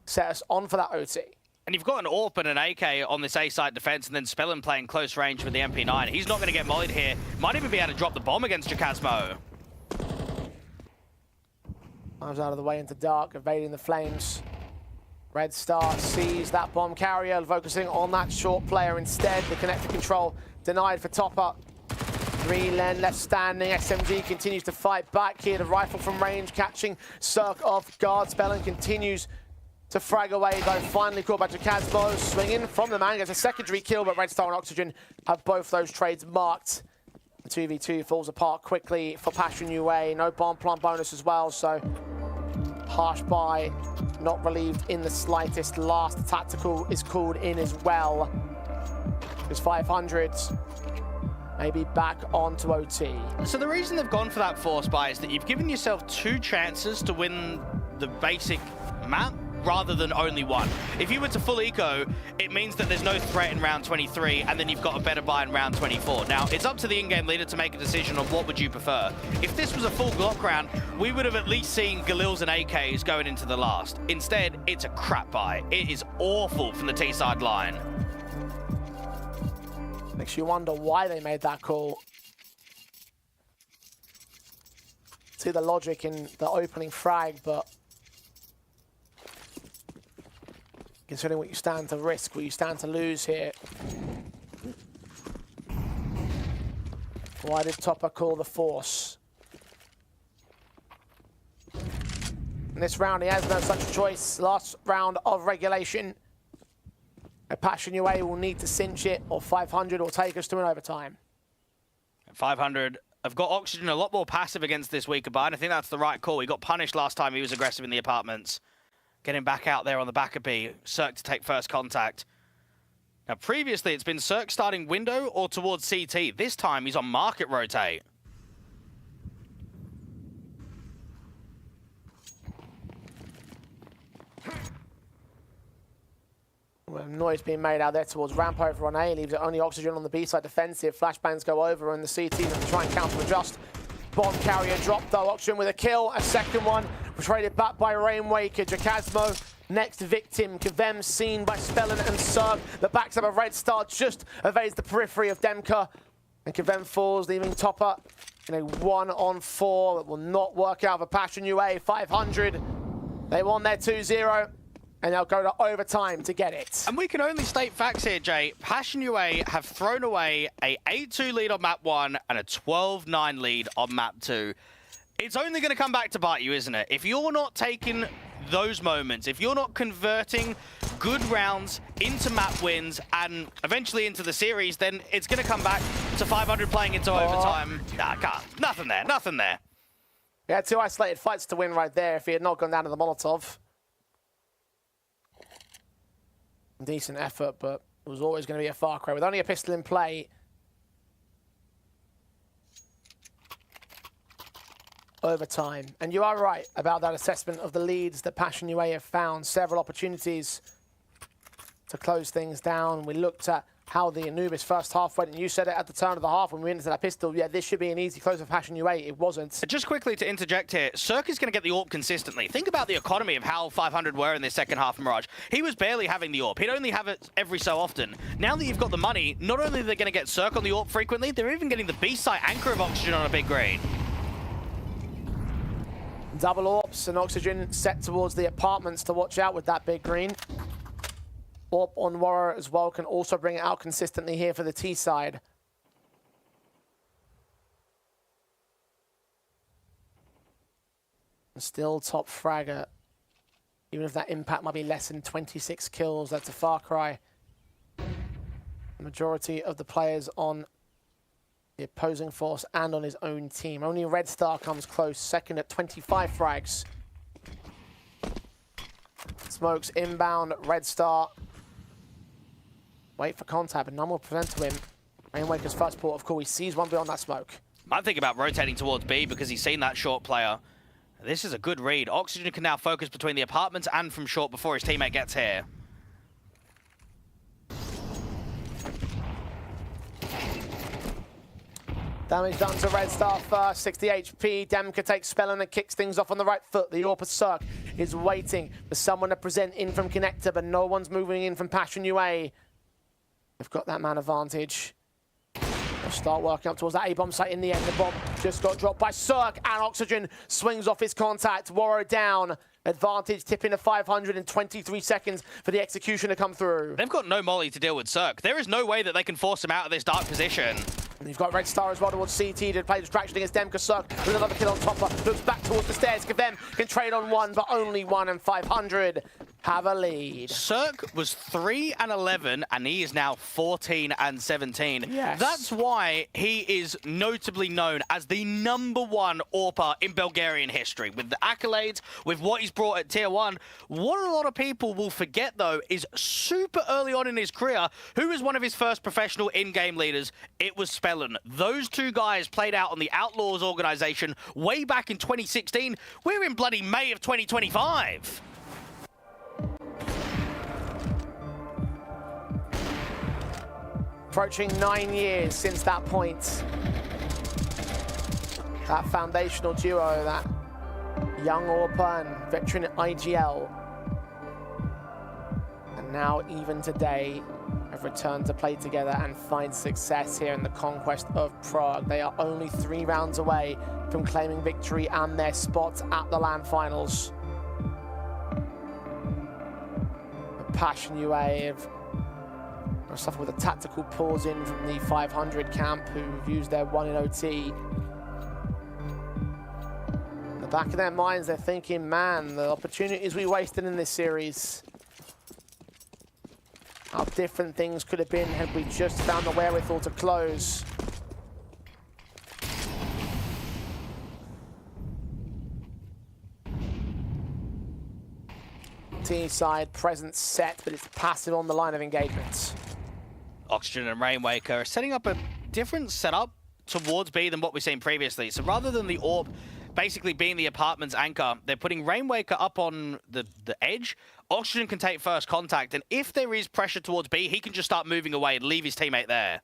set us on for that OT. And you've got an AWP and an AK on this A-site defense, and then Spellin playing close range with the MP9. He's not going to get mollied here. Might even be able to drop the bomb against Chikazmo. Moves out of the way into dark, evading the flames. Red Star sees that bomb carrier, focusing on that short player instead. The connector control denied for Topper. 3 Len left standing. SMG continues to fight back here. The rifle from range catching Cirque off guard. Spellin continues to frag away, though finally caught by Chikazmo. Swinging from the man, gets a secondary kill, but Red Star and Oxygen have both those trades marked. The 2v2 falls apart quickly for Passion UA. No bomb plant bonus as well, so harsh buy, not relieved in the slightest. Last tactical is called in as well. It's 500. maybe back onto OT. So the reason they've gone for that force buy is that you've given yourself 2 chances to win the basic map rather than only one. If you were to full eco, it means that there's no threat in round 23, and then you've got a better buy in round 24. Now, it's up to the in-game leader to make a decision on what would you prefer. If this was a full Glock round, we would have at least seen Galils and AKs going into the last. Instead, it's a crap buy. It is awful from the T-side line. Makes you wonder why they made that call. See the logic in the opening frag, but considering what you stand to risk, what you stand to lose here. Why did Topper call the force? In this round, he has no such choice. Last round of regulation. A Passion UA will need to cinch it, or 500 will take us to an overtime. 500 have got Oxygen a lot more passive against this weaker buy, and I think that's the right call. He got punished last time he was aggressive in the apartments. Getting back out there on the back of B, Cirque to take first contact. Now, previously, it's been Cirque starting window or towards CT. This time, he's on market rotate. Well, noise being made out there towards ramp over on A, leaves it only Oxygen on the B side defensive. Flashbangs go over and the CT to try and counter-adjust. Bomb carrier dropped though, Oxygen with a kill, a second one. Traded back by Rainwaker, Jacasmo, next victim, Kavem seen by Spellin and Cirque. The backside of Red Star just evades the periphery of Demka. And Kavem falls, leaving Topper in a 1-on-4 that will not work out for Passion UA. 500, they won their 2-0, and they'll go to overtime to get it. And we can only state facts here, Jay. Passion UA have thrown away a 8-2 lead on map 1 and a 12-9 lead on map 2. It's only going to come back to bite you, isn't it? If you're not taking those moments, if you're not converting good rounds into map wins and eventually into the series, then it's going to come back to 500 playing into overtime. Nah, can't. Nothing there. Nothing there. He had 2 isolated fights to win right there if he had not gone down to the Molotov. Decent effort, but it was always going to be a far cry. With only a pistol in play, overtime. And you are right about that assessment of the leads that Passion UA have found. Several opportunities to close things down. We looked at how the Anubis first half went, and you said it at the turn of the half when we went into that pistol. Yeah, this should be an easy close for Passion UA. It wasn't. Just quickly to interject here, Cirque is going to get the AWP consistently. Think about the economy of how 500 were in this second half of Mirage. He was barely having the AWP. He'd only have it every so often. Now that you've got the money, not only are they going to get Cirque on the AWP frequently, they're even getting the B-site anchor of Oxygen on a big green. Double AWPs and Oxygen set towards the apartments to watch out with that big green. AWP on Warrior as well can also bring it out consistently here for the T side. Still top fragger. Even if that impact might be less than 26 kills, that's a far cry. The majority of the players on the opposing force and on his own team. Only Red Star comes close, second at 25 frags. Smokes inbound, Red Star. Wait for contact, but none will prevent him. Rainwaker's first port of call. He sees one beyond that smoke. Might think about rotating towards B because he's seen that short player. This is a good read. Oxygen can now focus between the apartments and from short before his teammate gets here. Damage done to Red Star first, 60 HP. Demka takes Spellin and kicks things off on the right foot. The AWP Cirque is waiting for someone to present in from Connector, but no one's moving in from Passion UA. They've got that man advantage. They'll start working up towards that A-bomb site in the end. The bomb just got dropped by Cirque, and Oxygen swings off his contact. Warrior down. Advantage tipping to 523 seconds for the execution to come through. They've got no molly to deal with Cirque. There is no way that they can force him out of this dark position. And you've got Red Star as well towards CT to play distraction against Demka. Cirque with another kill on Topper. Looks back towards the stairs. Kavem can trade on one, but only one, and 500 have a lead. Cirque was 3-11, and he is now 14-17. Yes. That's why he is notably known as the #1 AWPer in Bulgarian history. With the accolades, with what he's brought at Tier 1, what a lot of people will forget, though, is super early on in his career, who was one of his first professional in-game leaders? It was Spellen. Those two guys played out on the Outlaws organization way back in 2016. We're in bloody May of 2025. Approaching 9 years since that point. That foundational duo, that young AWPer and veteran IGL. And now, even today, have returned to play together and find success here in the Conquest of Prague. They are only 3 rounds away from claiming victory and their spot at the LAN Finals. Passion UA have suffered with a tactical pause in from the 500 camp, who've used their 1 in OT. In the back of their minds, they're thinking, man, the opportunities we wasted in this series. How different things could have been had we just found the wherewithal to close. T-side presence set, but it's passive on the line of engagement. Oxygen and Rainwaker are setting up a different setup towards B than what we've seen previously. So rather than the AWP basically being the apartment's anchor, they're putting Rainwaker up on the edge. Oxygen can take first contact, and if there is pressure towards B, he can just start moving away and leave his teammate there.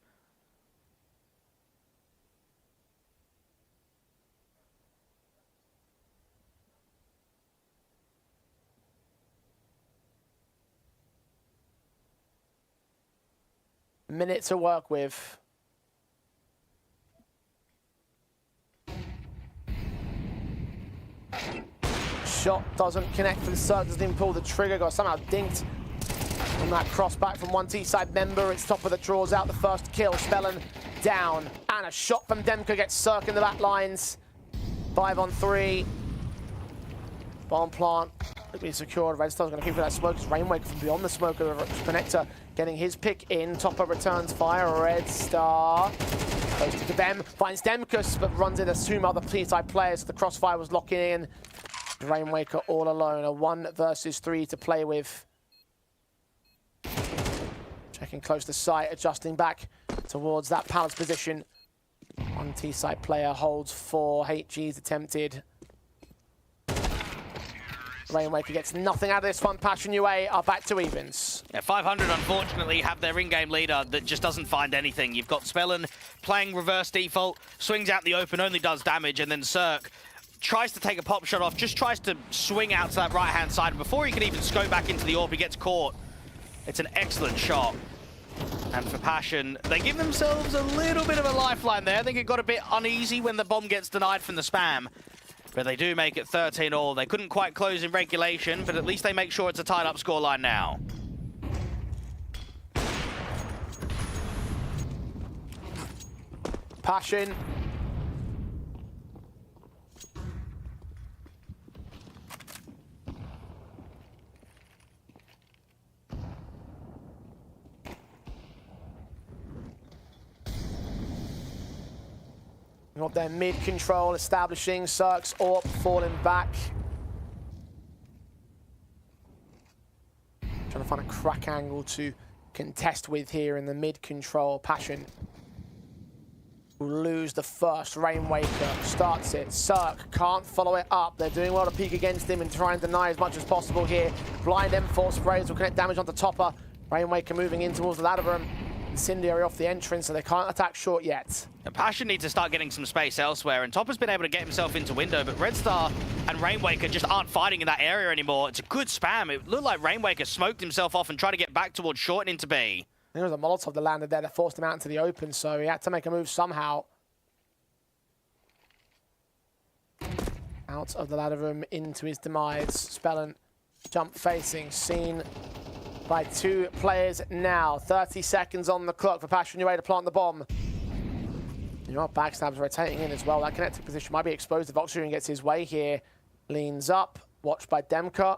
Minute to work with. Shot doesn't connect for the Cirque, doesn't even pull the trigger, got somehow dinked on that cross back from one T-side member. It's Topper that draws out the first kill. Spellen down, and a shot from Demka gets Cirque in the back lines. 5 on 3. Bomb plant to be secured. Red Star's going to keep for that smoke. It's Rainwaker from beyond the smoke of the connector getting his pick in. Topper returns fire. Red Star goes to them, finds Demkus, but runs into 2 other T-side players. The crossfire was locking in. Rainwaker all alone. A 1 versus 3 to play with. Checking close to sight, adjusting back towards that palace position. 1 T-side player holds 4. HG's attempted. Rainwaker gets nothing out of this one. Passion UA are back to evens. Yeah, 500 unfortunately have their in-game leader that just doesn't find anything. You've got Spellen playing reverse default, swings out in the open, only does damage, and then Cirque tries to take a pop shot off, just tries to swing out to that right-hand side, and before he can even scope back into the AWP, he gets caught. It's an excellent shot. And for Passion, they give themselves a little bit of a lifeline there. I think it got a bit uneasy when the bomb gets denied from the spam. But they do make it 13-all. They couldn't quite close in regulation, but at least they make sure it's a tied-up scoreline now. Passion. Got their mid control establishing. Cirque's AWP falling back. Trying to find a crack angle to contest with here in the mid control. Passion will lose the first. Rainwaker starts it. Cirque can't follow it up. They're doing well to peek against him and try and deny as much as possible here. Blind M4 sprays will connect damage onto Topper. Rainwaker moving in towards the ladder room. Incendiary off the entrance, so they can't attack short yet. And Passion needs to start getting some space elsewhere, and Topper's been able to get himself into window, but Red Star and Rainwaker just aren't fighting in that area anymore. It's a good spam. It looked like Rainwaker smoked himself off and tried to get back towards short and into B. There was a Molotov that landed there that forced him out into the open, so he had to make a move somehow. Out of the ladder room into his demise. Spellen jump facing, seen by 2 players now. 30 seconds on the clock for Passion UA to plant the bomb. You know what, Backstab's rotating in as well. That connected position might be exposed if Oxygen gets his way here. Leans up, watched by Demka.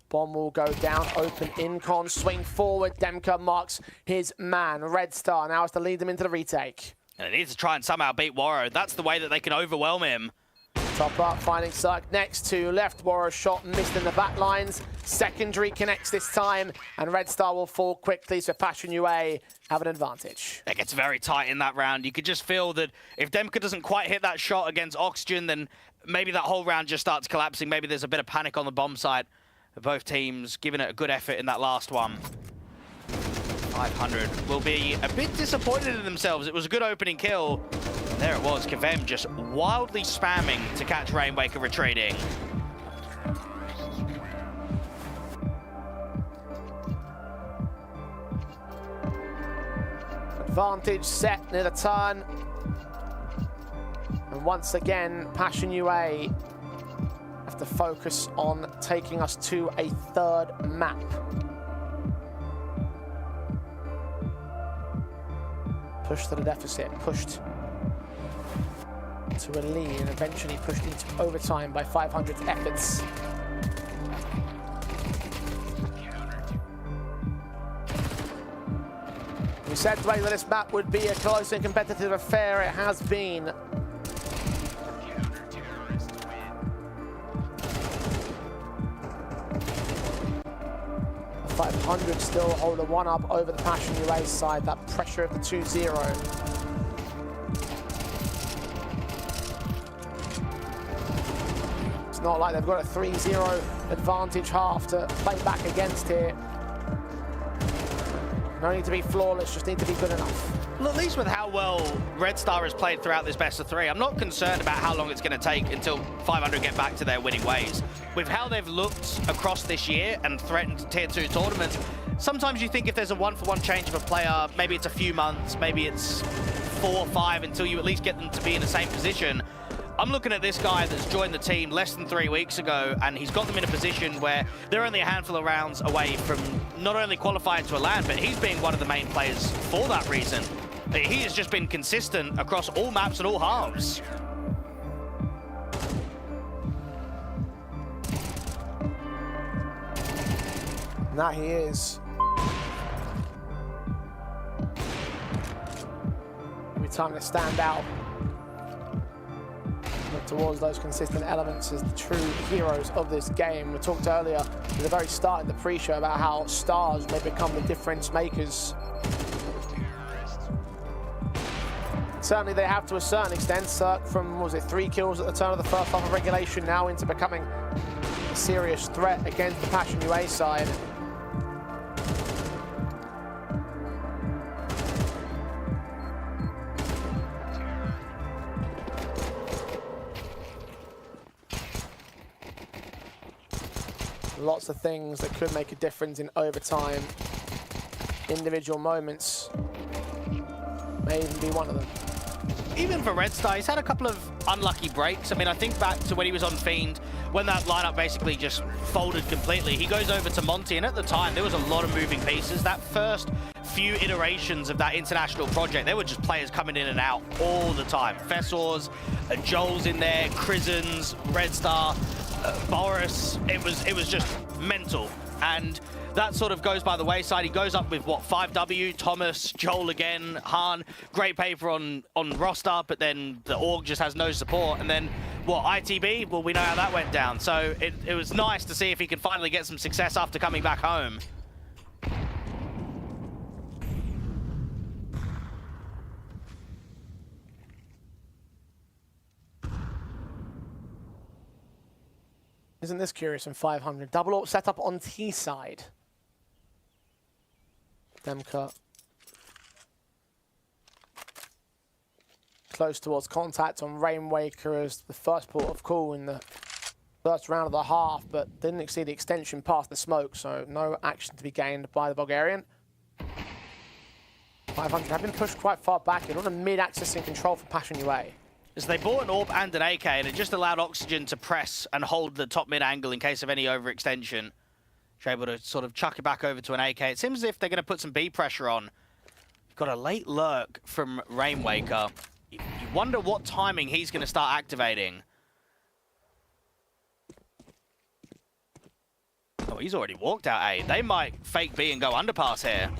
Bomb will go down, open Incon, swing forward. Demka marks his man. Red Star now has to lead them into the retake. And they need to try and somehow beat Warrow. That's the way that they can overwhelm him. Top up, finding Cirque next to left. Warrow shot missed in the back lines. Secondary connects this time, and Red Star will fall quickly, so Passion UA have an advantage. It gets very tight in that round. You could just feel that if Demka doesn't quite hit that shot against Oxygen, then maybe that whole round just starts collapsing. Maybe there's a bit of panic on the bomb side. Both teams giving it a good effort in that last one. 500 will be a bit disappointed in themselves. It was a good opening kill. There it was, Kavem just wildly spamming to catch Rainwaker retreating. Advantage set near the turn. And once again, Passion UA have to focus on taking us to a third map. Pushed to the deficit, pushed to a lead, and eventually pushed into overtime by 500's efforts. We said today that this map would be a close and competitive affair. It has been. 500 still hold a 1-up over the Passion UA side. That pressure of the 2-0. It's not like they've got a 3-0 advantage half to play back against here. No need to be flawless, just need to be good enough. Well, at least with how well Red Star has played throughout this best of 3, I'm not concerned about how long it's going to take until 500 get back to their winning ways. With how they've looked across this year and threatened Tier 2 tournaments, sometimes you think if there's a one-for-one change of a player, maybe it's a few months, maybe it's 4 or 5 until you at least get them to be in the same position. I'm looking at this guy that's joined the team less than 3 weeks ago, and he's got them in a position where they're only a handful of rounds away from not only qualifying to a LAN, but he's being one of the main players for that reason. He has just been consistent across all maps and all halves. And that he is. Every time they stand out, look towards those consistent elements as the true heroes of this game. We talked earlier at the very start in the pre-show about how stars may become the difference makers. Certainly they have to a certain extent. Cirque from, what was it, 3 kills at the turn of the first half of regulation, now into becoming a serious threat against the Passion UA side. Lots of things that could make a difference in overtime. Individual moments may even be one of them. Even for Red Star, he's had a couple of unlucky breaks. I mean, I think back to when he was on Fiend, when that lineup basically just folded completely. He goes over to Monty, and at the time, there was a lot of moving pieces. That first few iterations of that international project, there were just players coming in and out all the time. Fessors, Joel's in there, Crisens, Red Star, Boris. It was just mental. And that sort of goes by the wayside. He goes up with, what, 5W, Thomas, Joel again, Han. Great paper on roster, but then the org just has no support. And then, what, ITB? Well, we know how that went down. So it was nice to see if he can finally get some success after coming back home. Isn't this curious in 500? Double AWP set up on T side. Demka close towards contact on Rainwaker as the first port of call in the first round of the half, but didn't exceed the extension past the smoke, so no action to be gained by the Bulgarian. 500 have been pushed quite far back. You're on a mid-access and control for Passion UA. So they bought an AWP and an AK, and it just allowed Oxygen to press and hold the top mid angle in case of any overextension. You're able to sort of chuck it back over to an AK. It seems as if they're going to put some B pressure on. You've got a late lurk from Rainwaker. You wonder what timing he's going to start activating. Oh, he's already walked out A. They might fake B and go underpass here.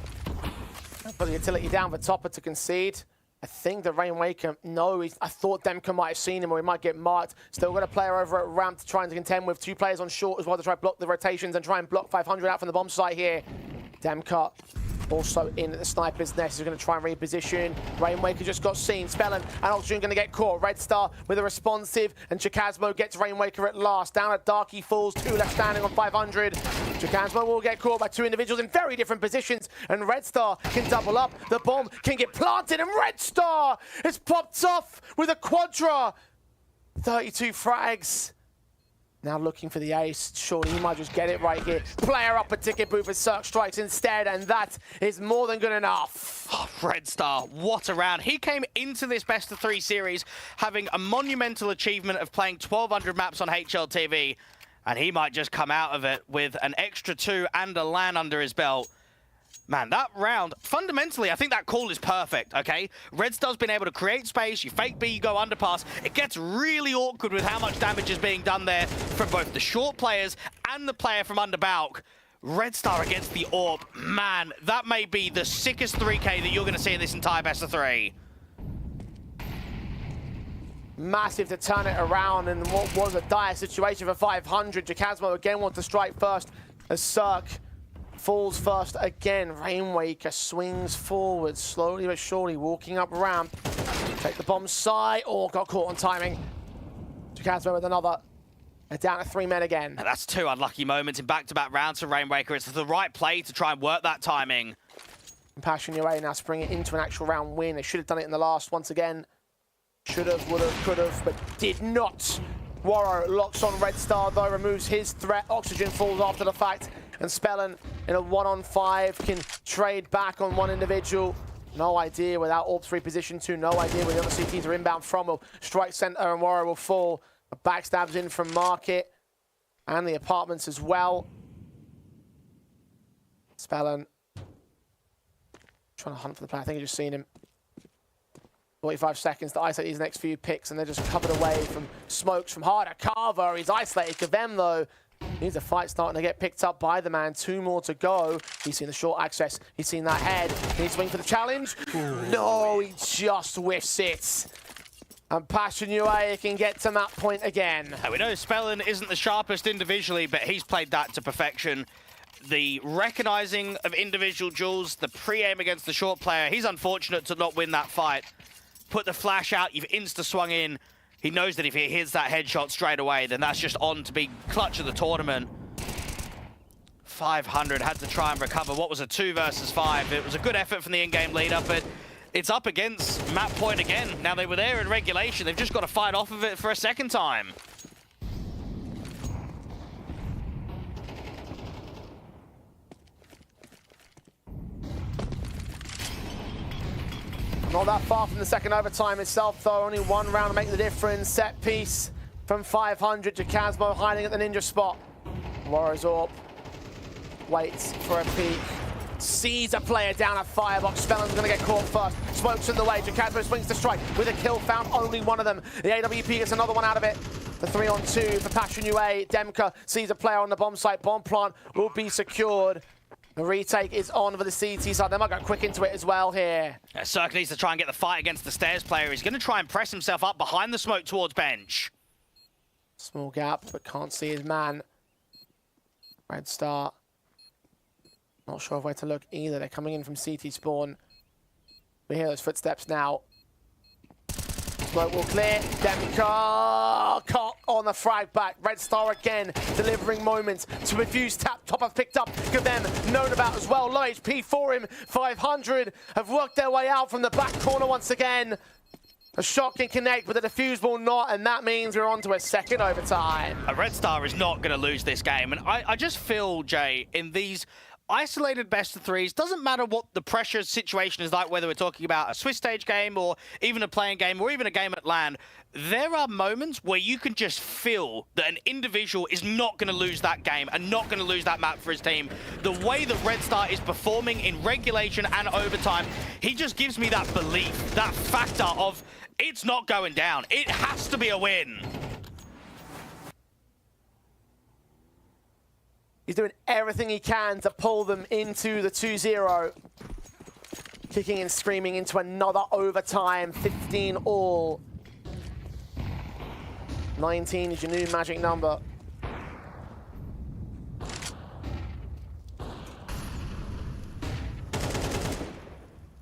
Put the utility down for Topper to concede. I think the Rainwaker, no, I thought Demka might have seen him or he might get marked. Still got a player over at ramp to try and contend with. 2 players on short as well to try to block the rotations and try and block 500 out from the bomb site here. Demka also in at the sniper's nest. He's going to try and reposition. Rainwaker just got seen. Spellin and Oxygen going to get caught. Red Star with a responsive, and Chakasmo gets Rainwaker at last. Down at Darky Falls, 2 left standing on 500. Chakasmo will get caught by 2 individuals in very different positions, and Red Star can double up. The bomb can get planted, and Red Star is popped off with a quadra. 32 frags. Now looking for the ace. Surely he might just get it right here. Player up a ticket booth as Cirque strikes instead, and that is more than good enough. Oh, Red Star, what a round. He came into this best of 3 series having a monumental achievement of playing 1,200 maps on HLTV, and he might just come out of it with an extra 2 and a LAN under his belt. Man, that round, fundamentally, I think that call is perfect, okay? Red Star's been able to create space, you fake B, you go underpass. It gets really awkward with how much damage is being done there from both the short players and the player from under Balk. Red Star against the AWP, man, that may be the sickest 3K that you're going to see in this entire best of 3. Massive to turn it around in what was a dire situation for 500. Chakasmo again wants to strike first as Cirque falls first again. Rainwaker swings forward, slowly but surely, walking up ramp. Take the bomb side. Oh, got caught on timing. Chakasmo with another. They're down to 3 men again. And that's 2 unlucky moments in back-to-back rounds for Rainwaker. It's the right play to try and work that timing. Passion UA now spring it into an actual round win. They should have done it in the last once again. Should have, would have, could have, but did not. Warro locks on Red Star though, removes his threat. Oxygen falls after the fact. And Spellin in a 1-on-5 can trade back on 1 individual. No idea without AWP's reposition to. No idea where the other CTs are inbound from. Will strike center and Warro will fall. A backstabs in from Market and the apartments as well. Spellin trying to hunt for the player. I think I've just seen him. 45 seconds to isolate these next few picks, and they're just covered away from smokes from Harder. Carver, he's isolated. Kavem, though, he's a fight starting to get picked up by the man. 2 more to go. He's seen the short access. He's seen that head. Can he swing for the challenge? Ooh. No, he just whiffs it. And Passion UA can get to map point again. We know Spellin isn't the sharpest individually, but he's played that to perfection. The recognizing of individual duels, the pre-aim against the short player. He's unfortunate to not win that fight. Put the flash out, you've insta-swung in. He knows that if he hits that headshot straight away, then that's just on to be clutch of the tournament. 500 had to try and recover what was a 2 versus 5. It was a good effort from the in-game leader, but it's up against map point again. Now they were there in regulation, they've just got to fight off of it for a second time. Not that far from the second overtime itself, though. Only 1 round to make the difference. Set piece from 500 to Chakasmo hiding at the ninja spot. Warriors AWP waits for a peek. Sees a player down at firebox. Spellin's going to get caught first. Smokes in the way. Chakasmo swings to strike with a kill. Found only 1 of them. The AWP gets another one out of it. The 3-on-2 for Passion UA. Demka sees a player on the bomb site. Bomb plant will be secured. The retake is on for the CT side. They might go quick into it as well here. Cirque needs to try and get the fight against the stairs player. He's going to try and press himself up behind the smoke towards bench. Small gap, but can't see his man. Red Star. Not sure of where to look either. They're coming in from CT spawn. We hear those footsteps now. Smoke will clear. Demka caught on the frag back. Red Star again delivering moments to refuse tap. Top have picked up. Kavem known about as well. Low HP for him. 500 have worked their way out from the back corner once again. A shot can connect, but the defuse will not, and that means we're on to a second overtime. A Red Star is not going to lose this game, and I just feel, Jay, in these isolated best of 3s, doesn't matter what the pressure situation is like, whether we're talking about a Swiss stage game or even a playing game or even a game at LAN, there are moments where you can just feel that an individual is not going to lose that game and not going to lose that map for his team. The way that Red Star is performing in regulation and overtime, he just gives me that belief, that factor of it's not going down. It has to be a win. He's doing everything he can to pull them into the 2-0. Kicking and screaming into another overtime, 15 all. 19 is your new magic number.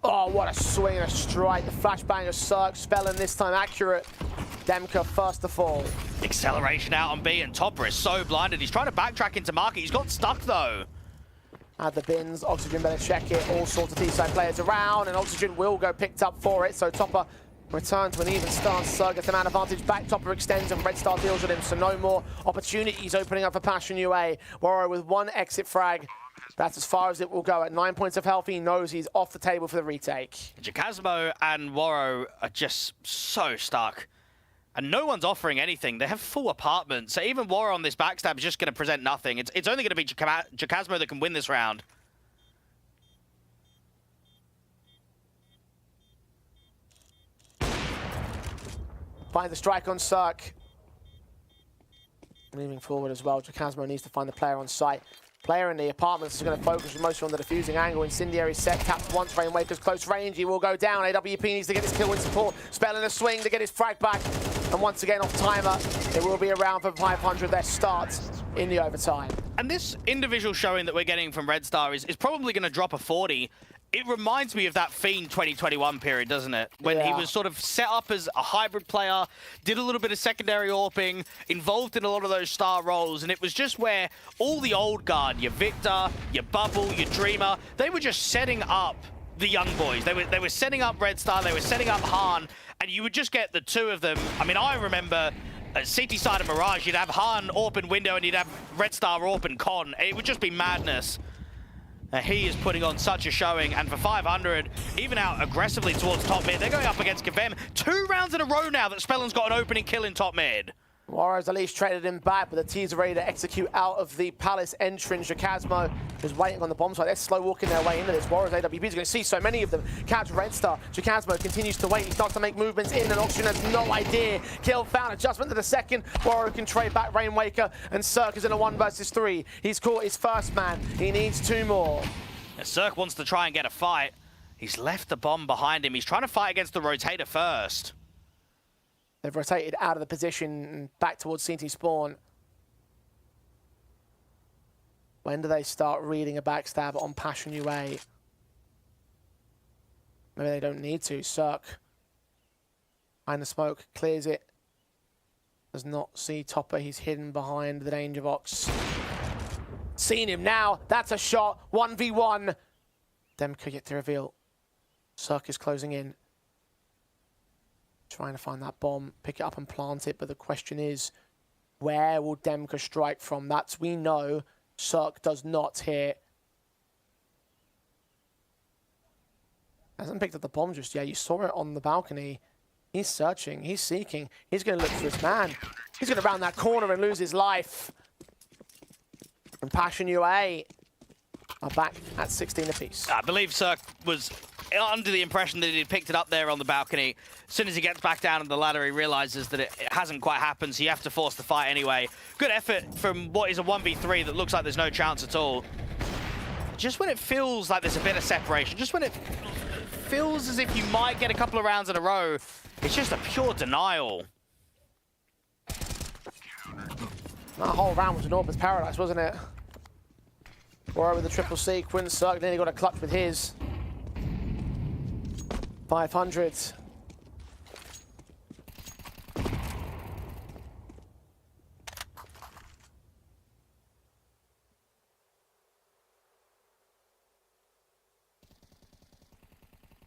Oh, what a swing and a strike. The flashbang of Cirque, Spellin this time accurate. Demka first to fall. Acceleration out on B, and Topper is so blinded. He's trying to backtrack into market. He's got stuck though. Add the bins, Oxygen better check it. All sorts of T-side players around, and Oxygen will go picked up for it. So Topper returns to an even stance. Cirque gets the man advantage back. Topper extends and Red Star deals with him, so no more opportunities opening up for Passion UA. Warrow with one exit frag. That's as far as it will go. At 9 points of health, he knows he's off the table for the retake. Jacasmo and Warrow are just so stuck. And no one's offering anything. They have full apartments. So even Warrow on this backstab is just going to present nothing. It's only going to be Jacasmo that can win this round. Find the strike on Cirque. Moving forward as well, Jacasmo needs to find the player on site. Player in the apartments is going to focus mostly on the defusing angle. Incendiary set, taps once, Rainwaker's close range, he will go down. AWP needs to get his kill with support. Spellin a swing to get his frag back. And once again off timer, it will be around for 500, their start in the overtime. And this individual showing that we're getting from Red Star is probably going to drop a 40. It reminds me of that Fiend 2021 period, doesn't it? When he was sort of set up as a hybrid player, did a little bit of secondary AWPing, involved in a lot of those star roles, and it was just where all the old guard, your Victor, your Bubble, your Dreamer, they were just setting up the young boys. They were setting up Red Star, they were setting up Han, and you would just get the two of them. I mean, I remember at CT side of Mirage, you'd have Han AWP window and you'd have Red Star AWP con. It would just be madness. He is putting on such a showing, and for 500, even out aggressively towards top mid, they're going up against Gavem. 2 rounds in a row now that Spellin's got an opening kill in top mid. Warriors at least traded him back, but the T's are ready to execute out of the Palace entrance. Jacasmo is waiting on the bomb site. They're slow walking their way into this. Warriors AWP is going to see so many of them. Catch Red Star. Jacasmo continues to wait. He starts to make movements in, and Oxygen has no idea. Kill found. Adjustment to the second. Warrior can trade back Rainwaker, and Cirque is in a 1 versus 3. He's caught his first man. He needs 2 more. Cirque wants to try and get a fight. He's left the bomb behind him. He's trying to fight against the rotator first. They've rotated out of the position and back towards CT spawn. When do they start reading a backstab on Passion UA? Maybe they don't need to. Cirque, behind the smoke, clears it. Does not see Topper. He's hidden behind the danger box. Seen him now. That's a shot. 1v1. Demka yet to reveal. Cirque is closing in. Trying to find that bomb, pick it up and plant it, but the question is, where will Demka strike from? That's, we know, Cirque does not here. Hasn't picked up the bomb just yet. You saw it on the balcony. He's searching, he's seeking. He's going to look for his man. He's going to round that corner and lose his life. And Passion UA are back at 16 apiece. I believe Cirque was under the impression that he'd picked it up there on the balcony. As soon as he gets back down on the ladder, he realizes that it hasn't quite happened, so you have to force the fight anyway. Good effort from what is a 1v3 that looks like there's no chance at all. Just when it feels like there's a bit of separation, just when it feels as if you might get a couple of rounds in a row, it's just a pure denial. That whole round was an Orbis paradise, wasn't it? Warrior with the triple sequence. Cirque nearly got a clutch with his. 500.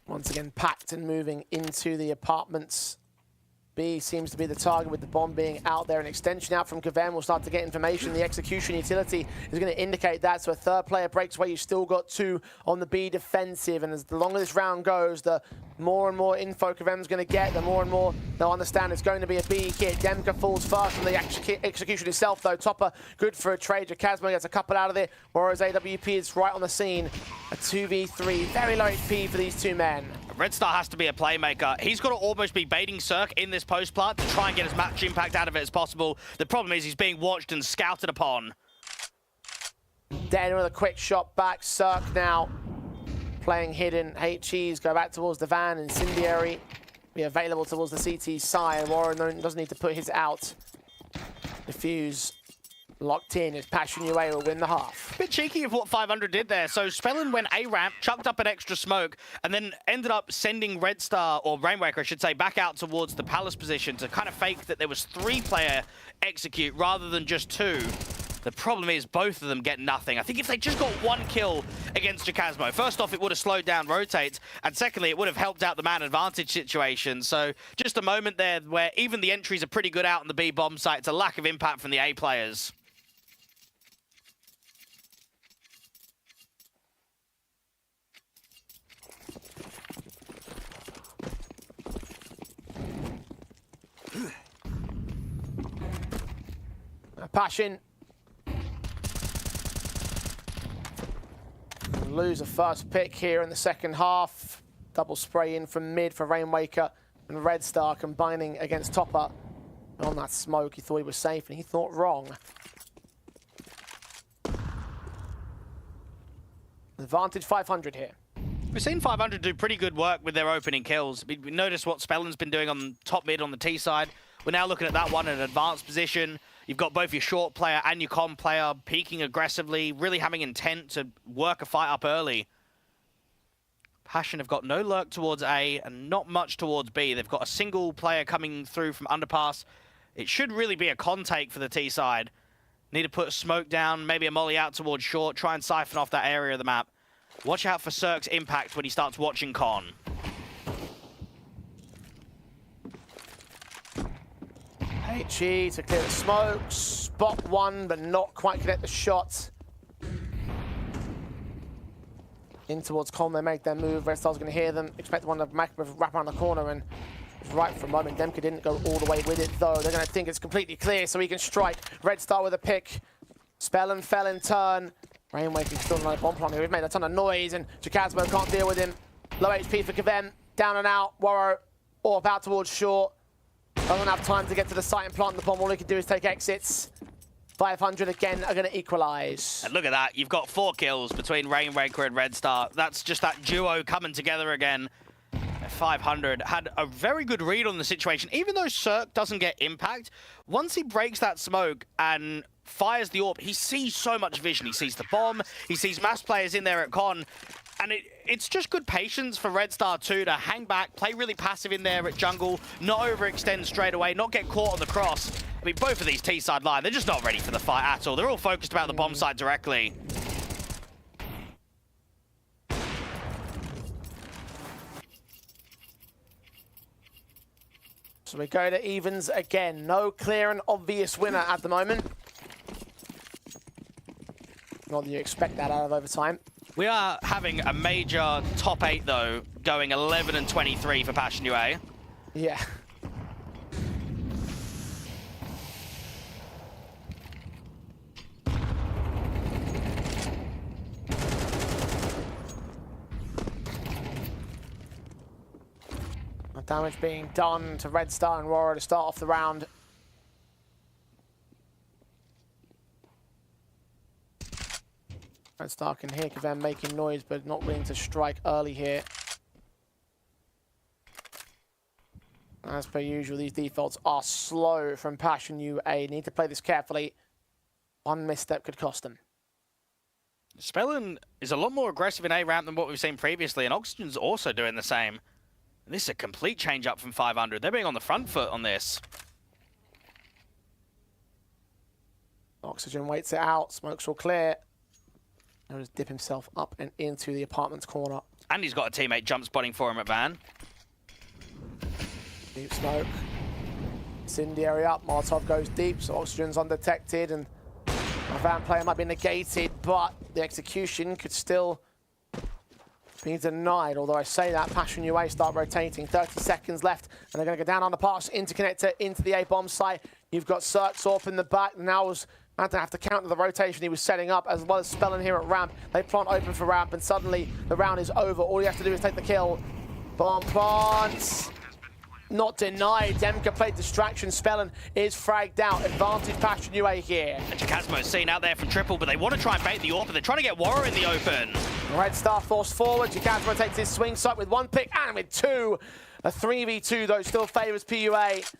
Once again packed and moving into the apartments. B seems to be the target with the bomb being out there. An extension out from Gavem will start to get information. The execution utility is going to indicate that. So a third player breaks away. You've still got 2 on the B defensive. And as the longer this round goes, the more and more info Gavem's going to get, the more and more they'll understand it's going to be a B kit. Demka falls first from the execution itself, though. Topper, good for a trade. Jacasmo gets a couple out of it, whereas AWP is right on the scene. A 2v3, very low HP for these 2 men. Red Star has to be a playmaker. He's got to almost be baiting Cirque in this post plant to try and get as much impact out of it as possible. The problem is he's being watched and scouted upon. Den with a quick shot back. Cirque now playing hidden. HEs go back towards the van. Incendiary be available towards the CT side. Warren doesn't need to put his out. Diffuse locked in as Passion UA will win the half. Bit cheeky of what 500 did there. So Spellin went A ramp, chucked up an extra smoke, and then ended up sending Red Star, or Rainwaker I should say, back out towards the Palace position to kind of fake that there was 3-player execute rather than just 2. The problem is both of them get nothing. I think if they just got 1 kill against Jacasmo, first off, it would have slowed down rotates, and secondly, it would have helped out the man advantage situation. So just a moment there where even the entries are pretty good out on the B bomb site. It's a lack of impact from the A players. Passion lose a first pick here in the second half. Double spray in from mid for Rainwaker and Red Star combining against Topper. On that smoke, he thought he was safe and he thought wrong. Advantage 500 here. We've seen 500 do pretty good work with their opening kills. We noticed what Spellin's been doing on top mid on the T side. We're now looking at that one in an advanced position. You've got both your short player and your com player peeking aggressively, really having intent to work a fight up early. Passion have got no lurk towards A and not much towards B. They've got a single player coming through from underpass. It should really be a con take for the T side. Need to put a smoke down, maybe a molly out towards short, try and siphon off that area of the map. Watch out for Cirque's impact when he starts watching con. HE to clear the smoke, spot one, but not quite connect the shot. In towards Con, they make their move. Red Star's going to hear them. Expect one to wrap around the corner, and right for a moment. Demka didn't go all the way with it, though. They're going to think it's completely clear, so he can strike. Red Star with a pick. Spellin fell in turn. Rainwaker still on a bomb plant here. We've made a ton of noise, and Jacasmo can't deal with him. Low HP for Kavem. Down and out. Warrow or about towards short. Doesn't have time to get to the site and plant the bomb. All he can do is take exits. 500 again are going to equalize. And look at that. You've got 4 kills between Rainwaker and Red Star. That's just that duo coming together again. 500 had a very good read on the situation. Even though Cirque doesn't get impact, once he breaks that smoke and fires the AWP, he sees so much vision. He sees the bomb. He sees mass players in there at con. And it's just good patience for Red Star 2 to hang back, play really passive in there at jungle, not overextend straight away, not get caught on the cross. I mean, both of these T-side line, they're just not ready for the fight at all. They're all focused about the bomb site directly. So we go to evens again. No clear and obvious winner at the moment. Not that you expect that out of overtime. We are having a major top 8, though, going 11 and 23 for Passion UA. Yeah. Damage being done to Red Star and Warrior to start off the round. Red Star can hear Kavem making noise, but not willing to strike early here. As per usual, these defaults are slow from Passion UA. Need to play this carefully. One misstep could cost them. Spellin is a lot more aggressive in A ramp than what we've seen previously, and Oxygen's also doing the same. And this is a complete change up from 500. They're being on the front foot on this. Oxygen waits it out. Smoke's all clear. He'll just dip himself up and into the apartment's corner. And he's got a teammate jump spotting for him at Van. Deep smoke. Incendiary up. Molotov goes deep, so Oxygen's undetected, and a Van player might be negated, but the execution could still be denied. Although I say that, Passion UA start rotating. 30 seconds left, and they're going to go down on the pass, interconnector into the A-bomb site. You've got Cirque off in the back. Now was going to have to counter the rotation he was setting up, as well as Spellin here at ramp. They plant open for ramp, and suddenly the round is over. All you have to do is take the kill. Bomb plants. not denied. Demka played distraction. Spellen is fragged out. Advantage Passion UA here. And Jacasmo's seen out there from Triple, but they want to try and bait the AWP. They're trying to get Warrior in the open. Red Star forced forward. Jacasmo takes his swing sight with 1 pick and with 2. A 3v2 though still favours PUA.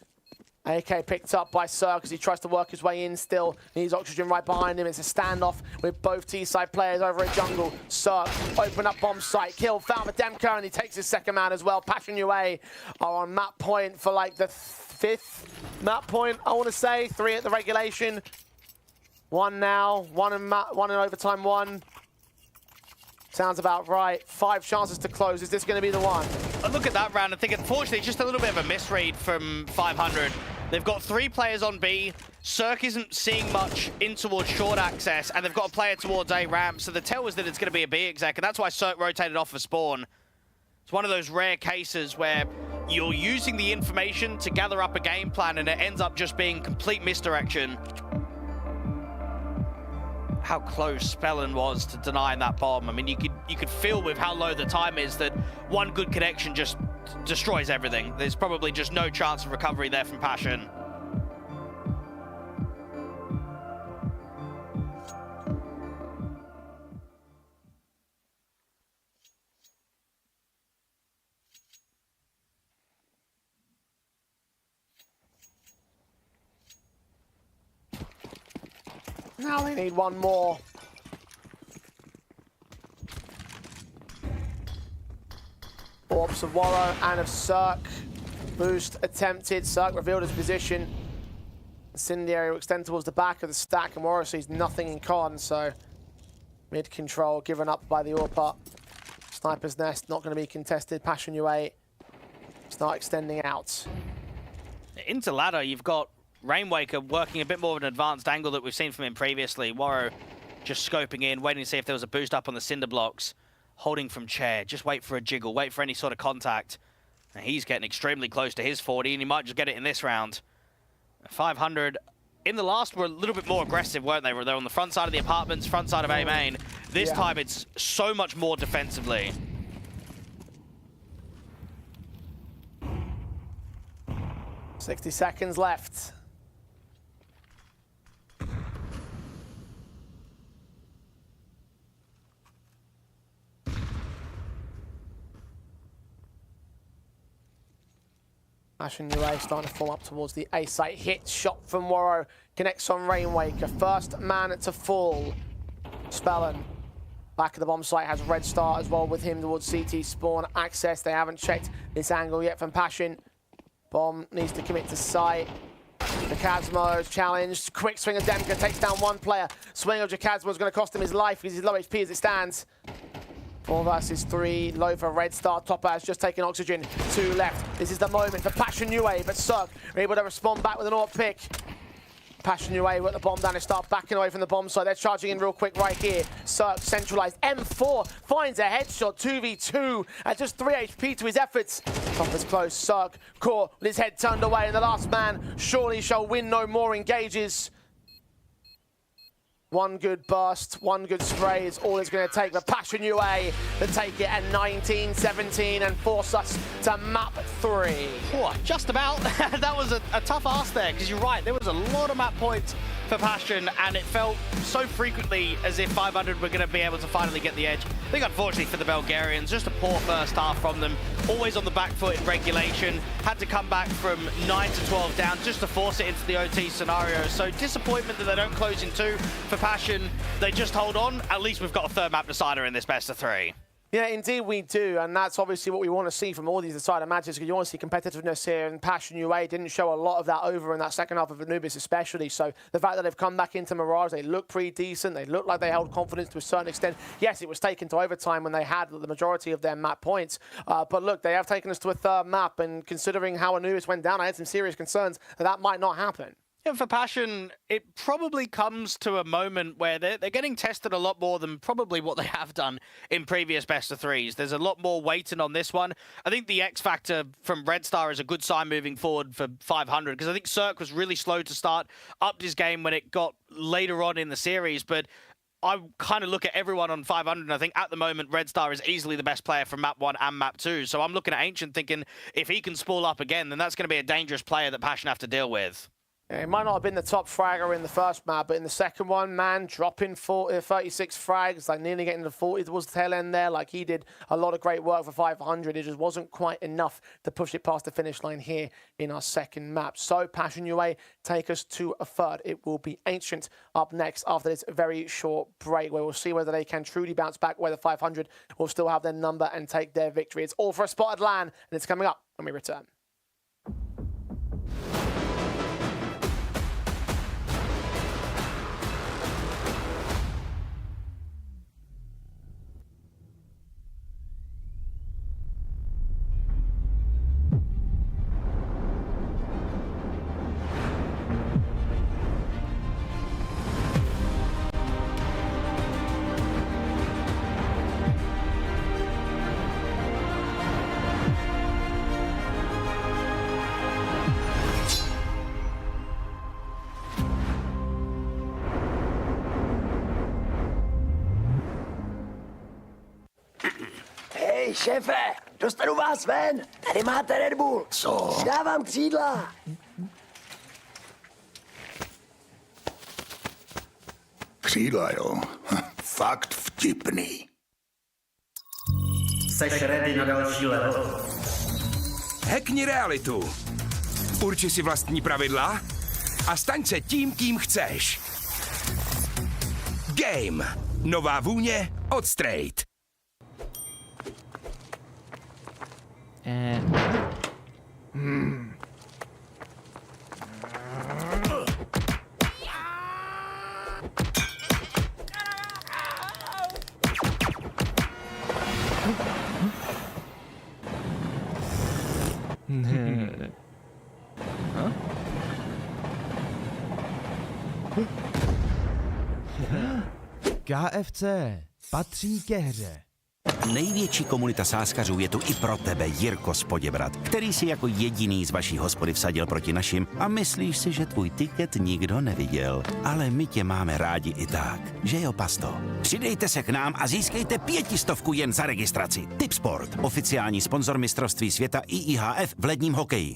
AK picked up by Cirque as he tries to work his way in still. Needs oxygen right behind him. It's a standoff with both T-side players over at jungle. Cirque open up bomb site. Kill found for Demka and he takes his second man as well. Passion UA are on map point for like the 5th map point, I want to say. 3 at the regulation. 1 now. 1 in overtime 1. Sounds about right. 5 chances to close. Is this going to be the one? I look at that round and think, unfortunately, it's just a little bit of a misread from 500. They've got 3 players on B. Cirque isn't seeing much in towards short access, and they've got a player towards A ramp, so the tell was that it's going to be a B exec, and that's why Cirque rotated off for spawn. It's one of those rare cases where you're using the information to gather up a game plan, and it ends up just being complete misdirection. How close Spellen was to denying that bomb. I mean, you could feel with how low the time is that one good connection just destroys everything. There's probably just no chance of recovery there from Passion. Now they need 1 more. Orbs of Warrow and of Cirque. Boost attempted. Cirque revealed his position. Incendiary will extend towards the back of the stack, and Warrow sees nothing in con, so mid control given up by the AWP. Sniper's Nest not going to be contested. Passion UA start extending out. Into ladder, you've got Rainwaker working a bit more of an advanced angle that we've seen from him previously. Warrow just scoping in, waiting to see if there was a boost up on the cinder blocks. Holding from chair, just wait for a jiggle, wait for any sort of contact. And he's getting extremely close to his 40, and he might just get it in this round. 500 in the last were a little bit more aggressive, weren't they? They're on the front side of the apartments, front side of A main. This time it's so much more defensively. $60 seconds left. Passion UA starting to form up towards the A site. Hit shot from Warrow. Connects on Rainwaker. First man to fall. Spellen. Back of the bomb site has Red Star as well with him towards CT spawn access. They haven't checked this angle yet from Passion. Bomb needs to commit to site. Jacasmo is challenged. Quick swing of Demka takes down 1 player. Swing of Jacasmo is going to cost him his life. He's low HP as it stands. 4 versus 3, low for Red Star. Topper has just taken oxygen. 2 left. This is the moment for Passion UA, but Cirque are able to respond back with an AWP pick. Passion UA with the bomb down and start backing away from the bomb side. They're charging in real quick right here. Cirque centralized. M4 finds a headshot. 2v2 at just 3 HP to his efforts. Topper's close. Cirque caught with his head turned away, and the last man surely shall win no more engages. 1 good burst, 1 good spray is all it's going to take for Passion UA to take it at 19-17 and force us to map 3. Oh, just about. That was a tough ask there, because you're right, there was a lot of map points for Passion, and it felt so frequently as if 500 were going to be able to finally get the edge. I think unfortunately for the Bulgarians, just a poor first half from them, always on the back foot in regulation, had to come back from 9 to 12 down just to force it into the OT scenario. So disappointment that they don't close in 2 for Passion. They just hold on. At least we've got a 3rd map decider in this best of 3. Yeah, indeed we do, and that's obviously what we want to see from all these decided matches, because you want to see competitiveness here, and Passion UA didn't show a lot of that over in that second half of Anubis especially, so the fact that they've come back into Mirage, they look pretty decent, they look like they held confidence to a certain extent. Yes, it was taken to overtime when they had the majority of their map points, but look, they have taken us to a 3rd map, and considering how Anubis went down, I had some serious concerns that that might not happen. Yeah, for Passion, it probably comes to a moment where they're getting tested a lot more than probably what they have done in previous best of 3s. There's a lot more waiting on this one. I think the X factor from Red Star is a good sign moving forward for 500, because I think Cirque was really slow to start, upped his game when it got later on in the series, but I kind of look at everyone on 500, and I think at the moment, Red Star is easily the best player from map 1 and map 2. So I'm looking at Ancient thinking, if he can spool up again, then that's going to be a dangerous player that Passion have to deal with. Yeah, he might not have been the top fragger in the first map, but in the second one, man, dropping 36 frags, like nearly getting to 40 towards the tail end there. Like, he did a lot of great work for 500. It just wasn't quite enough to push it past the finish line here in our second map. So, Passion UA take us to a third. It will be Ancient up next after this very short break, where we'll see whether they can truly bounce back, whether 500 will still have their number and take their victory. It's all for a spotted LAN, and it's coming up when we return. Hej, šéfe, dostanu vás ven. Tady máte Red Bull. Co? Dávám křídla. Křídla, jo? Fakt vtipný. Seš ready na další level? Hackni realitu. Urči si vlastní pravidla a staň se tím, kým chceš. Game. Nová vůně od Straight. KFC patří ke hře. Největší komunita sázkařů je tu i pro tebe, Jirko z Poděbrad, který si jako jediný z vaší hospody vsadil proti našim a myslíš si, že tvůj tiket nikdo neviděl. Ale my tě máme rádi i tak, že jo, pasto? Přidejte se k nám a získejte 500 jen za registraci. Tipsport, oficiální sponzor mistrovství světa IIHF v ledním hokeji.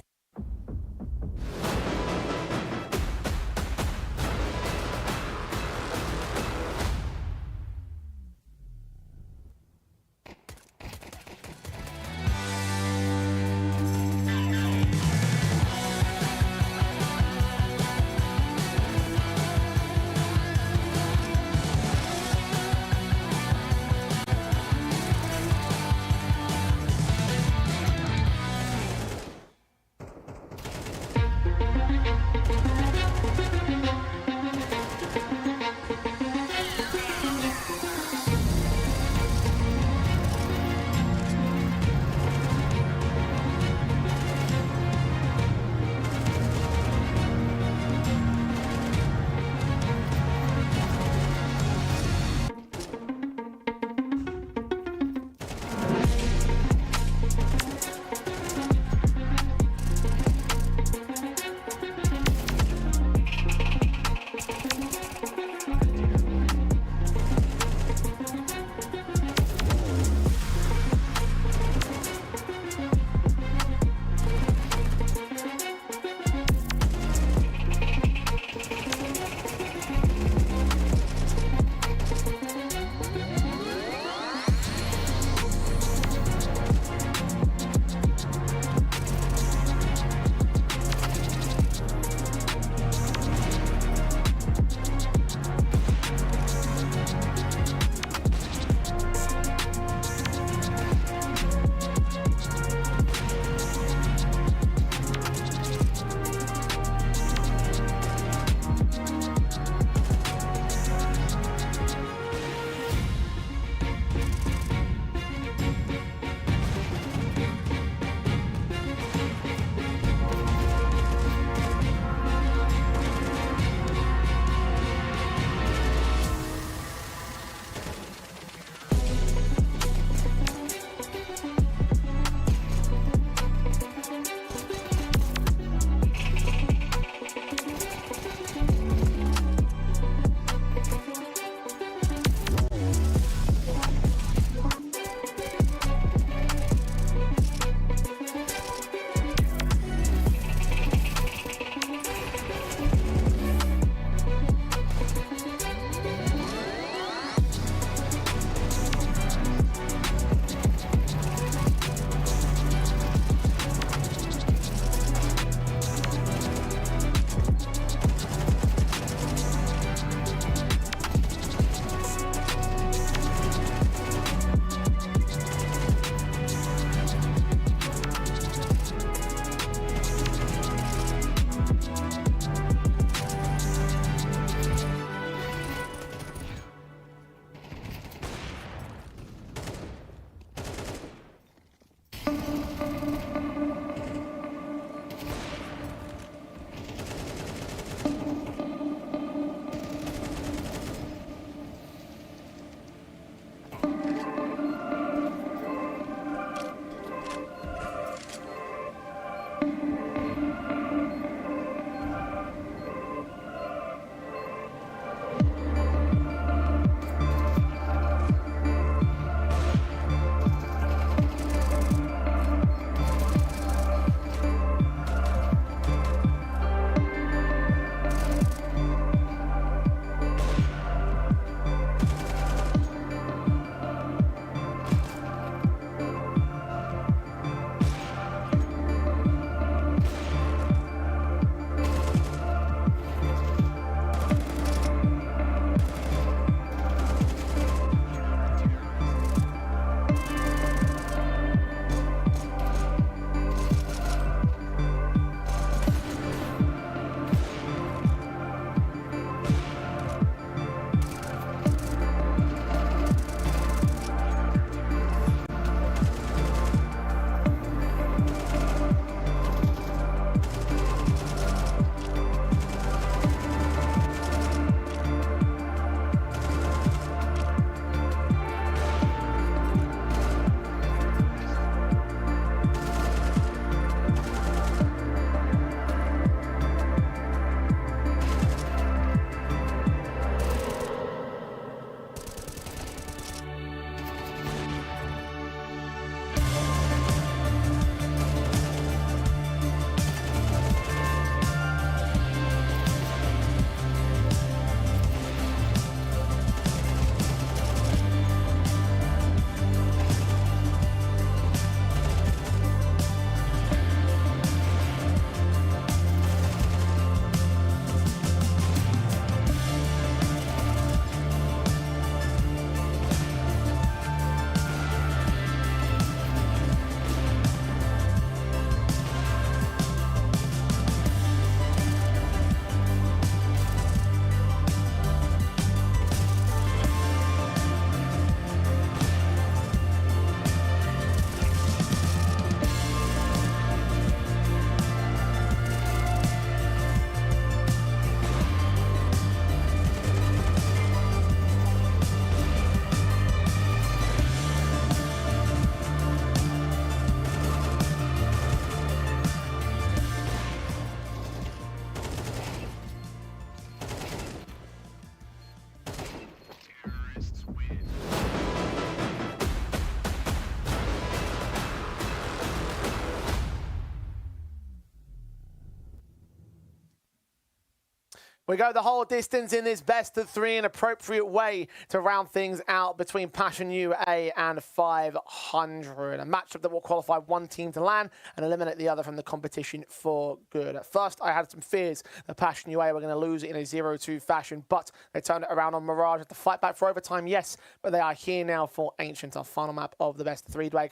We go the whole distance in this best of 3, an appropriate way to round things out between Passion UA and 500. A matchup that will qualify one team to LAN and eliminate the other from the competition for good. At first, I had some fears that Passion UA were going to lose it in a 0-2 fashion, but they turned it around on Mirage. Had to fight back for overtime, yes, but they are here now for Ancient, our final map of the best of 3, Dwag.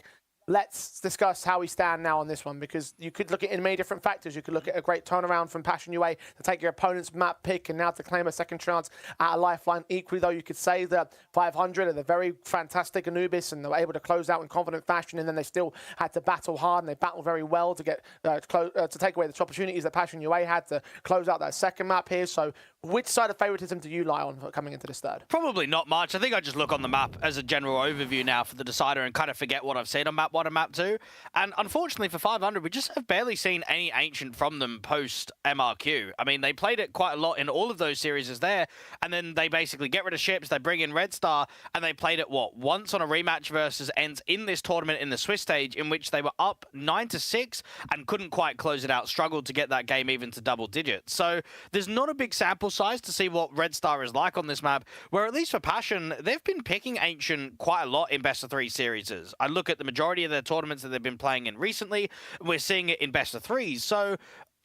Let's discuss how we stand now on this one, because you could look at it in many different factors. You could look at a great turnaround from Passion UA to take your opponent's map pick and now to claim a second chance at a lifeline. Equally, though, you could say that 500 are the very fantastic Anubis and they were able to close out in confident fashion, and then they still had to battle hard, and they battled very well to get to take away the opportunities that Passion UA had to close out that second map here. So which side of favoritism do you lie on coming into this third? Probably not much. I think I just look on the map as a general overview now for the decider and kind of forget what I've seen on map 1 and map 2. And unfortunately for 500, we just have barely seen any Ancient from them post MRQ. I mean, they played it quite a lot in all of those series there, and then they basically get rid of ships, they bring in Red Star, and they played it, what, once on a rematch versus ENCE in this tournament in the Swiss stage, in which they were up 9-6 and couldn't quite close it out, struggled to get that game even to double digits. So there's not a big sample size to see what Red Star is like on this map, where at least for Passion, they've been picking Ancient quite a lot in best of 3 series. I look at the majority of their tournaments that they've been playing in recently, we're seeing it in best of 3s. So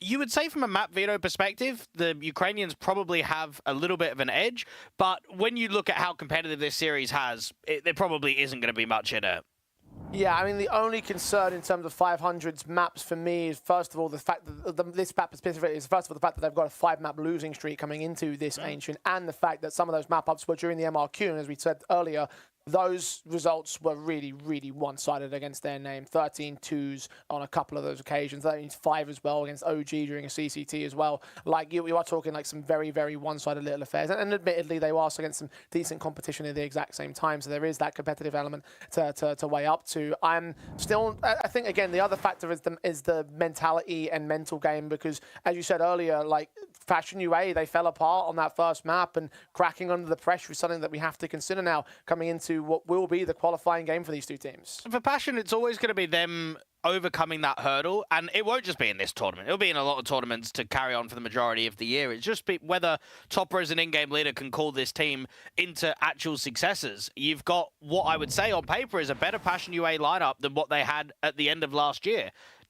you would say from a map veto perspective, the Ukrainians probably have a little bit of an edge, but when you look at how competitive this series has, there probably isn't going to be much in it. Yeah, I mean, the only concern in terms of 500's maps for me is, first of all, the fact that this map specifically is, first of all, the fact that they've got a 5-map losing streak coming into this Ancient, and the fact that some of those map ups were during the MRQ, and as we said earlier, those results were really, really one-sided against their name. 13-2s on a couple of those occasions. That means 5 as well against OG during a CCT as well. Like, you are talking like some very, very one-sided little affairs. And admittedly, they were also against some decent competition at the exact same time. So there is that competitive element to weigh up to. I'm still, I think, again, the other factor is the mentality and mental game, because, as you said earlier, like, Passion UA, they fell apart on that first map, and cracking under the pressure is something that we have to consider now coming into what will be the qualifying game for these two teams. For Passion, it's always going to be them overcoming that hurdle, and it won't just be in this tournament. It'll be in a lot of tournaments to carry on for the majority of the year. It's just whether Topper as an in-game leader can call this team into actual successes. You've got what I would say on paper is a better Passion UA lineup than what they had at the end of last year.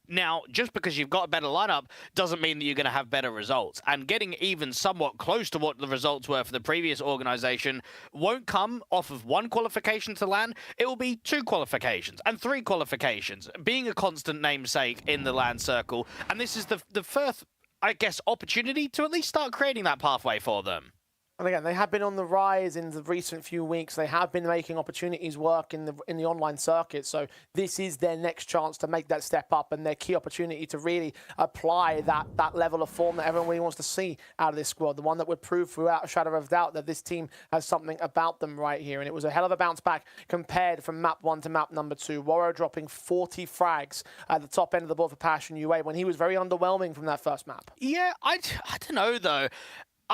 Now, just because you've got a better lineup doesn't mean that you're going to have better results. And getting even somewhat close to what the results were for the previous organization won't come off of 1 qualification to LAN. It will be 2 qualifications and 3 qualifications, being a constant namesake in the LAN circle. And this is the first, I guess, opportunity to at least start creating that pathway for them. And again, they have been on the rise in the recent few weeks. They have been making opportunities work in the online circuit. So this is their next chance to make that step up, and their key opportunity to really apply that level of form that everyone really wants to see out of this squad. The one that would prove without a shadow of doubt that this team has something about them right here. And it was a hell of a bounce back compared from map 1 to map number 2. Warro dropping 40 frags at the top end of the board for Passion UA when he was very underwhelming from that first map. Yeah, I don't know, though.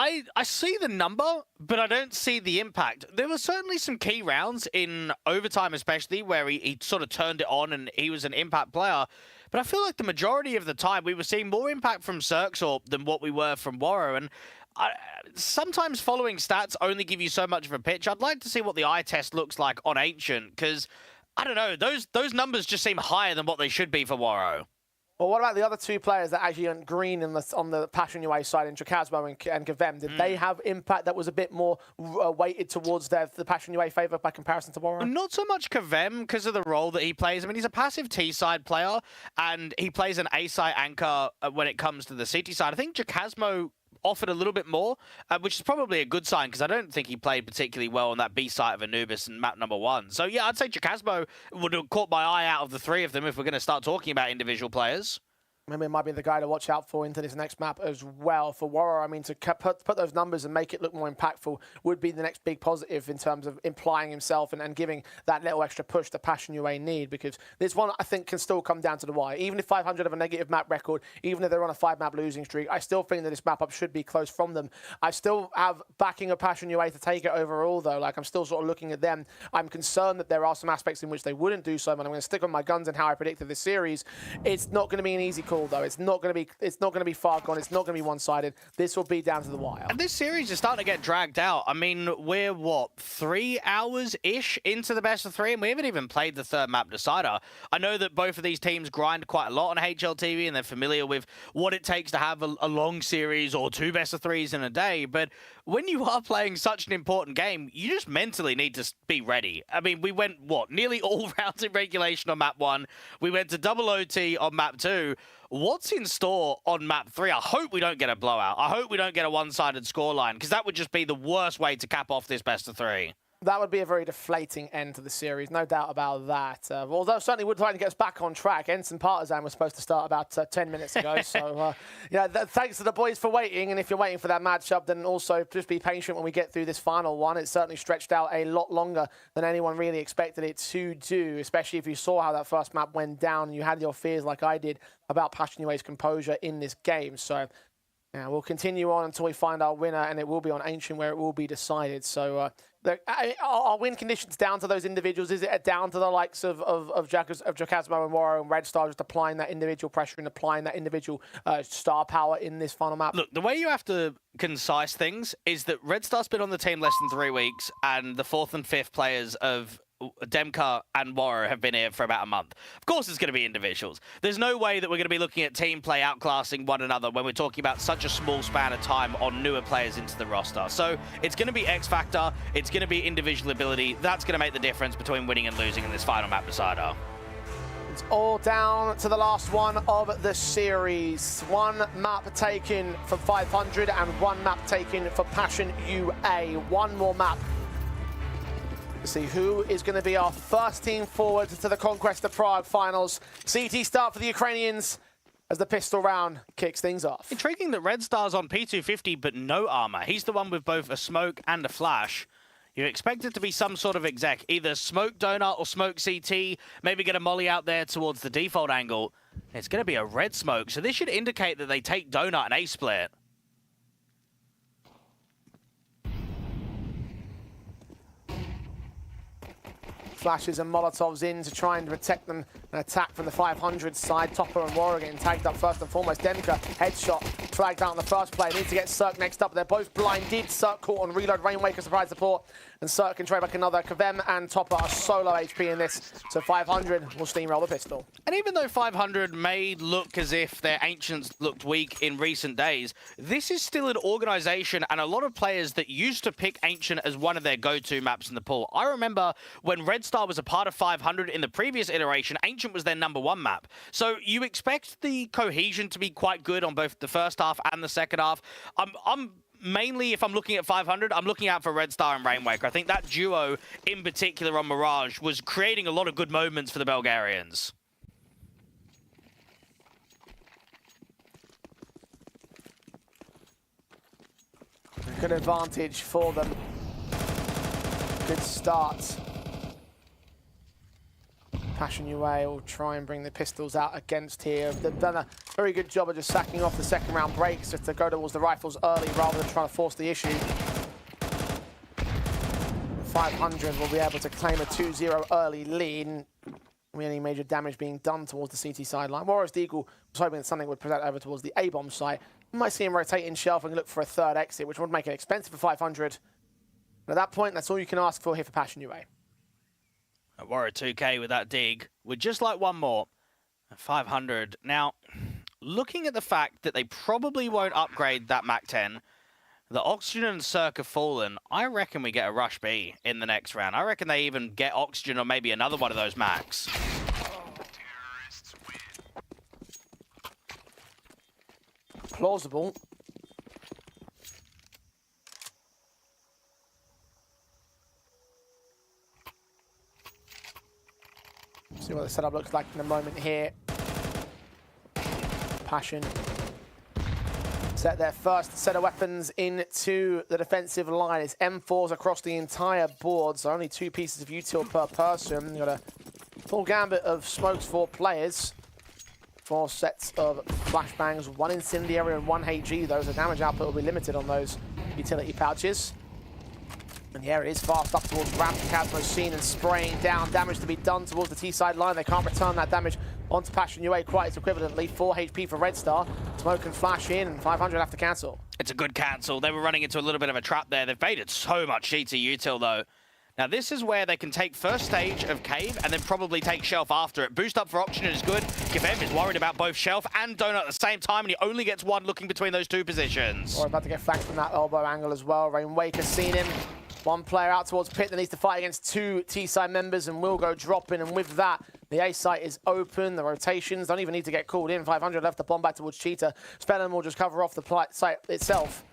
I see the number, but I don't see the impact. There were certainly some key rounds in overtime, especially, where he sort of turned it on and he was an impact player. But I feel like the majority of the time we were seeing more impact from Cirxor than what we were from Warro. And sometimes following stats only give you so much of a pitch. I'd like to see what the eye test looks like on Ancient, because, I don't know, those numbers just seem higher than what they should be for Warro. Well, what about the other 2 players that actually went green on the Passion UA side, in Chakasmo and Gavem? Did they have impact that was a bit more weighted towards the Passion UA favour by comparison to Warro? Not so much Gavem because of the role that he plays. I mean, he's a passive T-side player, and he plays an A-side anchor when it comes to the CT side. I think Chakasmo offered a little bit more, which is probably a good sign, because I don't think he played particularly well on that B side of Anubis and map number 1. So yeah, I'd say Chakasmo would have caught my eye out of the 3 of them if we're going to start talking about individual players. Maybe it might be the guy to watch out for into this next map as well. For Warro, I mean, to put those numbers and make it look more impactful would be the next big positive in terms of implying himself and giving that little extra push that Passion UA need, because this one, I think, can still come down to the wire. Even if 500 have a negative map record, even if they're on a 5-map losing streak, I still think that this map up should be close from them. I still have backing of Passion UA to take it overall, though. Like, I'm still sort of looking at them. I'm concerned that there are some aspects in which they wouldn't do so, but I'm going to stick on my guns and how I predicted this series. It's not going to be an easy call all, though. It's not going to be far gone. It's not going to be one-sided. This will be down to the wire. And this series is starting to get dragged out. I mean, we're, what, 3 hours-ish into the best of 3, and we haven't even played the third map decider. I know that both of these teams grind quite a lot on HLTV, and they're familiar with what it takes to have a long series or 2 best of 3s in a day, but when you are playing such an important game, you just mentally need to be ready. I mean, we went, what, nearly all rounds in regulation on map 1. We went to double OT on map 2. What's in store on map 3? I hope we don't get a blowout. I hope we don't get a one-sided scoreline, because that would just be the worst way to cap off this best of 3. That would be a very deflating end to the series, no doubt about that. Although certainly would try to get us back on track. ENCE and Partizan was supposed to start about 10 minutes ago. So, yeah, thanks to the boys for waiting. And if you're waiting for that matchup, then also just be patient when we get through this final one. It's certainly stretched out a lot longer than anyone really expected it to do, especially if you saw how that first map went down and you had your fears, like I did, about Passion UA's composure in this game. So, yeah, we'll continue on until we find our winner, and it will be on Ancient where it will be decided. So, are win conditions down to those individuals? Is it down to the likes of Jacasmo and Waro and Red Star just applying that individual pressure and applying that individual star power in this final map? Look, the way you have to concise things is that Red Star's been on the team less than 3 weeks, and the 4th and 5th players of Demka and Waro have been here for about a month. Of course it's going to be individuals. There's no way that we're going to be looking at team play outclassing one another when we're talking about such a small span of time on newer players into the roster. So it's going to be X Factor, it's going to be individual ability. That's going to make the difference between winning and losing in this final map decider. It's all down to the last one of the series. 1 map taken for 500 and 1 map taken for Passion UA. 1 more map to see who is going to be our first team forward to the Conquest of Prague finals. CT start for the Ukrainians as the pistol round kicks things off. Intriguing that Red Star's on P250 but no armor. He's the one with both a smoke and a flash. You expect it to be some sort of exec, either smoke donut or smoke CT, maybe get a molly out there towards the default angle. It's going to be a red smoke, so this should indicate that they take donut and A-split. Flashes and Molotovs in to try and protect them. An attack from the 500 side. Topper and Warrior getting tagged up first and foremost. Demka, headshot, flagged out on the first play. Need to get Cirque next up. They're both blinded. Cirque caught on reload. Rainwaker surprise support. And Cirque can trade back another. Kavem and Topper are solo HP in this. So 500 will steamroll the pistol. And even though 500 may look as if their Ancients looked weak in recent days, this is still an organization and a lot of players that used to pick Ancient as one of their go-to maps in the pool. I remember when Red Star was a part of 500 in the previous iteration, Ancient was their #1 map. So you expect the cohesion to be quite good on both the first half and the second half. I'm mainly, if I'm looking at 500, I'm looking out for Red Star and Rainwaker. I think that duo, in particular on Mirage, was creating a lot of good moments for the Bulgarians. Good advantage for them. Good start. Passion UA will try and bring the pistols out against here. They've done a very good job of just sacking off the second round breaks just to go towards the rifles early rather than trying to force the issue. 500 will be able to claim a 2-0 early lead. Any major damage being done towards the CT sideline. Whereas the Eagle was hoping that something would present over towards the A-bomb site. We might see him rotate in shelf and look for a third exit, which would make it expensive for 500. And at that point, that's all you can ask for here for Passion UA. Warrior 2K with that dig. Would just like one more. 500. Now, looking at the fact that they probably won't upgrade that Mach 10, the Oxygen and Cirque have fallen, I reckon we get a Rush B in the next round. I reckon they even get Oxygen or maybe another one of those Machs. Plausible. See what the setup looks like in a moment here. Passion set their first set of weapons into the defensive line. It's M4s across the entire board, so only 2 pieces of util per person. You've got a full gambit of smokes for players. 4 sets of flashbangs, 1 incendiary and 1 HG, though, so damage output will be limited on those utility pouches. And yeah, it is fast up towards ramp. Casmo's seen and spraying down. Damage to be done towards the T-side line. They can't return that damage onto Passion UA quite as equivalently. 4 HP for Red Star. Smoke and flash in, and 500 have to cancel. It's a good cancel. They were running into a little bit of a trap there. They've baited so much GT util though. Now this is where they can take first stage of Cave and then probably take Shelf after it. Boost up for Oxygen is good. Kevem is worried about both Shelf and Donut at the same time, and he only gets one looking between those two positions. Or about to get flanked from that elbow angle as well. Rainwake has seen him. One player out towards Pit that needs to fight against 2 T-side members and will go dropping, and with that, the A site is open. The rotations don't even need to get called in. 500 left to bomb back towards Cheetah. Spellin will just cover off the site itself.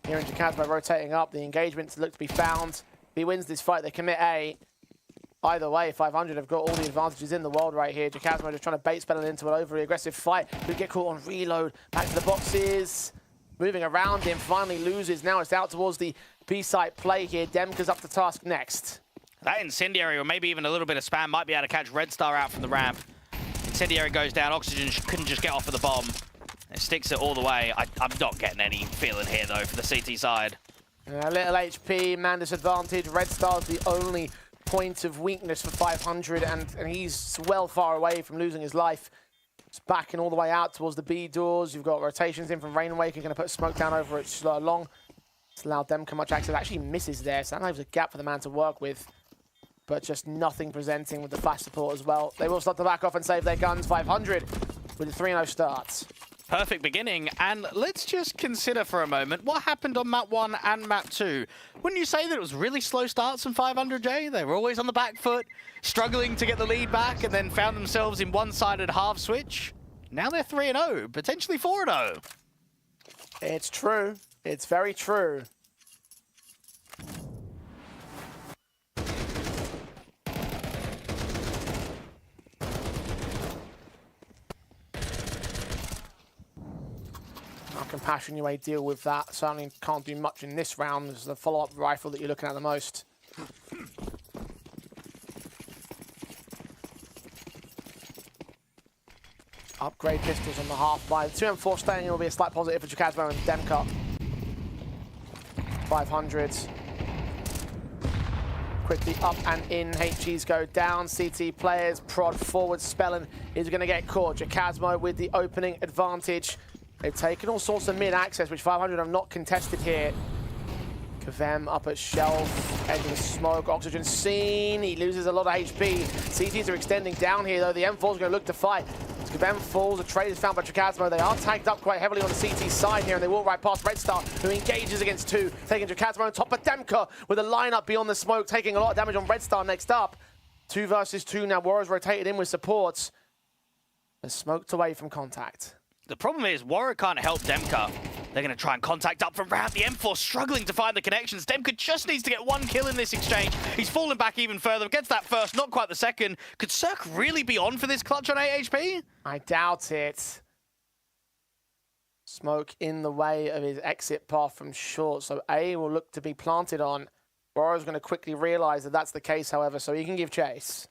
Here in Jacazmo rotating up. The engagements look to be found. If he wins this fight, they commit A. Either way, 500 have got all the advantages in the world right here. Jacazmo just trying to bait Spellin into an overly aggressive fight. Could get caught on reload. Back to the boxes. Moving around him, finally loses. Now it's out towards the B-site play here. Demka's up to task next. That Incendiary, or maybe even a little bit of spam, might be able to catch Red Star out from the ramp. Incendiary goes down. Oxygen couldn't just get off of the bomb. It sticks it all the way. I'm not getting any feeling here, though, for the CT side. Little HP, man disadvantage. Red Star's the only point of weakness for 500, and he's well far away from losing his life. It's backing all the way out towards the B doors. You've got rotations in from Rainwake. You're going to put smoke down over it long. It's allowed Demka much access. Actually misses there, so that leaves a gap for the man to work with. But just nothing presenting with the flash support as well. They will start to back off and save their guns. 500 with a 3-0 start. Perfect beginning, and let's just consider for a moment what happened on map 1 and map 2. Wouldn't you say that it was really slow starts from 500J? They were always on the back foot, struggling to get the lead back, and then found themselves in one-sided half switch. Now they're 3-0, potentially 4-0. It's true. It's very true. How can Passion UA deal with that? Certainly can't do much in this round. This is the follow-up rifle that you're looking at the most. Upgrade pistols on the half by the 2M4 staying will be a slight positive for Jacazmo and Demka. 500. Quickly up and in, HGs go down, CT players prod forward, Spellin is going to get caught. Jacazmo with the opening advantage. They've taken all sorts of mid-access, which 500 have not contested here. Kavem up at Shelf, edge of the smoke, Oxygen seen, he loses a lot of HP. CTs are extending down here though, the M4 is going to look to fight. Kavem falls, a trade is found by Jacazmo. They are tagged up quite heavily on the CT side here, and they walk right past Red Star, who engages against 2, taking Jacazmo on top of Demka with a lineup beyond the smoke, taking a lot of damage on Red Star next up. 2 versus 2 now, Warriors rotated in with supports. They're smoked away from contact. The problem is Warrior can't help Demka. They're going to try and contact up from ramp. The M4 struggling to find the connections. Demka just needs to get 1 kill in this exchange. He's fallen back even further. Gets that first, not quite the second. Could Cirque really be on for this clutch on 8 HP? I doubt it. Smoke in the way of his exit path from short, so A will look to be planted on. Warrior's going to quickly realize that that's the case, however, so he can give chase.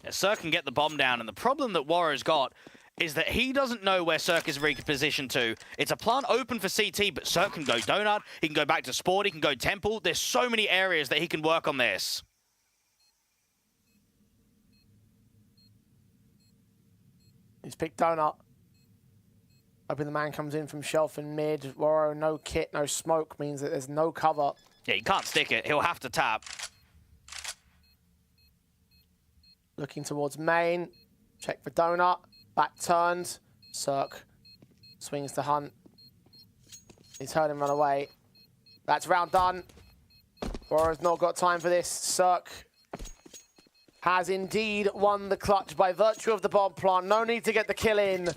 Yeah, Cirque can get the bomb down, and the problem that Warrior's got is that he doesn't know where Cirque is repositioned to. It's a plant open for CT, but Cirque can go Donut, he can go back to Sport, he can go Temple. There's so many areas that he can work on this. He's picked Donut. Hoping the man comes in from Shelf and mid. Warrior, no kit, no smoke means that there's no cover. Yeah, he can't stick it. He'll have to tap. Looking towards main. Check for Donut. Back turned. Cirque swings to Hunt. He's heard him run away. That's round done. Warrior's not got time for this. Cirque has indeed won the clutch by virtue of the bomb plant. No need to get the kill in.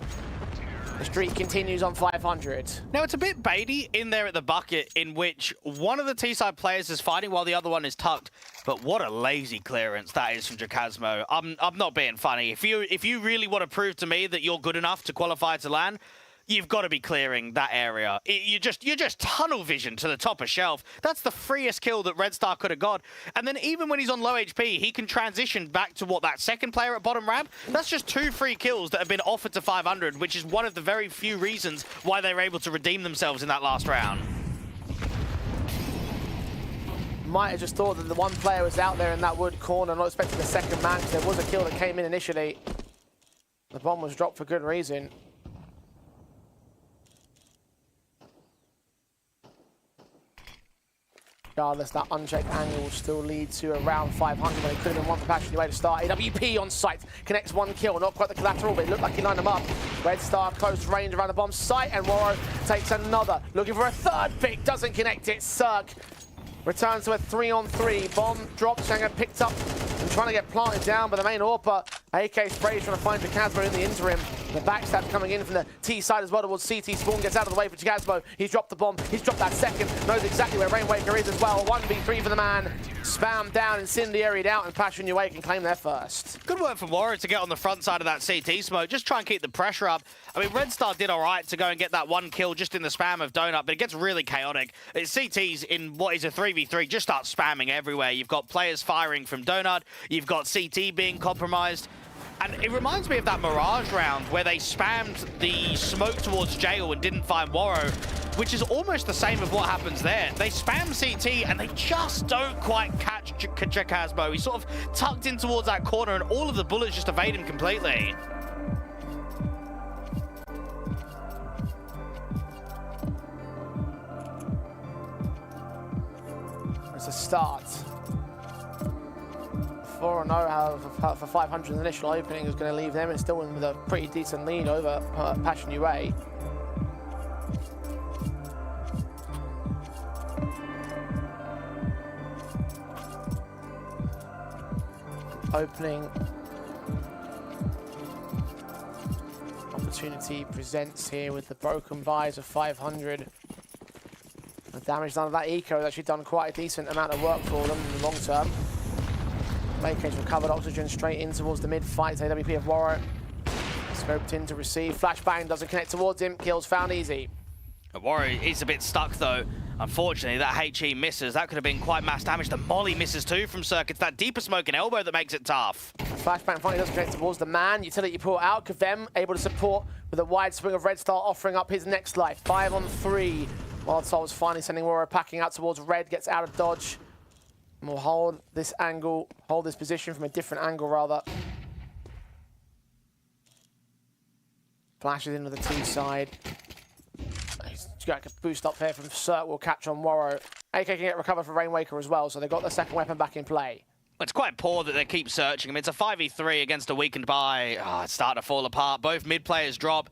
The streak continues on 500. Now, it's a bit baity in there at the bucket in which one of the T-side players is fighting while the other one is tucked. But what a lazy clearance that is from Jacazmo. I'm not being funny. If you really want to prove to me that you're good enough to qualify to LAN, you've got to be clearing that area. You're just tunnel vision to the top of Shelf. That's the freest kill that Red Star could have got. And then even when he's on low HP, he can transition back to what, that second player at bottom ramp? That's just 2 free kills that have been offered to 500, which is one of the very few reasons why they were able to redeem themselves in that last round. Might have just thought that the one player was out there in that wood corner, not expecting the second man, because there was a kill that came in initially. The bomb was dropped for good reason. Regardless, that unchecked angle will still lead to around 500, but it could have been one for Passion UA to start. AWP on site, connects one kill, not quite the collateral, but it looked like he lined them up. Red Star close range around the bomb site, and Waro takes another. Looking for a third pick, doesn't connect it. Cirque returns to a 3-on-3. Bomb dropped, Shanghai picked up and trying to get planted down, but the main AWPer, AK Spray, trying to find Jacasmo in the interim. The backstab coming in from the T side as well towards CT. Spawn gets out of the way for Jacasmo. He's dropped the bomb. He's dropped that second. Knows exactly where Rainwaker is as well. 1v3 for the man. Spam down, incendiaried out, and Passion UA can claim their first. Good work from Warrior to get on the front side of that CT smoke. Just try and keep the pressure up. I mean, Red Star did all right to go and get that one kill just in the spam of Donut, but it gets really chaotic. CT's in what is a 3v3 just start spamming everywhere. You've got players firing from Donut. You've got CT being compromised. And it reminds me of that Mirage round where they spammed the smoke towards Jail and didn't find Waro, which is almost the same of what happens there. They spam CT and they just don't quite catch Jacasmo. He's sort of tucked in towards that corner and all of the bullets just evade him completely. It's a start. 4-0 for 500 initial opening is going to leave them and still in with a pretty decent lead over Passion UA. Opening opportunity presents here with the broken buys of 500. The damage done of that eco has actually done quite a decent amount of work for them in the long term. Make's recovered oxygen straight in towards the mid-fight. AWP of Warro. Scoped in to receive. Flashbang doesn't connect towards him. Kills found easy. Warro is a bit stuck though. Unfortunately, that HE misses. That could have been quite mass damage. The molly misses too from Cirque. It's that deeper smoke and elbow that makes it tough. Flashbang finally doesn't connect towards the man. Utility pull out. Kavem able to support with a wide swing of Red Star offering up his next life. 5-on-3. Wildstar was finally sending Warro packing out towards Red. Gets out of dodge. And we'll hold this angle, hold this position from a different angle rather. Flashes into the T side. He's got a boost up here from Cirque, will catch on Warro. AK can get recovered for Rainwaker as well, so they've got their second weapon back in play. It's quite poor that they keep searching. I mean, it's a 5v3 against a weakened buy. Oh, it's starting to fall apart. Both mid players drop.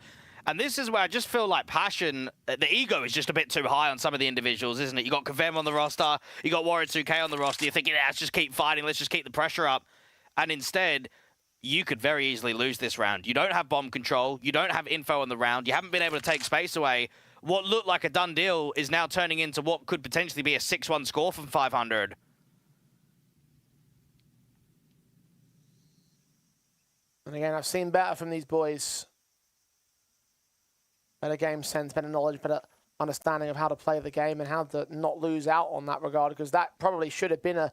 And this is where I just feel like Passion, the ego is just a bit too high on some of the individuals, isn't it? You got Kavem on the roster, you got Warrior 2K on the roster, you're thinking, yeah, let's just keep fighting, let's just keep the pressure up. And instead, you could very easily lose this round. You don't have bomb control, you don't have info on the round, you haven't been able to take space away. What looked like a done deal is now turning into what could potentially be a 6-1 score from 500. And again, I've seen better from these boys. Better game sense, better knowledge, better understanding of how to play the game and how to not lose out on that regard, because that probably should have been a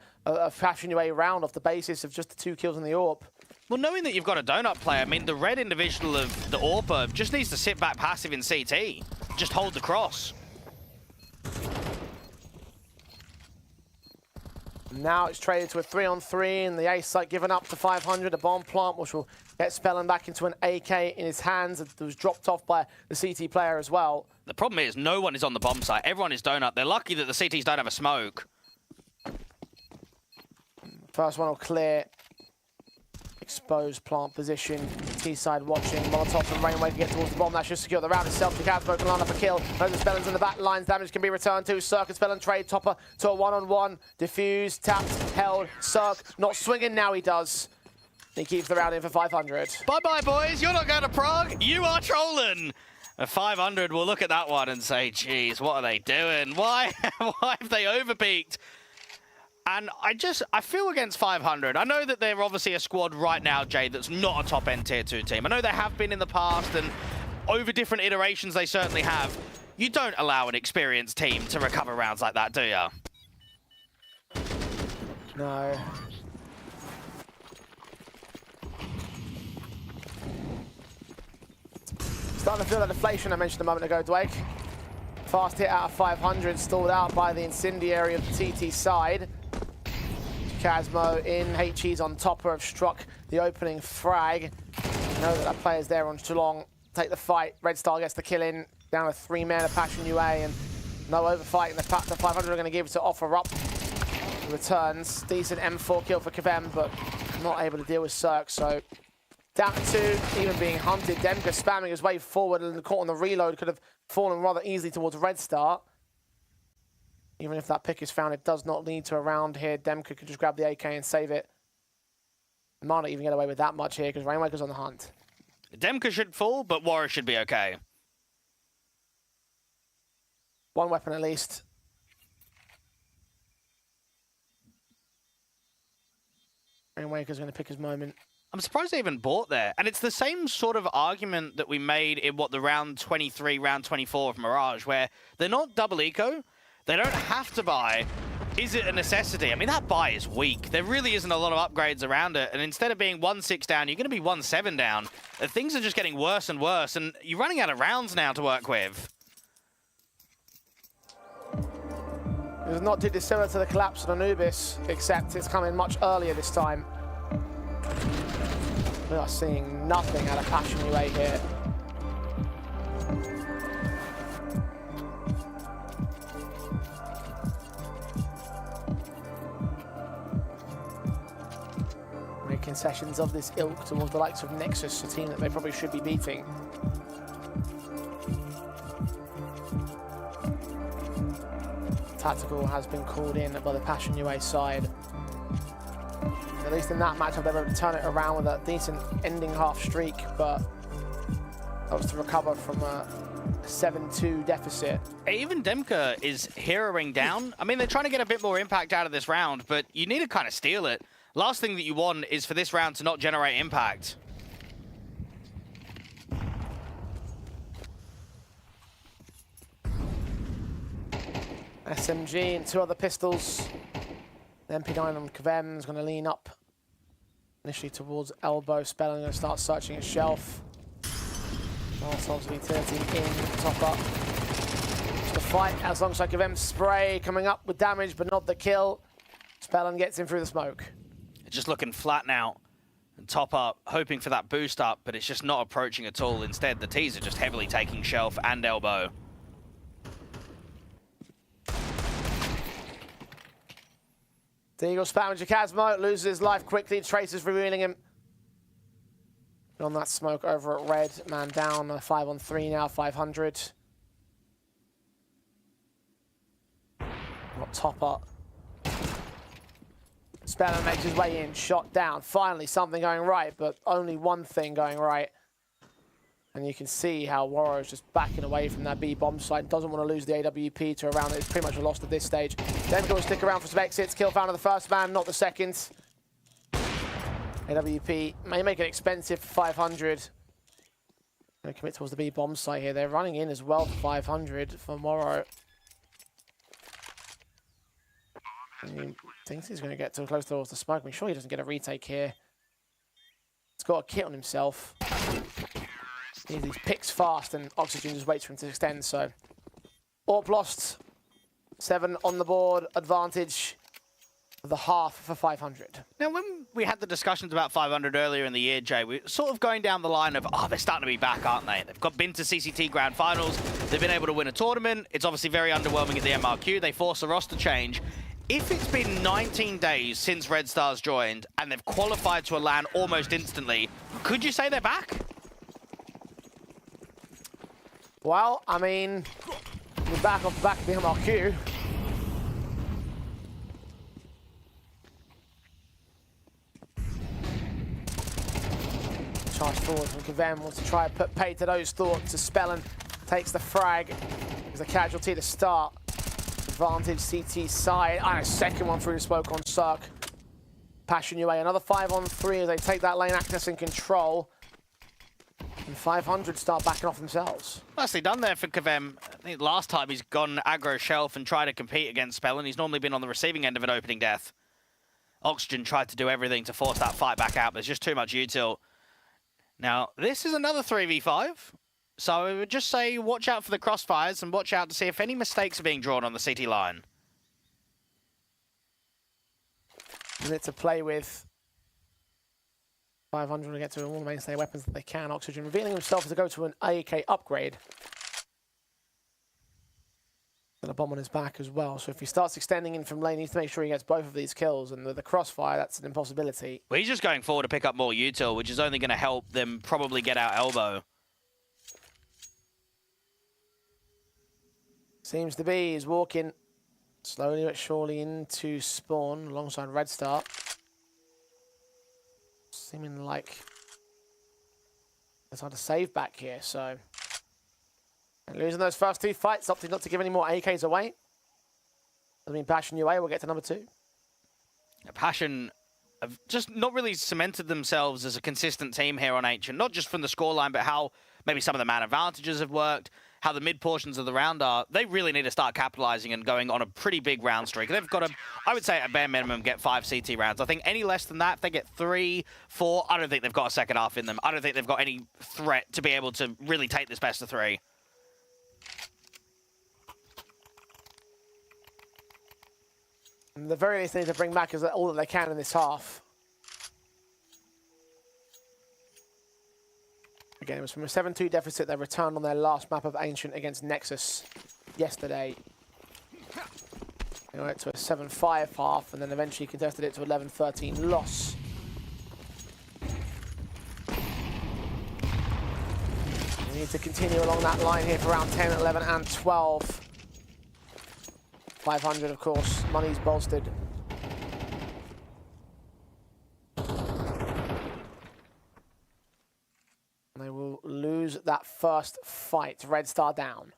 Passion UA round off the basis of just the 2 kills in the AWP. Well, knowing that you've got a donut player, I mean, the red individual of the AWPer just needs to sit back passive in CT. Just hold the cross. Now it's traded to a 3-on-3, and the ace site given up to 500. A bomb plant, which will get Spellin back into an AK in his hands. It was dropped off by the CT player as well. The problem is no one is on the bomb site. Everyone is donut. They're lucky that the CTs don't have a smoke. First one will clear. Exposed plant position. T-side watching. Molotov and Rainwaker get towards the bomb. That should secure the round itself. Jacasmo can line up a kill. Those are Spellins in the back lines. Damage can be returned to. Cirque and Spellin trade. Topper to a 1-on-1. Diffuse, tapped, held. Cirque not swinging. Now he does. He keeps the round in for 500. Bye-bye, boys. You're not going to Prague. You are trolling. A 500 will look at that one and say, geez, what are they doing? Why have they overpeaked? And I feel against 500. I know that they're obviously a squad right now, Jay, that's not a top-end Tier 2 team. I know they have been in the past, and over different iterations they certainly have. You don't allow an experienced team to recover rounds like that, do you? No. Starting to feel that deflation I mentioned a moment ago, Dwayne. Fast hit out of 500, stalled out by the incendiary of the TT side. Casmo in, HE's on top of struck the opening frag. know that player's there on Geelong. Take the fight. Red Star gets the kill in. Down to 3 men of Passion UA and no overfighting. The 500 are going to give to offer up. Returns. Decent M4 kill for Kavem, but not able to deal with Cirque. So down to 2, even being hunted. Demka spamming his way forward and caught on the reload. Could have fallen rather easily towards Red Star. Even if that pick is found, it does not lead to a round here. Demka could just grab the AK and save it. Might not even get away with that much here because Rainmaker's on the hunt. Demka should fall, but Warrior should be okay. One weapon at least. Rainmaker's going to pick his moment. I'm surprised they even bought there. And it's the same sort of argument that we made in the round 23, round 24 of Mirage, where they're not double eco. They don't have to buy. Is it a necessity? I mean, that buy is weak. There really isn't a lot of upgrades around it. And instead of being 1-6 down, you're going to be 1-7 down. Things are just getting worse and worse. And you're running out of rounds now to work with. It was not too dissimilar to the collapse of Anubis, except it's coming much earlier this time. We are seeing nothing out of Passion UA here. Concessions of this ilk towards the likes of Nexus, a team that they probably should be beating. Tactical has been called in by the Passion UA side. At least in that matchup, they were able to turn it around with a decent ending half streak, but that was to recover from a 7-2 deficit. Even Demka is heroing down. I mean, they're trying to get a bit more impact out of this round, but you need to kind of steal it. Last thing that you want is for this round to not generate impact. SMG and 2 other pistols. The MP9 on Kavem is going to lean up initially towards elbow. Spelling going to start searching his shelf. Molotov's utility in, top up. Just a fight as alongside Kavem's spray coming up with damage, but not the kill. Spellin gets him through the smoke. Just looking flat now. And top up, hoping for that boost up, but it's just not approaching at all. Instead, the T's are just heavily taking shelf and elbow. Deagle spamming Jacasmo, loses his life quickly. Trace is revealing him. On that smoke over at red, man down, 5-on-3 now, 500. Got top up. Spellin makes his way in, shot down. Finally, something going right, but only one thing going right. And you can see how Warrior is just backing away from that B bomb site. Doesn't want to lose the AWP to a round that is pretty much lost at this stage. Then going to stick around for some exits. Kill found on the first man, not the second. AWP may make it expensive for 500. Going to commit towards the B bomb site here. They're running in as well for 500 for Morrow. He thinks he's going to get too close towards the smoke. I'm sure he doesn't get a retake here. He's got a kit on himself. He picks fast and Oxygen just waits for him to extend, so. AWP lost. 7 on the board. Advantage of the half for 500. Now, when we had the discussions about 500 earlier in the year, Jay, we're sort of going down the line of, oh, they're starting to be back, aren't they? They've been to CCT Grand Finals. They've been able to win a tournament. It's obviously very underwhelming at the MRQ. They force a roster change. If it's been 19 days since Red Stars joined and they've qualified to a LAN almost instantly, could you say they're back? Well, I mean, we're back off the back of the MRQ. Charge forward from Kavem, wants to try and put pay to those thoughts. To Spellin takes the frag. He's a casualty to start. Advantage CT side. And a second one through the smoke on Cirque. Passion UA, another 5-on-3 as they take that lane access and control. And 500 start backing off themselves. Nicely done there for Kavem. I think last time he's gone aggro shelf and tried to compete against Spellin. He's normally been on the receiving end of an opening death. Oxygen tried to do everything to force that fight back out, but there's just too much util. Now, this is another 3v5. So I would just say watch out for the crossfires and watch out to see if any mistakes are being drawn on the CT line. Minute to play with. 500 to get to all the mainstay weapons that they can. Oxygen revealing himself to go to an AK upgrade. And a bomb on his back as well. So if he starts extending in from lane, he needs to make sure he gets both of these kills. And with the crossfire, that's an impossibility. Well, he's just going forward to pick up more util, which is only going to help them probably get out elbow. Seems to be. He's walking slowly but surely into spawn alongside Red Star. Seeming like there's hard to save back here, so... And losing those first 2 fights, opting not to give any more AKs away. Doesn't mean Passion UA will get to number 2. Passion have just not really cemented themselves as a consistent team here on Ancient, not just from the scoreline, but how maybe some of the man advantages have worked, how the mid portions of the round are. They really need to start capitalizing and going on a pretty big round streak. They've got to, I would say at bare minimum, get 5 CT rounds. I think any less than that, if they get 3, 4, I don't think they've got a second half in them. I don't think they've got any threat to be able to really take this best of 3. And the very least they need to bring back is all that they can in this half. Again, it was from a 7-2 deficit they returned on their last map of Ancient against Nexus yesterday. They went to a 7-5 half and then eventually contested it to 11-13 loss. We need to continue along that line here for round 10, 11 and 12. 500, of course, money's bolstered. They will lose that first fight. Red Star down.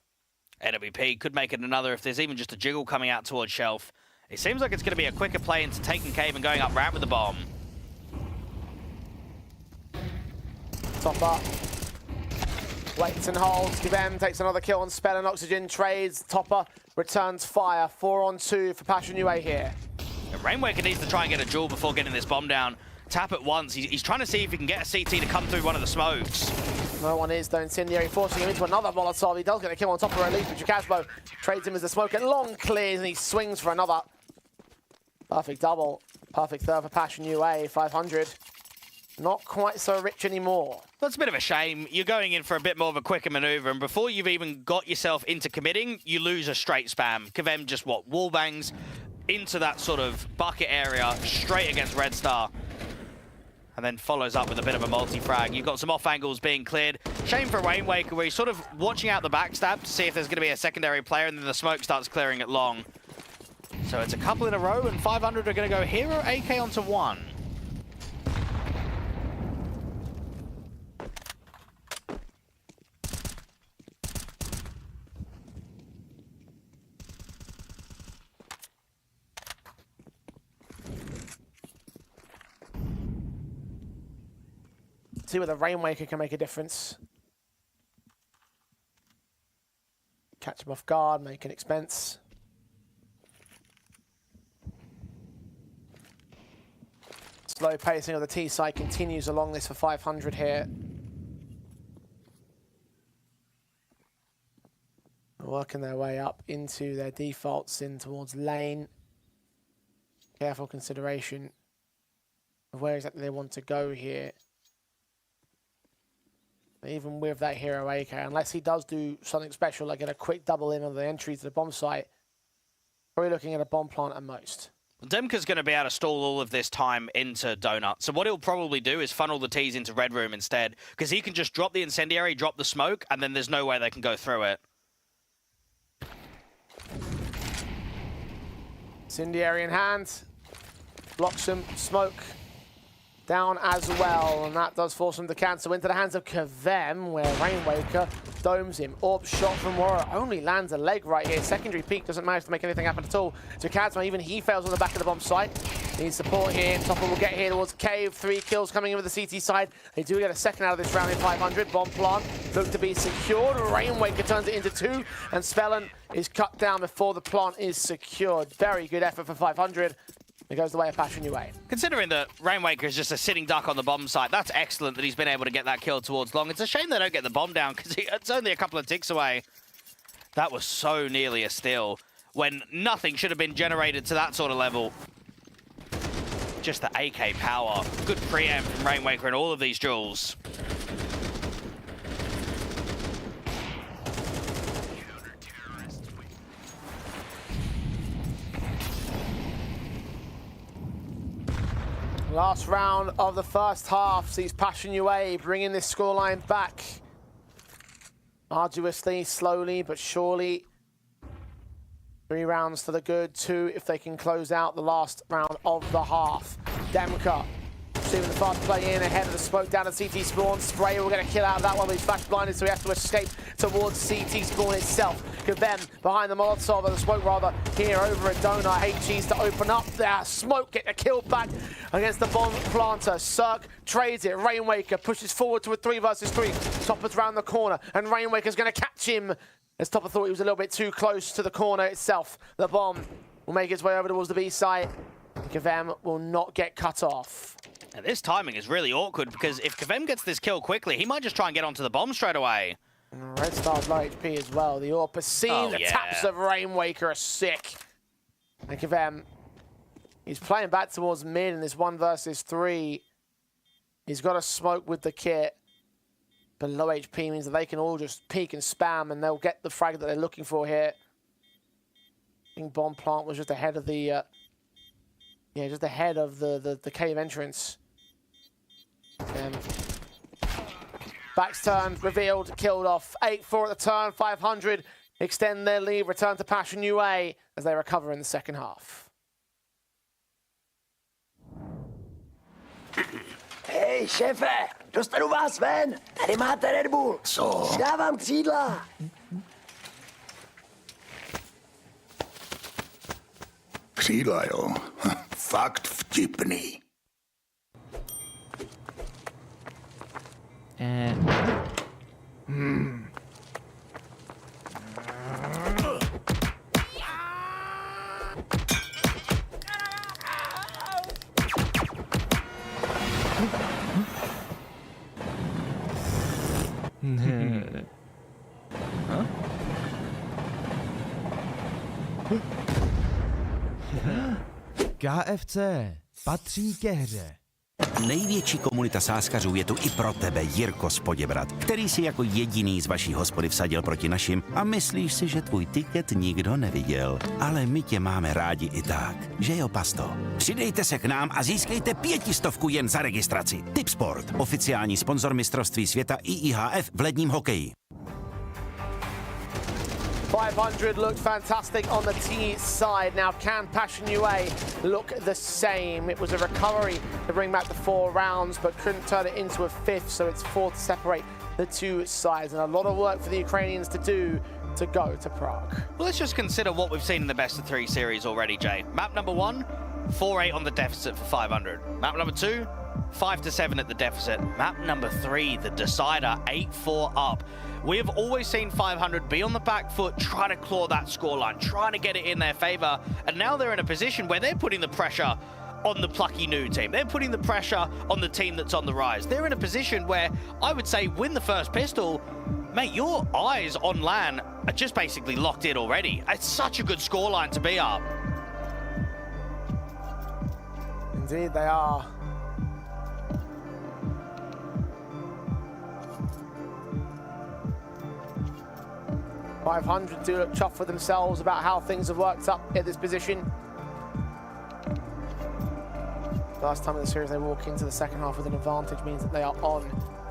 NWP could make it another if there's even just a jiggle coming out towards Shelf. It seems like it's going to be a quicker play into taking Cave and going up ramp with the bomb. Top up. Waits and holds. Kivem takes another kill on Spell and Oxygen. Trades. Topper returns fire. 4-on-2 for Passion UA here. And Rainwaker needs to try and get a duel before getting this bomb down. Tap it once. He's trying to see if he can get a CT to come through one of the smokes. No one is, though. Incendiary forcing him into another Molotov. He does get a kill on top of Relief, but Jacasbo trades him as the smoke and long clears, and he swings for another. Perfect double. Perfect third for Passion UA. 500. Not quite so rich anymore. That's a bit of a shame. You're going in for a bit more of a quicker maneuver, and before you've even got yourself into committing, you lose a straight spam. Kavem just, wallbangs into that sort of bucket area, straight against Red Star. And then follows up with a bit of a multi-frag. You've got some off angles being cleared. Shame for Rainwaker, where he's sort of watching out the backstab to see if there's going to be a secondary player, and then the smoke starts clearing it long. So it's a couple in a row, and 500 are going to go Hero AK onto 1. See whether Rainwaker can make a difference. Catch him off guard, make an expense. Slow pacing of the T side continues along this for 500 here. Working their way up into their defaults in towards lane. Careful consideration of where exactly they want to go here. Even with that Hero AK, unless he does do something special, like get a quick double in on the entry to the bomb site, probably looking at a bomb plant at most. Demka's going to be able to stall all of this time into Donut. So what he'll probably do is funnel the T's into Red Room instead, because he can just drop the incendiary, drop the smoke, and then there's no way they can go through it. Incendiary in hand, blocks him, smoke down as well, and that does force him to cancel into the hands of Kavem, where Rainwaker domes him. Orb shot from Wara only lands a leg right here. Secondary peak doesn't manage to make anything happen at all. So Kazma, even he fails on the back of the bomb site. Needs support here. Topper will get here towards Cave. 3 kills coming in with the CT side. They do get a second out of this round in 500. Bomb plant look to be secured. Rainwaker turns it into 2, and Spellen is cut down before the plant is secured. Very good effort for 500. It goes the way of Passion UA. Considering that Rainwaker is just a sitting duck on the bomb site, that's excellent that he's been able to get that kill towards long. It's a shame they don't get the bomb down, because it's only a couple of ticks away. That was so nearly a steal, when nothing should have been generated to that sort of level. just the AK power. Good preempt from Rainwaker in all of these duels. Last round of the first half sees Passion UA bringing this scoreline back. Arduously, slowly, but surely. 3 rounds for the good, 2 if they can close out the last round of the half. Demka receiving the fast play in ahead of the smoke down at CT spawn. Spray will get a kill out of that one, but he's flash blinded, so he has to escape towards CT spawn itself. Kavem behind the Molotov, or the smoke rather, here over at Donut. HG's to open up there. Smoke get a kill back against the bomb planter. Cirque trades it. Rainwaker pushes forward to a 3 versus 3. Topper's round the corner, and Rainwaker's going to catch him. As Topper thought he was a little bit too close to the corner itself. The bomb will make its way over towards the B site. Kavem will not get cut off. And this timing is really awkward because if Kavem gets this kill quickly, he might just try and get onto the bomb straight away. Red Star's low HP as well. The AWP has seen the taps of Rainwaker are sick. And Kavem, he's playing back towards mid in this 1 versus 3. He's got a smoke with the kit. But low HP means that they can all just peek and spam and they'll get the frag that they're looking for here. I think bomb plant was just ahead of the just ahead of the cave entrance. Backs turned, revealed, killed off. 8-4 at the turn, 500 extend their lead, return to Passion UA as they recover in the second half. Hej, šéfe, dostanu vás ven. Tady máte Red Bull. Co? Dávám křídla. Křídla, jo. Fakt vtipný. KFC patří ke hře. Největší komunita sázkařů je tu i pro tebe, Jirko z Poděbrad, který si jako jediný z vaší hospody vsadil proti našim a myslíš si, že tvůj tiket nikdo neviděl. Ale my tě máme rádi i tak, že jo, pasto? Přidejte se k nám a získejte 500 jen za registraci. Tipsport, oficiální sponzor mistrovství světa IIHF v ledním hokeji. 500 looked fantastic on the T side. Now, can Passion UA look the same? It was a recovery to bring back the 4 rounds, but couldn't turn it into a 5th, so it's 4 to separate the 2 sides. And a lot of work for the Ukrainians to do to go to Prague. Well, let's just consider what we've seen in the best of 3 series already, Jay. Map number 1, 4-8 on the deficit for 500. Map number 2, 5-7 at the deficit. Map number 3, the decider, 8-4 up. We have always seen 500 be on the back foot, trying to claw that scoreline, trying to get it in their favor. And now they're in a position where they're putting the pressure on the plucky new team. They're putting the pressure on the team that's on the rise. They're in a position where I would say win the first pistol. Mate, your eyes on LAN are just basically locked in already. It's such a good scoreline to be up. Indeed, they are. .500 do look chuffed with themselves about how things have worked up at this position. Last time in the series they walk into the second half with an advantage means that they are on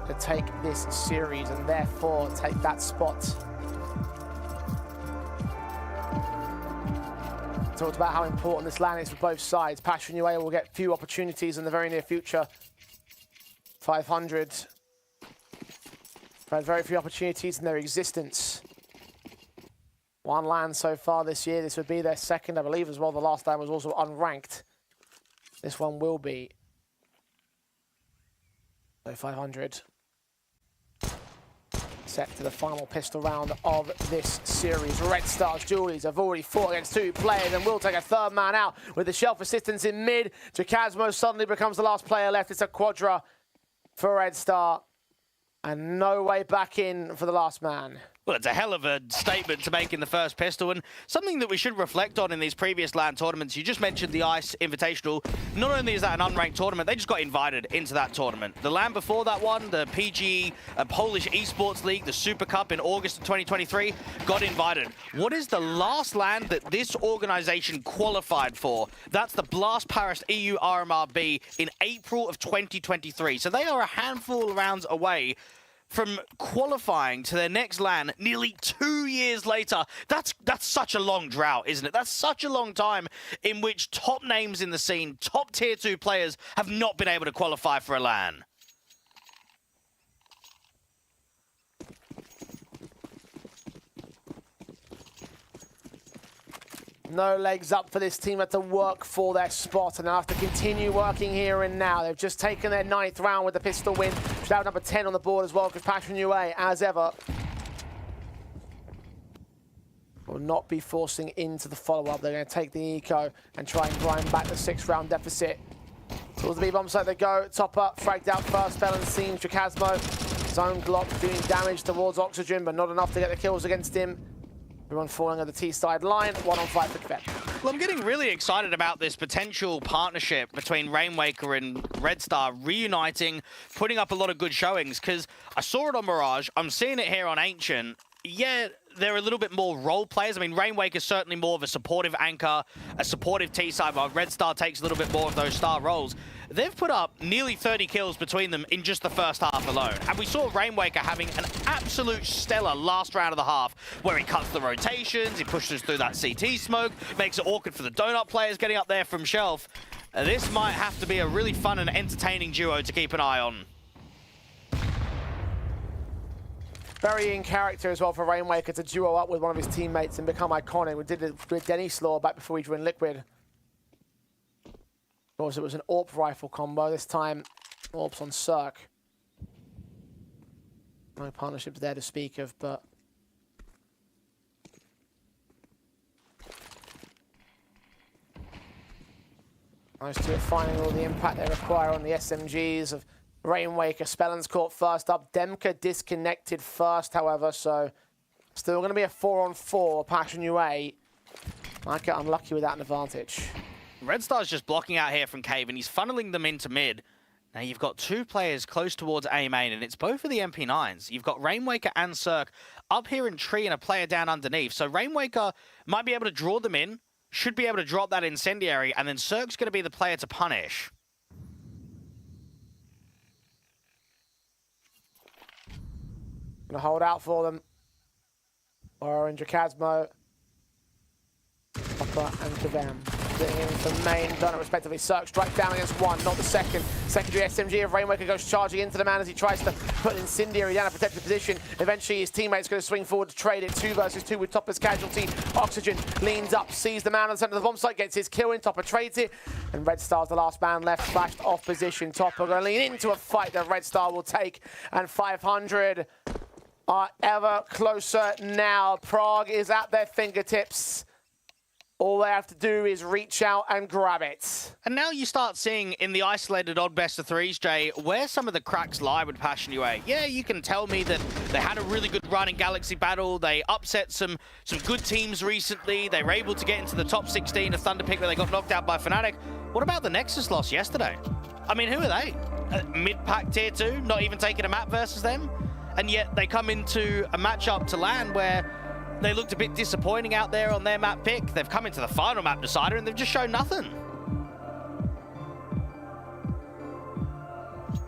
to take this series and therefore take that spot. Talked about how important this LAN is for both sides. Passion UA will get few opportunities in the very near future. 500 had very few opportunities in their existence. 1 LAN so far this year. This would be their second, I believe, as well. The last LAN was also unranked. This one will be. So 500. Set to the final pistol round of this series. Red Stars Julies have already fought against 2 players and will take a 3rd man out with the shelf assistance in mid. Jacasmo suddenly becomes the last player left. It's a quadra for Red Star. And no way back in for the last man. Well, it's a hell of a statement to make in the first pistol, and something that we should reflect on in these previous LAN tournaments. You just mentioned the ICE Invitational. Not only is that an unranked tournament, they just got invited into that tournament. The LAN before that one, the PG Polish Esports League, the Super Cup in August of 2023, got invited. What is the last LAN that this organization qualified for? That's the Blast Paris EU RMRB in April of 2023. So they are a handful of rounds away from qualifying to their next LAN nearly 2 years later. That's such a long drought, isn't it? That's such a long time in which top names in the scene, top tier 2 players have not been able to qualify for a LAN. No legs up for this team. Had to work for their spot and they have to continue working here and now. They've just taken their 9th round with the pistol win. Should have number 10 on the board as well because Passion UA, as ever, will not be forcing into the follow-up. They're going to take the eco and try and grind back the 6th round deficit. Towards the B-bomb site they go. Top up, fragged out first, fell and seen. Chakasmo, zone Glock doing damage towards Oxygen, but not enough to get the kills against him. Everyone falling on the T-side line, 1-on-5 for Kved. Well, I'm getting really excited about this potential partnership between Rainwaker and Red Star reuniting, putting up a lot of good showings, because I saw it on Mirage, I'm seeing it here on Ancient. Yeah, they're a little bit more role players. I mean, Rainwaker is certainly more of a supportive anchor, a supportive T-side, while Red Star takes a little bit more of those star roles. They've put up nearly 30 kills between them in just the first half alone. And we saw Rainwaker having an absolute stellar last round of the half, where he cuts the rotations, he pushes through that CT smoke, makes it awkward for the donut players getting up there from shelf. This might have to be a really fun and entertaining duo to keep an eye on. Very in character as well for Rainwaker to duo up with one of his teammates and become iconic. We did it with Denny Slaw back before he joined Liquid. Of course, it was an AWP rifle combo. This time, AWP's on Cirque. No partnerships there to speak of, but those two are finding all the impact they require on the SMGs of Rainwaker. Spellen's caught first up. Demka disconnected first, however, so still going to be a 4-on-4. Passion UA might get unlucky without an advantage. Red Star's just blocking out here from Cave, and he's funneling them into mid. Now you've got 2 players close towards A main, and it's both of the MP9s. You've got Rainwaker and Cirque up here in tree and a player down underneath. So Rainwaker might be able to draw them in, should be able to drop that incendiary, and then Cirque's going to be the player to punish. Gonna hold out for them. Orange, Chakasmo, Papa, and Kavam. Getting in for main, done it respectively. Cirque strike down against one, not the second. Secondary SMG of Rainwaker goes charging into the man as he tries to put an incendiary down a protected position. Eventually his teammate's going to swing forward to trade it. 2 versus 2 with Topper's casualty. Oxygen leans up, sees the man on the center of the bomb site, gets his kill in. Topper trades it, and Red Star's the last man left, flashed off position. Topper going to lean into a fight that Red Star will take, and 500 are ever closer now. Prague is at their fingertips. All they have to do is reach out and grab it. And now you start seeing in the isolated odd best of 3s, Jay, where some of the cracks lie with Passion UA. Yeah, you can tell me that they had a really good run in Galaxy Battle. They upset some good teams recently. They were able to get into the top 16 of Thunderpick where they got knocked out by Fnatic. What about the Nexus loss yesterday? I mean, who are they? Mid-pack tier 2, not even taking a map versus them? And yet they come into a matchup to LAN where they looked a bit disappointing out there on their map pick. They've come into the final map decider and they've just shown nothing.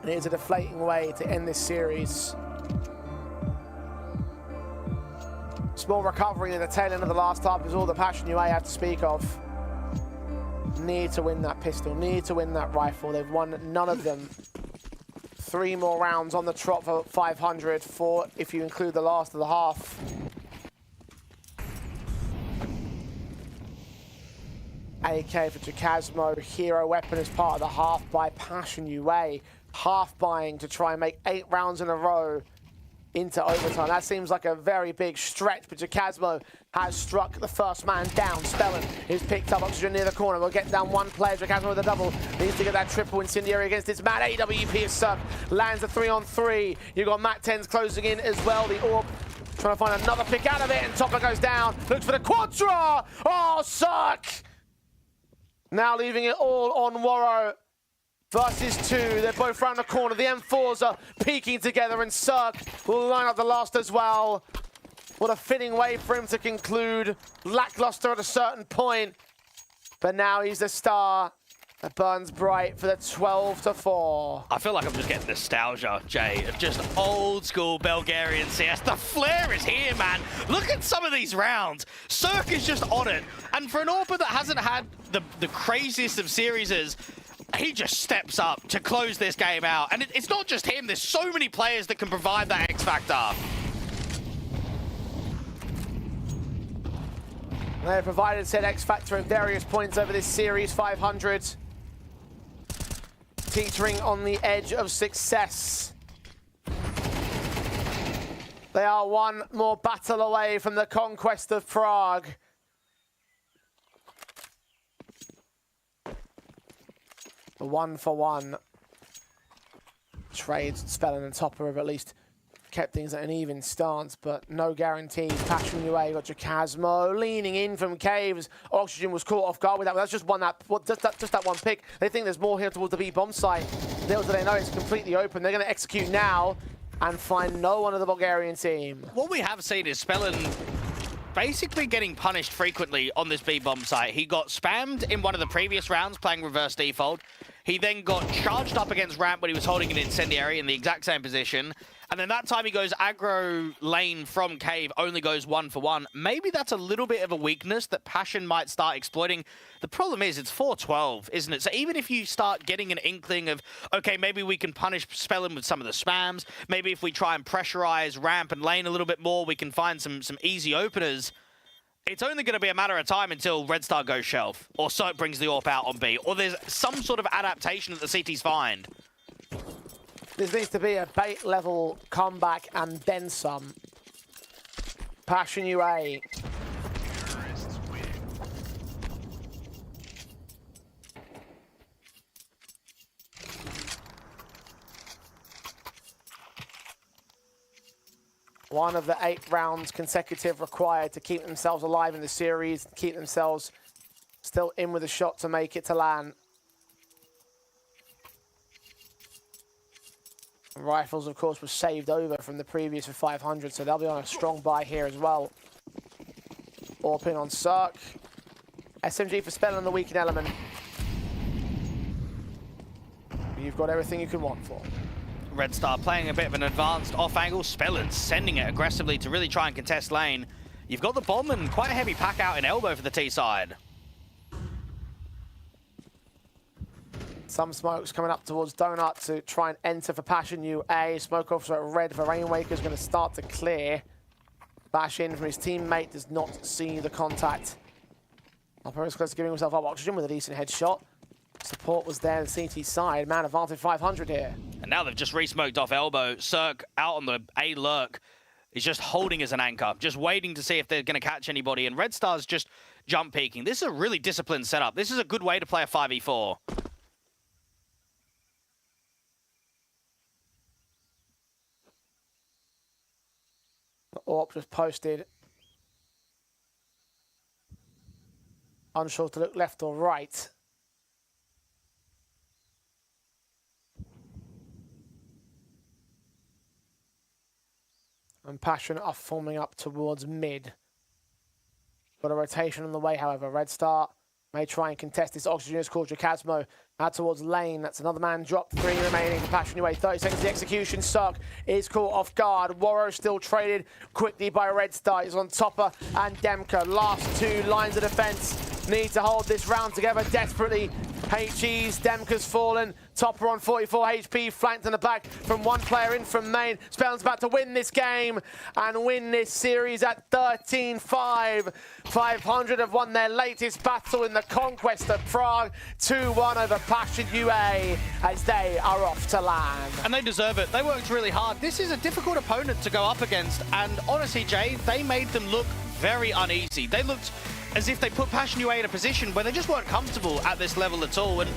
And it is a deflating way to end this series. Small recovery in the tail end of the last half is all that Passion UA have to speak of. Need to win that pistol, need to win that rifle. They've won none of them. 3 more rounds on the trot for 500, 4 if you include the last of the half. AK for Chakasmo, hero weapon as part of the half by Passion UA. Half buying to try and make 8 rounds in a row into overtime. That seems like a very big stretch, but Chakasmo has struck the first man down. Spellen is picked up, Oxygen near the corner. We'll get down 1 player. Chakasmo with a double. Needs to get that triple incendiary against his man. AWP is Cirque. Lands a 3-on-3. You've got Mac 10s closing in as well. The AWP Trying to find another pick out of it, and Topper goes down. Looks for the Quadra! Oh, suck! Now leaving it all on Woro. Versus 2, they're both round the corner. The M4s are peeking together, and Cirque will line up the last as well. What a fitting way for him to conclude. Lackluster at a certain point, but now he's the star that burns bright for the 12-4. I feel like I'm just getting nostalgia, Jay, of just old school Bulgarian CS. The flair is here, man. Look at some of these rounds. Cirque is just on it. And for an AWPer that hasn't had the craziest of series, he just steps up to close this game out. And it's not just him. There's so many players that can provide that X factor. They have provided said X factor at various points over this series. 500 teetering on the edge of success. They are one more battle away from the Conquest of Prague. The 1-for-1 trades. Spellin and Topper have at least kept things at an even stance, but no guarantees. Passion UA got Jacasmo leaning in from Caves. Oxygen was caught off guard with that, but that's just just that one pick. They think there's more here towards the B bomb site. Little do they know it's completely open. They're going to execute now and find no one of the Bulgarian team. What we have seen is Spellin basically getting punished frequently on this B bomb site. He got spammed in one of the previous rounds playing reverse default. He then got charged up against Ramp when he was holding an incendiary in the exact same position. And then that time he goes aggro lane from Cave, only goes 1-for-1. Maybe that's a little bit of a weakness that Passion might start exploiting. The problem is it's 4-12, isn't it? So even if you start getting an inkling of, okay, maybe we can punish Spellin with some of the spams. Maybe if we try and pressurize Ramp and lane a little bit more, we can find some easy openers. It's only going to be a matter of time until Red Star goes shelf, or Soap brings the AWP out on B, or there's some sort of adaptation that the CTs find. This needs to be a bait level comeback and then some. Passion UA. One of the 8 rounds consecutive required to keep themselves alive in the series, keep themselves still in with a shot to make it to LAN. Rifles, of course, was saved over from the previous for 500, so they'll be on a strong buy here as well. AWP in on Cirque. SMG for Spell on the weakened element. You've got everything you can want for. Red Star playing a bit of an advanced off-angle. Spellin sending it aggressively to really try and contest lane. You've got the bomb and quite a heavy pack out in elbow for the T side. Some smokes coming up towards Donut to try and enter for Passion UA. Smoke officer at red for Rainwaker's going to start to clear. Bash in from his teammate, does not see the contact. Opera's close to giving himself up. Oxygen with a decent headshot. Support was there on the CT side. Man advantage 500 here. And now they've just re-smoked off elbow. Cirque out on the A lurk. He's just holding as an anchor, just waiting to see if they're going to catch anybody. And Red Star's just jump peeking. This is a really disciplined setup. This is a good way to play a 5v4. AWP just posted. Unsure to look left or right. And Passion are forming up towards mid. Got a rotation on the way, however. Red Star may try and contest this. Oxygen is called Jacasmo. Out towards lane. That's another man drop. 3 remaining for Passion UA. 30 seconds to the execution. Cirque is caught off guard. Woro still traded quickly by Red Star. He's on Topper and Demka. Last 2 lines of defense. Need to hold this round together desperately. HE's, Demka's fallen. Topper on 44 HP, flanked in the back from one player in from main. Spellin's about to win this game and win this series at 13-5. 500 have won their latest battle in the Conquest of Prague. 2-1 over Passion UA as they are off to LAN. And they deserve it. They worked really hard. This is a difficult opponent to go up against. And honestly, Jay, they made them look very uneasy. They looked as if they put Passion UA in a position where they just weren't comfortable at this level at all. And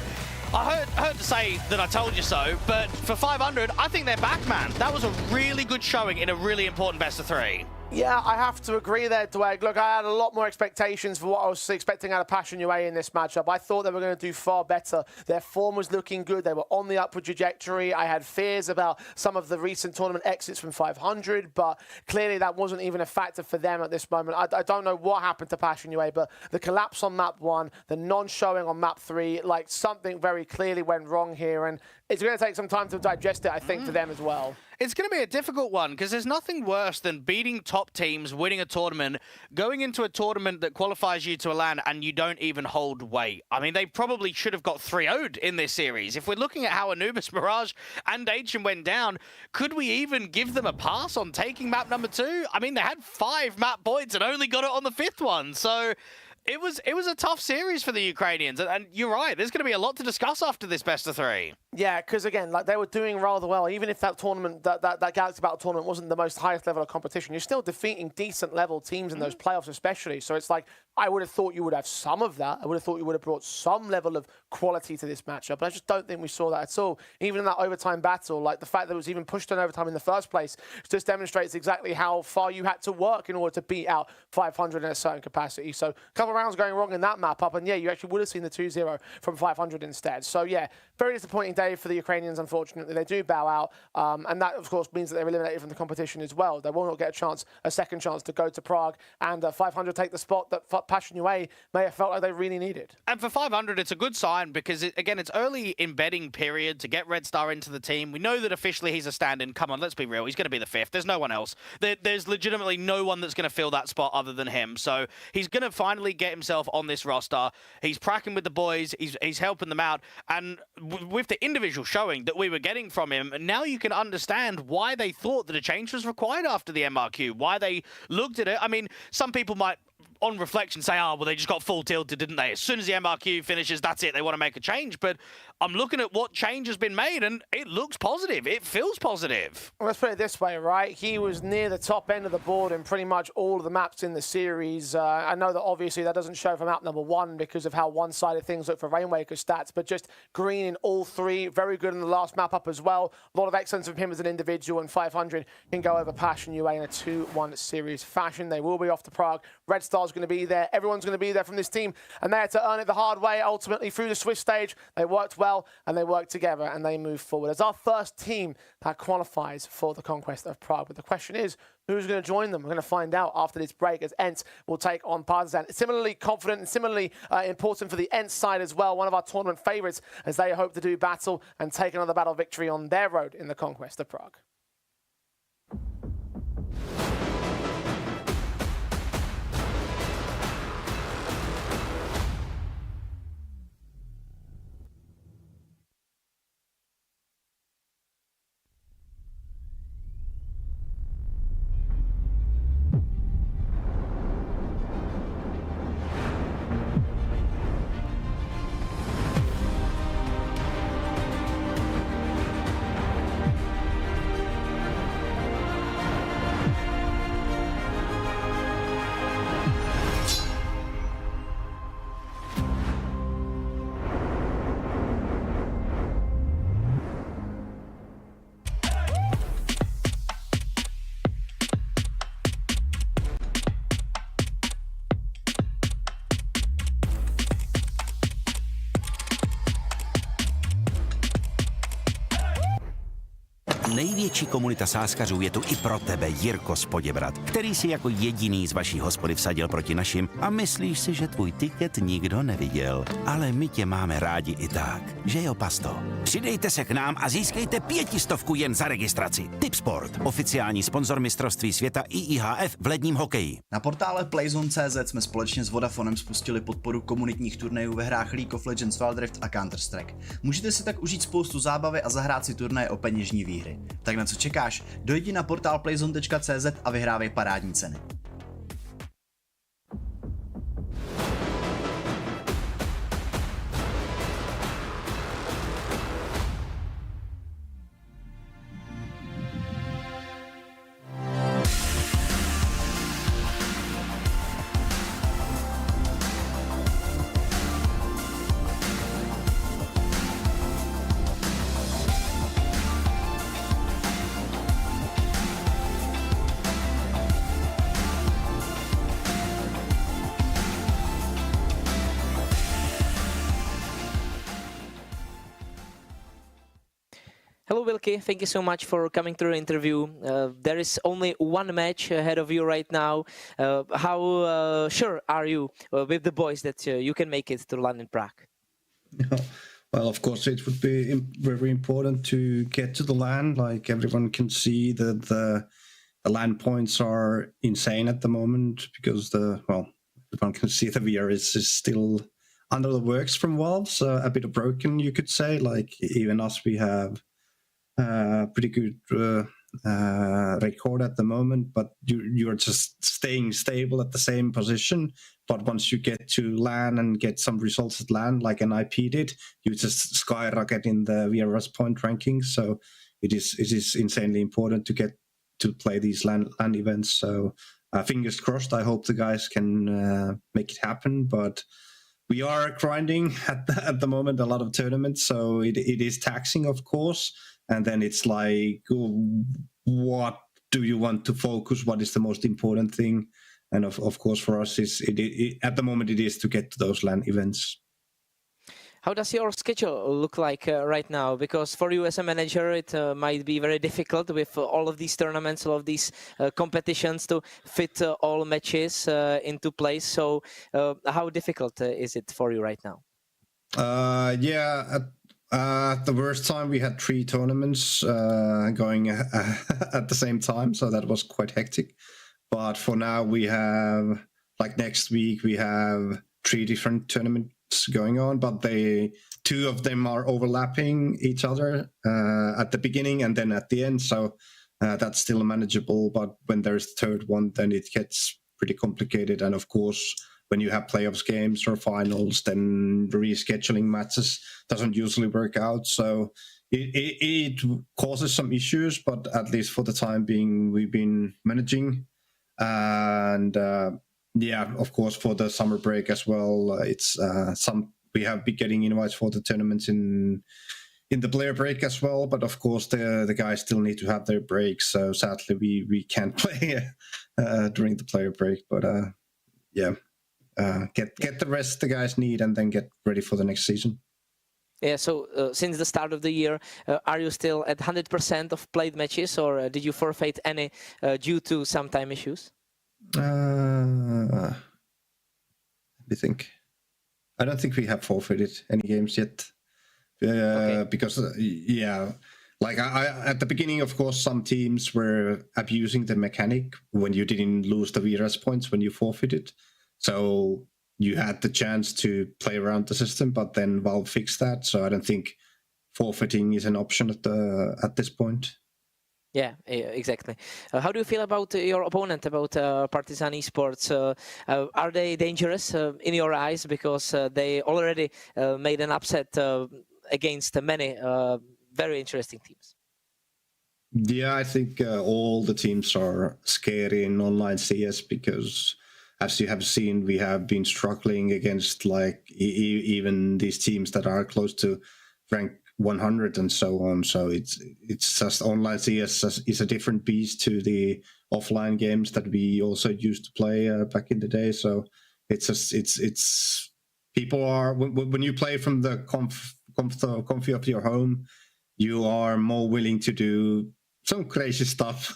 I heard to say that I told you so, but for 500, I think they're back, man. That was a really good showing in a really important best of 3. Yeah, I have to agree there, Dweg. Look, I had a lot more expectations for what I was expecting out of Passion UA in this matchup. I thought they were going to do far better. Their form was looking good. They were on the upward trajectory. I had fears about some of the recent tournament exits from 500, but clearly that wasn't even a factor for them at this moment. I don't know what happened to Passion UA, but the collapse on map 1, the non-showing on map 3, like something very clearly went wrong here, and it's going to take some time to digest it, I think, for them as well. It's going to be a difficult one because there's nothing worse than beating top teams, winning a tournament, going into a tournament that qualifies you to a LAN and you don't even hold weight. I mean, they probably should have got 3-0'd in this series. If we're looking at how Anubis, Mirage and Ancient went down, could we even give them a pass on taking map number 2? I mean, they had 5 map points and only got it on the 5th one. So it was a tough series for the Ukrainians. And you're right, there's going to be a lot to discuss after this best of 3. Yeah, because again, like they were doing rather well. Even if that tournament, that Galaxy Battle tournament wasn't the most highest level of competition, you're still defeating decent level teams in those playoffs, especially. So it's like I would have thought you would have some of that. I would have thought you would have brought some level of quality to this matchup, but I just don't think we saw that at all. Even in that overtime battle, like the fact that it was even pushed in overtime in the first place, just demonstrates exactly how far you had to work in order to beat out 500 in a certain capacity. So a couple of rounds going wrong in that map up, and yeah, you actually would have seen the 2-0 from 500 instead. So yeah, very disappointing day for the Ukrainians, unfortunately. They do bow out, and that, of course, means that they're eliminated from the competition as well. They will not get a second chance to go to Prague, and 500 take the spot that Passion UA may have felt like they really needed. And for 500, it's a good sign because, again, it's early embedding period to get Red Star into the team. We know that officially he's a stand-in. Come on, let's be real. He's going to be the 5th. There's no one else. There's legitimately no one that's going to fill that spot other than him. So he's going to finally get himself on this roster. He's cracking with the boys. He's helping them out. And with the individual showing that we were getting from him, now you can understand why they thought that a change was required after the MRQ, why they looked at it. I mean, some people might, on reflection, say, oh, well, they just got full tilted, didn't they? As soon as the MRQ finishes, that's it. They want to make a change. But I'm looking at what change has been made, and it looks positive. It feels positive. Well, let's put it this way, right? He was near the top end of the board in pretty much all of the maps in the series. I know that obviously that doesn't show for map number 1 because of how one-sided things look for Rainwaker's stats, but just green in all 3. Very good in the last map up as well. A lot of excellence from him as an individual, and 500 can go over Passion UA in a 2-1 series fashion. They will be off to Prague. Red Star's going to be there. Everyone's going to be there from this team, and they had to earn it the hard way. Ultimately, through the Swiss stage, they worked well, and they worked together, and they moved forward. It's our first team that qualifies for the Conquest of Prague. But the question is, who's going to join them? We're going to find out after this break, as ENCE will take on Partizan. Similarly confident and similarly important for the ENCE side as well. One of our tournament favourites, as they hope to do battle and take another battle victory on their road in the Conquest of Prague. Největší komunita sázkařů je tu i pro tebe, Jirko z Poděbrad, který si jako jediný z vaší hospody vsadil proti našim a myslíš si, že tvůj tiket nikdo neviděl. Ale my tě máme rádi i tak, že jo, Pasto? Přidejte se k nám a získejte 500 jen za registraci. Tipsport, oficiální sponzor mistrovství světa i IHF v ledním hokeji. Na portále Playzone.cz jsme společně s Vodafonem spustili podporu komunitních turnajů ve hrách League of Legends, Wild Rift a Counter-Strike. Můžete si tak užít spoustu zábavy a zahrát si turnaje o peněžní výhry. Tak na co čekáš? Dojdi na portál playzone.cz a vyhrávej parádní ceny. Hello, Wilkie. Thank you so much for coming to the interview. There is only one match ahead of you right now. How sure are you with the boys that you can make it to LAN in Prague? Well, of course, it would be very important to get to the LAN. Like everyone can see that the LAN points are insane at the moment because everyone can see the VR is still under the works from Valve, so a bit broken, you could say. Like even us, we have pretty good record at the moment, but you're just staying stable at the same position. But once you get to LAN and get some results at LAN, like an IP did, you just skyrocket in the VRS point rankings. So it is insanely important to get to play these LAN events. So fingers crossed. I hope the guys can make it happen. But we are grinding at the moment a lot of tournaments, so it is taxing, of course. And then it's like, what do you want to focus? What is the most important thing? And of course, for us, at the moment, it is to get to those LAN events. How does your schedule look like right now? Because for you as a manager, it might be very difficult with all of these tournaments, all of these competitions to fit all matches into place. So how difficult is it for you right now? At the worst time, we had 3 tournaments going at the same time. So that was quite hectic. But for now, we have, like next week, we have 3 different tournaments going on, but 2 of them are overlapping each other at the beginning and then at the end. So that's still manageable. But when there's the third one, then it gets pretty complicated. And of course, when you have playoffs games or finals, then rescheduling matches doesn't usually work out. So it causes some issues, but at least for the time being, we've been managing. And of course, for the summer break as well, we have been getting invites for the tournaments in the player break as well. But of course, the guys still need to have their breaks. So sadly, we can't play during the player break. But get the rest the guys need and then get ready for the next season. Yeah, so since the start of the year, are you still at 100% of played matches, or did you forfeit any due to some time issues? Let me think. I don't think we have forfeited any games yet. Because, like at the beginning, of course, some teams were abusing the mechanic when you didn't lose the VRS points when you forfeited. So you had the chance to play around the system, but then Valve fixed that. So I don't think forfeiting is an option at this point. Yeah, exactly. How do you feel about your opponent, about Partizan Esports? Are they dangerous in your eyes? Because they already made an upset against many very interesting teams. Yeah, I think all the teams are scary in online CS because, as you have seen, we have been struggling against like even these teams that are close to rank 100 and so on. So it's just online CS is a different beast to the offline games that we also used to play back in the day. So it's people are when you play from the comfy of your home, you are more willing to do some crazy stuff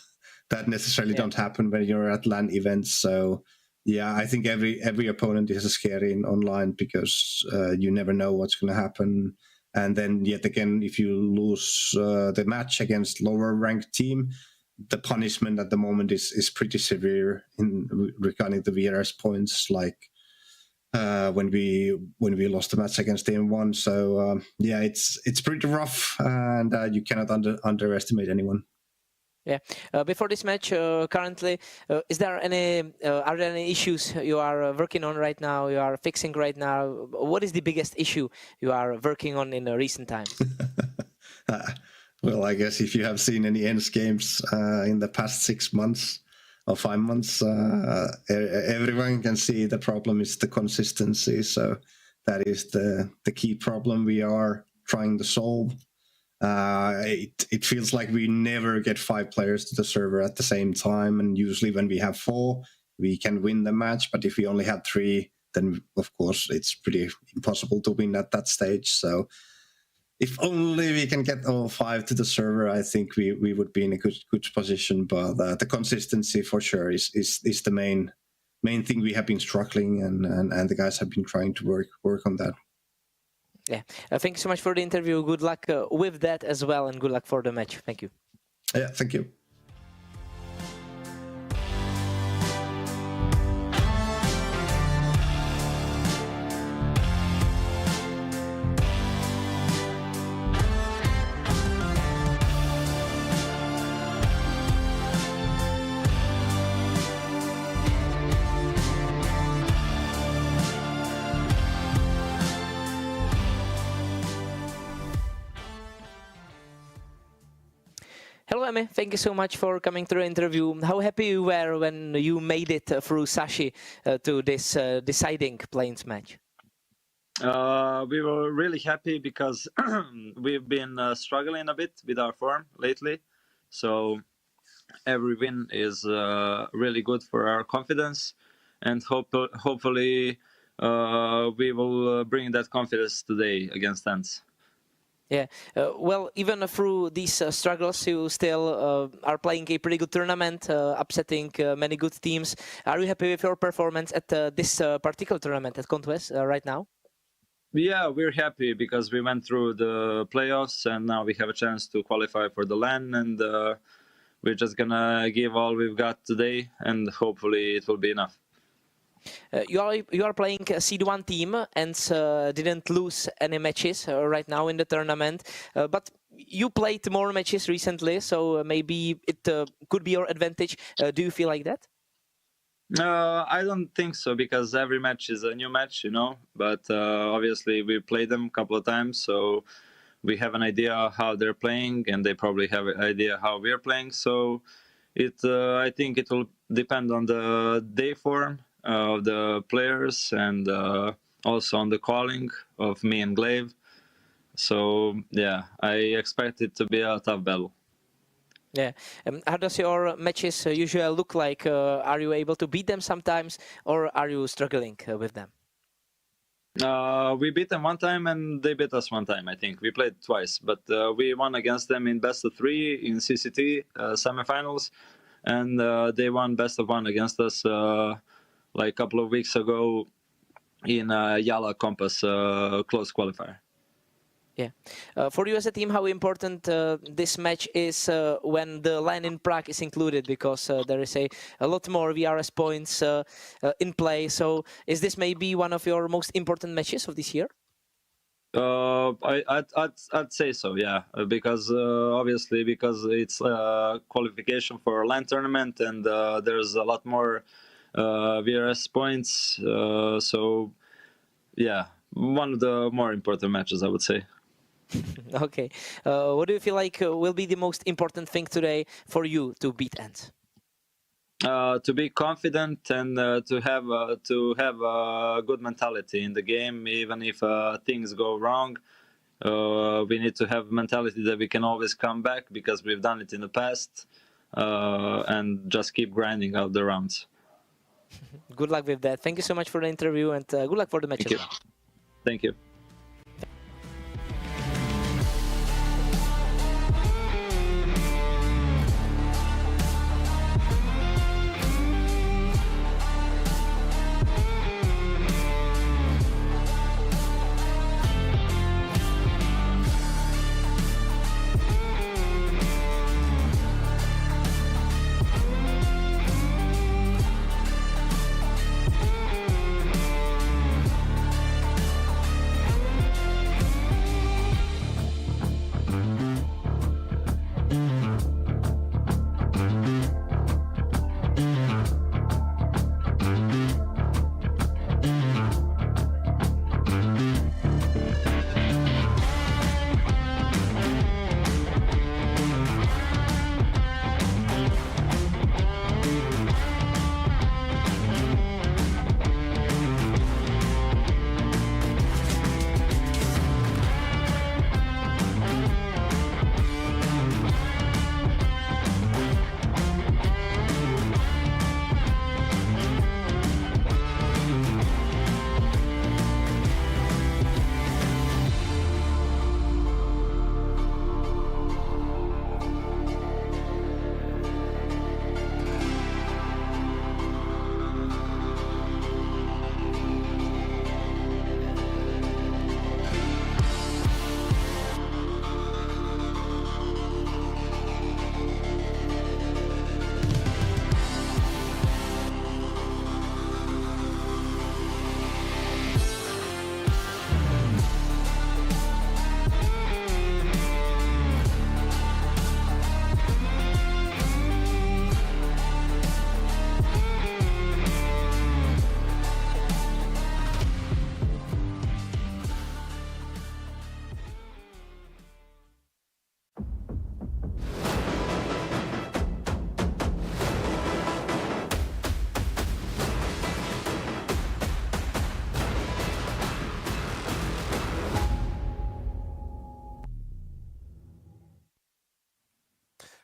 that necessarily don't happen when you're at LAN events. So yeah, I think every opponent is scary in online because you never know what's going to happen. And then yet again, if you lose the match against lower ranked team, the punishment at the moment is pretty severe regarding the VRS points, like when we lost the match against M1. So it's pretty rough, and you cannot underestimate anyone. Yeah. Before this match, currently, are there any issues you are working on right now? You are fixing right now? What is the biggest issue you are working on in recent times? Well, I guess if you have seen any ENCE games in the past 6 months or 5 months, everyone can see the problem is the consistency. So that is the key problem we are trying to solve. It feels like we never get 5 players to the server at the same time, and usually when we have 4, we can win the match. But if we only have 3, then of course it's pretty impossible to win at that stage. So if only we can get all 5 to the server, I think we would be in a good position. But the consistency for sure is the main thing we have been struggling, and the guys have been trying to work on that. Yeah, thank you so much for the interview. Good luck with that as well, and good luck for the match. Thank you. Yeah, thank you. Hello, Emi. Thank you so much for coming to the interview. How happy you were when you made it through Sashi to this deciding Plains match? We were really happy because we've been struggling a bit with our form lately. So every win is really good for our confidence, and hopefully we will bring that confidence today against ENCE. Yeah, well, even through these struggles, you still are playing a pretty good tournament, upsetting many good teams. Are you happy with your performance at this particular tournament at Conquest right now? Yeah, we're happy because we went through the playoffs and now we have a chance to qualify for the LAN, and we're just gonna give all we've got today, and hopefully it will be enough. You are playing a seed 1 team and didn't lose any matches right now in the tournament, but you played more matches recently, so maybe it could be your advantage. Do you feel like that? I don't think so, because every match is a new match, you know, but obviously we played them a couple of times, so we have an idea how they're playing, and they probably have an idea how we're playing. So I think it will depend on the day form of the players, and also on the calling of me and Glaive. So yeah, I expect it to be a tough battle. Yeah. How does your matches usually look like? Are you able to beat them sometimes, or are you struggling with them? We beat them one time and they beat us one time, I think. We played twice, but we won against them in best of 3 in CCT semifinals, and they won best of 1 against us like a couple of weeks ago in Yala Compass close qualifier. Yeah. For you as a team, how important this match is when the LAN in Prague is included, because there is a lot more VRS points in play. So is this maybe one of your most important matches of this year? I'd say so, yeah, because obviously because it's qualification for a LAN tournament, and there's a lot more VRS points. So yeah, one of the more important matches, I would say. Okay. What do you feel like will be the most important thing today for you to beat ENCE? To be confident and to have a good mentality in the game, even if things go wrong. We need to have mentality that we can always come back, because we've done it in the past, and just keep grinding out the rounds. Good luck with that. Thank you so much for the interview, and good luck for the match. Thank you. Thank you.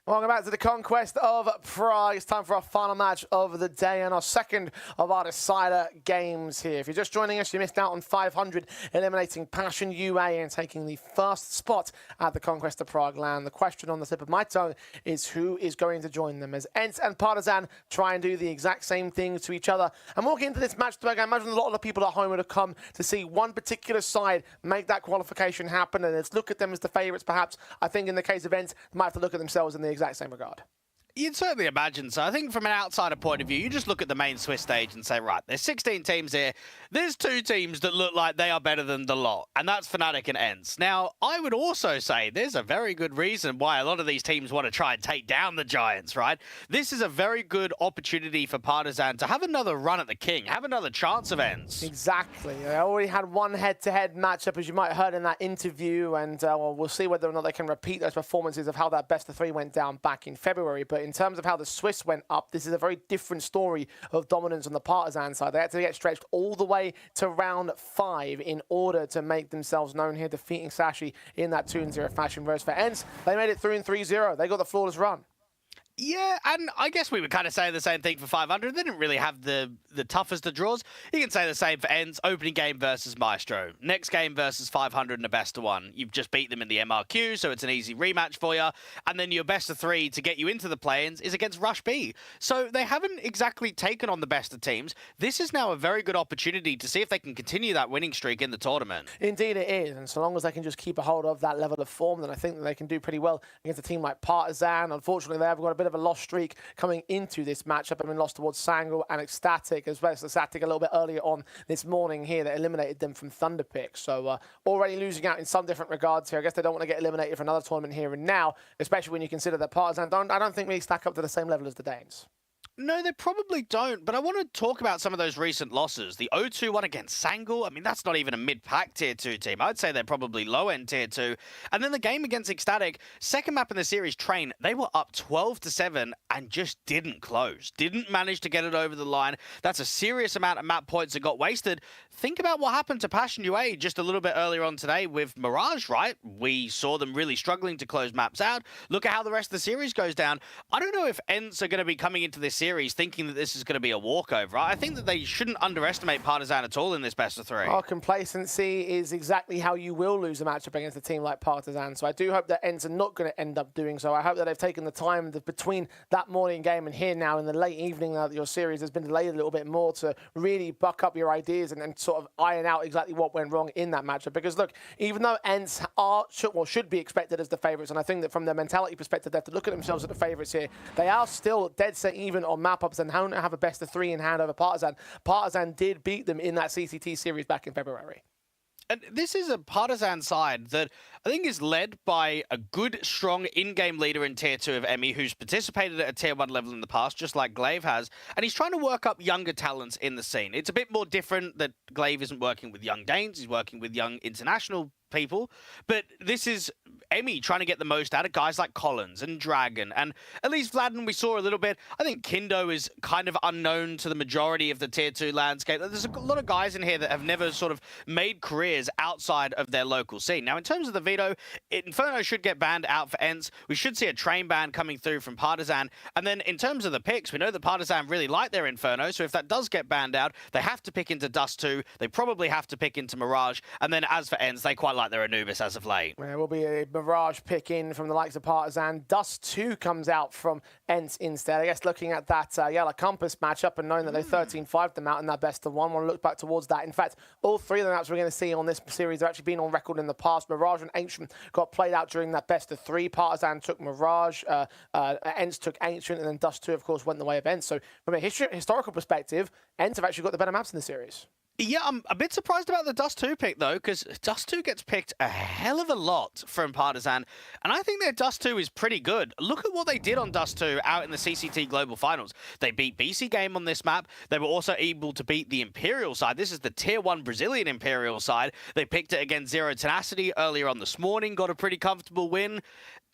Welcome back to the Conquest of Prague. It's time for our final match of the day and our second of our decider games here. If you're just joining us, you missed out on 500, eliminating Passion UA and taking the first spot at the Conquest of Prague LAN. The question on the tip of my tongue is who is going to join them as ENCE and Partizan try and do the exact same things to each other. And walking into this match, I imagine a lot of the people at home would have come to see one particular side make that qualification happen, and let's look at them as the favourites perhaps. I think in the case of ENCE, they might have to look at themselves in the exact same regard. You'd certainly imagine so. I think from an outsider point of view, you just look at the main Swiss stage and say, right, there's 16 teams here. There's 2 teams that look like they are better than the lot, and that's Fnatic and ENCE. Now, I would also say there's a very good reason why a lot of these teams want to try and take down the Giants, right? This is a very good opportunity for Partizan to have another run at the king, have another chance of ENCE. Exactly. They already had one head-to-head matchup, as you might have heard in that interview, and well, we'll see whether or not they can repeat those performances of how that best-of-3 went down back in February. But in terms of how the Swiss went up, this is a very different story of dominance on the Partizan side. They had to get stretched all the way to round 5 in order to make themselves known here, defeating Sashi in that 2-0 fashion. Whereas for ENCE, they made it through in 3-0. They got the flawless run. Yeah, and I guess we would kind of say the same thing for 500. They didn't really have the toughest of draws. You can say the same for ENCE, opening game versus Maestro. Next game versus 500 in a best-of-1. You've just beat them in the MRQ, so it's an easy rematch for you. And then your best-of-3 to get you into the play-ins is against Rush B. So they haven't exactly taken on the best of teams. This is now a very good opportunity to see if they can continue that winning streak in the tournament. Indeed it is, and so long as they can just keep a hold of that level of form, then I think that they can do pretty well against a team like Partizan. Unfortunately, they've got a bit of a lost streak coming into this matchup. I mean, lost towards Sangl and Ecstatic, as well as Ecstatic a little bit earlier on this morning here that eliminated them from Thunderpick. So already losing out in some different regards here. I guess they don't want to get eliminated for another tournament here and now, especially when you consider that Partizan I don't think really stack up to the same level as the Danes. No, they probably don't, but I want to talk about some of those recent losses. The 0-2 one against Sangl, I mean, that's not even a mid-pack Tier 2 team. I'd say they're probably low-end Tier 2. And then the game against Ecstatic, second map in the series, Train, they were up 12-7 and just didn't close. Didn't manage to get it over the line. That's a serious amount of map points that got wasted. Think about what happened to Passion UA just a little bit earlier on today with Mirage, right? We saw them really struggling to close maps out. Look at how the rest of the series goes down. I don't know if ENCE are going to be coming into this series thinking that this is going to be a walkover. I think that they shouldn't underestimate Partizan at all in this best-of-3. Oh, complacency is exactly how you will lose a matchup against a team like Partizan. So I do hope that ENCE are not going to end up doing so. I hope that they've taken the time between that morning game and here now in the late evening now that your series has been delayed a little bit more to really buck up your ideas and sort of iron out exactly what went wrong in that matchup. Because look, even though ENCE should be expected as the favourites, and I think that from their mentality perspective, they have to look at themselves as the favourites here. They are still dead set even on map-ups and don't have a best-of-3 in hand over Partizan. Partizan did beat them in that CCT series back in February. And this is a Partizan side that I think is led by a good, strong in-game leader in Tier 2 of EME who's participated at a Tier 1 level in the past, just like Glaive has, and he's trying to work up younger talents in the scene. It's a bit more different that Glaive isn't working with young Danes, he's working with young international people, but this is EME trying to get the most out of guys like Collins and Dragon, and at least Vladden we saw a little bit. I think Kindo is kind of unknown to the majority of the Tier 2 landscape. There's a lot of guys in here that have never sort of made careers outside of their local scene. Now, in terms of the veto, Inferno should get banned out for ENCE. We should see a Train ban coming through from Partizan, and then in terms of the picks, we know that Partizan really like their Inferno, so if that does get banned out, they have to pick into Dust 2, they probably have to pick into Mirage, and then as for ENCE, they quite like their Anubis as of late. There will be a Mirage pick in from the likes of Partizan. Dust 2 comes out from ENCE instead. I guess looking at that Yellow Compass matchup and knowing that they 13-5'd them out in that best of 1, want to look back towards that. In fact, all 3 of the maps we're going to see on this series have actually been on record in the past. Mirage and Ancient got played out during that best of 3. Partizan took Mirage, ENCE took Ancient, and then Dust 2, of course, went the way of ENCE. So from a historical perspective, ENCE have actually got the better maps in the series. Yeah, I'm a bit surprised about the Dust 2 pick, though, because Dust 2 gets picked a hell of a lot from Partizan, and I think their Dust 2 is pretty good. Look at what they did on Dust 2 out in the CCT Global Finals. They beat BC Game on this map. They were also able to beat the Imperial side. This is the Tier 1 Brazilian Imperial side. They picked it against Zero Tenacity earlier on this morning, got a pretty comfortable win.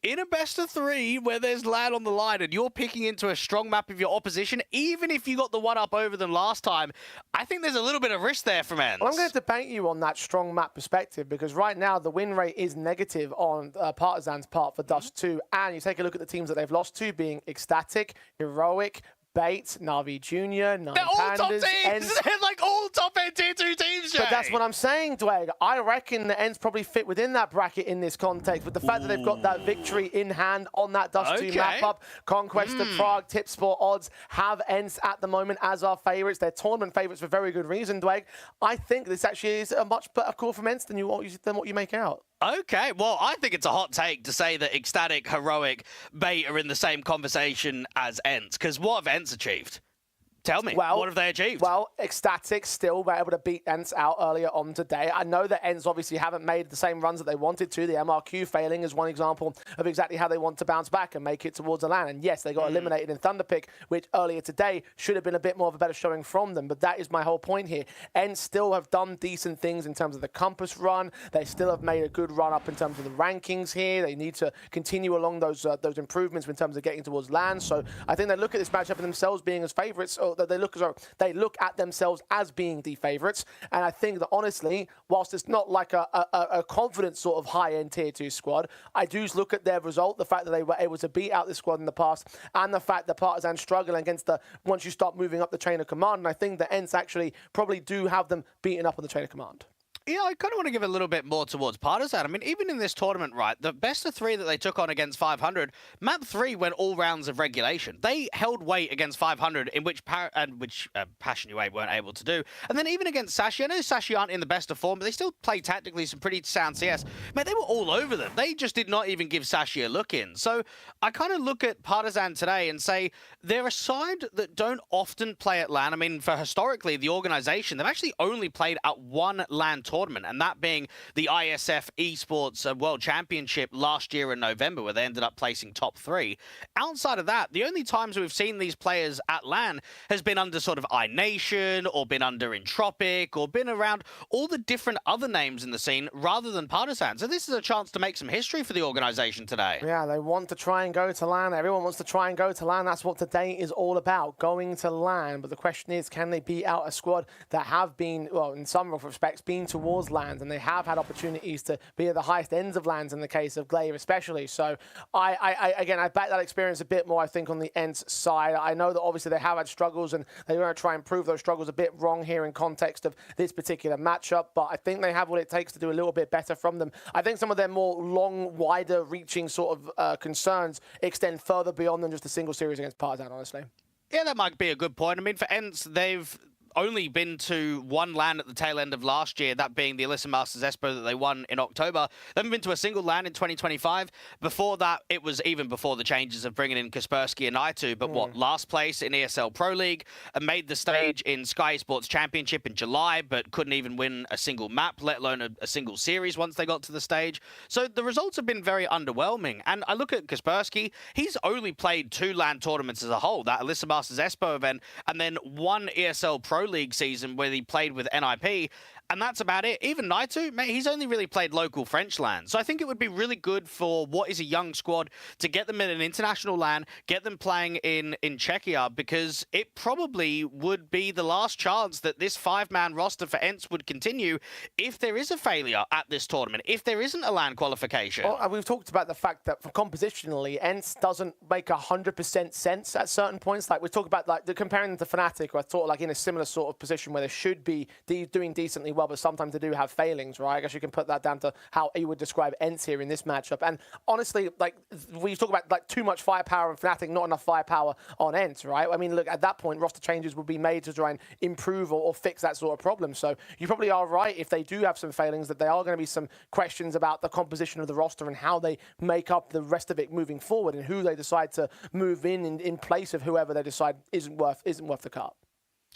in a best of 3 where there's LAN on the line and you're picking into a strong map of your opposition, even if you got the one up over them last time, I think there's a little bit of risk there from ENCE. Well, I'm going to debate you on that strong map perspective, because right now the win rate is negative on Partizan's part for Dust 2, and you take a look at the teams that they've lost to, being Ecstatic, Heroic, Bait, Na'Vi Jr., Nine They're all top Pandas, teams! ENCE. They're like all top-end tier 2 teams, Jay! But that's what I'm saying, Dwayne. I reckon the ENCE probably fit within that bracket in this context, with the fact that they've got that victory in hand on that Dust 2 map up. Conquest of Prague, Tipsport odds have ENCE at the moment as our favourites. They're tournament favourites for very good reason, Dwayne. I think this actually is a much better call from ENCE than what you make out. Okay, well, I think it's a hot take to say that Ecstatic, Heroic, Bait are in the same conversation as ENCE, because what have ENCE achieved? Tell me, what have they achieved? Well, Ecstatic still were able to beat ENCE out earlier on today. I know that ENCE obviously haven't made the same runs that they wanted to. The MRQ failing is one example of exactly how they want to bounce back and make it towards the LAN. And yes, they got eliminated in Thunderpick, which earlier today should have been a bit more of a better showing from them. But that is my whole point here. ENCE still have done decent things in terms of the Compass run. They still have made a good run up in terms of the rankings here. They need to continue along those improvements in terms of getting towards LAN. So I think they look at this matchup and themselves being as favourites, or that they look at themselves as being the favourites. And I think that honestly, whilst it's not like a confident sort of high-end tier 2 squad, I do look at their result, the fact that they were able to beat out this squad in the past, and the fact that Partizan struggle against once you start moving up the chain of command. And I think that ENCE actually probably do have them beaten up on the chain of command. Yeah, I kind of want to give a little bit more towards Partizan. I mean, even in this tournament, right, the best of 3 that they took on against 500, map 3 went all rounds of regulation. They held weight against 500, in which Passion UA weren't able to do. And then even against Sashi, I know Sashi aren't in the best of form, but they still play tactically some pretty sound CS. Man, they were all over them. They just did not even give Sashi a look in. So I kind of look at Partizan today and say they're a side that don't often play at LAN. I mean, for historically, the organization, they've actually only played at one LAN tournament, and that being the ISF Esports World Championship last year in November, where they ended up placing top 3. Outside of that, the only times we've seen these players at LAN has been under sort of iNation, or been under Entropic, or been around all the different other names in the scene rather than Partizan. So this is a chance to make some history for the organization today. Yeah, they want to try and go to LAN. Everyone wants to try and go to LAN. That's what today is all about, going to LAN. But the question is, can they beat out a squad that have been, well, in some respects, been towards LANs, and they have had opportunities to be at the highest ends of LANs in the case of Glaive especially. So again, I back that experience a bit more, I think, on the ENCE side. I know that obviously they have had struggles, and they're going to try and prove those struggles a bit wrong here in context of this particular matchup, but I think they have what it takes to do a little bit better from them. I think some of their more long, wider reaching sort of concerns extend further beyond than just a single series against Partizan, honestly. Yeah, that might be a good point. I mean, for ENCE, they've only been to one LAN at the tail end of last year, that being the Alyssa Masters Espo that they won in October. They haven't been to a single LAN in 2025. Before that, it was even before the changes of bringing in Kaspersky and Naitu, but last place in ESL Pro League, and made the stage in Sky Sports Championship in July, but couldn't even win a single map, let alone a single series once they got to the stage. So the results have been very underwhelming. And I look at Kaspersky, he's only played 2 LAN tournaments as a whole, that Alyssa Masters Espo event, and then 1 ESL Pro League season where he played with NIP, and that's about it. Even Naitu, mate, he's only really played local French LAN. So I think it would be really good for what is a young squad to get them in an international LAN, get them playing in Czechia, because it probably would be the last chance that this 5-man roster for ENCE would continue if there is a failure at this tournament, if there isn't a LAN qualification. Well, we've talked about the fact that for compositionally, ENCE doesn't make 100% sense at certain points. Like we talk about like comparing them to Fnatic, or I thought like in a similar sort of position where they should be doing decently well, but sometimes they do have failings, right? I guess you can put that down to how you would describe ENCE here in this matchup. And honestly, like we talk about like too much firepower on Fnatic, not enough firepower on ENCE, right? I mean, look, at that point, roster changes will be made to try and improve or fix that sort of problem. So you probably are right if they do have some failings, that there are going to be some questions about the composition of the roster and how they make up the rest of it moving forward, and who they decide to move in place of whoever they decide isn't worth the cut.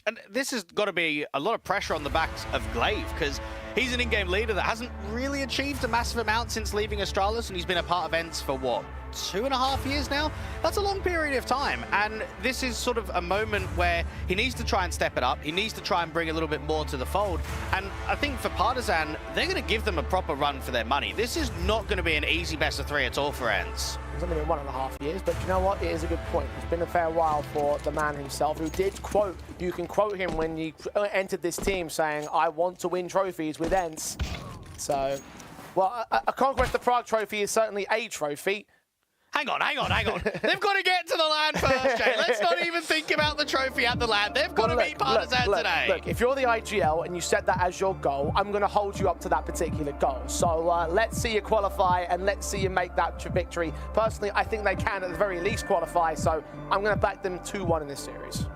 And this has got to be a lot of pressure on the backs of Glaive, because he's an in-game leader that hasn't really achieved a massive amount since leaving Astralis, and he's been a part of ENCE for, what, 2.5 years now. That's a long period of time, and this is sort of a moment where he needs to try and step it up. He needs to try and bring a little bit more to the fold, and I think for Partizan, they're going to give them a proper run for their money. This is not going to be an easy best of 3 at all for ENCE. It's only been 1.5 years, but you know what? It is a good point. It's been a fair while for the man himself, who did quote, you can quote him when he entered this team saying, I want to win trophies with ENCE. So, well, a Conquest of Prague trophy is certainly a trophy. Hang on. They've got to get to the LAN first, Jay. Let's not even think about the trophy at the LAN. They've got to beat Partizan today. Look, if you're the IGL and you set that as your goal, I'm going to hold you up to that particular goal. So let's see you qualify and let's see you make that victory. Personally, I think they can at the very least qualify, so I'm going to back them 2-1 in this series.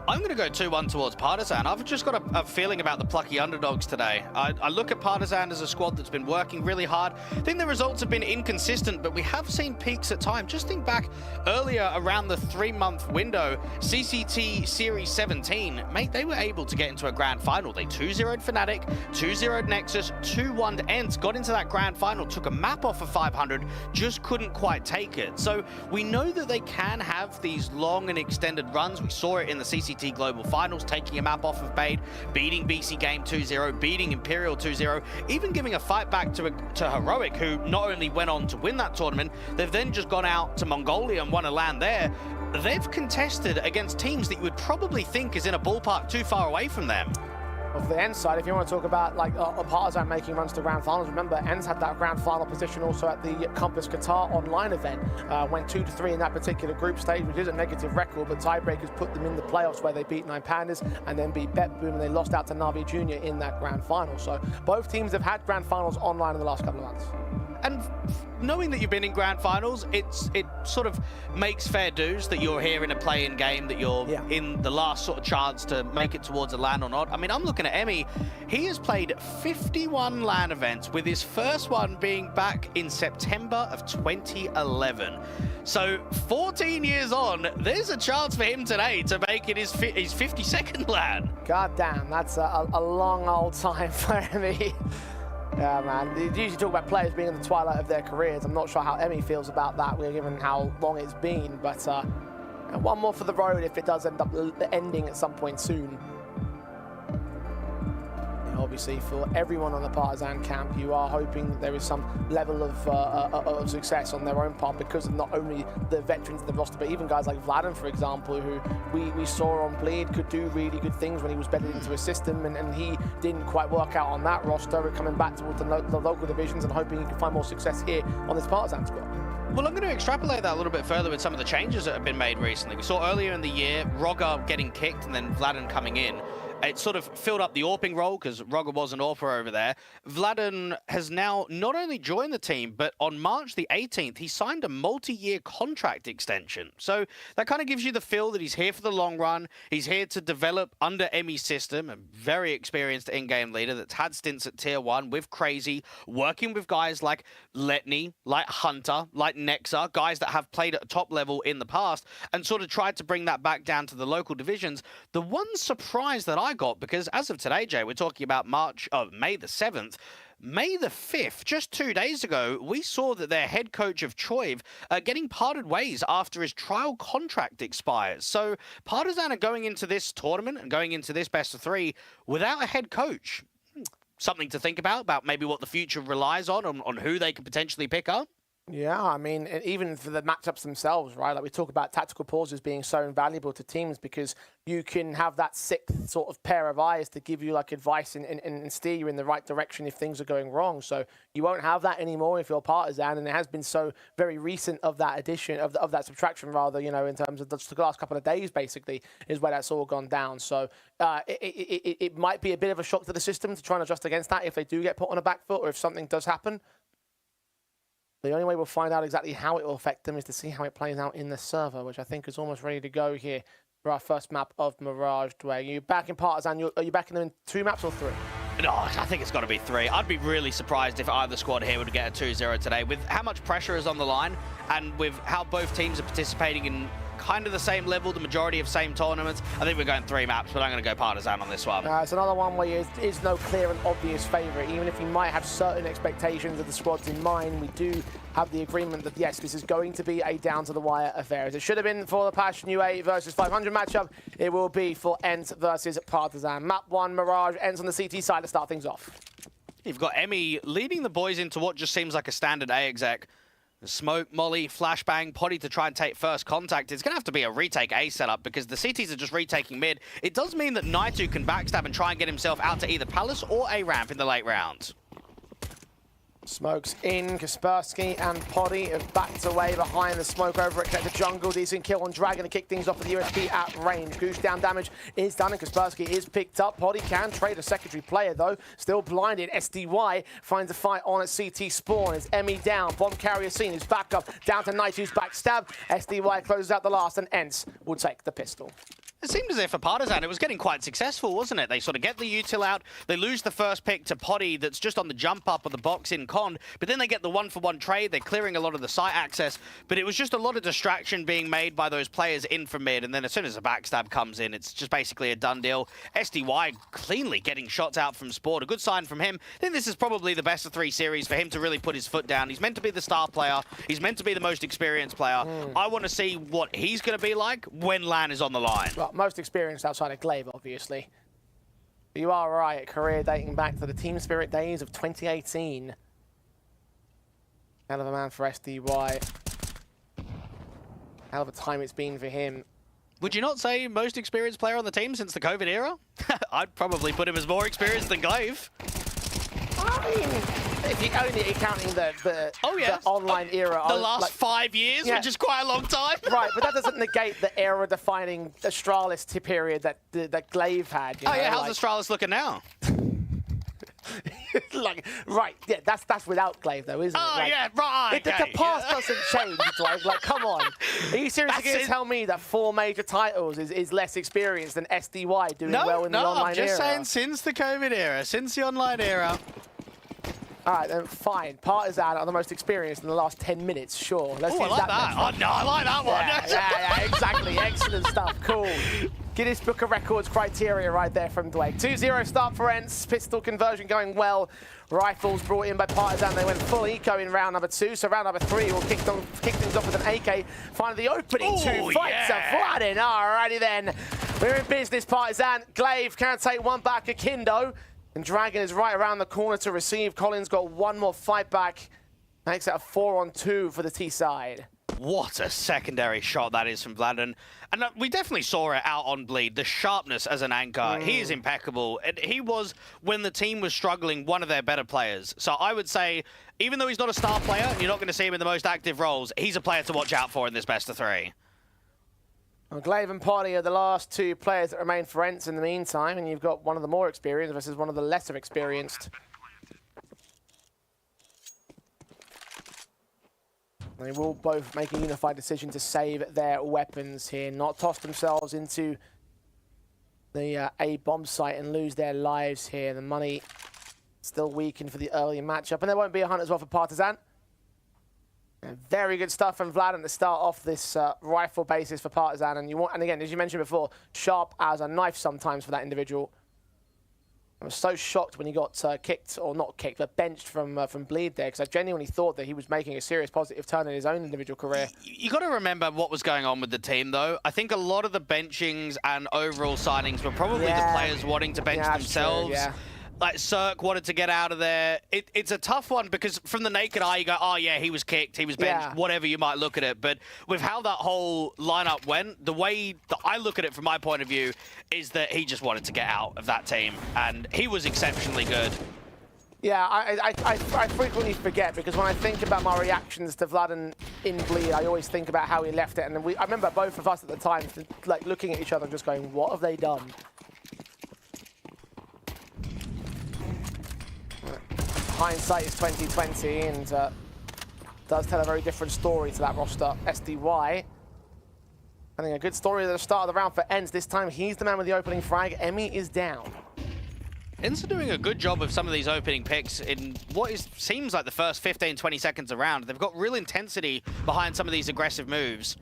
I'm going to go 2-1 towards Partizan. I've just got a feeling about the plucky underdogs today. I look at Partizan as a squad that's been working really hard. I think the results have been inconsistent, but we have seen peaks at times. Just think back earlier around the 3-month window, CCT Series 17, mate, they were able to get into a grand final. They 2-0'd Fnatic, 2-0'd Nexus, 2-1'd ENCE, got into that grand final, took a map off of 500, just couldn't quite take it. So we know that they can have these long and extended runs. We saw it in the CCT Global Finals, taking a map off of Bade, beating BC Game 2-0, beating Imperial 2-0, even giving a fight back to Heroic, who not only went on to win that tournament, they've then just gone out to Mongolia and won a LAN there. They've contested against teams that you would probably think is in a ballpark too far away from them. Of the ENCE side, if you want to talk about like a Partizan making runs to grand finals, remember ENCE had that grand final position also at the Compass Qatar online event. Went 2-3 in that particular group stage, which is a negative record, but tiebreakers put them in the playoffs where they beat 9 Pandas and then beat Betboom, and they lost out to Navi Jr. in that grand final. So both teams have had grand finals online in the last couple of months. And knowing that you've been in grand finals, it sort of makes fair dues that you're here in a play-in game, that you're in the last sort of chance to make it towards a LAN or not. I mean, I'm looking at Emmy. He has played 51 LAN events, with his first one being back in September of 2011. So 14 years on, there's a chance for him today to make it his 52nd LAN. God damn, that's a long old time for Emmy. Yeah, man. They usually talk about players being in the twilight of their careers. I'm not sure how Emmy feels about that, given how long it's been. But one more for the road if it does end up ending at some point soon. Obviously, for everyone on the Partizan camp, you are hoping that there is some level of success on their own part, because of not only the veterans in the roster, but even guys like Vladen, for example, who we saw on Bleed could do really good things when he was bedded into a system, and he didn't quite work out on that roster. Coming back towards the local divisions and hoping he can find more success here on this Partizan squad. Well, I'm going to extrapolate that a little bit further with some of the changes that have been made recently. We saw earlier in the year Rogger getting kicked and then Vladen coming in. It sort of filled up the AWPing role because Rogger was an AWPer over there. Vladen has now not only joined the team, but on March the 18th, he signed a multi-year contract extension. So that kind of gives you the feel that he's here for the long run. He's here to develop under Emmy's system, a very experienced in-game leader that's had stints at Tier 1 with Crazy, working with guys like Letney, like Hunter, like Nexa, guys that have played at a top level in the past, and sort of tried to bring that back down to the local divisions. The one surprise that I got, because as of today, Jay, we're talking about May the 7th, May the 5th, just 2 days ago, we saw that their head coach of Choiv getting parted ways after his trial contract expires. So Partizan are going into this tournament and going into this best of 3 without a head coach. Something to think about maybe what the future relies on who they could potentially pick up. Yeah, I mean, even for the matchups themselves, right? Like we talk about tactical pauses being so invaluable to teams, because you can have that sixth sort of pair of eyes to give you like advice and steer you in the right direction if things are going wrong. So you won't have that anymore if you're Partizan, and it has been so very recent of that addition, of that subtraction rather, you know, in terms of the last couple of days basically is where that's all gone down. So it might be a bit of a shock to the system to try and adjust against that if they do get put on a back foot or if something does happen. The only way we'll find out exactly how it will affect them is to see how it plays out in the server, which I think is almost ready to go here for our first map of Mirage. Are you back in Partizan? Are you backing them in 2 maps or 3? No, I think it's got to be 3. I'd be really surprised if either squad here would get a 2-0 today. With how much pressure is on the line and with how both teams are participating in kind of the same level, the majority of same tournaments. I think we're going 3 maps, but I'm going to go Partizan on this one. It's another one where there is no clear and obvious favourite. Even if we might have certain expectations of the squads in mind, we do have the agreement that, yes, this is going to be a down-to-the-wire affair. As it should have been for the Passion UA versus 500 matchup, it will be for ENCE versus Partizan. Map 1, Mirage, ENCE on the CT side to start things off. You've got Emmy leading the boys into what just seems like a standard A exec. Smoke, Molly, Flashbang, Potty to try and take first contact. It's going to have to be a retake A setup because the CTs are just retaking mid. It does mean that Naitu can backstab and try and get himself out to either Palace or A ramp in the late rounds. Smokes in, Kaspersky and Poddy have backed away behind the smoke over at the jungle. Decent kill on Dragon to kick things off with the USP at range. Goose down damage is done and Kaspersky is picked up. Poddy can trade a secondary player though. Still blinded. SDY finds a fight on at CT spawn. Is Emmy down. Bomb carrier seen. His back up. Down to Naitu's backstab. SDY closes out the last and ENCE will take the pistol. It seemed as if for Partizan, it was getting quite successful, wasn't it? They sort of get the util out, they lose the first pick to Potty that's just on the jump up of the box in con, but then they get the 1-for-1 trade, they're clearing a lot of the site access, but it was just a lot of distraction being made by those players in from mid, and then as soon as the backstab comes in, it's just basically a done deal. SDY cleanly getting shots out from Sport, a good sign from him. I think this is probably the best of 3 series for him to really put his foot down. He's meant to be the star player, he's meant to be the most experienced player. I want to see what he's going to be like when LAN is on the line. Well, most experienced outside of Glaive, obviously. But you are right, career dating back to the Team Spirit days of 2018. Hell of a man for SDY. Hell of a time it's been for him. Would you not say most experienced player on the team since the COVID era? I'd probably put him as more experienced than Glaive. I mean, if you're only counting the online era. The last 5 years, which is quite a long time. Right, but that doesn't negate the era-defining Astralis period that Glaive had. You know, how's Astralis looking now? That's without Glaive though, isn't it? Right. The past doesn't change, Glaive. Like, come on. Are you seriously going to tell me that 4 major titles is less experienced than SDY doing well in the online era? No, I'm just saying since the COVID era, since the online era. All right, then fine. Partizan are the most experienced in the last 10 minutes, sure. Let's use I like that. Oh, no, I like that one. Yeah, exactly. Excellent stuff. Cool. Guinness Book of Records criteria right there from Dwayne. 2-0 start for ENCE. Pistol conversion going well. Rifles brought in by Partizan. They went full eco in round number 2. So round number 3 will kick things off with an AK. Finally, the opening 2 fights are flooding. Alrighty then. We're in business, Partizan. Glaive can't take one back. Akindo. And Dragon is right around the corner to receive. Collins got one more fight back. Makes it a 4-on-2 for the T side. What a secondary shot that is from Vladen. And we definitely saw it out on Bleed. The sharpness as an anchor. He is impeccable. And he was, when the team was struggling, one of their better players. So I would say, even though he's not a star player, and you're not going to see him in the most active roles, he's a player to watch out for in this best of 3. Well, Glaive and Potty are the last 2 players that remain for ENCE in the meantime, and you've got one of the more experienced versus one of the lesser experienced. They will both make a unified decision to save their weapons here, not toss themselves into the A bomb site and lose their lives here. The money still weakened for the early matchup, and there won't be a hunt as well for Partizan. Very good stuff from Vladen to start off this rifle basis for Partizan, and again, as you mentioned before, sharp as a knife sometimes for that individual. I was so shocked when he got kicked, or not kicked, but benched from Bleed there, because I genuinely thought that he was making a serious positive turn in his own individual career. You got to remember what was going on with the team, though. I think a lot of the benchings and overall signings were probably the players wanting to bench themselves. True, yeah. Like, Cirque wanted to get out of there. It's a tough one because from the naked eye, you go, oh, yeah, he was kicked, he was benched, whatever you might look at it. But with how that whole lineup went, the way that I look at it from my point of view is that he just wanted to get out of that team. And he was exceptionally good. Yeah, I frequently forget because when I think about my reactions to Vladen in Bleed, I always think about how he left it. And I remember both of us at the time like looking at each other and just going, what have they done? Hindsight is 2020 and does tell a very different story to that roster. SDY, I think a good story at the start of the round for ENCE. This time he's the man with the opening frag. Emmy is down. ENCE are doing a good job of some of these opening picks in what seems like the first 15-20 seconds around. They've got real intensity behind some of these aggressive moves.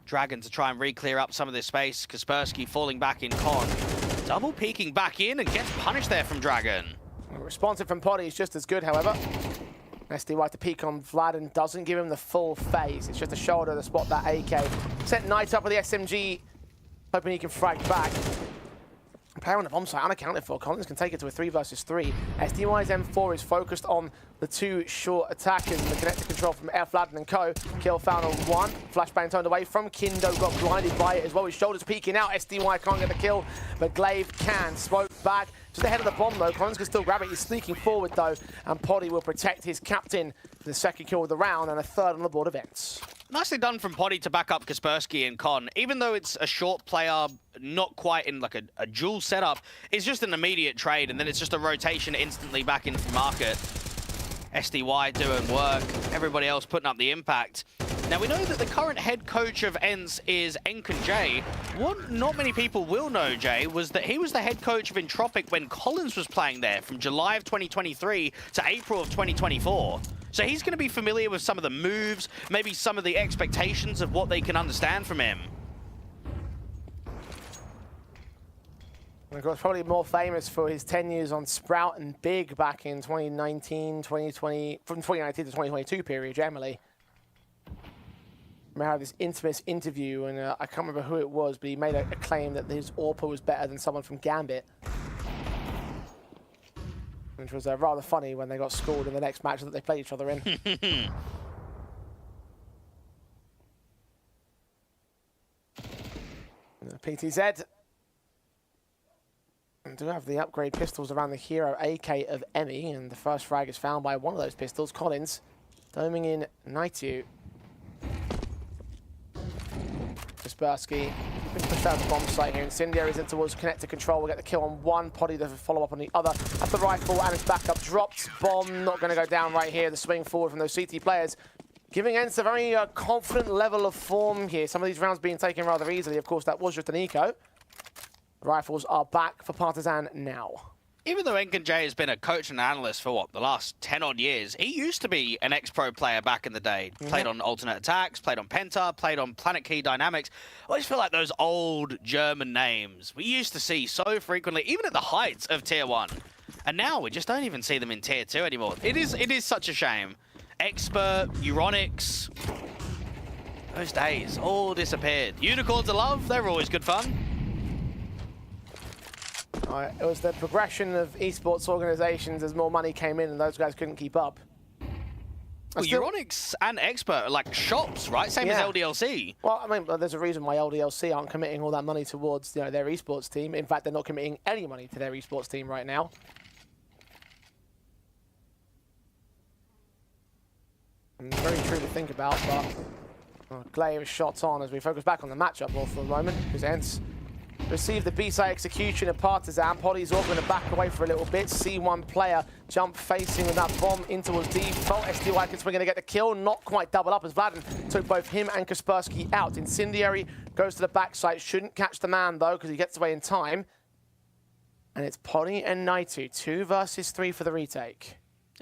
Dragon to try and re-clear up some of this space. Kaspersky falling back in Con. Double peeking back in and gets punished there from Dragon. Responsive from Potty is just as good, however. SDY to peek on Vlad and doesn't give him the full phase. It's just a shoulder to spot that AK. Sent Knight up with the SMG, hoping he can frag back. Player on the bomb site unaccounted for. Collins can take it to a 3 versus 3. SDY's M4 is focused on the 2 short attackers and the connected control from Air Fladden and co. Kill found on 1. Flashbang turned away from Kindo, got blinded by it as well. His shoulders peeking out. SDY can't get the kill, but Glaive can. Smoke back. Just ahead of the bomb though. Collins can still grab it. He's sneaking forward though, and Poddy will protect his captain for the second kill of the round and a third on the board of ENCE. Nicely done from Poddy to back up Kaspersky and Con. Even though it's a short player, not quite in like a dual setup, it's just an immediate trade, and then it's just a rotation instantly back into the market. SDY doing work, everybody else putting up the impact. Now we know that the current head coach of ENCE is ENCE. What not many people will know, Jay, was that he was the head coach of Entropic when Collins was playing there from July of 2023 to April of 2024. So he's going to be familiar with some of the moves, maybe some of the expectations of what they can understand from him. And of course, probably more famous for his tenures on Sprout and Big back in 2019, 2020, from 2019 to 2022 period, generally. I had this infamous interview, and I can't remember who it was, but he made a claim that his AWPer was better than someone from Gambit. Which was rather funny when they got scored in the next match that they played each other in. PTZ do have the upgrade pistols around the hero AK of Emmy, and the first frag is found by one of those pistols. Collins doming in Naitu. Kaspersky been pushed out of the bomb site here. Incendiary's in towards connected control. We'll get the kill on one. Poddy to follow up on the other. At the rifle, and his backup dropped. Bomb not going to go down right here. The swing forward from those CT players, giving ENCE a very confident level of form here. Some of these rounds being taken rather easily. Of course, that was just an eco. Rifles are back for Partizan now. Even though ENCE has been a coach and analyst for, what, the last 10-odd years, he used to be an ex-pro player back in the day. Played on Alternate Attacks, played on Penta, played on Planet Key Dynamics. I always feel like those old German names we used to see so frequently, even at the heights of Tier 1. And now we just don't even see them in Tier 2 anymore. It is such a shame. Expert, Euronics, those days all disappeared. Unicorns of Love, they were always good fun. It was the progression of esports organizations as more money came in and those guys couldn't keep up. Well, Euronics and Expert are like shops, right? Same as LDLC. Well, I mean, there's a reason why LDLC aren't committing all that money towards their esports team. In fact, they're not committing any money to their esports team right now. And very true to think about, but Glaive is shots on as we focus back on the matchup more for a moment, because ENCE received the B-side execution of Partizan. Poddy's all going to back away for a little bit. C1 player jump facing with that bomb in towards default. SDY can swing in to get the kill. Not quite double up as Vladen took both him and Kaspersky out. Incendiary goes to the backside. Shouldn't catch the man though because he gets away in time. And it's Poddy and Naitu. 2 versus 3 for the retake.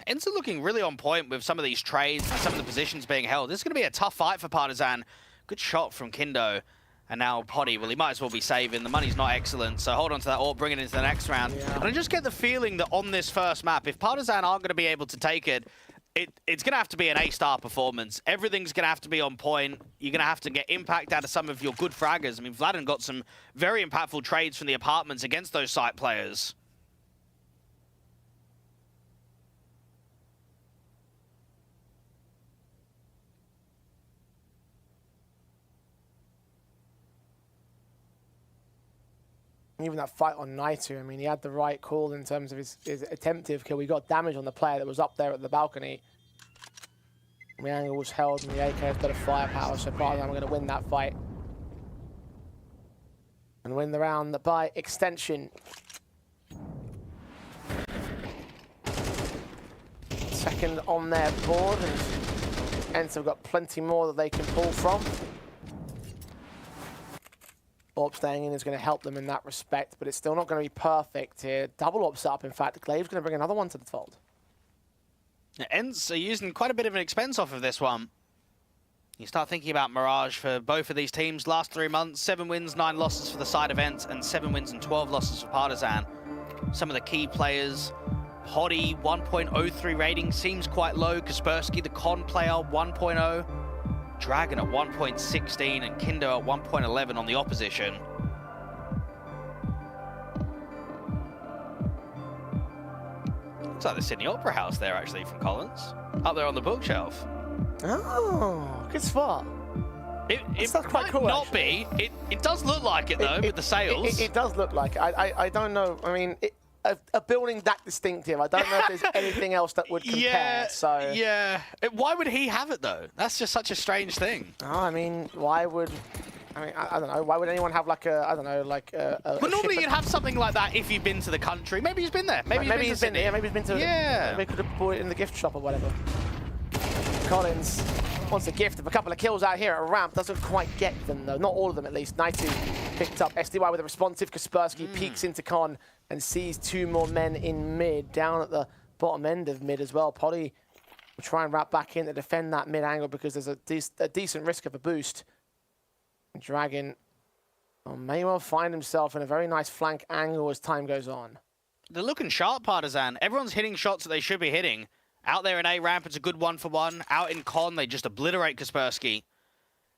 ENCE are looking really on point with some of these trades and some of the positions being held. This is going to be a tough fight for Partizan. Good shot from Kindo. And now Poddy, well, he might as well be saving. The money's not excellent, so hold on to that or bring it into the next round. Yeah. And I just get the feeling that on this first map, if Partizan aren't going to be able to take it, it's going to have to be an A-star performance. Everything's going to have to be on point. You're going to have to get impact out of some of your good fraggers. I mean, Vladen got some very impactful trades from the apartments against those site players. Even that fight on Naitu, I mean, he had the right call in terms of his attemptive kill. We got damage on the player that was up there at the balcony. The angle was held and the AK has better firepower, so Partizan are going to win that fight. And win the round by extension. Second on their board, and ENCE have got plenty more that they can pull from. AWP staying in is going to help them in that respect, but it's still not going to be perfect here. Double AWP up, in fact. Glaive's going to bring another one to the fold. ENCE are using quite a bit of an expense off of this one. You start thinking about Mirage for both of these teams. Last 3 months, 7 wins, 9 losses for the side of ENCE, and 7 wins and 12 losses for Partizan. Some of the key players, Potty, 1.03 rating, seems quite low. Kaspersky, the con player, 1.0. Dragon at 1.16 and Kindo at 1.11 on the opposition. Looks like the Sydney Opera House there, actually, from Collins. Up there on the bookshelf. Oh, good spot. It might cool, not actually. Be. It does look like it, though, with the sails. It does look like it. I don't know. I mean, a building that distinctive, I don't know if there's anything else that would compare. Yeah, so yeah. Why would he have it, though? That's just such a strange thing. Oh, I mean, why would... I mean, I don't know. Why would anyone have like a, I don't know, like a... Well, normally you'd have something like that if you've been to the country. Maybe he's been there. Maybe he's been there. Yeah, maybe he's been to... Yeah. Maybe could have bought it in the gift shop or whatever. Collins wants a gift of a couple of kills out here at ramp. Doesn't quite get them, though. Not all of them, at least. Naitu picked up SDY with a responsive. Kaspersky peeks into Con and sees 2 more men in mid. Down at the bottom end of mid as well. Potty will try and wrap back in to defend that mid angle because there's a decent risk of a boost. Dragon may well find himself in a very nice flank angle as time goes on. They're looking sharp, Partizan. Everyone's hitting shots that they should be hitting. Out there in A ramp, it's a good 1-for-1. Out in Con, they just obliterate Kaspersky.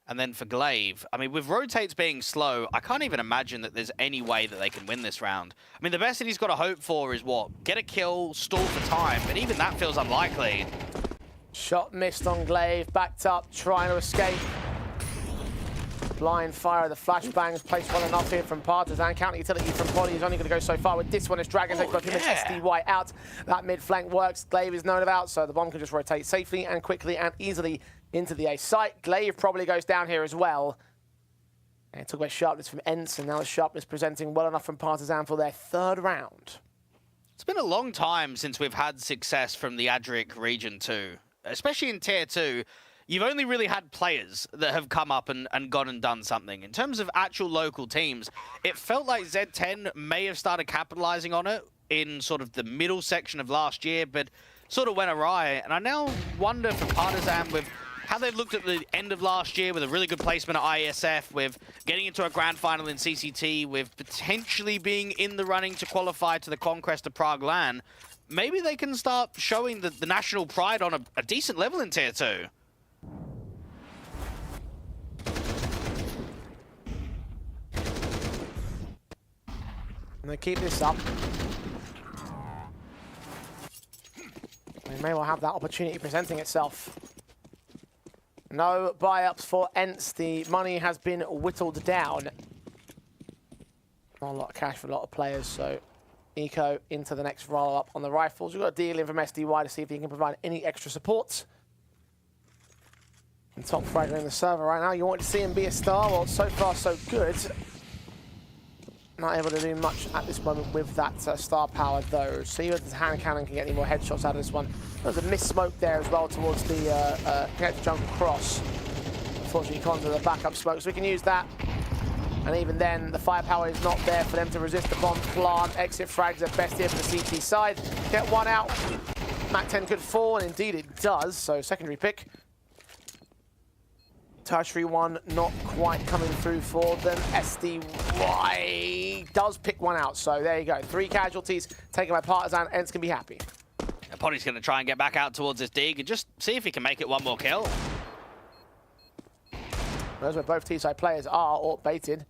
And then for Glaive, I mean, with rotates being slow, I can't even imagine that there's any way that they can win this round. I mean, the best that he's got to hope for is what? Get a kill, stall for time, but even that feels unlikely. Shot missed on Glaive, backed up, trying to escape. Blind fire, the flashbangs placed well enough here from Partizan. Counter utility from Potty is only going to go so far with this one as Dragon takes both him and SDY out. That mid flank works. Glaive is known about, so the bomb can just rotate safely and quickly and easily into the A site. Glaive probably goes down here as well. And talk about sharpness from ENCE, and now the sharpness presenting well enough from Partizan for their 3rd round. It's been a long time since we've had success from the Adric region too, especially in Tier 2. You've only really had players that have come up and gone and done something. In terms of actual local teams, it felt like Z10 may have started capitalizing on it in sort of the middle section of last year, but sort of went awry. And I now wonder for Partizan with how they've looked at the end of last year with a really good placement at ISF, with getting into a grand final in CCT, with potentially being in the running to qualify to the Conquest of Prague LAN, maybe they can start showing the national pride on a decent level in Tier 2. And they keep this up. They may well have that opportunity presenting itself. No buy-ups for ENCE. The money has been whittled down. Not a lot of cash for a lot of players, so Eco into the next roll-up on the rifles. We've got a deal in from SDY to see if he can provide any extra support. And top fragger in the server right now. You want to see him be a star? Well, so far so good. Not able to do much at this moment with that star power, though. See if the hand cannon can get any more headshots out of this one. There's a missed smoke there as well towards the connector jungle cross. Unfortunately, Con's with the backup smoke, so we can use that. And even then, the firepower is not there for them to resist the bomb plant. Exit frags at best here for the CT side. Get one out. Mac 10 could fall, and indeed it does. So secondary pick. Tertiary one not quite coming through for them. SDY does pick one out, so there you go. 3 casualties taken by Partizan. ENCE can be happy. Potty's going to try and get back out towards this dig and just see if he can make it one more kill. Those where both T-side players are or baited.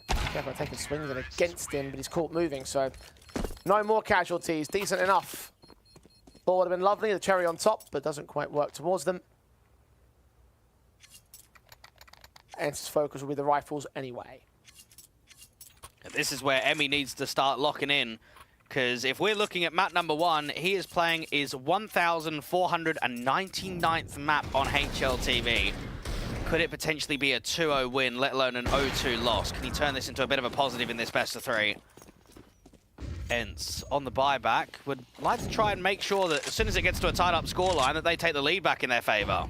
Careful taking swings in against him, but he's caught moving, so no more casualties. Decent enough. Ball would have been lovely, the cherry on top, but doesn't quite work towards them. ENCE's focus will be the rifles anyway. This is where Emmy needs to start locking in, because if we're looking at map number 1, he is playing his 1,499th map on HLTV. Could it potentially be a 2-0 win, let alone an 0-2 loss? Can he turn this into a bit of a positive in this best of 3? ENCE on the buyback would like to try and make sure that as soon as it gets to a tied up scoreline that they take the lead back in their favor.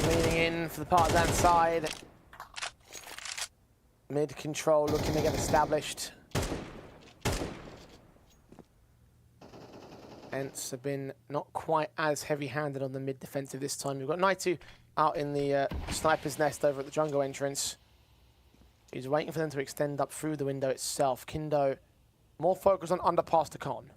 Leaning in for the Partizan side. Mid control looking to get established. ENCE have been not quite as heavy-handed on the mid defensive this time. We've got Naitu out in the sniper's nest over at the jungle entrance. He's waiting for them to extend up through the window itself. Kindo more focused on underpass to Con.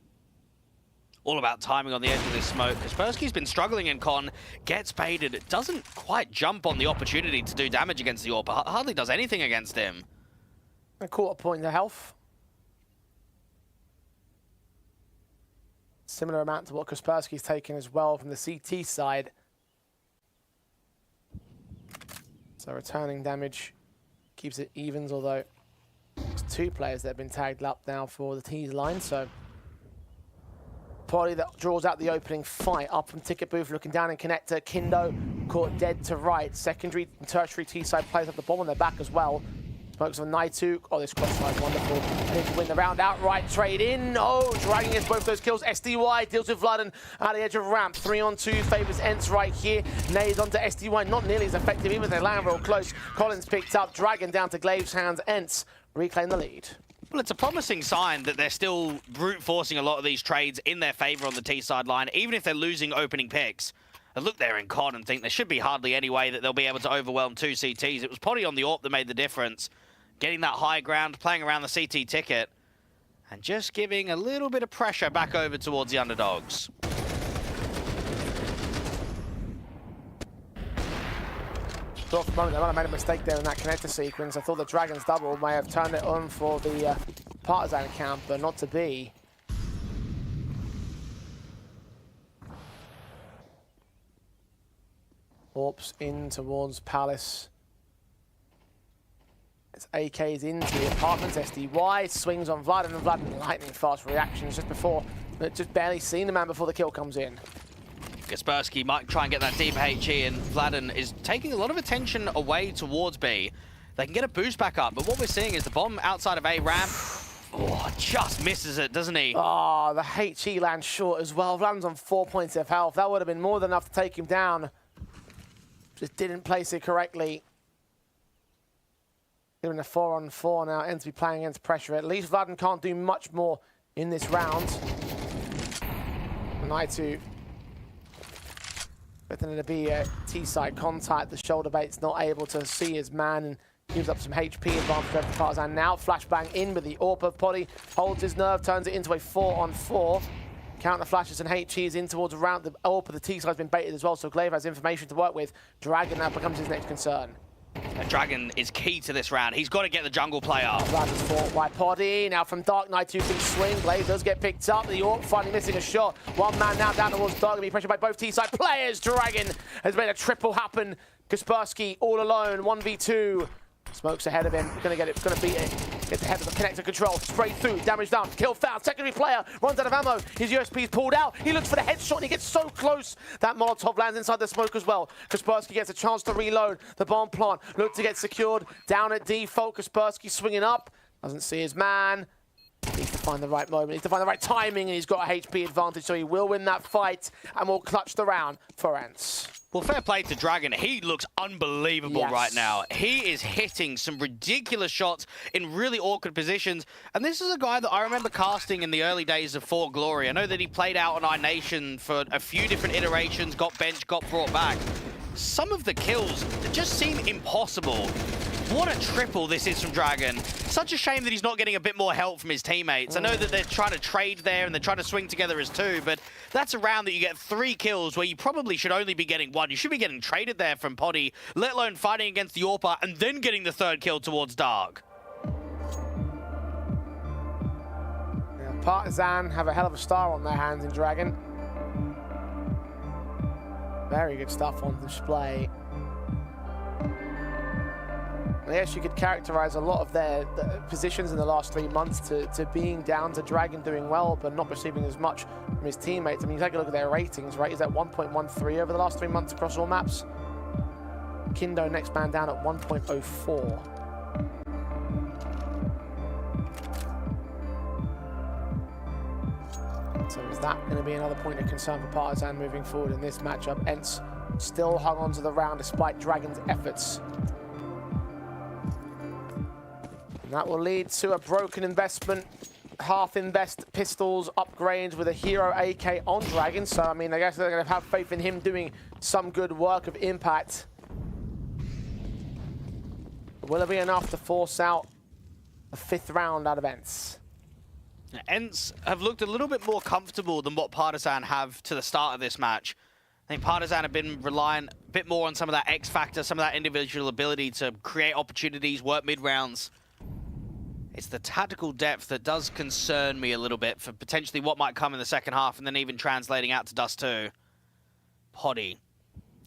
All about timing on the edge of this smoke. Kaspersky's been struggling in Con, gets baited, doesn't quite jump on the opportunity to do damage against the AWP, hardly does anything against him. A quarter point of health. Similar amount to what Kaspersky's taken as well from the CT side. So returning damage keeps it evens, although it's 2 players that have been tagged up now for the T's line, so Polly that draws out the opening fight. Up from ticket booth, looking down in connector. Kindo caught dead to right. Secondary and tertiary T-side players have the bomb on their back as well. Smokes on Naitu. Oh, this crossfire is wonderful. Need to win the round outright. Trade in. Oh, dragging us both those kills. SDY deals with Vladen at the edge of ramp. 3-on-2 favors ENCE right here. Nades onto SDY. Not nearly as effective, even if they land real close. Collins picked up. Dragon down to Glave's hands. ENCE reclaim the lead. Well, it's a promising sign that they're still brute forcing a lot of these trades in their favor on the T-side line, even if they're losing opening picks. I look there in COD and think there should be hardly any way that they'll be able to overwhelm 2 CTs. It was Potty on the AWP that made the difference. Getting that high ground, playing around the CT ticket, and just giving a little bit of pressure back over towards the underdogs. Thought for a moment they might have made a mistake there in that connector sequence. I thought the Dragon's double may have turned it on for the Partizan account, but not to be. AWP's in towards Palace. It's AK's into the apartments. SDY swings on Vladen, and Vladen lightning fast reactions just before, just barely seen the man before the kill comes in. Kaspersky might try and get that deep HE, and Vladen is taking a lot of attention away towards B. They can get a boost back up, but what we're seeing is the bomb outside of A ramp. Oh, just misses it, doesn't he? Oh, the HE lands short as well. Vladen's on 4 points of health. That would have been more than enough to take him down. Just didn't place it correctly. They're in a 4-on-4 now. ENCE be playing against pressure. At least Vladen can't do much more in this round. Naitu expecting to be a T-side contact. The shoulder bait's not able to see his man and gives up some HP advantage over the Partizan. Now flashbang in with the AWP of Potty. Holds his nerve, turns it into a 4-on-4. Counter flashes and HEs in towards around the AWP, but the T-side's been baited as well, so Glaive has information to work with. Dragon now becomes his next concern. And Dragon is key to this round. He's got to get the jungle player. Dragon's fought by Poddy. Now from Dark Knight, 2 can swing. Glaive does get picked up. The AWP finally missing a shot. One man now down towards Dark. Going to be pressured by both T-side players. Dragon has made a triple happen. Kaspersky all alone, 1v2. Smokes ahead of him. Going to get it. Going to beat it. Get the head of the connector control. Straight through. Damage down. Kill found. Secondary player runs out of ammo. His USP's pulled out. He looks for the headshot and he gets so close. That Molotov lands inside the smoke as well. Kaspersky gets a chance to reload. The bomb plant look to get secured. Down at default. Kaspersky swinging up. Doesn't see his man. Needs to find the right moment. Needs to find the right timing, and he's got a HP advantage, so he will win that fight and will clutch the round for ENCE. Well, fair play to Dragon. He looks unbelievable right now. He is hitting some ridiculous shots in really awkward positions. And this is a guy that I remember casting in the early days of Fort Glory. I know that he played out on iNation for a few different iterations, got benched, got brought back. Some of the kills just seem impossible. What a triple this is from Dragon. Such a shame that he's not getting a bit more help from his teammates. I know that they're trying to trade there and they're trying to swing together as 2, but that's a round that you get 3 kills where you probably should only be getting 1. You should be getting traded there from Poddy, let alone fighting against the AWP and then getting the 3rd kill towards Dark. Yeah, Partizan have a hell of a star on their hands in Dragon. Very good stuff on display. Yes, you could characterize a lot of their positions in the last 3 months to being down to Dragon doing well, but not receiving as much from his teammates. I mean, you take a look at their ratings, right? He's at 1.13 over the last 3 months across all maps. Kindo next man down at 1.04. So is that going to be another point of concern for Partizan moving forward in this matchup? ENCE still hung on to the round despite Dragon's efforts. And that will lead to a broken investment. Half invest pistols upgrade with a hero AK on Dragon. So, I mean, I guess they're going to have faith in him doing some good work of impact. Will it be enough to force out a 5th round out of ENCE? ENCE have looked a little bit more comfortable than what Partizan have to the start of this match. I think Partizan have been relying a bit more on some of that X factor, some of that individual ability to create opportunities, work mid-rounds. It's the tactical depth that does concern me a little bit for potentially what might come in the second half and then even translating out to Dust 2. Poddy.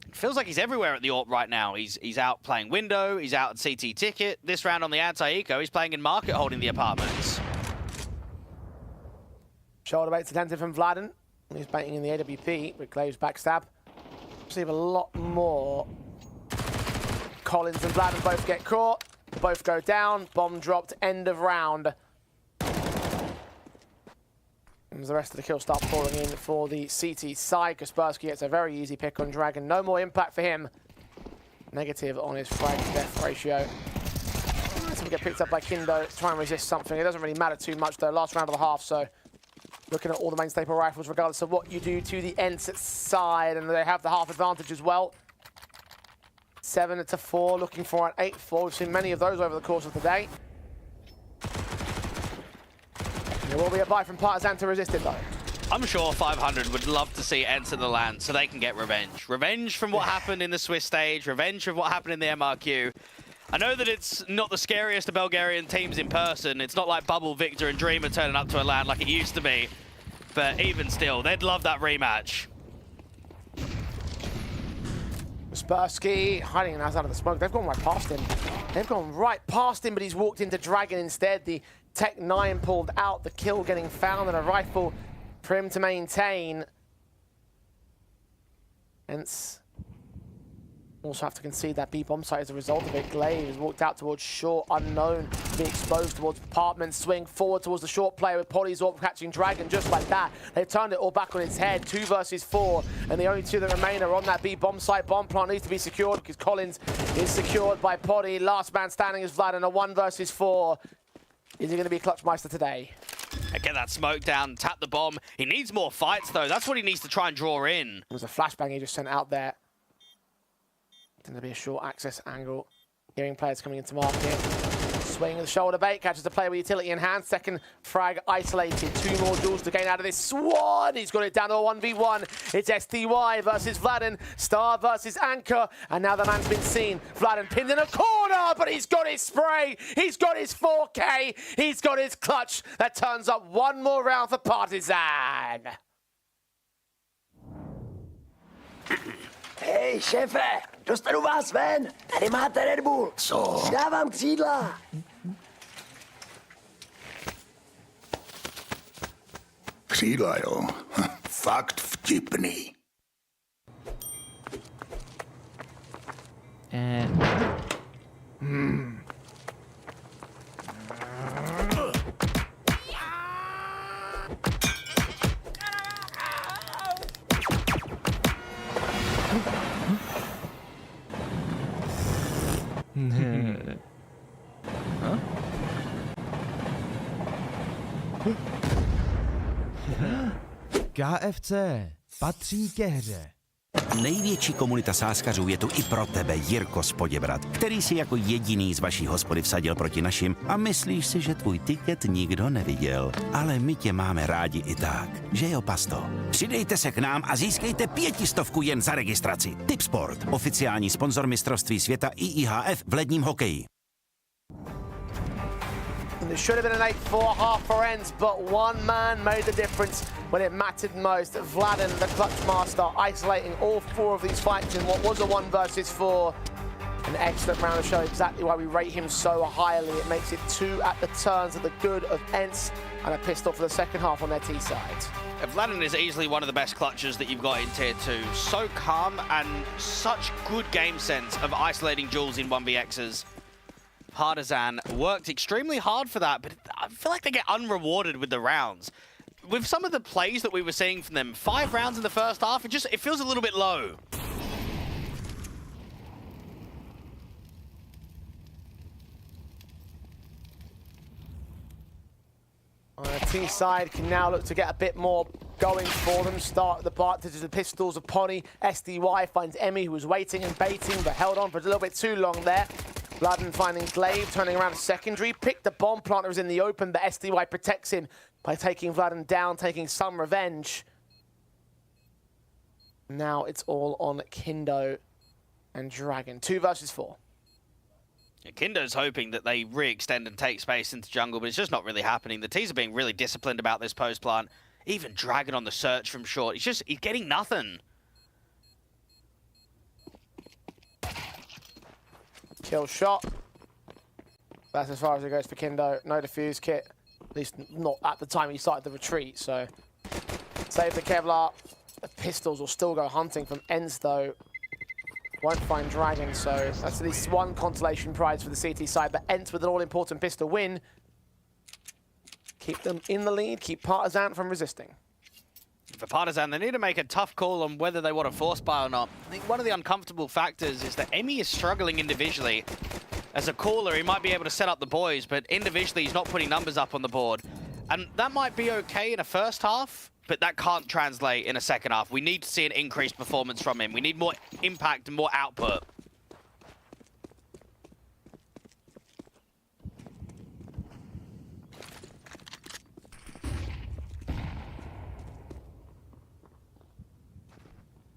It feels like he's everywhere at the AWP right now. He's out playing window, he's out at CT ticket. This round on the anti-eco, he's playing in market holding the apartments. Shoulder bait's attentive from Vladen. He's baiting in the AWP with Clave's backstab. Receive a lot more. Collins and Vladen both get caught. Both go down. Bomb dropped. End of round. And as the rest of the kills start pouring in for the CT side, Kaspersky gets a very easy pick on Dragon. No more impact for him. Negative on his frag to death ratio. So we get picked up by Kindo to try and resist something. It doesn't really matter too much though. Last round of the half, so looking at all the main staple rifles, regardless of what you do to the ENCE side, and they have the half advantage as well. 7-4, looking for an 8-4. We've seen many of those over the course of the day. There will be a buy from Partizan to resist it though. I'm sure 500 would love to see ENCE in the LAN so they can get revenge. Revenge from what happened in the Swiss stage, revenge from what happened in the MRQ. I know that it's not the scariest of Bulgarian teams in person. It's not like Bubble, Victor, and Dreamer turning up to a LAN like it used to be. But even still, they'd love that rematch. Kaspersky hiding out of the smoke. They've gone right past him. They've gone right past him, but he's walked into Dragon instead. The Tech 9 pulled out, the kill getting found, and a rifle for him to maintain. ENCE also have to concede that B bomb site as a result of it. Glaive has walked out towards short, unknown, being exposed towards apartment, swing forward towards the short player with Poddy's AWP catching Dragon just like that. They've turned it all back on its head, 2 versus 4, and the only 2 that remain are on that B bomb site. Bomb plant needs to be secured because Collins is secured by Poddy. Last man standing is Vlad in a 1 versus 4. Is he going to be Clutchmeister today? Get that smoke down, tap the bomb. He needs more fights though. That's what he needs to try and draw in. It was a flashbang he just sent out there. Going to be a short access angle. Hearing players coming into market. Swing the shoulder bait, catches the player with utility in hand. Second frag isolated. 2 more duels to gain out of this. Swan! He's got it down to a 1v1. It's SDY versus Vladen. Star versus Anchor. And now the man's been seen. Vladen pinned in a corner, but he's got his spray. He's got his 4K. He's got his clutch. That turns up 1 more round for Partizan. Hej, šéfe, dostanu vás ven. Tady máte Red Bull. Co? Dávám křídla. Křídla, jo. Fakt vtipný. KFC patří ke hře. Největší komunita sázkařů je tu i pro tebe, Jirko z Poděbrad, který si jako jediný z vaší hospody vsadil proti našim a myslíš si, že tvůj tiket nikdo neviděl. Ale my tě máme rádi i tak, že jo, pasto? Přidejte se k nám a získejte 500 jen za registraci. Tipsport, oficiální sponzor mistrovství světa IIHF v ledním hokeji. It should have been an 8-4 half for ENCE, but one man made the difference when it mattered most. Vladen, the clutch master, isolating all 4 of these fights in what was a 1 versus 4. An excellent round of show, exactly why we rate him so highly. It makes it 2 at the turns of the good of ENCE and a pistol for the second half on their T side. Vladen is easily one of the best clutchers that you've got in Tier 2. So calm and such good game sense of isolating duels in 1vx's. Partizan worked extremely hard for that, but I feel like they get unrewarded with the rounds. With some of the plays that we were seeing from them, 5 rounds in the first half, it feels a little bit low. T side can now look to get a bit more going for them. Start the Partizan, the pistols of Pony. SDY finds Emmy, who was waiting and baiting, but held on for a little bit too long there. Vladen finding Glaive, turning around a secondary. Picked the bomb planter, is in the open, but SDY protects him by taking Vladen down, taking some revenge. Now it's all on Kindo and Dragon. 2 versus 4. Yeah, Kindo's hoping that they re-extend and take space into jungle, but it's just not really happening. The T's are being really disciplined about this post plant. Even Dragon on the search from short. He's getting nothing. Kill shot. That's as far as it goes for Kindo. No defuse kit. At least not at the time he started the retreat, so. Save the Kevlar. The pistols will still go hunting from ENCE though. Won't find Dragon, so that's at least one consolation prize for the CT side. But ENCE with an all-important pistol win. Keep them in the lead, keep Partizan from resisting. For Partizan, they need to make a tough call on whether they want to force buy or not. I think one of the uncomfortable factors is that Emmy is struggling individually. As a caller, he might be able to set up the boys, but individually he's not putting numbers up on the board. And that might be okay in a first half, but that can't translate in a second half. We need to see an increased performance from him. We need more impact and more output.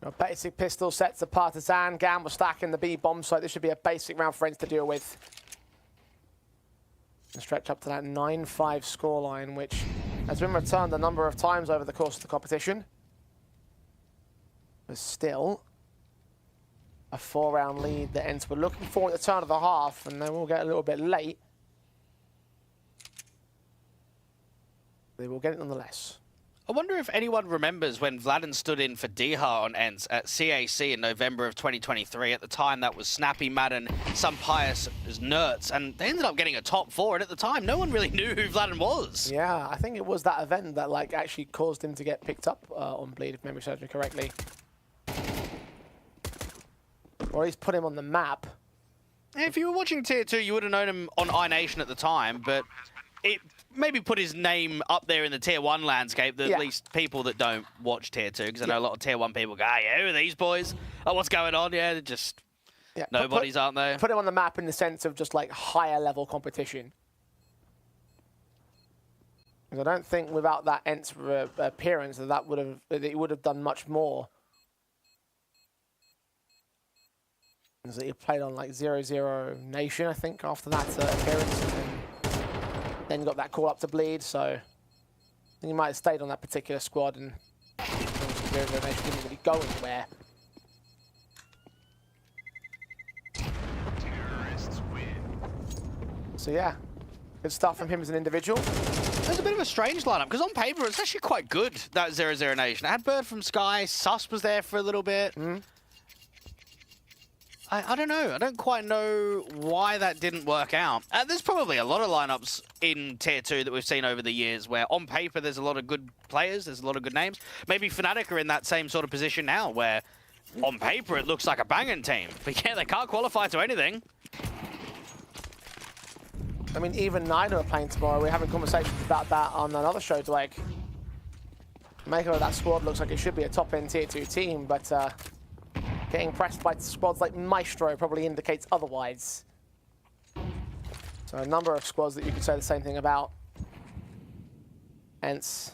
A basic pistol sets the Partizan. Gamble stacking the B bomb site. This should be a basic round for ENCE to deal with. And stretch up to that 9-5 scoreline, which has been returned a number of times over the course of the competition. But still, a 4-round lead that ENCE were looking for at the turn of the half, and they will get a little bit late. They will get it nonetheless. I wonder if anyone remembers when Vladen stood in for Diha on ENCE at CAC in November of 2023. At the time, that was Snappy, Madden, some pious as Nerds, and they ended up getting a top 4. And at the time, no one really knew who Vladen was. Yeah, I think it was that event that like actually caused him to get picked up on Bleed, if memory serves me correctly. Or at least put him on the map. If you were watching Tier 2, you would have known him on iNation at the time, but it maybe put his name up there in the Tier 1 landscape, that at least people that don't watch Tier 2, because I know a lot of Tier 1 people go, oh, yeah, who are these boys? Oh, what's going on? Yeah, they're just nobodies, aren't they? Put him on the map in the sense of just like higher level competition. Because I don't think without that ENCE appearance that he would have done much more. Because he played on like 0-0 Nation, I think, after that appearance. Then got that call up to Bleed, so he might have stayed on that particular squad and 0-0 Nation didn't really go anywhere. So yeah, good stuff from him as an individual. There's a bit of a strange lineup, because on paper it's actually quite good, that 0-0 Nation. I had Bird from Sky, Sus was there for a little bit. I don't know. I don't quite know why that didn't work out. There's probably a lot of lineups in Tier 2 that we've seen over the years where on paper there's a lot of good players, there's a lot of good names. Maybe Fnatic are in that same sort of position now where on paper it looks like a banging team. But yeah, they can't qualify to anything. I mean, even Nina are playing tomorrow. We're having conversations about that on another show to like make of that squad looks like it should be a top-end Tier 2 team, but getting pressed by squads like Maestro probably indicates otherwise. So a number of squads that you could say the same thing about. ENCE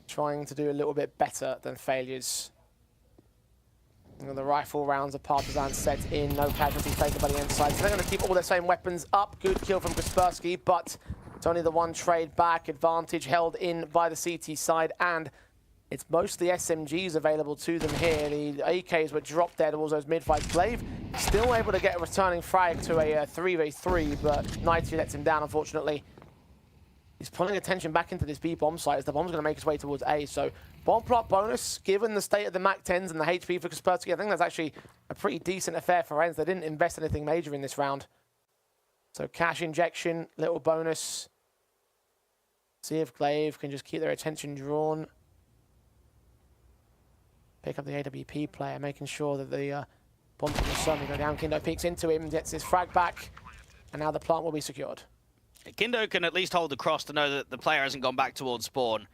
trying to do a little bit better than failures. And the rifle rounds of Partizan set in, no casualties taken by the inside. So they're going to keep all their same weapons up. Good kill from Kaspersky, but it's only the one trade back. Advantage held in by the CT side, and it's mostly SMGs available to them here. The AKs were dropped there towards those mid-fights. Glaive still able to get a returning frag to a 3v3, but 90 lets him down, unfortunately. He's pulling attention back into this B bomb site as the bomb's going to make its way towards A. So bomb plot bonus, given the state of the MAC-10s and the HP for Kaspersky, I think that's actually a pretty decent affair for ENCE. They didn't invest anything major in this round. So cash injection, little bonus. See if Glaive can just keep their attention drawn. Pick up the AWP player, making sure that the bomb will certainly go down. Kindo peeks into him, gets his frag back, and now the plant will be secured. Kindo can at least hold the cross to know that the player hasn't gone back towards spawn.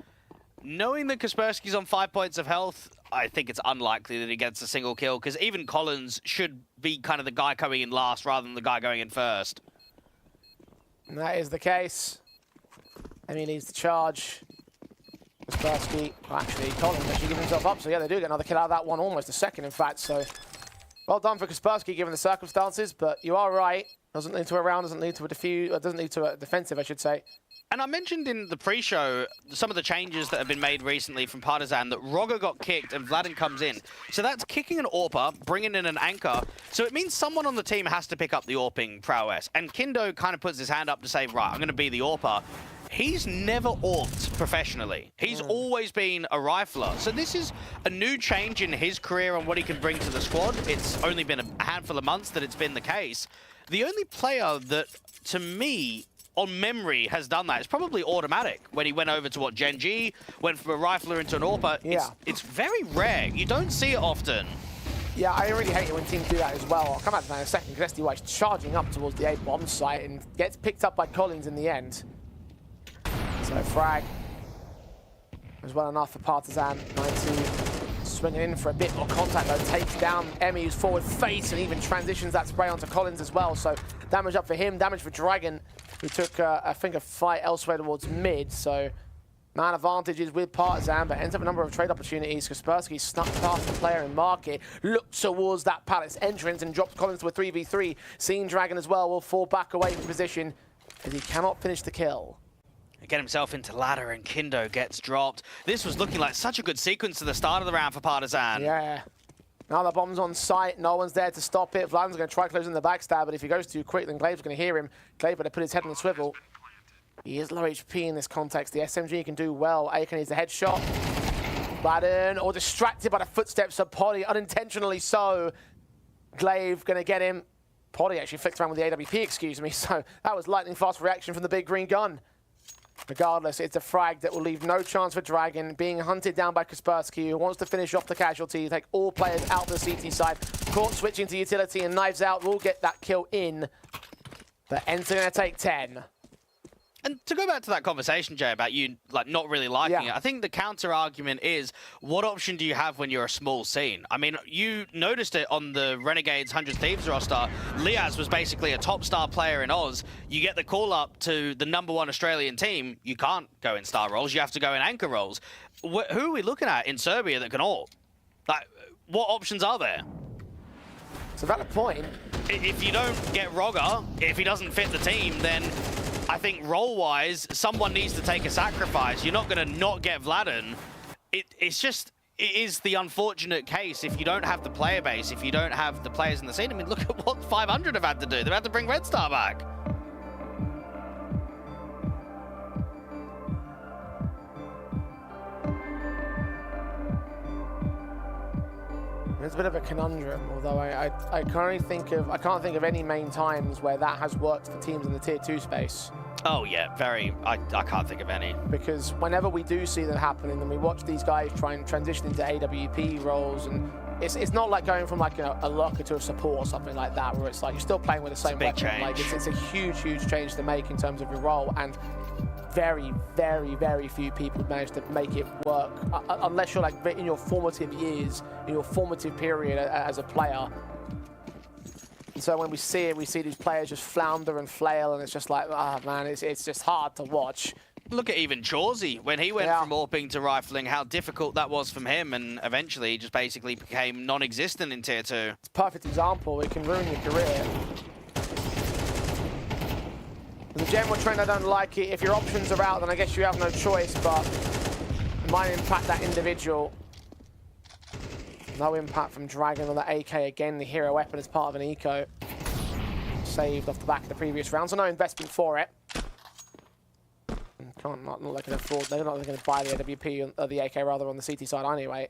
Knowing that Kaspersky's on 5 points of health, I think it's unlikely that he gets a single kill, because even Collins should be kind of the guy coming in last rather than the guy going in first. And that is the case. Emi leads the charge. Kaspersky, actually, Collins actually giving himself up, so yeah, they do get another kill out of that one, almost a second, in fact, so well done for Kaspersky given the circumstances, but you are right. Doesn't lead to a round, doesn't lead to a doesn't lead to a defensive, I should say. And I mentioned in the pre-show some of the changes that have been made recently from Partizan, that Roger got kicked and Vladin comes in. So that's kicking an AWPer, bringing in an anchor. So it means someone on the team has to pick up the AWPing prowess. And Kindo kind of puts his hand up to say, right, I'm going to be the AWPer. He's never AWPed professionally. He's always been a rifler. So this is a new change in his career and what he can bring to the squad. It's only been a handful of months that it's been the case. The only player that, to me, on memory, has done that is probably Automatic, when he went over to, what, Gen G, went from a rifler into an AWPer. Yeah. It's very rare. You don't see it often. Yeah, I really hate it when teams do that as well. I'll come back to that in a second, because SDY is charging up towards the A bomb site and gets picked up by Collins in the end. So frag was well enough for Partizan. 9-2 swinging in for a bit more contact, though. Takes down Emi, who's forward face, and even transitions that spray onto Collins as well. So damage up for him, damage for Dragon, who took, I think, a fight elsewhere towards mid. So man advantages with Partizan, but ends up a number of trade opportunities. Kaspersky snuck past the player in market, looked towards that Palace entrance and drops Collins to a 3v3. Seeing Dragon as well will fall back away from position, because he cannot finish the kill. Get himself into ladder and Kindo gets dropped. This was looking like such a good sequence to the start of the round for Partizan. Yeah. Now the bomb's on site, no one's there to stop it. Vlad's going to try closing the backstab, but if he goes too quick, then Glave's going to hear him. Glaive better put his head on the swivel. He is low HP in this context. The SMG can do well. Aiken needs a headshot. Vladin, all distracted by the footsteps of Poddy, unintentionally so. Glaive going to get him. Poddy actually flicked around with the AWP, excuse me, so that was lightning fast reaction from the big green gun. Regardless, it's a frag that will leave no chance for Dragon, being hunted down by Kaspersky, who wants to finish off the casualty, take all players out the CT side. Caught switching to utility and knives out, will get that kill in. But ENCE going to take 10. And to go back to that conversation, Jay, about you like not really liking it, I think the counter argument is, what option do you have when you're a small scene? I mean, you noticed it on the Renegades 100 Thieves roster. Liaz was basically a top star player in Oz. You get the call up to the #1 Australian team, you can't go in star roles, you have to go in anchor roles. Who are we looking at in Serbia that can AWP? Like, what options are there? It's a valid point. If you don't get Roger, if he doesn't fit the team, then I think role-wise, someone needs to take a sacrifice. You're not going to not get Vladin. It is the unfortunate case if you don't have the player base, if you don't have the players in the scene. I mean, look at what 500 have had to do. They've had to bring Red Star back. It's a bit of a conundrum, although I can't think of any main times where that has worked for teams in the tier 2 space. Oh yeah, I can't think of any. Because whenever we do see that happening, then we watch these guys try and transition into AWP roles, and it's not like going from like a locker to a support or something like that, where it's like you're still playing with the same weapon. Change. Like it's a huge change to make in terms of your role, and very few people manage to make it work unless you're like in your formative years, in your formative period as a player. And so when we see it, we see these players just flounder and flail, and it's just like, man, it's just hard to watch. Look at even Chauzy, when he went from AWPing to rifling, how difficult that was from him, and eventually he just basically became non-existent in tier 2. It's a perfect example. It can ruin your career. As a general trend, I don't like it. If your options are out, then I guess you have no choice, but it might impact that individual. No impact from Dragon on the AK. Again, the hero weapon is part of an eco. Saved off the back of the previous round, so no investment for it. Not looking to afford. They're not looking to buy the AWP, or the AK rather, on the CT side anyway.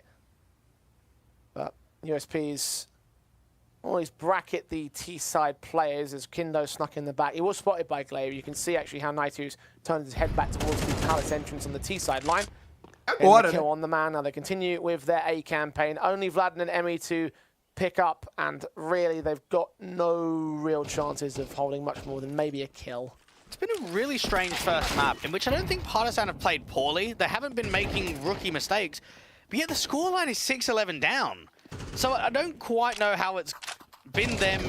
But USPs always bracket the T-side players as Kindo snuck in the back. He was spotted by Glaive. You can see actually how Naitu's turned his head back towards the Palace entrance on the T-side line. Kill on the man. Now they continue with their A campaign. Only Vladin and Emi to pick up, and really they've got no real chances of holding much more than maybe a kill. It's been a really strange first map in which I don't think Partizan have played poorly. They haven't been making rookie mistakes, but yet the scoreline is 6-11 down. So I don't quite know how it's been them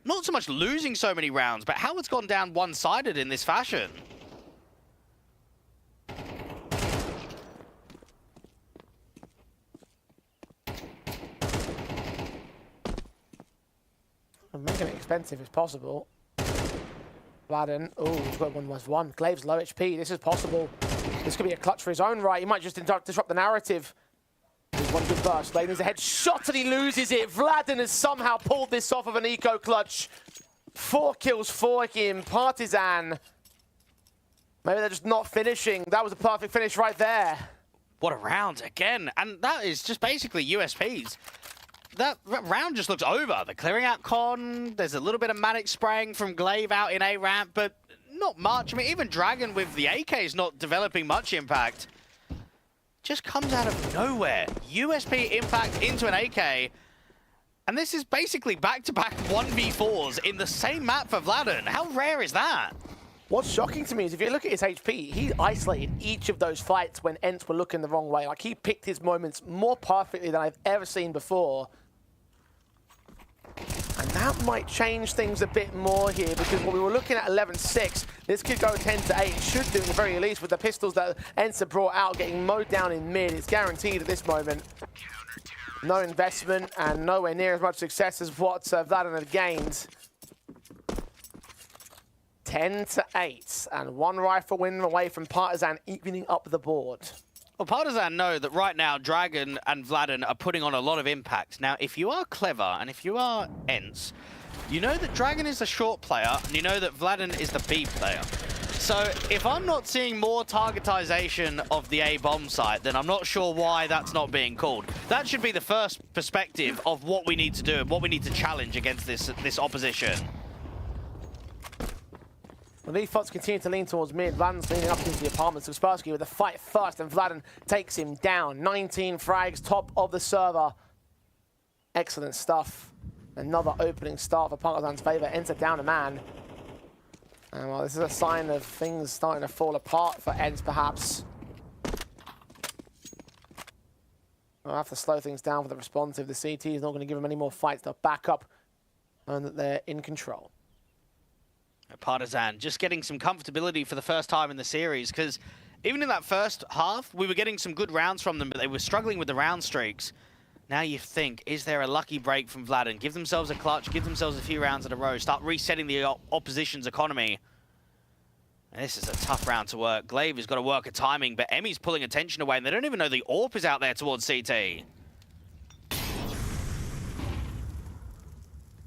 not so much losing so many rounds, but how it's gone down one-sided in this fashion. Making it expensive as possible. Vladen, oh, he's got 1-1. Glaive's low HP, this is possible. This could be a clutch for his own right. He might just disrupt the narrative. He's one good burst. Laden's a headshot and he loses it. Vladen has somehow pulled this off of an eco clutch. 4 kills for him. Partizan. Maybe they're just not finishing. That was a perfect finish right there. What a round again. And that is just basically USPs. That round just looks over. The clearing out con, there's a little bit of Manic spraying from Glaive out in A ramp, but not much. I mean, even Dragon with the AK is not developing much impact. Just comes out of nowhere. USP impact into an AK. And this is basically back-to-back 1v4s in the same map for Vladen. How rare is that? What's shocking to me is if you look at his HP, he isolated each of those fights when ENCE were looking the wrong way. Like, he picked his moments more perfectly than I've ever seen before. And that might change things a bit more here, because when we were looking at 11-6, this could go 10-8. Should do, at the very least, with the pistols that ENCE brought out, getting mowed down in mid. It's guaranteed at this moment. No investment and nowhere near as much success as what Vladen had gained. 10-8, and 1 rifle win away from Partizan evening up the board. Well, Partizan know that right now Dragon and Vladen are putting on a lot of impact. Now, if you are clever and if you are ENCE, you know that Dragon is the short player and you know that Vladen is the B player. So if I'm not seeing more targetization of the A bomb site, then I'm not sure why that's not being called. That should be the first perspective of what we need to do and what we need to challenge against this opposition. Well, these thoughts continue to lean towards mid. Vladen's leaning up into the apartments. Kaspersky with the fight first, and Vladen takes him down. 19 frags, top of the server. Excellent stuff. Another opening start for Partizan's favor. ENCE down a man. And well, this is a sign of things starting to fall apart for ENCE, perhaps. We'll have to slow things down for the responsive. The CT is not going to give them any more fights. They'll back up and that they're in control. Partizan just getting some comfortability for the first time in the series, because even in that first half, we were getting some good rounds from them, but they were struggling with the round streaks. Now you think, is there a lucky break from Vladen? Give themselves a clutch, give themselves a few rounds in a row, start resetting the opposition's economy. And this is a tough round to work. Glaive has got to work a timing, but Emmy's pulling attention away, and they don't even know the AWP is out there towards CT.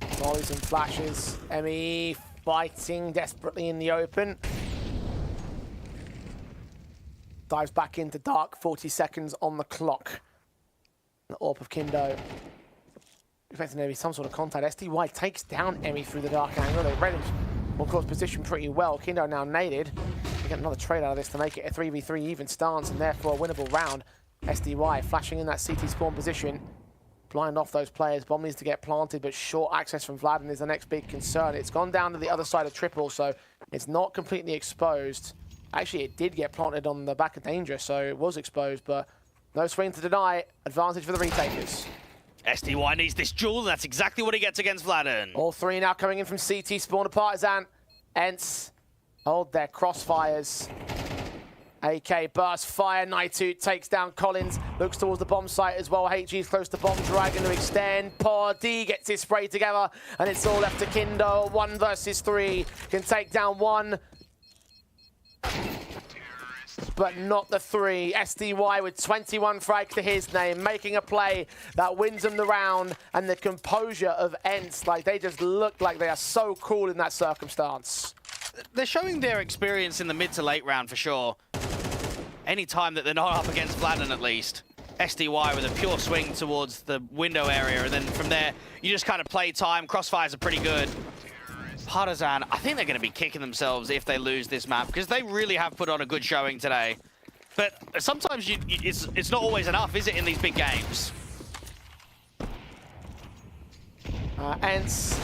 Volleys and flashes. Emmy fighting desperately in the open. Dives back into dark, 40 seconds on the clock. The AWP of Kindo. Expecting there to be some sort of contact. SDY takes down Emmy through the dark angle. They read him, of course, position pretty well. Kindo now naded. We get another trade out of this to make it a 3v3 even stance and therefore a winnable round. SDY flashing in that CT spawn position. Blind off those players. Bomb needs to get planted, but short access from Vladen is the next big concern. It's gone down to the other side of triple, so it's not completely exposed. Actually, it did get planted on the back of danger, so it was exposed, but no swing to deny. Advantage for the retakers. SDY needs this duel, and that's exactly what he gets against Vladen. All three now coming in from CT spawn to Partizan. ENCE hold their crossfires. AK burst fire. Nightoot takes down Collins. Looks towards the bomb site as well. HG's close to bomb. Dragon to extend. Party gets his spray together. And it's all left to Kindo. 1 versus 3. Can take down 1. But not the 3. SDY with 21 frags to his name. Making a play that wins them the round. And the composure of ENCE. Like, they just look like they are so cool in that circumstance. They're showing their experience in the mid to late round for sure. Any time that they're not up against Vladen, at least. SDY with a pure swing towards the window area, and then from there, you just kind of play time. Crossfires are pretty good. Partizan, I think they're going to be kicking themselves if they lose this map, because they really have put on a good showing today. But sometimes it's not always enough, is it, in these big games? ENCE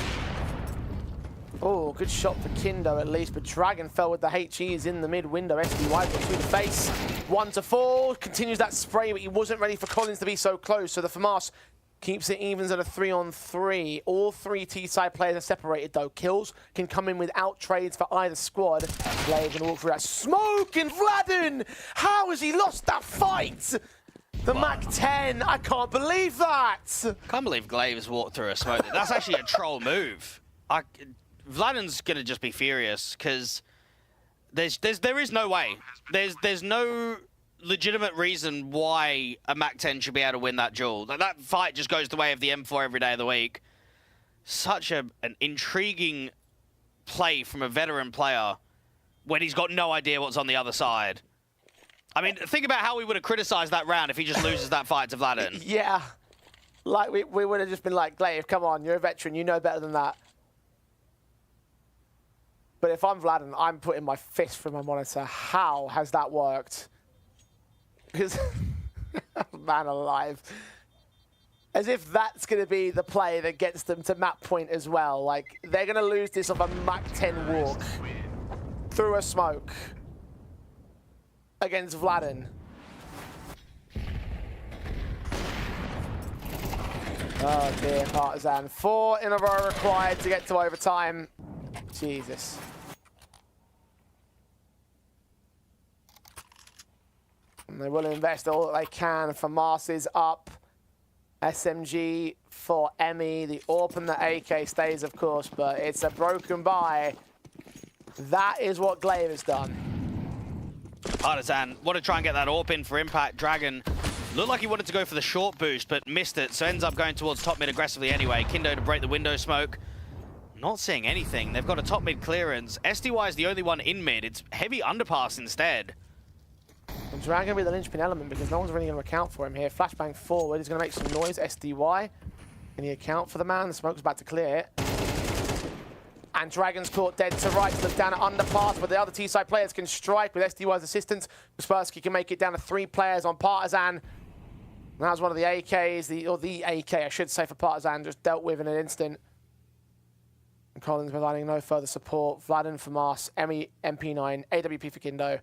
Oh, good shot for Kindo at least, but Dragon fell with the HEs in the mid window. SDY got to the face. 1 to 4, continues that spray, but he wasn't ready for Collins to be so close. So the FAMAS keeps it evens at a 3-on-3. All 3 T-side players are separated though. Kills can come in without trades for either squad. Glaive gonna walk through that smoke, and Vladen, how has he lost that fight? The MAC-10, I can't believe that! Can't believe Glaive has walked through a smoke. That's actually a troll move. Vladen's gonna just be furious because there is no way. There's no legitimate reason why a MAC-10 should be able to win that duel. That fight just goes the way of the M4 every day of the week. Such an intriguing play from a veteran player when he's got no idea what's on the other side. I mean, think about how we would have criticized that round if he just loses that fight to Vladen. Yeah. Like, we would have just been like, Glaive, come on, you're a veteran, you know better than that. But if I'm Vladen, I'm putting my fist through my monitor. How has that worked? Because, man alive. As if that's going to be the play that gets them to map point as well. Like, they're going to lose this off a MAC-10 walk through a smoke against Vladen. Oh dear, Partizan. 4 in a row required to get to overtime. Jesus. And they will invest all that they can. FAMAS is up. SMG for Emmy. The AWP and the AK stays, of course, but it's a broken buy. That is what Glaive has done. Partizan want to try and get that AWP in for impact. Dragon looked like he wanted to go for the short boost, but missed it, so ends up going towards top mid aggressively anyway. Kindo to break the window smoke. Not seeing anything. They've got a top mid clearance. SDY is the only one in mid. It's heavy underpass instead. And Dragon with the linchpin element because no one's really going to account for him here. Flashbang forward. He's going to make some noise. SDY. Can he account for the man? The smoke's about to clear it. And Dragon's caught dead to right. Look down at underpass, but the other T-side players can strike with SDY's assistance. Kaspersky can make it down to 3 players on Partizan. That was one of the AKs, the AK, I should say, for Partizan, just dealt with in an instant. And Collins providing no further support. Vladen for FAMAS, Emmy, MP9, AWP for Kindo.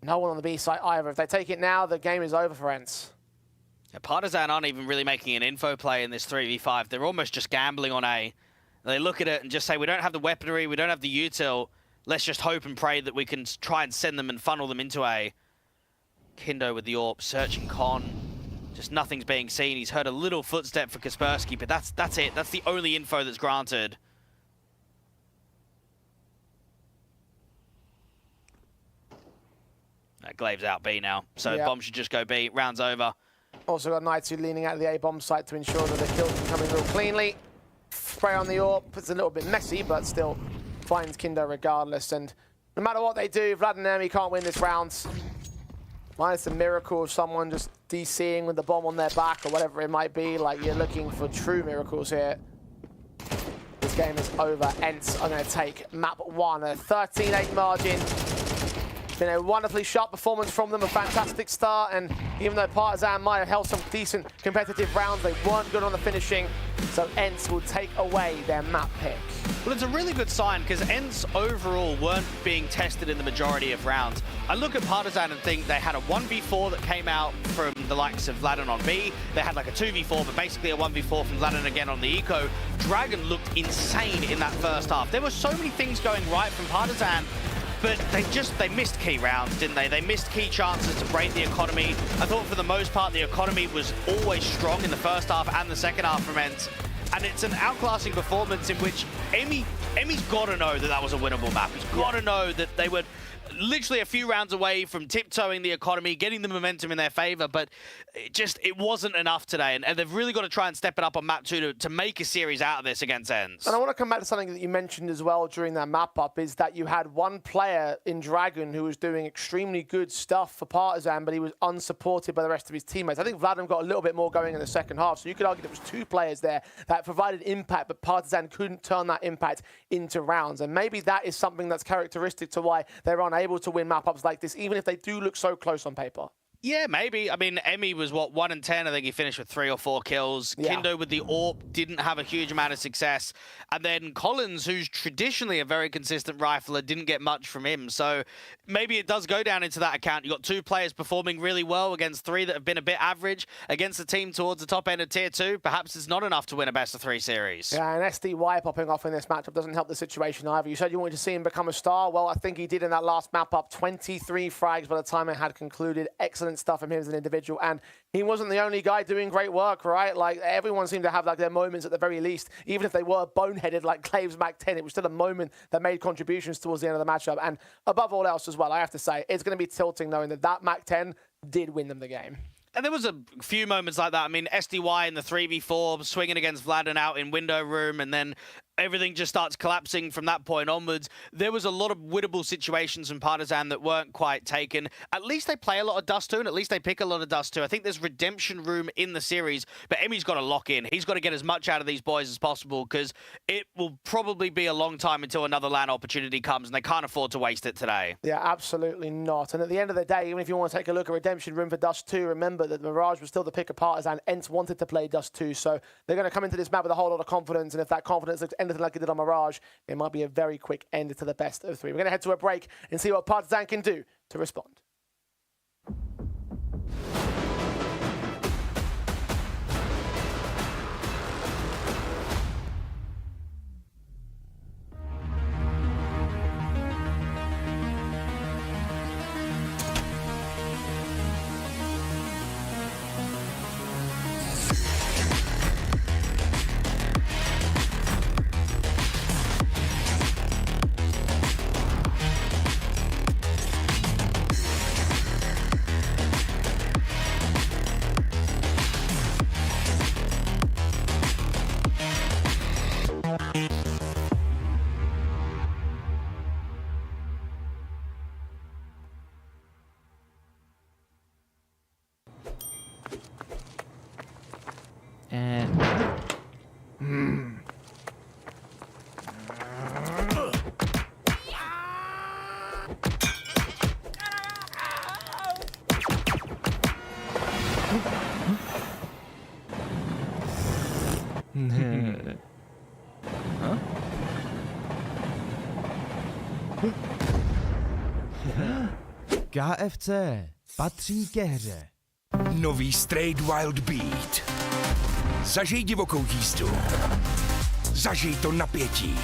No one on the B side either. If they take it now, the game is over for ENCE. Yeah, Partizan aren't even really making an info play in this 3v5. They're almost just gambling on A. They look at it and just say, we don't have the weaponry, we don't have the util. Let's just hope and pray that we can try and send them and funnel them into A. Kindo with the AWP, searching Con. Just nothing's being seen. He's heard a little footstep for Kaspersky, but that's it. That's the only info that's granted. Glaive's out B now, so yep. Bomb should just go B. Round's over. Also got Naitu leaning out of the A-bomb site to ensure that the kills are coming real cleanly. Spray on the AWP. It's a little bit messy, but still finds Kindo regardless. And no matter what they do, Vlad and Emmy can't win this round. Minus the miracle of someone just DCing with the bomb on their back or whatever it might be. Like, you're looking for true miracles here. This game is over. ENCE are going to take map 1. A 13-8 margin. It's been a wonderfully sharp performance from them, a fantastic start, and even though Partizan might have held some decent competitive rounds, they weren't good on the finishing, so ENCE will take away their map pick. Well, it's a really good sign because ENCE overall weren't being tested in the majority of rounds. I look at Partizan and think they had a 1v4 that came out from the likes of Vladen on B. They had like a 2v4, but basically a 1v4 from Vladen again on the Eco. Dragon looked insane in that first half. There were so many things going right from Partizan, but they missed key rounds, didn't they? They missed key chances to break the economy. I thought for the most part the economy was always strong in the first half and the second half from ENCE. And it's an outclassing performance in which Emmy's got to know that that was a winnable map. He's got to know that they were literally a few rounds away from tiptoeing the economy, getting the momentum in their favor, but it wasn't enough today. And they've really got to try and step it up on map 2 to make a series out of this against ENCE. And I want to come back to something that you mentioned as well during that map up, is that you had one player in Dragon who was doing extremely good stuff for Partizan, but he was unsupported by the rest of his teammates. I think Vladim got a little bit more going in the second half, so you could argue there was 2 players there that provided impact, but Partizan couldn't turn that impact into rounds. And maybe that is something that's characteristic to why they're unable to win map ups like this, even if they do look so close on paper. Yeah, maybe. I mean, Emmy was, what, 1-10? I think he finished with 3 or 4 kills. Yeah. Kindo with the AWP didn't have a huge amount of success. And then Collins, who's traditionally a very consistent rifler, didn't get much from him. So maybe it does go down into that account. You've got 2 players performing really well against 3 that have been a bit average against a team towards the top end of Tier 2. Perhaps it's not enough to win a best-of-3 series. Yeah, and SDY popping off in this matchup doesn't help the situation either. You said you wanted to see him become a star. Well, I think he did in that last map up. 23 frags by the time it had concluded. Excellent stuff from him as an individual, and he wasn't the only guy doing great work, right? Like, everyone seemed to have like their moments at the very least, even if they were boneheaded like Clave's Mac 10. It was still a moment that made contributions towards the end of the matchup, and above all else as well, I have to say, it's going to be tilting knowing that Mac 10 did win them the game. And there was a few moments like that. I mean, SDY in the 3v4, swinging against Vlad and out in window room, and then everything just starts collapsing from that point onwards. There was a lot of winnable situations from Partizan that weren't quite taken. At least they play a lot of Dust 2, and at least they pick a lot of Dust 2. I think there's redemption room in the series, but Emmy's got to lock in. He's got to get as much out of these boys as possible, because it will probably be a long time until another LAN opportunity comes, and they can't afford to waste it today. Yeah, absolutely not. And at the end of the day, even if you want to take a look at redemption room for Dust 2, remember that Mirage was still the pick of Partizan. ENCE wanted to play Dust 2, so they're going to come into this map with a whole lot of confidence, and if that confidence looks anything like it did on Mirage, it might be a very quick end to the best of 3. We're going to head to a break and see what Partizan can do to respond. KFC patří ke hře. Nový Straight Wild Beat. Zažij divokou jízdu. Zažij to napětí.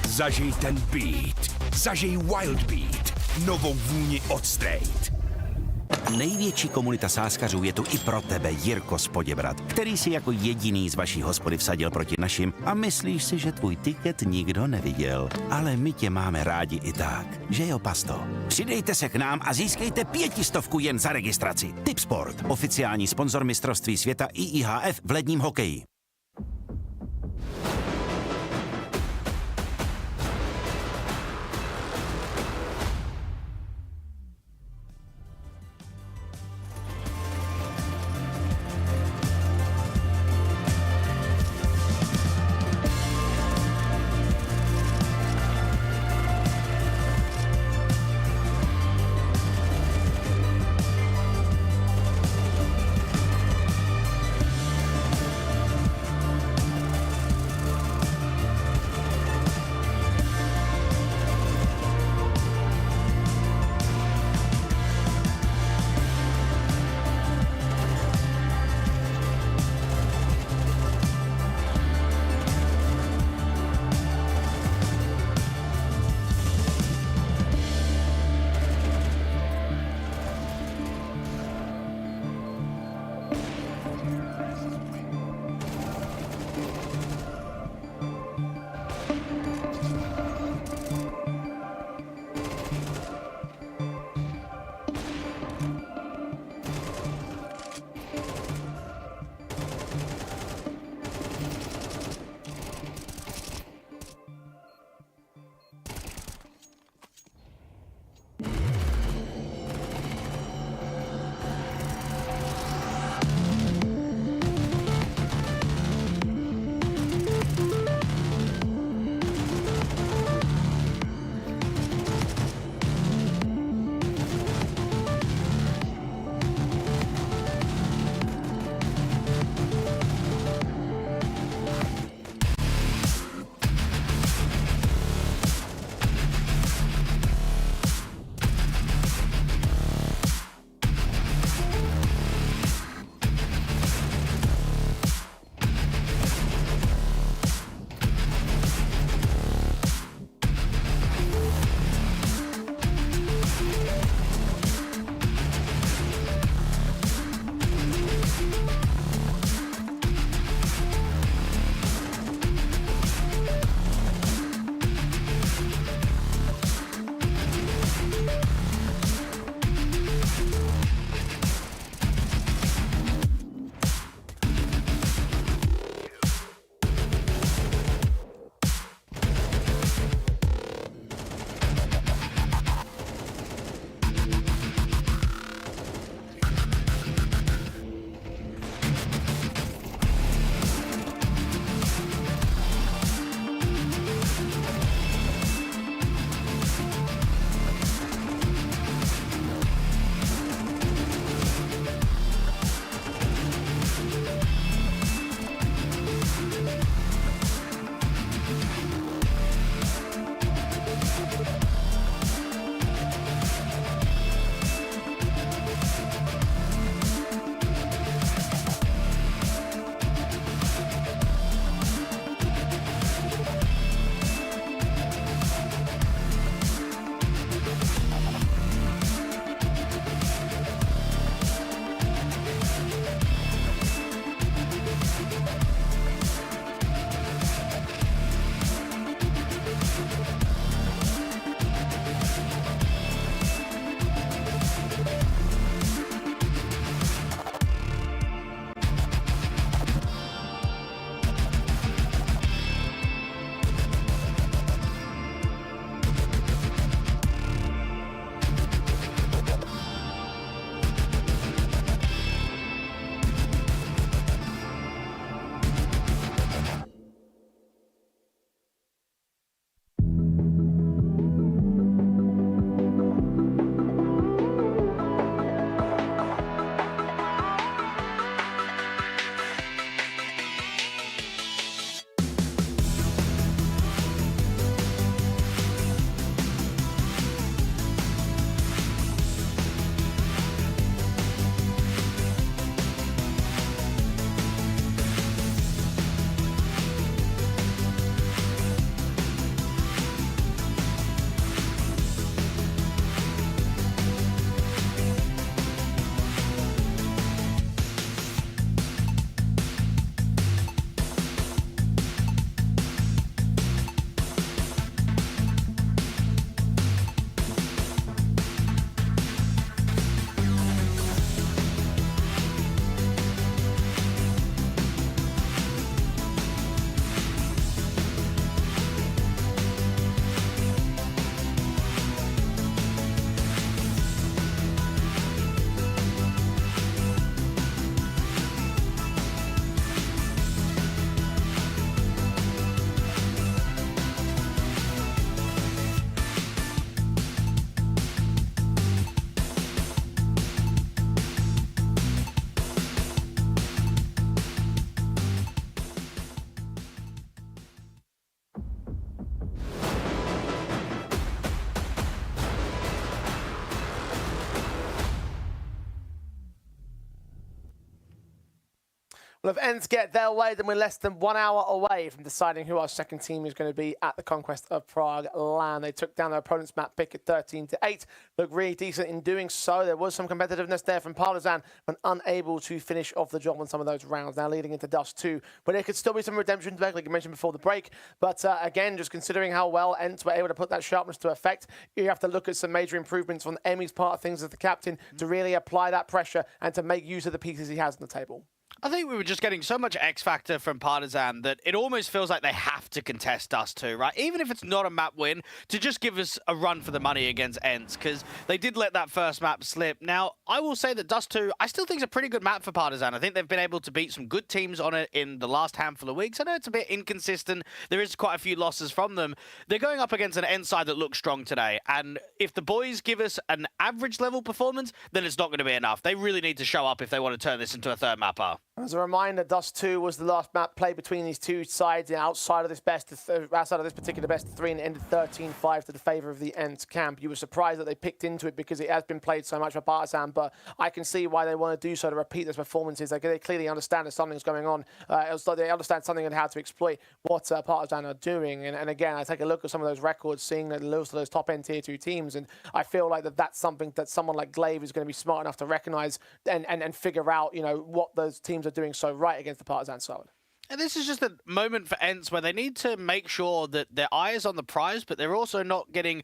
Zažij ten beat. Zažij Wild Beat. Novou vůni od Straight. Největší komunita sáskařů je tu i pro tebe, Jirko z Poděbrad, který si jako jediný z vaší hospody vsadil proti našim a myslíš si, že tvůj tiket nikdo neviděl. Ale my tě máme rádi i tak, že jo, pasto? Přidejte se k nám a získejte 500 jen za registraci. Tipsport, oficiální sponzor mistrovství světa IIHF v ledním hokeji. Well, if ENCE get their way, then we're less than 1 hour away from deciding who our second team is going to be at the Conquest of Prague LAN. They took down their opponent's map pick at 13-8. Looked really decent in doing so. There was some competitiveness there from Partizan, but unable to finish off the job on some of those rounds. Now leading into Dust 2. But there could still be some redemption back, like you mentioned before the break. But again, just considering how well ENCE were able to put that sharpness to effect, you have to look at some major improvements on Emmy's part of things as the captain to really apply that pressure and to make use of the pieces he has on the table. I think we were just getting so much X factor from Partizan that it almost feels like they have to contest Dust 2, right? Even if it's not a map win, to just give us a run for the money against ENCE, because they did let that first map slip. Now, I will say that Dust 2, I still think is a pretty good map for Partizan. I think they've been able to beat some good teams on it in the last handful of weeks. I know it's a bit inconsistent. There is quite a few losses from them. They're going up against an ENCE side that looks strong today, and if the boys give us an average level performance, then it's not going to be enough. They really need to show up if they want to turn this into a third mapper. As a reminder, Dust 2 was the last map played between these two sides outside of this particular best of three, and it ended 13-5 to the favor of the ENCE camp. You were surprised that they picked into it because it has been played so much by Partizan, but I can see why they want to do so, to repeat those performances. They clearly understand that something's going on. They understand something and how to exploit what Partizan are doing. And again, I take a look at some of those records, seeing that those top-end Tier 2 teams, and I feel like that's something that someone like Glaive is going to be smart enough to recognize and figure out, you know, what those teams are doing so right against the Partizan side. And this is just a moment for ENCE where they need to make sure that their eye is on the prize, but they're also not getting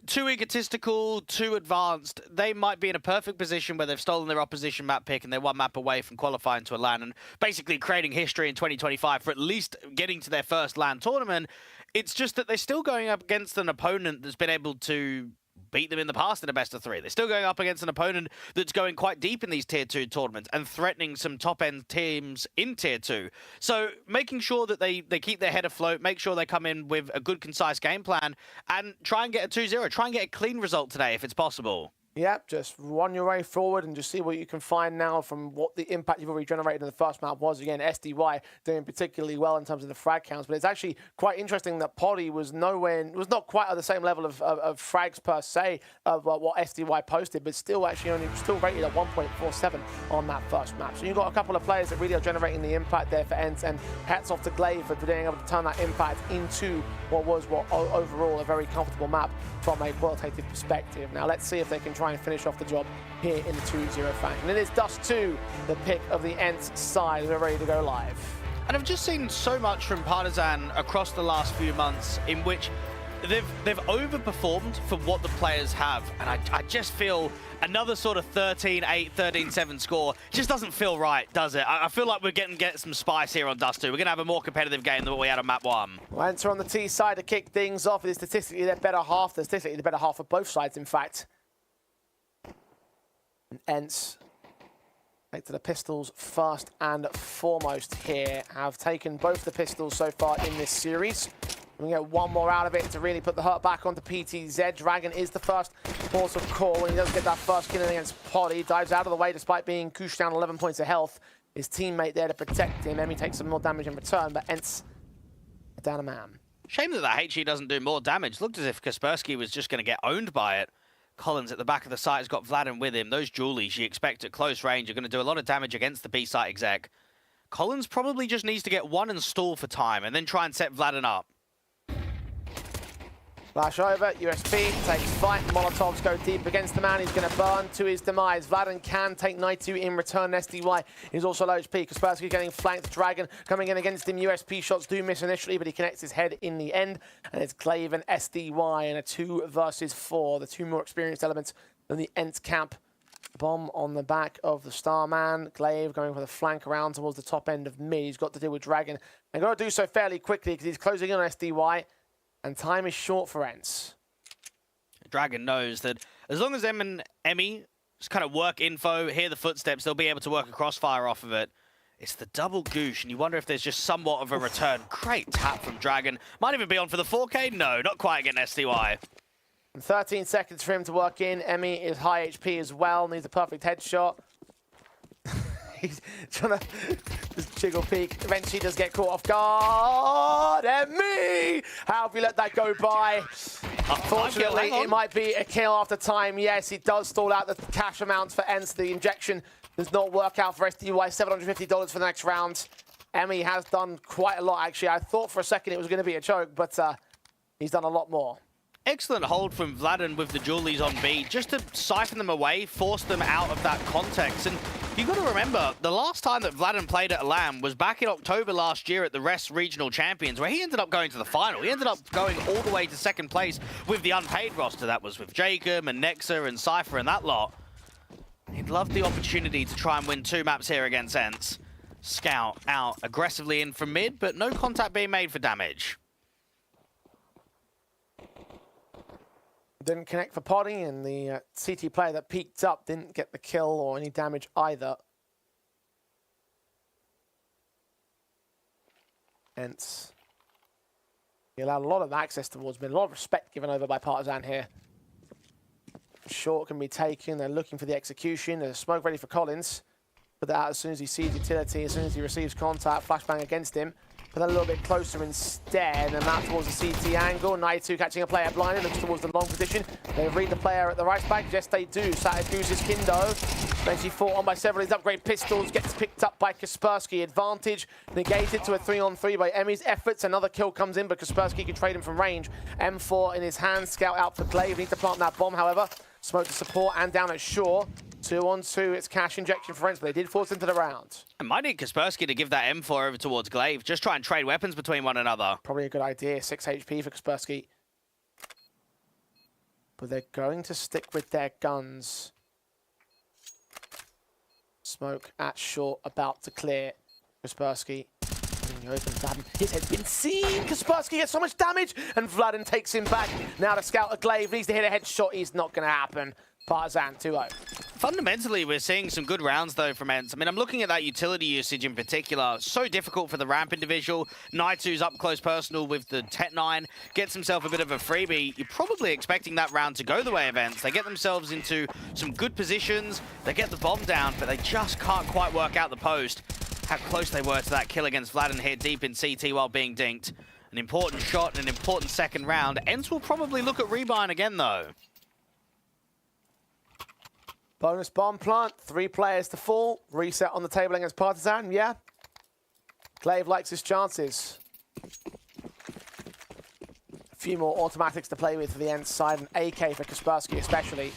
too egotistical, too advanced. They might be in a perfect position where they've stolen their opposition map pick and they're one map away from qualifying to a LAN and basically creating history in 2025 for at least getting to their first LAN tournament. It's just that they're still going up against an opponent that's been able to beat them in the past in a best of three. They're still going up against an opponent that's going quite deep in these Tier 2 tournaments and threatening some top-end teams in Tier 2. So making sure that they keep their head afloat, make sure they come in with a good, concise game plan, and try and get a 2-0. Try and get a clean result today if it's possible. Yep, just run your way forward and just see what you can find now from what the impact you've already generated in the first map was. Again, SDY doing particularly well in terms of the frag counts, but it's actually quite interesting that Poddy was not quite at the same level of frags per se of what SDY posted, but still rated at 1.47 on that first map. So you've got a couple of players that really are generating the impact there for ENCE, and hats off to Glaive for being able to turn that impact into what was overall a very comfortable map from a qualitative perspective. Now let's see if they can try and finish off the job here in the 2-0 fact. And it is Dust 2, the pick of the ENCE side. We're ready to go live. And I've just seen so much from Partizan across the last few months in which they've overperformed for what the players have. And I just feel another sort of 13-8, 13-7 score just doesn't feel right, does it? I feel like we're getting some spice here on Dust 2. We're going to have a more competitive game than what we had on map 1. Well, ENCE are on the T side to kick things off. It is statistically their better half. Statistically the better half of both sides, in fact. And ENCE take to the pistols first and foremost here. Have taken both the pistols so far in this series. We get one more out of it to really put the hurt back onto PTZ. Dragon is the first port of call, and he does get that first kill against Poddy. Dives out of the way despite being pushed down 11 points of health. His teammate there to protect him. Emmy takes some more damage in return, but ENCE are down a man. Shame that HE doesn't do more damage. Looked as if Kaspersky was just going to get owned by it. Collins at the back of the site has got Vladin with him. Those Julies you expect at close range are going to do a lot of damage against the B-site exec. Collins probably just needs to get one and stall for time and then try and set Vladin up. Flash over, USP takes fight. Molotovs go deep against the man. He's going to burn to his demise. Vladin can take Naitu in return. SDY is also low HP. Kaspersky getting flanked. Dragon coming in against him. USP shots do miss initially, but he connects his head in the end. And it's Glaive and SDY in a 2 versus 4. The two more experienced elements than the ENCE camp. Bomb on the back of the Starman. Glaive going for the flank around towards the top end of mid. He's got to deal with Dragon. And got to do so fairly quickly because he's closing in on SDY. And time is short for ENCE. Dragon knows that as long as them and Emmy just kind of work info, hear the footsteps, they'll be able to work a crossfire off of it. It's the double goosh, and you wonder if there's just somewhat of a return. Great tap from Dragon. Might even be on for the 4K. No, not quite getting SDY. 13 seconds for him to work in. Emmy is high HP as well, needs a perfect headshot. He's trying to just jiggle peek. Eventually does get caught off guard. Emmy! How have you let that go by? Unfortunately, it might be a kill after time. Yes, he does stall out the cash amounts for ENCE. The injection does not work out for SDY. $750 for the next round. Emmy has done quite a lot, actually. I thought for a second it was going to be a choke, but he's done a lot more. Excellent hold from Vladen with the Julies on B, just to siphon them away, force them out of that context. And you got to remember, the last time that Vladen played at LAN was back in October last year at the REST Regional Champions, where he ended up going to the final. He ended up going all the way to second place with the unpaid roster. That was with Jacob and Nexa and Cypher and that lot. He'd love the opportunity to try and win 2 maps here against ENCE. Scout out aggressively in from mid, but no contact being made for damage. Didn't connect for Potty, and the CT player that peeked up didn't get the kill or any damage either. ENCE. He allowed a lot of access towards mid, a lot of respect given over by Partizan here. Short can be taken, they're looking for the execution, there's smoke ready for Collins. Put that out as soon as he sees utility, as soon as he receives contact, flashbang against him. Put that a little bit closer instead, and that towards the CT angle. Naitu catching a player blinded, looks towards the long position. They read the player at the right back. Yes, they do. Satis uses Kindo. Eventually fought on by several of his upgrade pistols. Gets picked up by Kaspersky. Advantage negated to a 3-on-3 by Emmy's efforts. Another kill comes in, but Kaspersky can trade him from range. M4 in his hand. Scout out for Glaive. Needs to plant that bomb, however. Smoke to support and down at Shore. 2-on-2, it's cash injection for ENCE, but they did force into the round. I might need Kaspersky to give that M4 over towards Glaive. Just try and trade weapons between one another. Probably a good idea. 6 HP for Kaspersky. But they're going to stick with their guns. Smoke at Short, about to clear. Kaspersky. Open Vladen. His head's been seen. Kaspersky gets so much damage, and Vladen takes him back. Now the Scout of Glaive needs to hit a headshot. He's not going to happen. Partizan 2-0. Fundamentally, we're seeing some good rounds, though, from ENCE. I mean, I'm looking at that utility usage in particular. So difficult for the ramp individual. Naitu's up close personal with the Tet-9. Gets himself a bit of a freebie. You're probably expecting that round to go the way of ENCE. They get themselves into some good positions. They get the bomb down, but they just can't quite work out the post. How close they were to that kill against Vladen here deep in CT while being dinked. An important shot and an important second round. ENCE will probably look at rebuying again, though. Bonus bomb plant, 3 players to fall. Reset on the table against Partizan, yeah. Glaive likes his chances. A few more automatics to play with for the ENCE side, and AK for Kaspersky especially.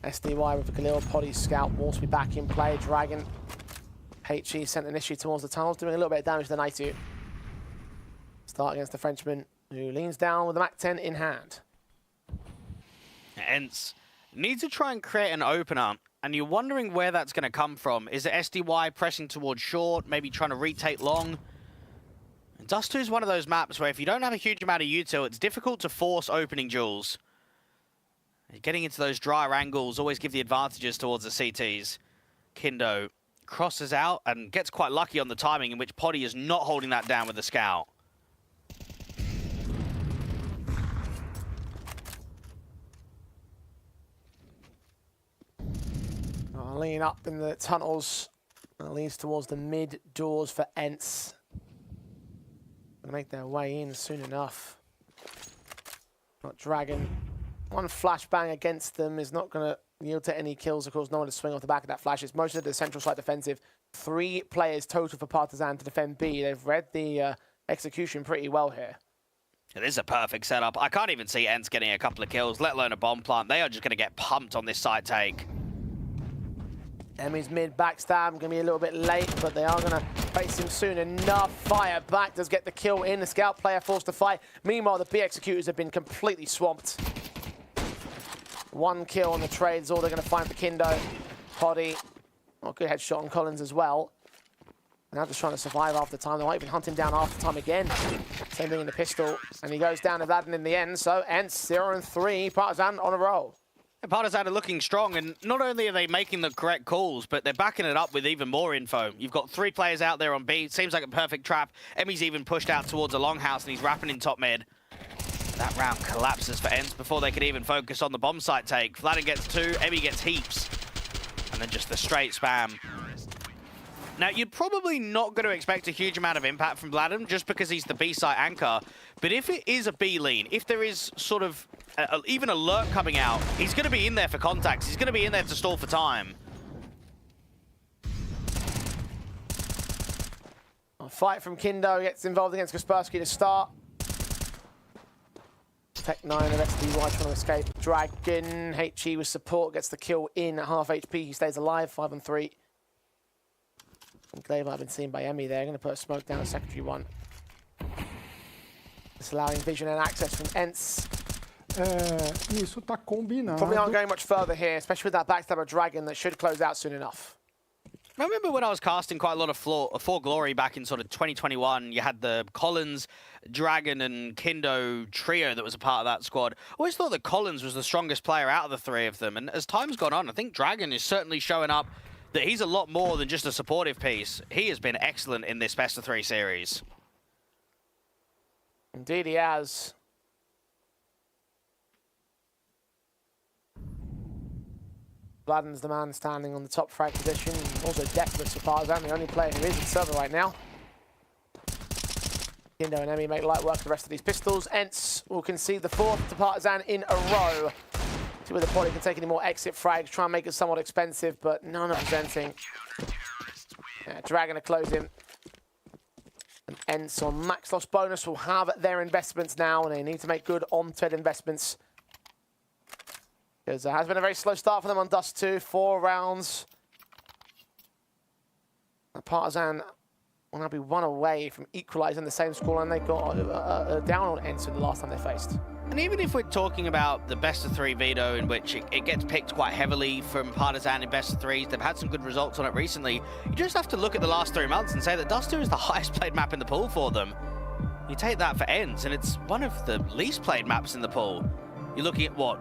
SDY with the Khalil, Potty, Scout, Morse be back in play. Dragon, HE sent initially towards the tunnels, doing a little bit of damage to Naitu. Start against the Frenchman, who leans down with the MAC-10 in hand. ENCE need to try and create an opener, and you're wondering where that's going to come from. Is it SDY pressing towards short, maybe trying to retake long? And Dust 2 is one of those maps where if you don't have a huge amount of util, it's difficult to force opening duels. Getting into those drier angles always give the advantages towards the CTs. Kindo crosses out and gets quite lucky on the timing, in which Potty is not holding that down with the Scout. Lean up in the tunnels. That leads towards the mid doors for ENCE. Gonna make their way in soon enough. Got Dragon. One flashbang against them is not gonna yield to any kills. Of course, no one to swing off the back of that flash. It's mostly the central side defensive. 3 players total for Partizan to defend B. They've read the execution pretty well here. This is a perfect setup. I can't even see ENCE getting a couple of kills, let alone a bomb plant. They are just gonna get pumped on this side take. Emmy's mid backstab, going to be a little bit late, but they are going to face him soon enough. Fire back does get the kill in. The Scout player forced to fight. Meanwhile, the B executors have been completely swamped. 1 kill on the trade is all they're going to find for Kindo. Potty, good headshot on Collins as well. Now just trying to survive after time. They might even hunt him down after time again. Same thing in the pistol, and he goes down to Vladen in the end. So ENCE 0-3, Partizan on a roll. Partizan are looking strong, and not only are they making the correct calls, but they're backing it up with even more info. You've got 3 players out there on B. Seems like a perfect trap. Emmy's even pushed out towards a longhouse, and he's wrapping in top mid. That round collapses for ENCE before they could even focus on the bomb site take. Vladen gets 2, Emmy gets heaps. And then just the straight spam. Now, you're probably not going to expect a huge amount of impact from Vladden just because he's the B-site anchor. But if it is a B lean, if there is sort of even a lurk coming out, he's going to be in there for contacts. He's going to be in there to stall for time. A fight from Kindo gets involved against Kaspersky to start. Tech 9 of SDY trying to escape. Dragon, HE with support, gets the kill in at half HP. He stays alive, 5 on 3. Glaive I've been seen by Emmy there. Going to put a smoke down at secondary 1. Disallowing vision and access from ENCE. Isso tá combinado. Probably aren't going much further here, especially with that backstabber Dragon that should close out soon enough. I remember when I was casting quite a lot of For Glory back in sort of 2021, you had the Collins, Dragon, and Kindo trio that was a part of that squad. I always thought that Collins was the strongest player out of the three of them, and as time's gone on, I think Dragon is certainly showing up that he's a lot more than just a supportive piece. He has been excellent in this best-of-3 series. Indeed he has. Vladden's the man standing on the top frag position. Also deathless for Partizan, the only player who is in server right now. Kindo and Emmy make light work of the rest of these pistols. ENCE will concede the 4th to Partizan in a row. See whether Poly can take any more exit frags, try and make it somewhat expensive, but none are presenting. Yeah, Dragon to close him. And ENCE on max loss bonus will have their investments now, and they need to make good on-thread investments. Because it has been a very slow start for them on Dust 2, 4 rounds. Partizan will now be 1 away from equalising the same scoreline they got down on ENCE the last time they faced. And even if we're talking about the best-of-3 veto in which it gets picked quite heavily from Partizan in best-of-3s, they've had some good results on it recently, you just have to look at the last 3 months and say that Dust 2 is the highest played map in the pool for them. You take that for ENCE, and it's one of the least played maps in the pool. You're looking at, what,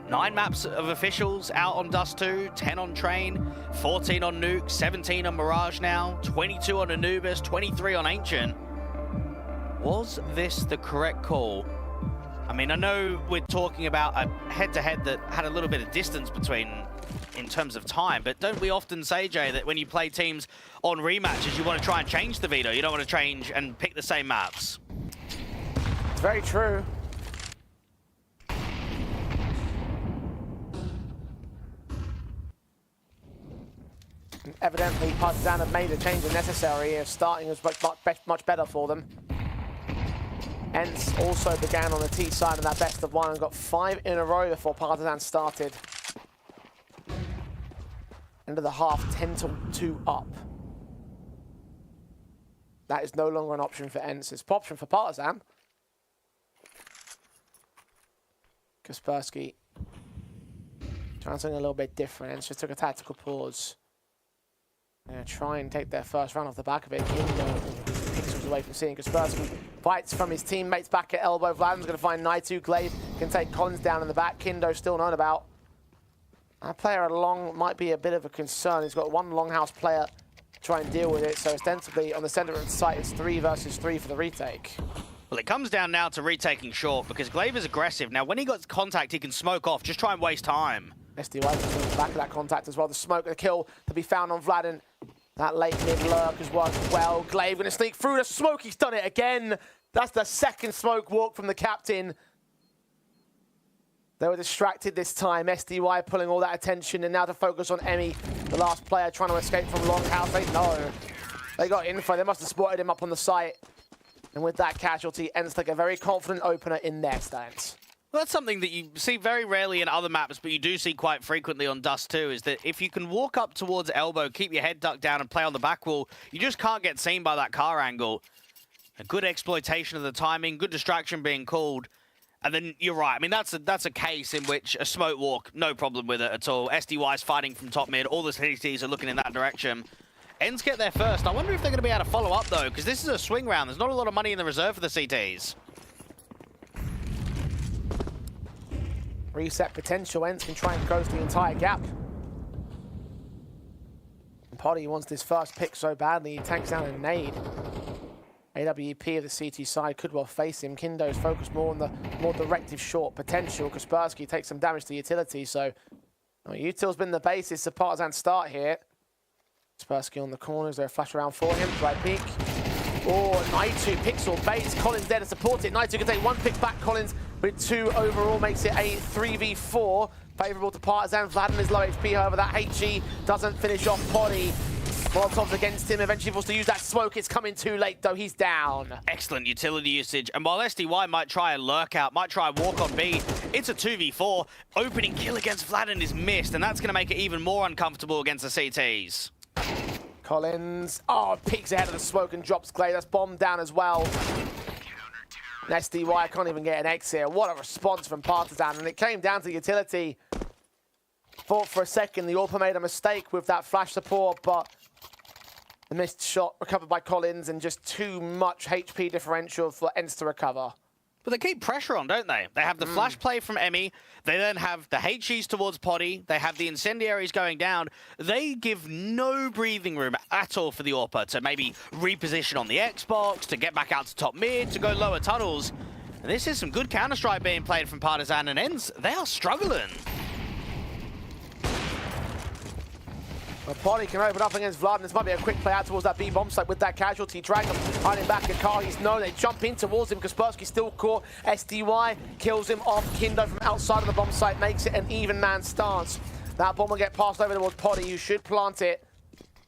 9 maps of officials out on Dust 2, 10 on Train, 14 on Nuke, 17 on Mirage now, 22 on Anubis, 23 on Ancient. Was this the correct call? I mean, I know we're talking about a head-to-head that had a little bit of distance between in terms of time, but don't we often say, Jay, that when you play teams on rematches, you want to try and change the veto? You don't want to change and pick the same maps. It's very true. And evidently, Partizan have made a change necessary. Starting was much better for them. ENCE also began on the T side of that best of 1 and got 5 in a row before Partizan started. End of the half, 10-2 up. That is no longer an option for ENCE. It's an option for Partizan. Kaspersky trying something a little bit different. ENCE just took a tactical pause. They're going to try and take their first round off the back of it. Pixels away from seeing Kaspersky. Fights from his teammates back at elbow. Vladden's going to find Naitu. Glaive can take Collins down in the back. Kindo still known about. That player along might be a bit of a concern. He's got 1 longhouse player to try and deal with it. So ostensibly on the center of the site, it's 3 versus 3 for the retake. Well, it comes down now to retaking short because Glaive is aggressive. Now, when he got contact, he can smoke off. Just try and waste time. SDY was on the back of that contact as well. The smoke, the kill to be found on Vladden. That late mid lurk has worked well. Glaive going to sneak through the smoke. He's done it again. That's the 2nd smoke walk from the captain. They were distracted this time. SDY pulling all that attention, and now to focus on Emmy, the last player trying to escape from Longhouse. They know. They got info. They must have spotted him up on the site. And with that casualty, ENCE take a very confident opener in their stance. Well, that's something that you see very rarely in other maps, but you do see quite frequently on Dust 2, is that if you can walk up towards elbow, keep your head ducked down and play on the back wall, you just can't get seen by that car angle. A good exploitation of the timing, good distraction being called, and then you're right. I mean, that's a case in which a smoke walk, no problem with it at all. SDY's fighting from top mid, all the CTs are looking in that direction. ENCE get there first. I wonder if they're going to be able to follow up, though, because this is a swing round. There's not a lot of money in the reserve for the CTs. Reset potential. ENCE can try and close the entire gap. And Potty wants this first pick so badly, he tanks down a nade. AWP of the CT side could well face him. Kindo's focused more on the more directive short potential. Kaspersky takes some damage to utility, so util's been the basis of Partizan's start here. Kaspersky on the corners, there a flash around for him, right peek. Oh, Naitu pixel baits, Collins there to support it. Naitu can take one pick back, Collins with 2 overall, makes it a 3v4. Favourable to Partizan, Vladimir is low HP, however that HG doesn't finish off Poddy. Molotov's against him, eventually forced to use that smoke. It's coming too late though, he's down. Excellent utility usage, and while SDY might try a lurk out, might try a walk on B, it's a 2v4. Opening kill against Vladin is missed, and that's going to make it even more uncomfortable against the CTs. Collins, oh, peeks ahead of the smoke and drops Clay. That's bombed down as well. SDY can't even get an X here. What a response from Partizan, and it came down to utility. Thought for a second the AWP made a mistake with that flash support, but the missed shot recovered by Collins and just too much HP differential for ENCE to recover. But they keep pressure on, don't they? They have the flash play from Emmy. They then have the HGs towards Poddy. They have the incendiaries going down. They give no breathing room at all for the AWPer to maybe reposition on the Xbox, to get back out to top mid, to go lower tunnels. And this is some good Counter-Strike being played from Partizan and ENCE. They are struggling. Well, Poddy can open up against Vlad, and this might be a quick play out towards that B bomb site with that casualty. Drag him, hiding back at car. He's known. They jump in towards him. Kaspersky still caught. SDY kills him off. Kindo from outside of the bomb site makes it an even man stance. That bomb will get passed over towards Poddy, who should plant it.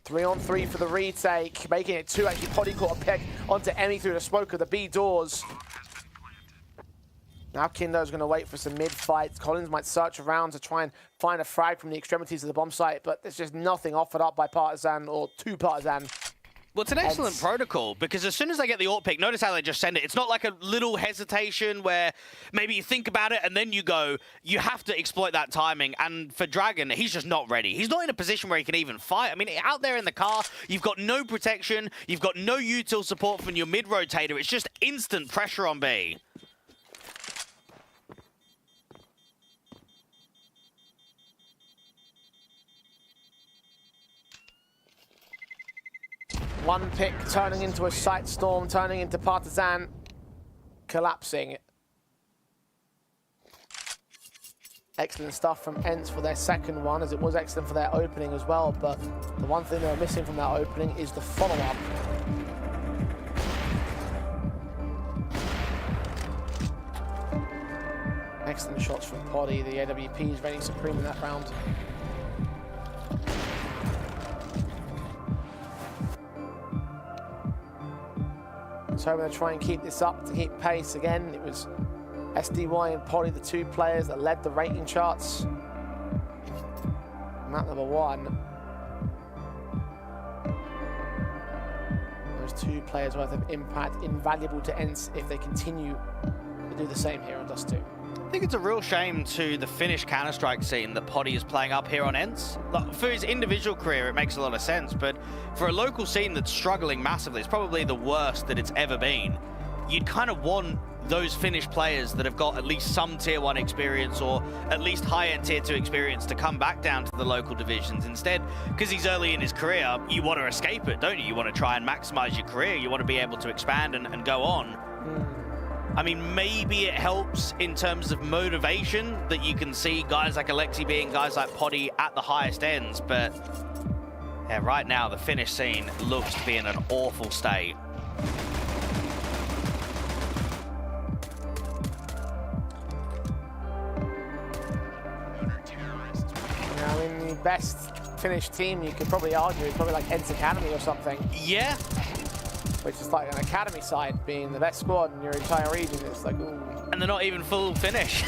3-on-3 for the retake, making it 2. Actually, Poddy caught a peck onto Emmy through the smoke of the B doors. Now Kindo's going to wait for some mid-fights. Collins might search around to try and find a frag from the extremities of the bomb site, but there's just nothing offered up by Partizan or to Partizan. Well, it's an excellent protocol, because as soon as they get the AWP pick, notice how they just send it. It's not like a little hesitation where maybe you think about it and then you go. You have to exploit that timing. And for Dragon, he's just not ready. He's not in a position where he can even fight. I mean, out there in the car, you've got no protection. You've got no util support from your mid-rotator. It's just instant pressure on B. One pick turning into a sight storm, turning into Partizan collapsing. Excellent stuff from ENCE for their second one, as it was excellent for their opening as well, but the one thing they're missing from that opening is the follow-up. Excellent shots from Poddy. The AWP is reigning supreme in that round. So we're going to try and keep this up to keep pace again. It was SDY and Poddy, the 2 players that led the rating charts. Map number 1. Those 2 players worth of impact, invaluable to ENCE if they continue to do the same here on Dust 2. I think it's a real shame to the Finnish Counter-Strike scene that Poddy is playing up here on ENCE. Like, for his individual career, it makes a lot of sense, but for a local scene that's struggling massively, it's probably the worst that it's ever been. You'd kind of want those Finnish players that have got at least some Tier 1 experience or at least high-end Tier 2 experience to come back down to the local divisions. Instead, because he's early in his career, you want to escape it, don't you? You want to try and maximize your career. You want to be able to expand and go on. I mean, maybe it helps in terms of motivation that you can see guys like Alexi being guys like Poddy at the highest ends, but yeah, right now the Finnish scene looks to be in an awful state. Yeah, I mean, the best Finnish team you could probably argue is probably like ENCE Academy or something. Yeah. Which is like an academy side being the best squad in your entire region. It's like, ooh. And they're not even full Finnish.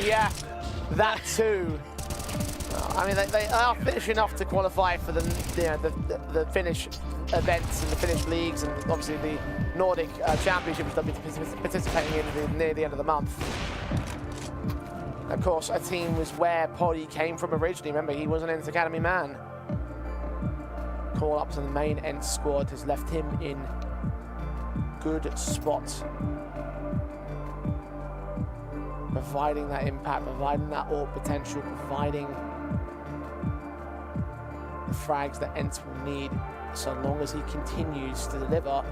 Yeah, that too. I mean, they are Finnish enough to qualify for the Finnish events and the Finnish leagues, and obviously the Nordic Championships they'll be participating in near the end of the month. Of course, a team was where Poddy came from originally. Remember, he was an ENCE Academy man. Call up to the main ENCE squad has left him in good spot. Providing that impact, providing that AWP potential, providing the frags that ENCE will need so long as he continues to deliver.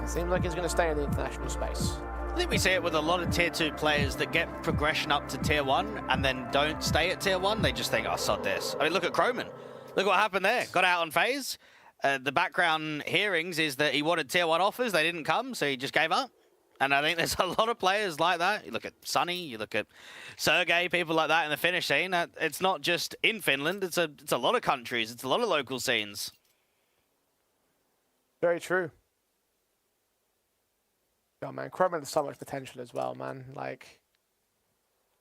It seems like he's going to stay in the international space. I think we see it with a lot of Tier 2 players that get progression up to Tier 1 and then don't stay at Tier 1. They just think, oh, sod this. I mean, look at Croman. Look what happened there. Got out on phase. The background hearings is that he wanted tier 1 offers. They didn't come, so he just gave up. And I think there's a lot of players like that. You look at Sunny, you look at Sergey, people like that in the Finnish scene. It's not just in Finland. It's a lot of countries. It's a lot of local scenes. Very true. Oh man, Krobman has so much potential as well, man. Like,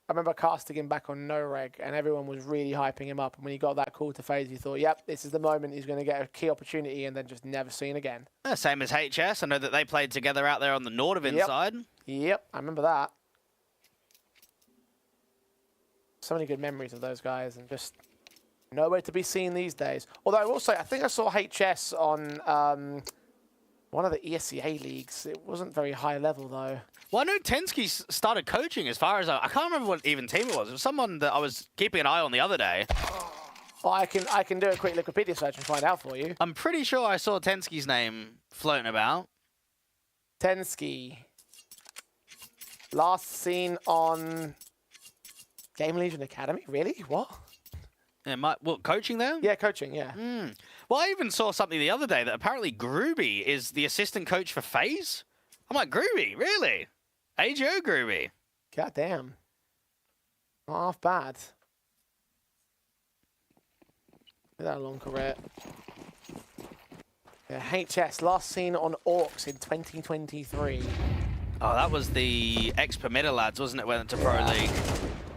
I remember casting him back on No Reg, and everyone was really hyping him up. And when he got that call to phase, you thought, yep, this is the moment he's going to get a key opportunity, and then just never seen again. Same as HS. I know that they played together out there on the Nordavin side. Yep, I remember that. So many good memories of those guys, and just nowhere to be seen these days. Although I will say, I think I saw HS on one of the ESEA leagues. It wasn't very high level, though. Well, I know Tensky started coaching as far as I can't remember what even team it was. It was someone that I was keeping an eye on the other day. Well, I can do a quick Wikipedia search and find out for you. I'm pretty sure I saw Tensky's name floating about. Tensky. Last seen on Game Legion Academy? Really? What? Yeah, what, coaching there? Yeah, coaching, yeah. Well, I even saw something the other day that apparently Groovy is the assistant coach for FaZe. I'm like, Groovy? Really? AGO Groovy? God damn. Not half bad. Look at that long career. Yeah, HS, last seen on Orcs in 2023. Oh, that was the ex-Permitter lads, wasn't it, went to Pro League?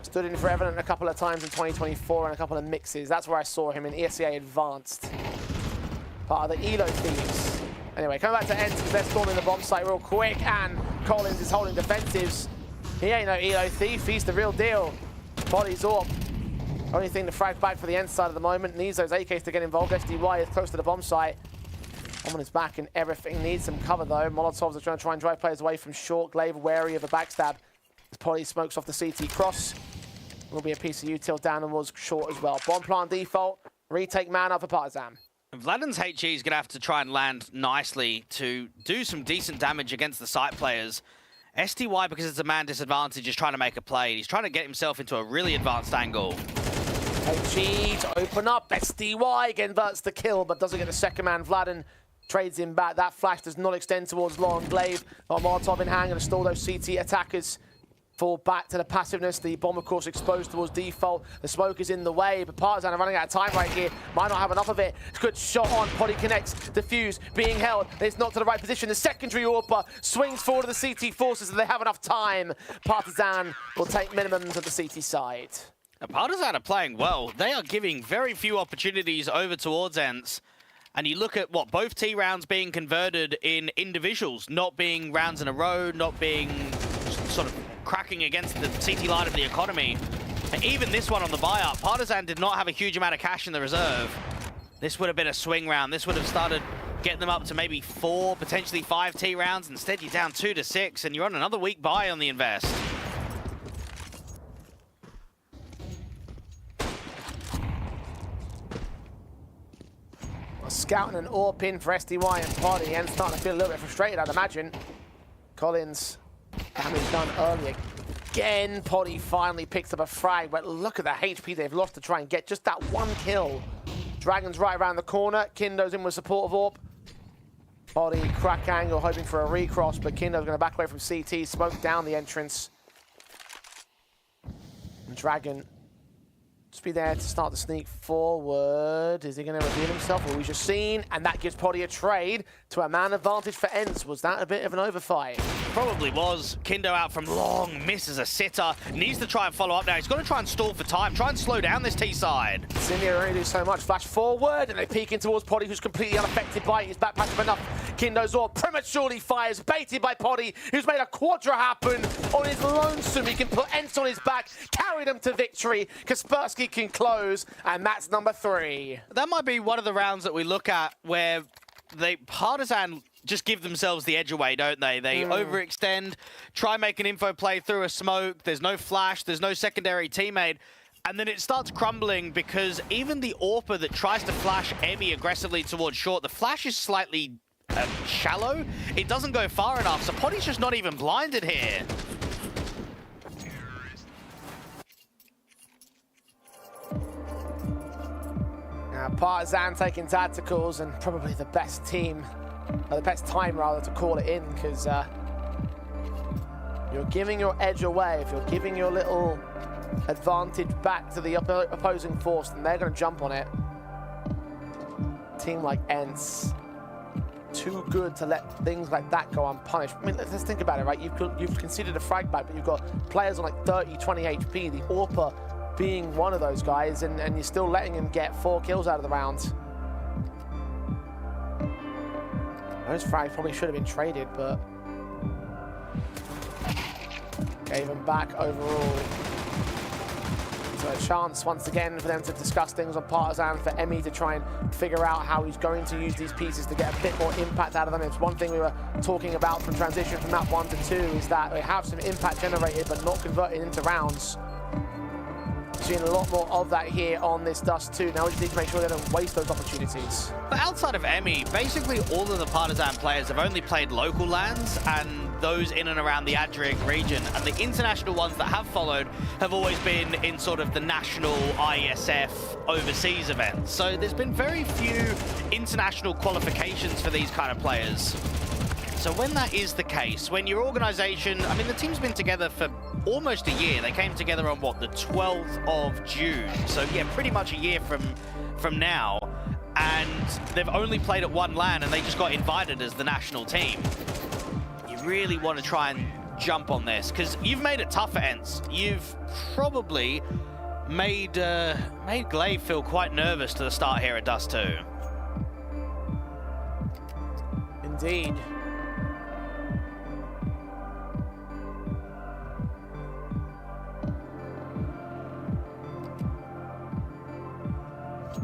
Stood in for Evident a couple of times in 2024 and a couple of mixes. That's where I saw him in ESEA Advanced. Part of the ELO Thieves. Anyway, coming back to ENCE because they're storming the bomb site real quick, and Collins is holding defensives. He ain't no ELO Thief, he's the real deal. Body's up. Only thing to frag back for the ENCE side at the moment. Needs those AKs to get involved. SDY is close to the bomb site. On his back and everything. Needs some cover though. Molotovs are trying to drive players away from short. Glaive wary of a backstab. As Polly smokes off the CT cross. Will be a piece of util down and was short as well. Bomb plant default. Retake man up for Partizan. Vladin's HE is going to have to try and land nicely to do some decent damage against the site players. SDY, because it's a man disadvantage, is trying to make a play. He's trying to get himself into a really advanced angle. HE to open up. SDY converts the kill, but doesn't get the second man. Vladin trades him back. That flash does not extend towards Long. Glaive got Molotov in hand and stall those CT attackers. Fall back to the passiveness. The bomb, of course, exposed towards default. The smoke is in the way, but Partizan are running out of time right here. Might not have enough of it. Good shot on. Poddy connects. Diffuse. Being held. It's not to the right position. The secondary AWPer swings forward to the CT forces, and they have enough time. Partizan will take minimums at the CT side. Now, Partizan are playing well. They are giving very few opportunities over towards ENCE. And you look at what both T rounds being converted in individuals, not being rounds in a row, not being sort of cracking against the CT line of the economy. And even this one on the buyout, Partizan did not have a huge amount of cash in the reserve. This would have been a swing round. This would have started getting them up to maybe 4, potentially 5 T rounds. Instead, you're down 2 to 6, and you're on another weak buy on the invest. Scouting an AWP in for SDY and Poddy, and starting to feel a little bit frustrated, I'd imagine. Collins, damage done early again. Poddy finally picks up a frag, but look at the HP they've lost to try and get just that one kill. Dragon's right around the corner. Kindo's in with support of AWP. Poddy, crack angle, hoping for a recross, but Kindo's going to back away from CT, smoke down the entrance. And Dragon just be there to start the sneak forward. Is he going to reveal himself? Well, we've just seen, and that gives Poddy a trade to a man advantage for ENCE. Was that a bit of an overfight? Probably was. Kindo out from long, misses a sitter. Needs to try and follow up now. He's got to try and stall for time, try and slow down this T side. Cindy already do so much. Flash forward, and they peek in towards Poddy, who's completely unaffected by it. His back passive enough. Kindo's AWP prematurely fires, baited by Poddy, who's made a quadra happen on his lonesome. He can put ENCE on his back, carry them to victory. Kaspersky can close, and that's number 3. That might be one of the rounds that we look at where Partizan just give themselves the edge away, don't they? They overextend, try and make an info play through a smoke. There's no flash, there's no secondary teammate. And then it starts crumbling because even the AWPer that tries to flash Emmy aggressively towards short, the flash is slightly shallow. It doesn't go far enough, so Poddy's just not even blinded here. Partizan taking tacticals, and probably the best team, or the best time rather, to call it in, because you're giving your edge away. If you're giving your little advantage back to the opposing force, then they're going to jump on it. A team like ENCE, too good to let things like that go unpunished. I mean, let's think about it, right? You've conceded a frag back, but you've got players on like 30, 20 HP, the AWPer being one of those guys, and you're still letting him get 4 kills out of the round. Those frags probably should have been traded, but gave them back overall. So a chance once again for them to discuss things on Partizan, for Emmy to try and figure out how he's going to use these pieces to get a bit more impact out of them. It's one thing we were talking about from transition from map 1 to 2, is that they have some impact generated but not converted into rounds. Seeing a lot more of that here on this Dust 2. Now we just need to make sure they don't waste those opportunities. But outside of Emmy, basically all of the Partizan players have only played local LANs and those in and around the Adriatic region, and the international ones that have followed have always been in sort of the national ISF overseas events. So there's been very few international qualifications for these kind of players. So when that is the case, when your organization, I mean, the team's been together for almost a year. They came together on, what, the 12th of June. So yeah, pretty much a year from now. And they've only played at one LAN and they just got invited as the national team. You really want to try and jump on this, because you've made it tough for ENCE. You've probably made Glaive feel quite nervous to the start here at Dust 2. Indeed.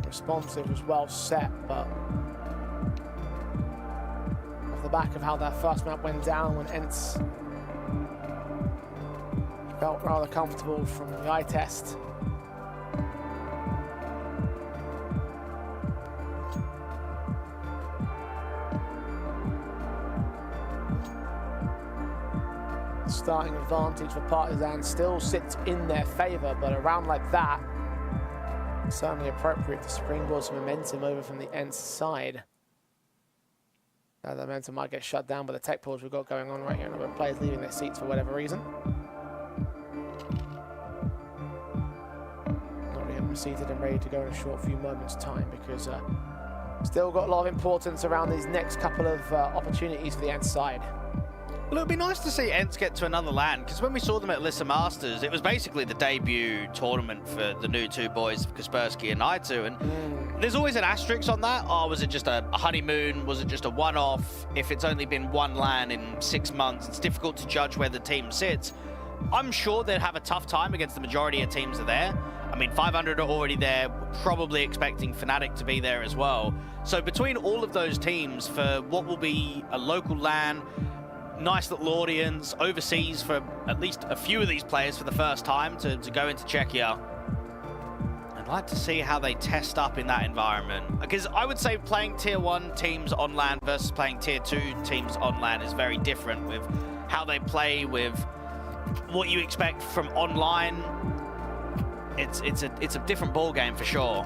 Responsive was well set, but off the back of how that first map went down when ENCE felt rather comfortable from the eye test. Starting advantage for Partizan still sits in their favor, but a round like that, certainly appropriate to springboard some momentum over from the ENCE side. Now the momentum might get shut down by the tech pulls we've got going on right here. A number of players leaving their seats for whatever reason. Not really seated and ready to go in a short few moments' time, because still got a lot of importance around these next couple of opportunities for the ENCE side. Well, it would be nice to see ENCE get to another LAN, because when we saw them at Lissa Masters, it was basically the debut tournament for the new two boys, Kaspersky and Naitu, and there's always an asterisk on that. Oh, was it just a honeymoon? Was it just a one-off? If it's only been one LAN in 6 months, it's difficult to judge where the team sits. I'm sure they'd have a tough time against the majority of teams that are there. I mean, 500 are already there, probably expecting Fnatic to be there as well. So between all of those teams, for what will be a local LAN, nice little audience, overseas for at least a few of these players for the first time to go into Czechia. I'd like to see how they test up in that environment, because I would say playing tier 1 teams on LAN versus playing tier 2 teams on LAN is very different, with how they play, with what you expect from online. It's a different ball game for sure.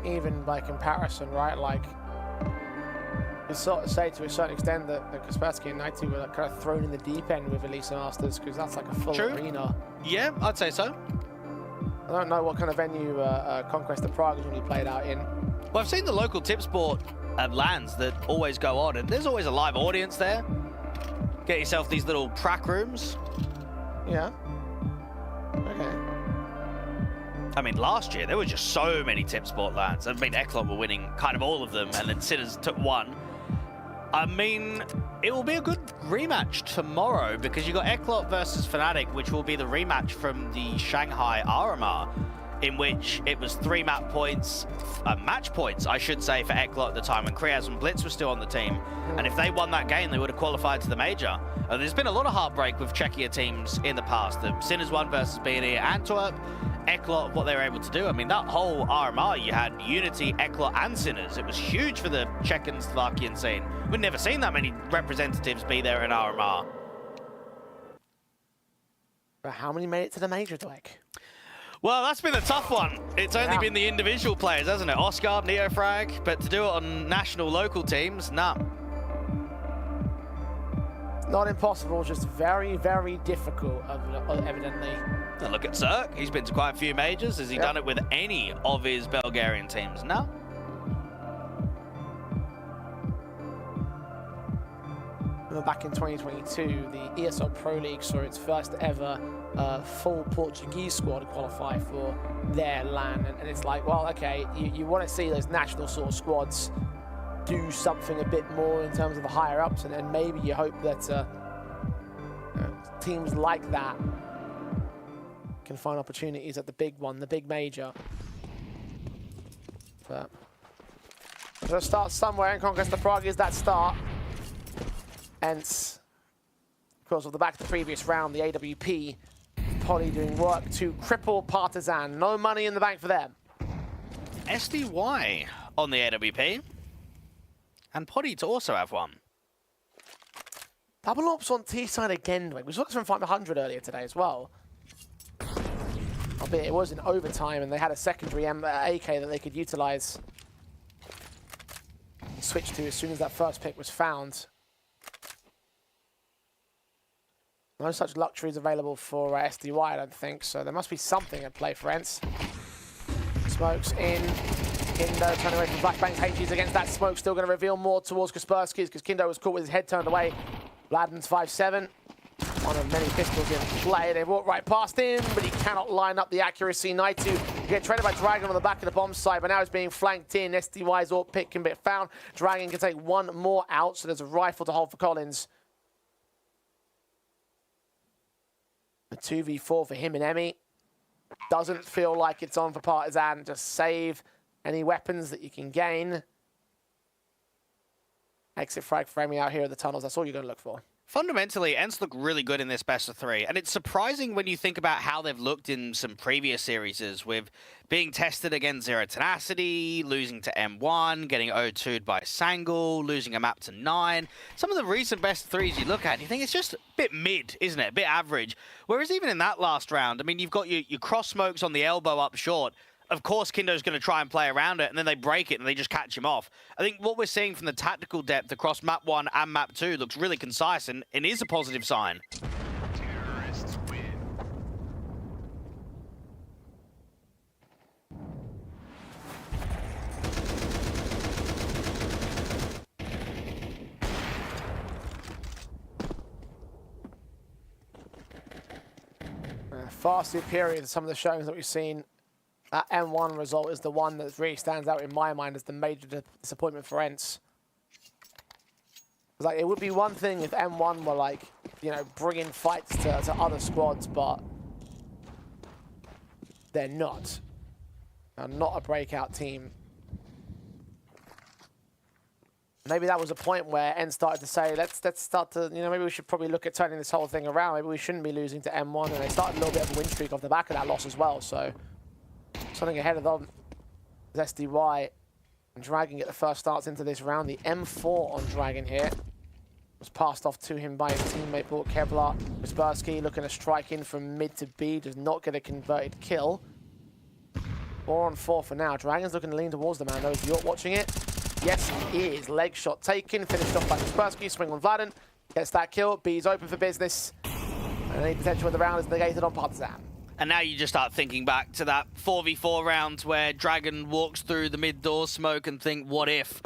Even by comparison, right, like, you sort of say to a certain extent that Kaspersky and Naitu were like kind of thrown in the deep end with Elisa Masters, because that's like a full arena. Yeah, I'd say so. I don't know what kind of venue Conquest of Prague is going to be played out in. Well, I've seen the local Tipsport LANs that always go on, and there's always a live audience there. Get yourself these little prac rooms. Yeah. Okay. I mean, last year, there were just so many Tipsport LANs. I mean, Eclot were winning kind of all of them, and then Sinners took one. I mean, it will be a good rematch tomorrow, because you got Eclot versus Fnatic, which will be the rematch from the Shanghai RMR, in which it was 3 match points, I should say, for Eclot at the time when Kriaz and Blitz were still on the team. And if they won that game, they would have qualified to the major. There's been a lot of heartbreak with Czechia teams in the past. The Sinners won versus BNE Antwerp, eclat of what they were able to do. I mean, that whole RMR, you had Unity, eclat, and Sinners. It was huge for the Czech and Slovakian scene. We've never seen that many representatives be there in RMR. But how many made it to the major, Dweck? Well, that's been a tough one. It's only been the individual players, hasn't it? Oscar, Neofrag, but to do it on national, local teams, nah. Not impossible, just very, very difficult, evidently. And look at Zerk. He's been to quite a few majors. Has he done it with any of his Bulgarian teams? No. Back in 2022, the ESL Pro League saw its first ever full Portuguese squad qualify for their LAN. And it's like, well, okay, you want to see those national sort of squads do something a bit more in terms of the higher ups, and then maybe you hope that teams like that can find opportunities at the big one, the big major. But just start somewhere, and Conquest of Prague is that start. ENCE, of course, off the back of the previous round, the AWP, Poly doing work to cripple Partizan. No money in the bank for them. SDY on the AWP. And Poddy to also have one. Double ops on T-side again. We saw this from 500 earlier today as well. Albeit it was in overtime and they had a secondary AK that they could utilize. Switch to as soon as that first pick was found. No such luxuries available for SDY, I don't think, so there must be something at play for ENCE. Smokes in. Kindo turning away from Flashbang's HGs against that smoke, still going to reveal more towards Kaspersky's because Kindo was caught with his head turned away. Vladden's 5-7. One of many pistols in play. They walk right past him, but he cannot line up the accuracy. Naitu get traded by Dragon on the back of the bomb site, but now he's being flanked in. SDY's AWP pick can be found. Dragon can take one more out, so there's a rifle to hold for Collins. A 2v4 for him and Emmy. Doesn't feel like it's on for Partizan. Just save any weapons that you can gain. Exit frag for Emmy out here at the tunnels. That's all you're going to look for. Fundamentally, ENCE look really good in this best of 3, and it's surprising when you think about how they've looked in some previous series, with being tested against Zero Tenacity, losing to M1, getting 0-2'd by Sangle, losing a map to 9. Some of the recent best of 3s you look at, and you think it's just a bit mid, isn't it? A bit average. Whereas even in that last round, I mean, you've got your cross smokes on the elbow up short. Of course, Kindo's going to try and play around it, and then they break it, and they just catch him off. I think what we're seeing from the tactical depth across map 1 and map 2 looks really concise, and is a positive sign. Terrorists win. Far superior to some of the showings that we've seen. That M1 result is the one that really stands out in my mind as the major disappointment for ENCE. Like, it would be one thing if M1 were, like, you know, bringing fights to other squads, but they're not. They're not a breakout team. Maybe that was a point where ENCE started to say, let's start to, you know, maybe we should probably look at turning this whole thing around. Maybe we shouldn't be losing to M1, and they started a little bit of a win streak off the back of that loss as well, so something ahead of them is SDY. And Dragon get the first starts into this round. The M4 on Dragon here was passed off to him by his teammate, Bort Kevlar. Kaspersky looking to strike in from mid to B, does not get a converted kill. 4 on 4 for now. Dragon's looking to lean towards the man, though. Is York watching it? Yes, he is. Leg shot taken, finished off by Kaspersky. Swing on Vladden, gets that kill. B's open for business. And any potential of the round is negated on Partizan. And now you just start thinking back to that 4v4 round where Dragon walks through the mid-door smoke and think, what if?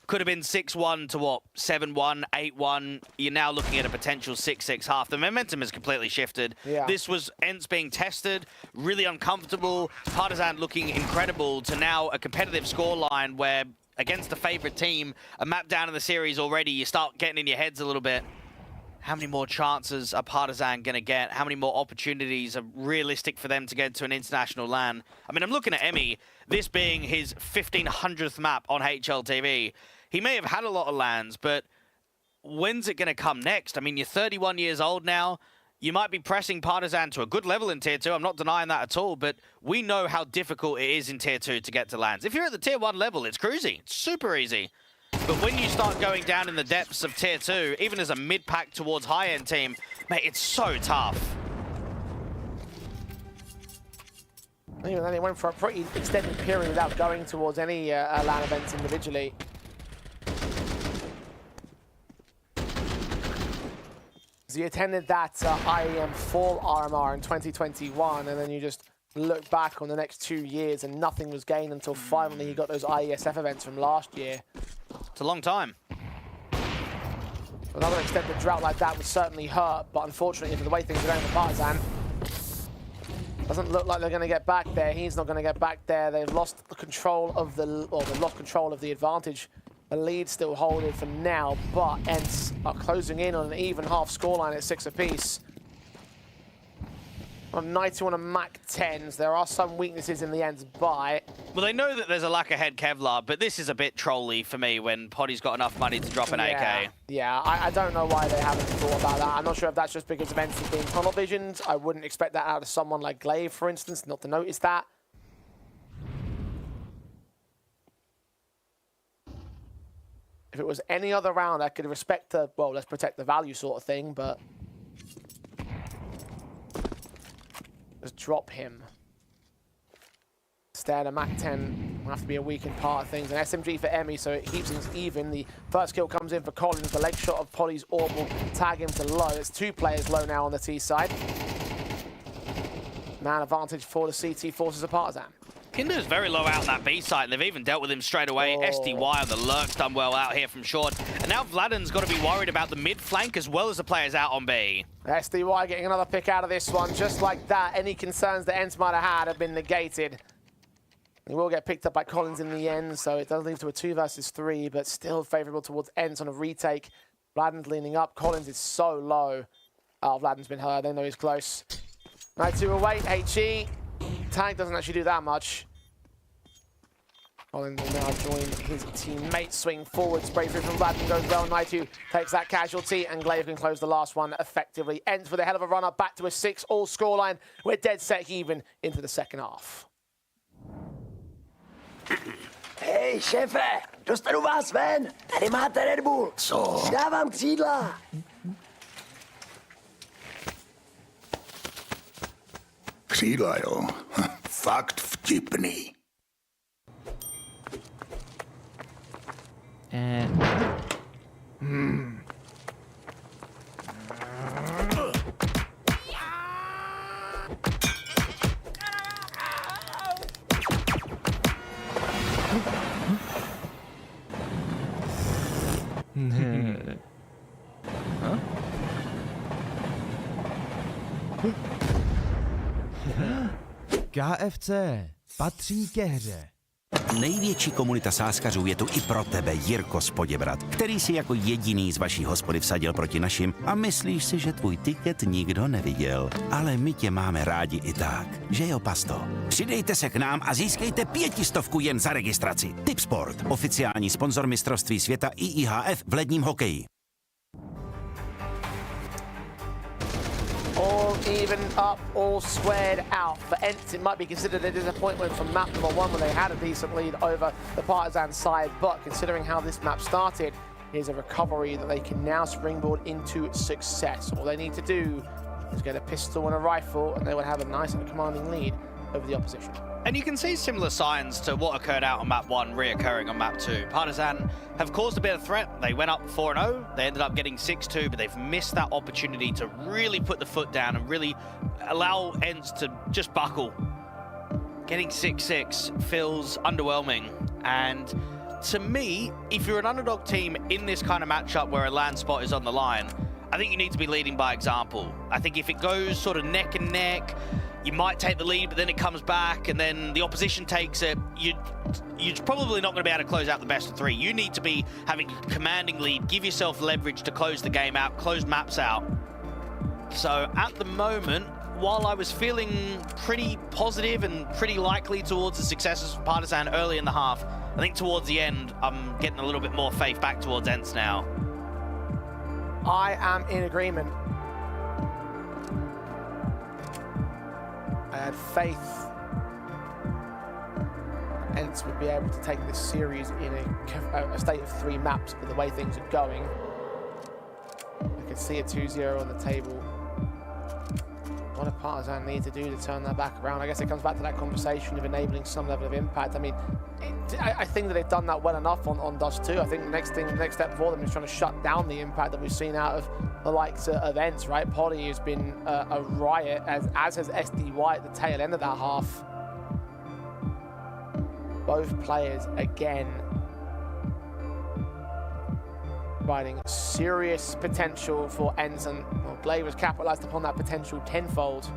Could have been 6-1 to what? 7-1, 8-1. You're now looking at a potential 6-6 half. The momentum has completely shifted. Yeah. This was ENCE being tested, really uncomfortable. Partizan looking incredible to now a competitive scoreline where against the favorite team, a map down in the series already, you start getting in your heads a little bit. How many more chances are Partizan going to get? How many more opportunities are realistic for them to get to an international LAN? I mean, I'm looking at Emmy, this being his 1500th map on HLTV. He may have had a lot of LANs, but when's it going to come next? I mean, you're 31 years old now. you might be pressing Partizan to a good level in Tier 2. I'm not denying that at all, but we know how difficult it is in Tier 2 to get to LANs. If you're at the Tier 1 level, it's cruisy. It's super easy. But when you start going down in the depths of Tier 2, even as a mid-pack towards high-end team, mate, it's so tough. Even then, it went for a pretty extended period without going towards any LAN events individually. So you attended that IEM Fall RMR in 2021, and then you just look back on the next 2 years and nothing was gained until finally you got those IESF events from last year. It's a long time. Another extended drought like that would certainly hurt, but unfortunately for the way things are going for Partizan, doesn't look like they're going to get back there. He's not going to get back there. They've lost the control of they've lost control of the advantage. The lead still holding for now, but ENCE are closing in on an even half scoreline at 6 apiece. On 92 on a Mac 10s, there are some weaknesses in the ENCE buy. Well, they know that there's a lack ahead Kevlar, but this is a bit trolly for me when Poddy's got enough money to drop an AK. Yeah, I don't know why they haven't thought about that. I'm not sure if that's just because of ENCE being tunnel visioned. I wouldn't expect that out of someone like Glaive, for instance, not to notice that. If it was any other round, I could respect the, well, let's protect the value sort of thing, but just drop him. Instead, a Mac 10 will have to be a weakened part of things. An SMG for Emmy, so it keeps things even. The first kill comes in for Collins. The leg shot of Polly's orb will tag him to low. It's 2 players low now on the T side. Man advantage for the CT forces of Partizan. Kinder's very low out on that B site, and they've even dealt with him straight away. SDY on the lurk's done well out here from short. And now Vladden's got to be worried about the mid flank as well as the players out on B. SDY getting another pick out of this one. Just like that, any concerns that ENCE might have had have been negated. He will get picked up by Collins in the end, so it does leave to a 2 versus 3, but still favourable towards ENCE on a retake. Vladden's leaning up. Collins is so low. Oh, Vladden's been hurt. They know he's close. 92 away. HE. Tag doesn't actually do that much. Collins will now join his teammate. Swing forward. Spray through from Vladden goes well. 92 takes that casualty, and Glaive can close the last one effectively. ENCE with a hell of a run up back to a 6-all scoreline. We're dead set even into the second half. Hej, šéfe, dostanu vás ven. Tady máte Red Bull. Co? Dávám křídla. Křídla, jo. Fakt vtipný. KFC patří ke hře. Největší komunita sázkařů je tu i pro tebe, Jirko z Poděbrad, který si jako jediný z vaší hospody vsadil proti našim a myslíš si, že tvůj tiket nikdo neviděl. Ale my tě máme rádi i tak, že jo, pasto? Přidejte se k nám a získejte 500 jen za registraci. Tipsport, oficiální sponzor mistrovství světa IIHF v ledním hokeji. All even up, all squared out. For ENCE, it might be considered a disappointment from map number 1 when they had a decent lead over the Partizan side, but considering how this map started, here's a recovery that they can now springboard into success. All they need to do is get a pistol and a rifle, and they will have a nice and commanding lead over the opposition. And you can see similar signs to what occurred out on map 1 reoccurring on map 2. Partizan have caused a bit of threat. They went up 4-0. They ended up getting 6-2, but they've missed that opportunity to really put the foot down and really allow ENCE to just buckle. Getting 6-6 feels underwhelming. And to me, if you're an underdog team in this kind of matchup where a LAN spot is on the line, I think you need to be leading by example. I think if it goes sort of neck and neck, you might take the lead, but then it comes back, and then the opposition takes it. You're probably not going to be able to close out the best of 3. You need to be having a commanding lead, give yourself leverage to close the game out, close maps out. So at the moment, while I was feeling pretty positive and pretty likely towards the successes of Partizan early in the half, I think towards the end, I'm getting a little bit more faith back towards ENCE now. I am in agreement. had faith ENCE would be able to take this series in a state of 3 maps, but the way things are going, I could see a 2-0 on the table. What do Partizan need to do to turn that back around? I guess it comes back to that conversation of enabling some level of impact. I mean, I think that they've done that well enough on Dust 2. I think the next step for them is trying to shut down the impact that we've seen out of the likes of ENCE, right? Poly has been a riot, as has SDY at the tail end of that half. Both players, again, providing serious potential for ENCE, and well, Blade was capitalized upon that potential tenfold.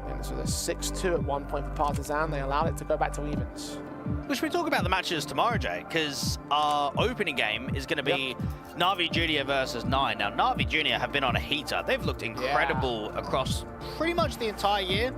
And this was a 6-2 at one point for Partizan. They allowed it to go back to evens. We should talk about the matches tomorrow, Jay, because our opening game is going to be Na'Vi Junior versus 9. Now, Na'Vi Junior have been on a heater. They've looked incredible across pretty much the entire year.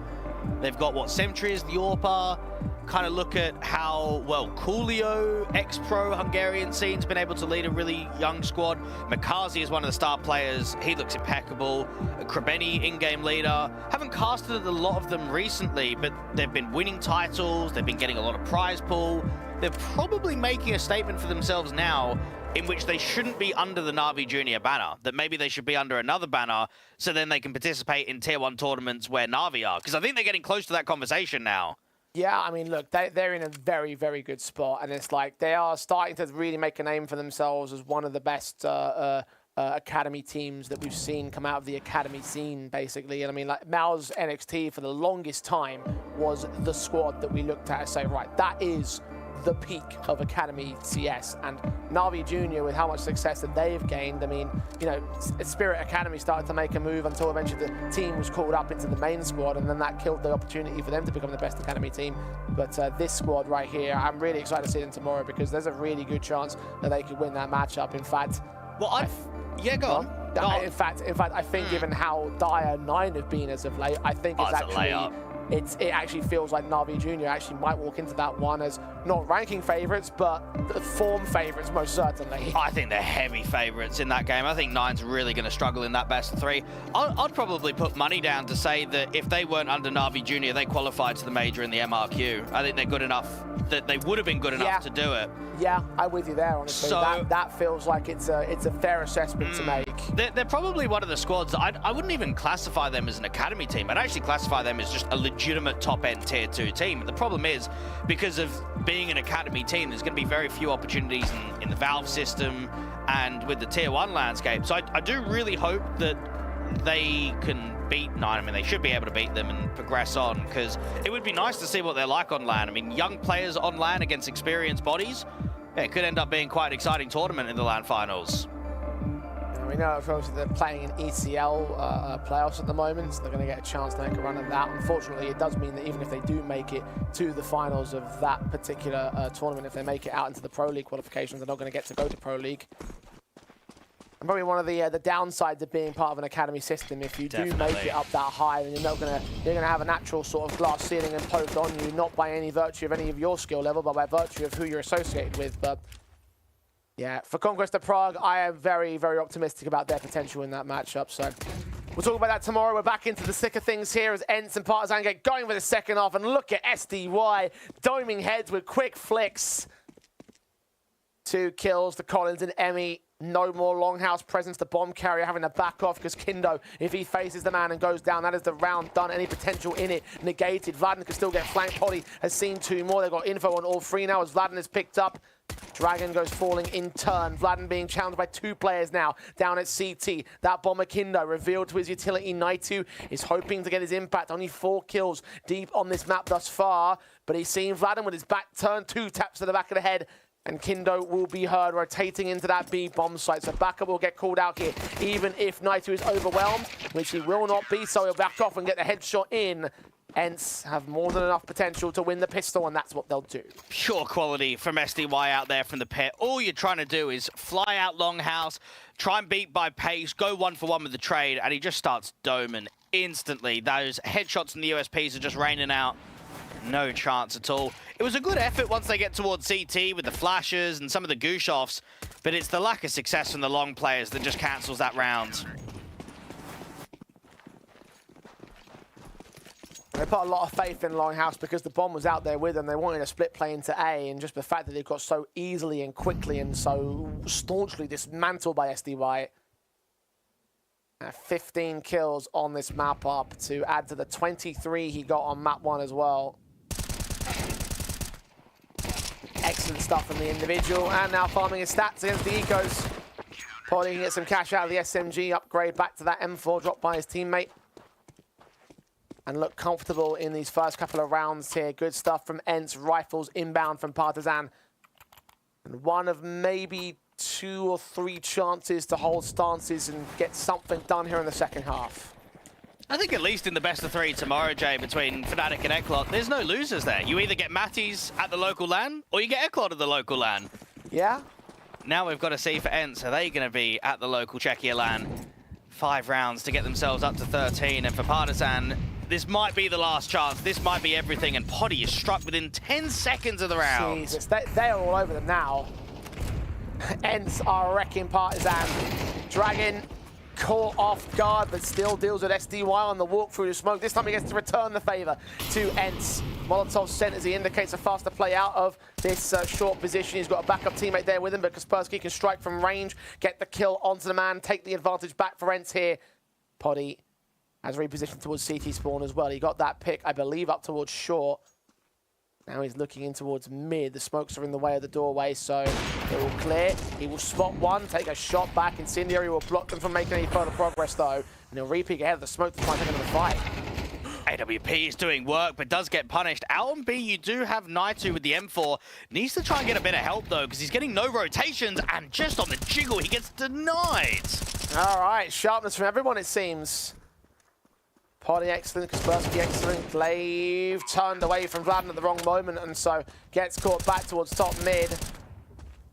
They've got what Sentries, the AWPA. Kind of look at how well Coolio, ex-pro Hungarian scene's been able to lead a really young squad. Makazi is one of the star players. He looks impeccable. Krebeni, in-game leader. Haven't casted a lot of them recently, but they've been winning titles. They've been getting a lot of prize pool. They're probably making a statement for themselves now in which they shouldn't be under the Na'Vi Junior banner, that maybe they should be under another banner so then they can participate in Tier 1 tournaments where Na'Vi are. Because I think they're getting close to that conversation now. Yeah, I mean, look, they're in a very, very good spot. And it's like they are starting to really make a name for themselves as one of the best academy teams that we've seen come out of the academy scene, basically. And I mean, like, Mal's NXT for the longest time was the squad that we looked at and say, right, that is the peak of Academy CS. And Na'Vi Junior, with how much success that they've gained, I mean, you know, Spirit Academy started to make a move until eventually the team was called up into the main squad, and then that killed the opportunity for them to become the best Academy team. But this squad right here, I'm really excited to see them tomorrow because there's a really good chance that they could win that matchup. In fact, well, yeah, go on. In fact, I think given how dire 9 have been as of late, I think it's actually it actually feels like Na'Vi Junior actually might walk into that one as not ranking favourites, but the form favourites most certainly. I think they're heavy favourites in that game. I think 9's really going to struggle in that best of 3. I'd probably put money down to say that if they weren't under Na'Vi Junior, they qualified to the major in the MRQ. I think they're good enough, that they would have been good enough to do it. Yeah, I'm with you there, honestly. So, that feels like it's a fair assessment to make. They're probably one of the squads, I wouldn't even classify them as an academy team. I'd actually classify them as just a legitimate top-end tier 2 team. The problem is, because of being an academy team, there's going to be very few opportunities in the Valve system and with the tier 1 landscape. So I do really hope that they can beat 9. I mean, they should be able to beat them and progress on, because it would be nice to see what they're like on LAN. I mean, young players on LAN against experienced bodies, yeah, it could end up being quite an exciting tournament in the LAN Finals. We know, of course, they're playing in ECL playoffs at the moment, so they're going to get a chance to make a run at that. Unfortunately, it does mean that even if they do make it to the finals of that particular tournament, if they make it out into the Pro League qualifications, they're not going to get to go to Pro League. And probably one of the downsides of being part of an academy system, if you do make it up that high, then you're gonna have a natural sort of glass ceiling imposed on you, not by any virtue of any of your skill level, but by virtue of who you're associated with. But yeah, for Conquest of Prague, I am very, very optimistic about their potential in that matchup. So we'll talk about that tomorrow. We're back into the thick of things here as ENCE and Partizan get going for the second half. And look at SDY doming heads with quick flicks. 2 kills to Collins and Emmy. No more Longhouse presence. The bomb carrier having to back off because Kindo, if he faces the man and goes down, that is the round done. Any potential in it negated. Vladen can still get flanked. Poly has seen 2 more. They've got info on all 3 now as Vladen is picked up. Dragon goes falling in turn. Vladen being challenged by 2 players now down at CT. That bomber Kindo revealed to his utility. Naitu is hoping to get his impact. Only 4 kills deep on this map thus far, but he's seen Vladen with his back turned. 2 taps to the back of the head. And Kindo will be heard rotating into that B bomb site. So backup will get called out here, even if Naitu is overwhelmed, which he will not be. So he'll back off and get the headshot in. ENCE have more than enough potential to win the pistol, and that's what they'll do. Pure quality from SDY out there from the pit. All you're trying to do is fly out Longhouse, try and beat by pace, go 1-for-1 with the trade, and he just starts doming instantly. Those headshots and the USPs are just raining out. No chance at all. It was a good effort once they get towards CT with the flashes and some of the goosh-offs, but it's the lack of success from the long players that just cancels that round. They put a lot of faith in Longhouse because the bomb was out there with them. They wanted a split play into A, and just the fact that it got so easily and quickly and so staunchly dismantled by SDY. 15 kills on this map up to add to the 23 he got on map 1 as well. Excellent stuff from the individual, and now farming his stats against the Ecos. Probably can get some cash out of the SMG, upgrade back to that M4 dropped by his teammate. And look comfortable in these first couple of rounds here. Good stuff from ENCE, rifles inbound from Partizan. And one of maybe 2 or 3 chances to hold stances and get something done here in the second half. I think at least in the best of 3 tomorrow, Jay, between Fnatic and Eclot, there's no losers there. You either get Matties at the local LAN, or you get Eclot at the local LAN. Yeah. Now we've got to see for ENCE, are they going to be at the local Czechia LAN? 5 rounds to get themselves up to 13, and for Partizan, this might be the last chance. This might be everything, and Poddy is struck within 10 seconds of the round. Jesus, they are all over them now. ENCE are wrecking Partizan. Dragon caught off guard, but still deals with SDY on the walk through the smoke. This time he gets to return the favor to ENCE. Molotov sent as he indicates a faster play out of this short position. He's got a backup teammate there with him, but Kaspersky can strike from range, get the kill onto the man, take the advantage back for ENCE here. Poddy has repositioned towards CT spawn as well. He got that pick, I believe, up towards short. Now he's looking in towards mid. The smokes are in the way of the doorway, so it will clear. He will spot one, take a shot back. Incendiary will block them from making any further progress, though. And he'll re-peek ahead of the smoke to try and take him to the fight. AWP is doing work, but does get punished. Out on B, you do have Naitu with the M4. Needs to try and get a bit of help, though, because he's getting no rotations, and just on the jiggle, he gets denied. All right, sharpness from everyone, it seems. Poddy excellent, Kaspersky excellent. Glaive turned away from Vladen at the wrong moment, and so gets caught back towards top mid.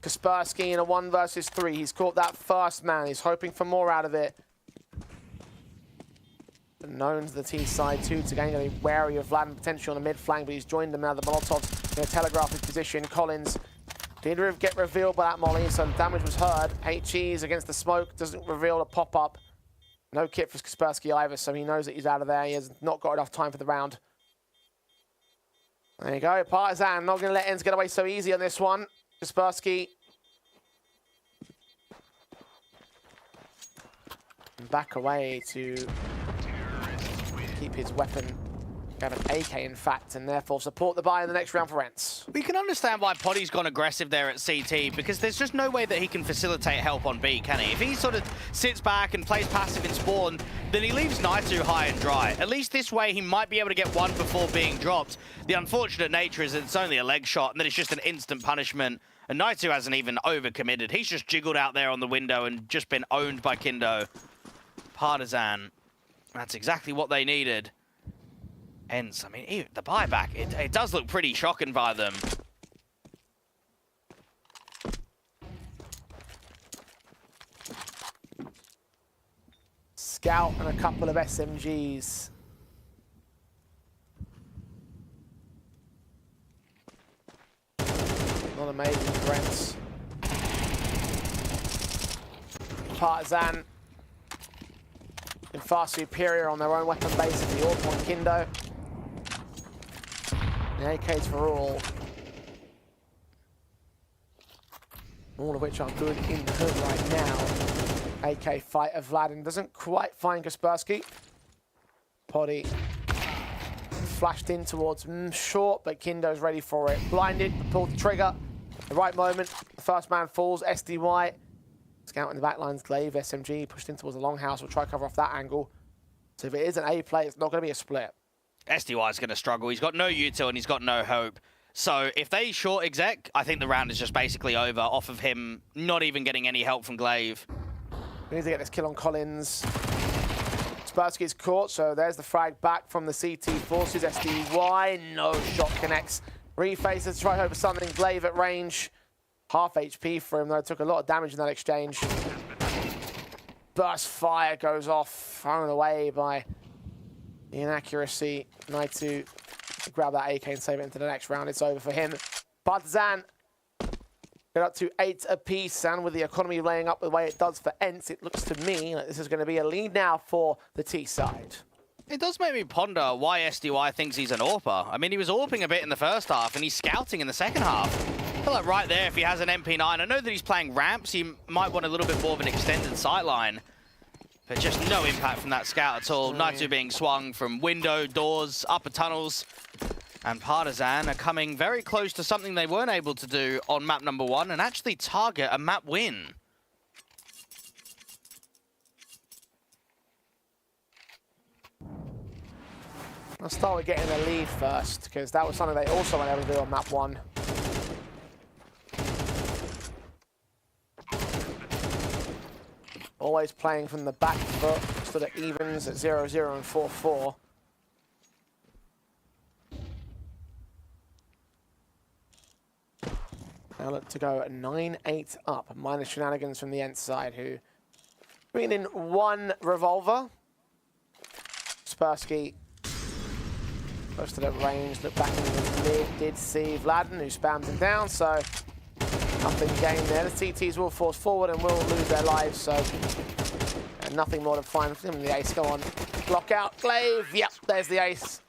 Kaspersky in a 1 versus 3. He's caught that first man. He's hoping for more out of it. But known to the T side too, to going to be wary of Vladen potentially on the mid flank, but he's joined them now. The Molotov's going to telegraph his position. Collins did get revealed by that molly, so the damage was heard. HE's against the smoke, doesn't reveal a pop-up. No kit for Kaspersky either, so he knows that he's out of there. He has not got enough time for the round. There you go, Partizan not going to let ENCE get away so easy on this one. Kaspersky back away to keep his weapon. Have an AK, in fact, and therefore support the buy in the next round for ENCE. We can understand why Poddy's gone aggressive there at CT, because there's just no way that he can facilitate help on B, can he? If he sort of sits back and plays passive in spawn, then he leaves Naitu high and dry. At least this way, he might be able to get one before being dropped. The unfortunate nature is that it's only a leg shot, and then it's just an instant punishment. And Naitu hasn't even overcommitted. He's just jiggled out there on the window and just been owned by Kindo. Partizan, that's exactly what they needed. ENCE, I mean, the buyback, it does look pretty shocking by them. Scout and a couple of SMGs. Not amazing for ENCE. Partizan been far superior on their own weapon base of the Orpo and Kindo. The AKs for all of which are good in the hood right now. AK fight of Vladen doesn't quite find Kaspersky. Poddy flashed in towards short, but Kindo's ready for it. Blinded, pulled the trigger. The right moment, the first man falls. SDY, scout in the back lines, Glaive, SMG, pushed in towards the longhouse. We'll try to cover off that angle. So if it is an A play, it's not going to be a split. SDY is going to struggle. He's got no util and he's got no hope. So if they short exec, I think the round is just basically over off of him not even getting any help from Glaive. We need to get this kill on Collins. Kaspersky's caught, so there's the frag back from the CT forces. SDY, no shot connects. Refaces, try hope for something. Glaive at range. Half HP for him, though. Took a lot of damage in that exchange. Burst fire goes off, thrown away by the inaccuracy. Naitu grab that AK and save it into the next round. It's over for him. Partizan get up to 8 apiece, and with the economy laying up the way it does for ENCE, it looks to me like this is going to be a lead now for the T side. It does make me ponder why SDY thinks he's an AWPer. I mean, he was AWPing a bit in the first half, and he's scouting in the second half. I feel like right there, if he has an MP9, I know that he's playing ramps, he might want a little bit more of an extended sightline. But just no impact from that scout at all. Naitu being swung from window, doors, upper tunnels. And Partizan are coming very close to something they weren't able to do on map number 1 and actually target a map win. I'll start with getting the lead first, because that was something they also were able to do on map 1. Always playing from the back foot, stood at evens at 0-0 and 4-4. Now look to go 9-8 up, minus shenanigans from the ENCE side, who bringing in 1 revolver. Kaspersky posted at range, looked back in the mid, did see Vladen, who spammed him down, so nothing gained there. The CTs will force forward and will lose their lives, so nothing more to find from the ace. Go on, block out, Glaive, yep, there's the ace.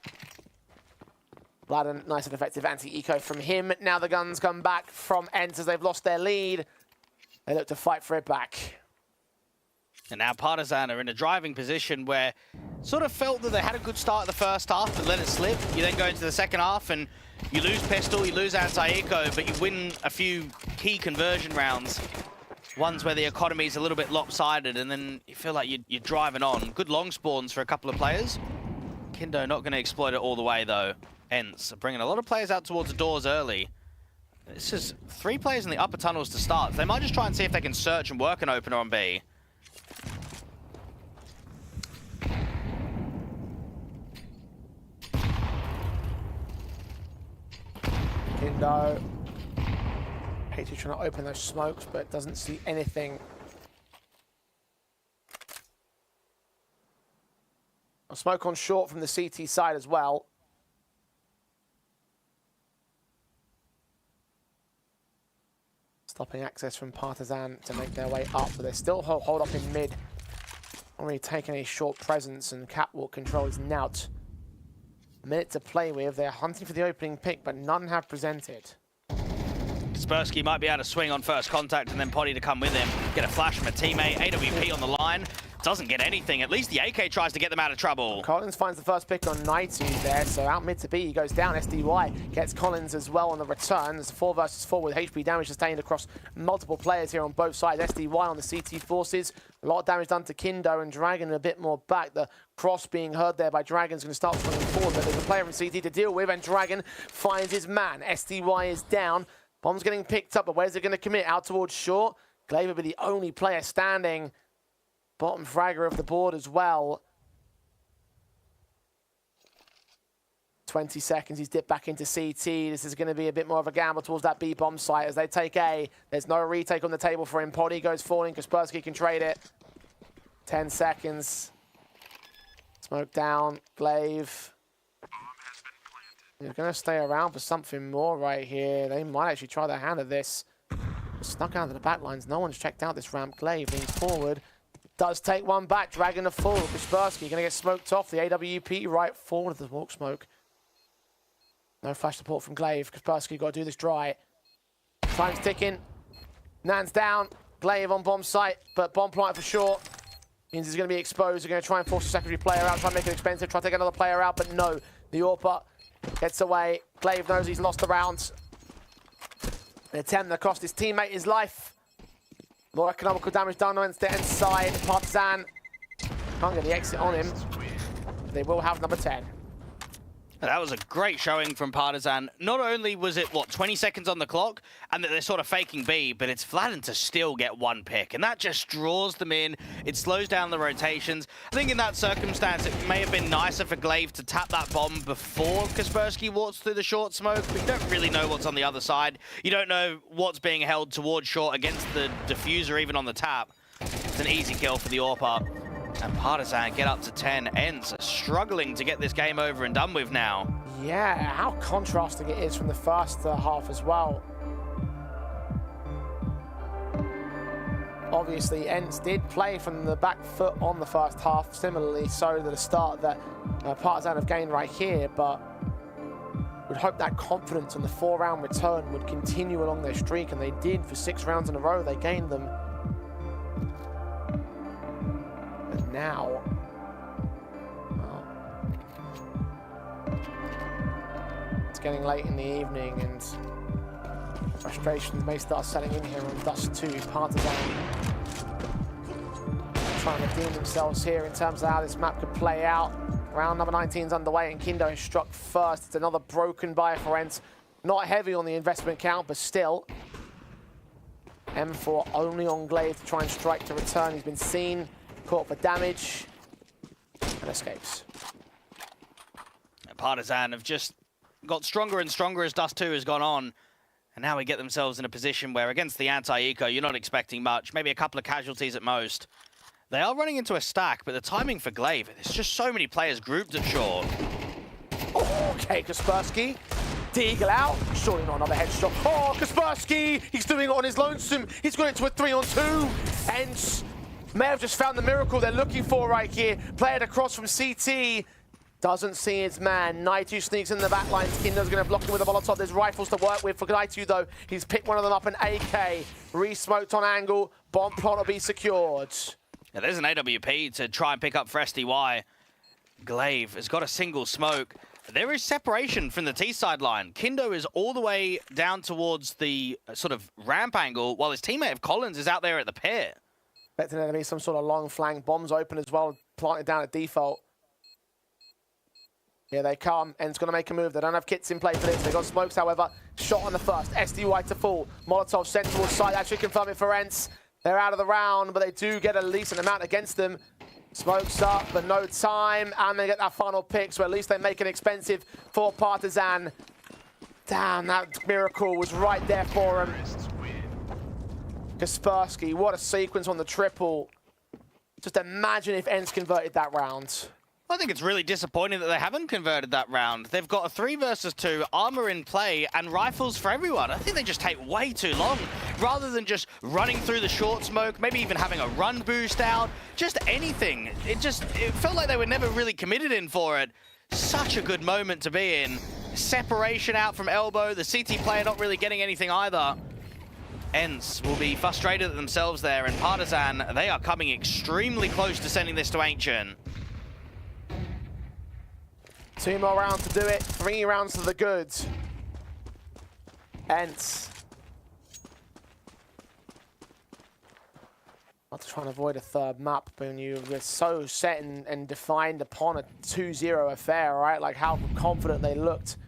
Vladen, nice and effective anti-eco from him. Now the guns come back from ENCE as they've lost their lead. They look to fight for it back. And now Partizan are in a driving position where sort of felt that they had a good start at the first half, but let it slip. You then go into the second half and you lose pistol, you lose anti-eco, but you win a few key conversion rounds. Ones where the economy is a little bit lopsided, and then you feel like you're driving on. Good long spawns for a couple of players. Kindo not going to exploit it all the way, though. ENCE bringing a lot of players out towards the doors early. This is 3 players in the upper tunnels to start. So they might just try and see if they can search and work an opener on B. Kindo. H2 trying to open those smokes, but doesn't see anything. A smoke on short from the CT side as well. Stopping access from Partizan to make their way up, but they still hold up in mid. Not really taking any short presence, and catwalk control is Nout. A minute to play with. They're hunting for the opening pick, but none have presented. Kaspersky might be able to swing on first contact and then Potty to come with him. Get a flash from a teammate. AWP on the line. Doesn't get anything. At least the AK tries to get them out of trouble. Collins finds the first pick on Naitu there, so out mid to B, he goes down. SDY gets Collins as well on the return. There's a 4 versus 4 with HP damage sustained across multiple players here on both sides. SDY on the CT forces. A lot of damage done to Kindo and Dragon a bit more back. The cross being heard there by Dragon's going to start swinging forward, but there's a player from CT to deal with, and Dragon finds his man. SDY is down. Bomb's getting picked up, but where's it going to commit? Out towards short. Glaive will be the only player standing. Bottom fragger of the board as well. 20 seconds, he's dipped back into CT. This is going to be a bit more of a gamble towards that B bomb site as they take A. There's no retake on the table for him. Poddy goes falling. Kaspersky can trade it. 10 seconds. Smoke down. Glaive. They're going to stay around for something more right here. They might actually try their hand at this. Snuck out of the back lines. No one's checked out this ramp. Glaive leans forward. Does take one back. Dragon to full. Kaspersky going to get smoked off. The AWP right forward of the walk smoke. No flash support from Glaive. Kaspersky got to do this dry. Time's ticking. Nan's down. Glaive on bomb site, but bomb planted for sure. Means he's going to be exposed. They're going to try and force a secondary player out. Try and make it expensive. Try to take another player out, but no. The AWPer gets away. Glaive knows he's lost the rounds. An attempt that cost his teammate his life. More economical damage done on the ENCE side. Partizan can't get the exit on him. They will have number 10. That was a great showing from Partizan. Not only was it, 20 seconds on the clock, and that they're sort of faking B, but it's Vladen to still get one pick, and that just draws them in. It slows down the rotations. I think in that circumstance, it may have been nicer for Glaive to tap that bomb before Kaspersky walks through the short smoke, but you don't really know what's on the other side. You don't know what's being held towards short against the diffuser, even on the tap. It's an easy kill for the AWPer. And Partizan get up to 10. ENCE struggling to get this game over and done with now. Yeah, how contrasting it is from the first half as well. obviously ENCE did play from the back foot on the first half, similarly so to the start that Partizan have gained right here, but would hope that confidence on the 4-round return would continue along their streak, and they did for 6 rounds in a row. They gained them. And now, well, it's getting late in the evening, and frustrations may start setting in here on Dust 2. Partizan trying to redeem themselves here in terms of how this map could play out. Round number 19 is underway, and Kindo has struck first. It's another broken buy for ENCE. Not heavy on the investment count, but still. M4 only on Glaive to try and strike to return. He's been seen, caught for damage, and escapes. Partizan have just got stronger and stronger as Dust 2 has gone on. And now we get themselves in a position where against the anti-eco, you're not expecting much, maybe a couple of casualties at most. They are running into a stack, but the timing for Glaive, there's just so many players grouped at short. Oh, okay, Kaspersky. Deagle out. Surely not another headshot. Oh, Kaspersky! He's doing it on his lonesome. He's got it to a 3-on-2. ENCE may have just found the miracle they're looking for right here. Play it across from CT. Doesn't see his man. Naitu sneaks in the back lines. Kindo's going to block him with a Molotov. There's rifles to work with for Naitu, though. He's picked one of them up, an AK. Re-smoked on angle. Bomb plant will be secured. Yeah, there's an AWP to try and pick up for SDY. Glaive has got a single smoke. There is separation from the T-side line. Kindo is all the way down towards the sort of ramp angle, while his teammate of Collins is out there at the pit. Expecting there to be some sort of long flank. Bombs open as well, planted down at default. Here they come. ENCE going to make a move. They don't have kits in play for this. They got smokes, however. Shot on the first. SDY to fall. Molotov sent towards side. That should confirm it for ENCE. They're out of the round, but they do get a decent amount against them. Smokes up, but no time. And they get that final pick, so at least they make it expensive for Partizan. Damn, that miracle was right there for him. Kaspersky, what a sequence on the triple. Just imagine if ENCE converted that round. I think it's really disappointing that they haven't converted that round. They've got a 3 versus 2, armor in play, and rifles for everyone. I think they just take way too long. Rather than just running through the short smoke, maybe even having a run boost out, just anything. It felt like they were never really committed in for it. Such a good moment to be in. Separation out from elbow, the CT player not really getting anything either. ENCE will be frustrated at themselves there, and Partizan, they are coming extremely close to sending this to Ancient. 2 more rounds to do it. 3 rounds to the good. ENCE. Not to try and avoid a third map, but when you're so set and defined upon a 2-0 affair, right? Like how confident they looked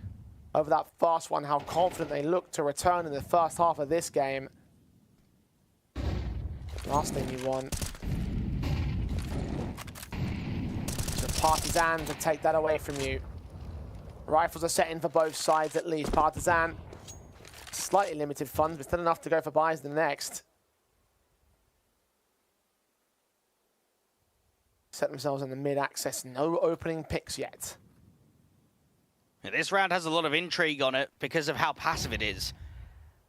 over that first one, how confident they looked to return in the first half of this game. Last thing you want. Partizan to take that away from you. Rifles are set in for both sides at least. Partizan, slightly limited funds, but still enough to go for buys the next. Set themselves in the mid-access. No opening picks yet. This round has a lot of intrigue on it because of how passive it is.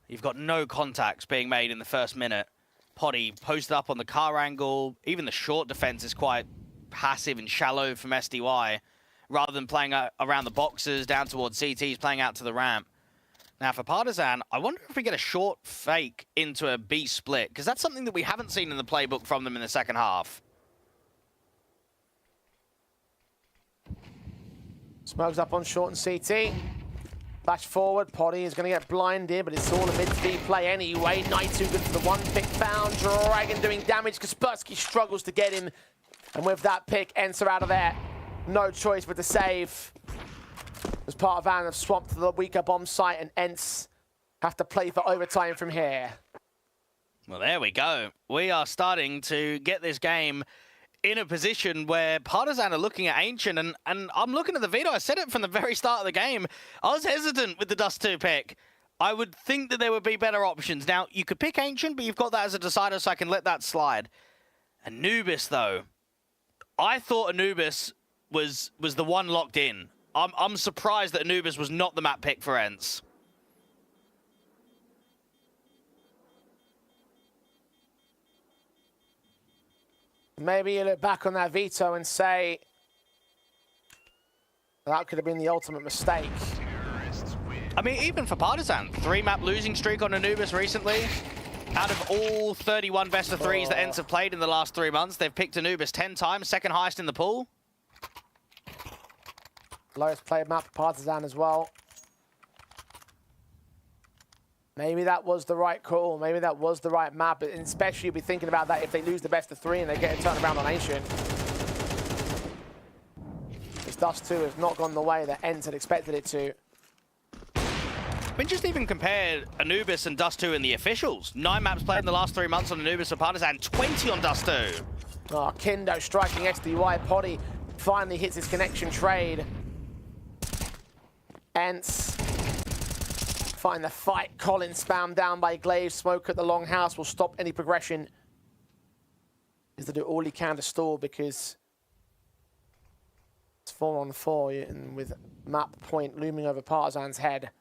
You've got no contacts being made in the first minute. Potty posted up on the car angle. Even the short defense is quite passive and shallow from SDY, rather than playing around the boxes down towards CTs, playing out to the ramp. Now for Partizan, I wonder if we get a short fake into a B split, because that's something that we haven't seen in the playbook from them in the second half. Smokes up on short and CT. Flash forward, Potty is going to get blinded, but it's all a mid-speed play anyway. Naitu good for the 1 pick found. Dragon doing damage. Kaspersky struggles to get him. And with that pick, ENCE are out of there. No choice but to save. As Partizan have swamped the weaker bomb site, and ENCE have to play for overtime from here. Well, there we go. We are starting to get this game in a position where Partizan are looking at Ancient, and I'm looking at the video. I said it from the very start of the game. I was hesitant with the Dust 2 pick. I would think that there would be better options. Now, you could pick Ancient, but you've got that as a decider, so I can let that slide. Anubis, though. I thought Anubis was the one locked in. I'm surprised that Anubis was not the map pick for ENCE. Maybe you look back on that veto and say, that could have been the ultimate mistake. I mean, even for Partizan, 3-map losing streak on Anubis recently. Out of all 31 best of 3s that ENCE have played in the last 3 months, they've picked Anubis 10 times, second highest in the pool. Lowest played map for Partizan as well. Maybe that was the right call. Maybe that was the right map. And especially you'll be thinking about that if they lose the best of 3 and they get a turnaround on Ancient. This Dust 2 has not gone the way that ENCE had expected it to. I mean, just even compare Anubis and Dust 2 in the officials. 9 maps played in the last 3 months on Anubis for Partizan, 20 on Dust 2. Oh, Kindo striking SDY. Poddy finally hits his connection trade. ENCE find the fight. Colin spammed down by Glaive. Smoke at the longhouse will stop any progression. Is to do all he can to stall because it's 4-on-4 and with map point looming over Partizan's head.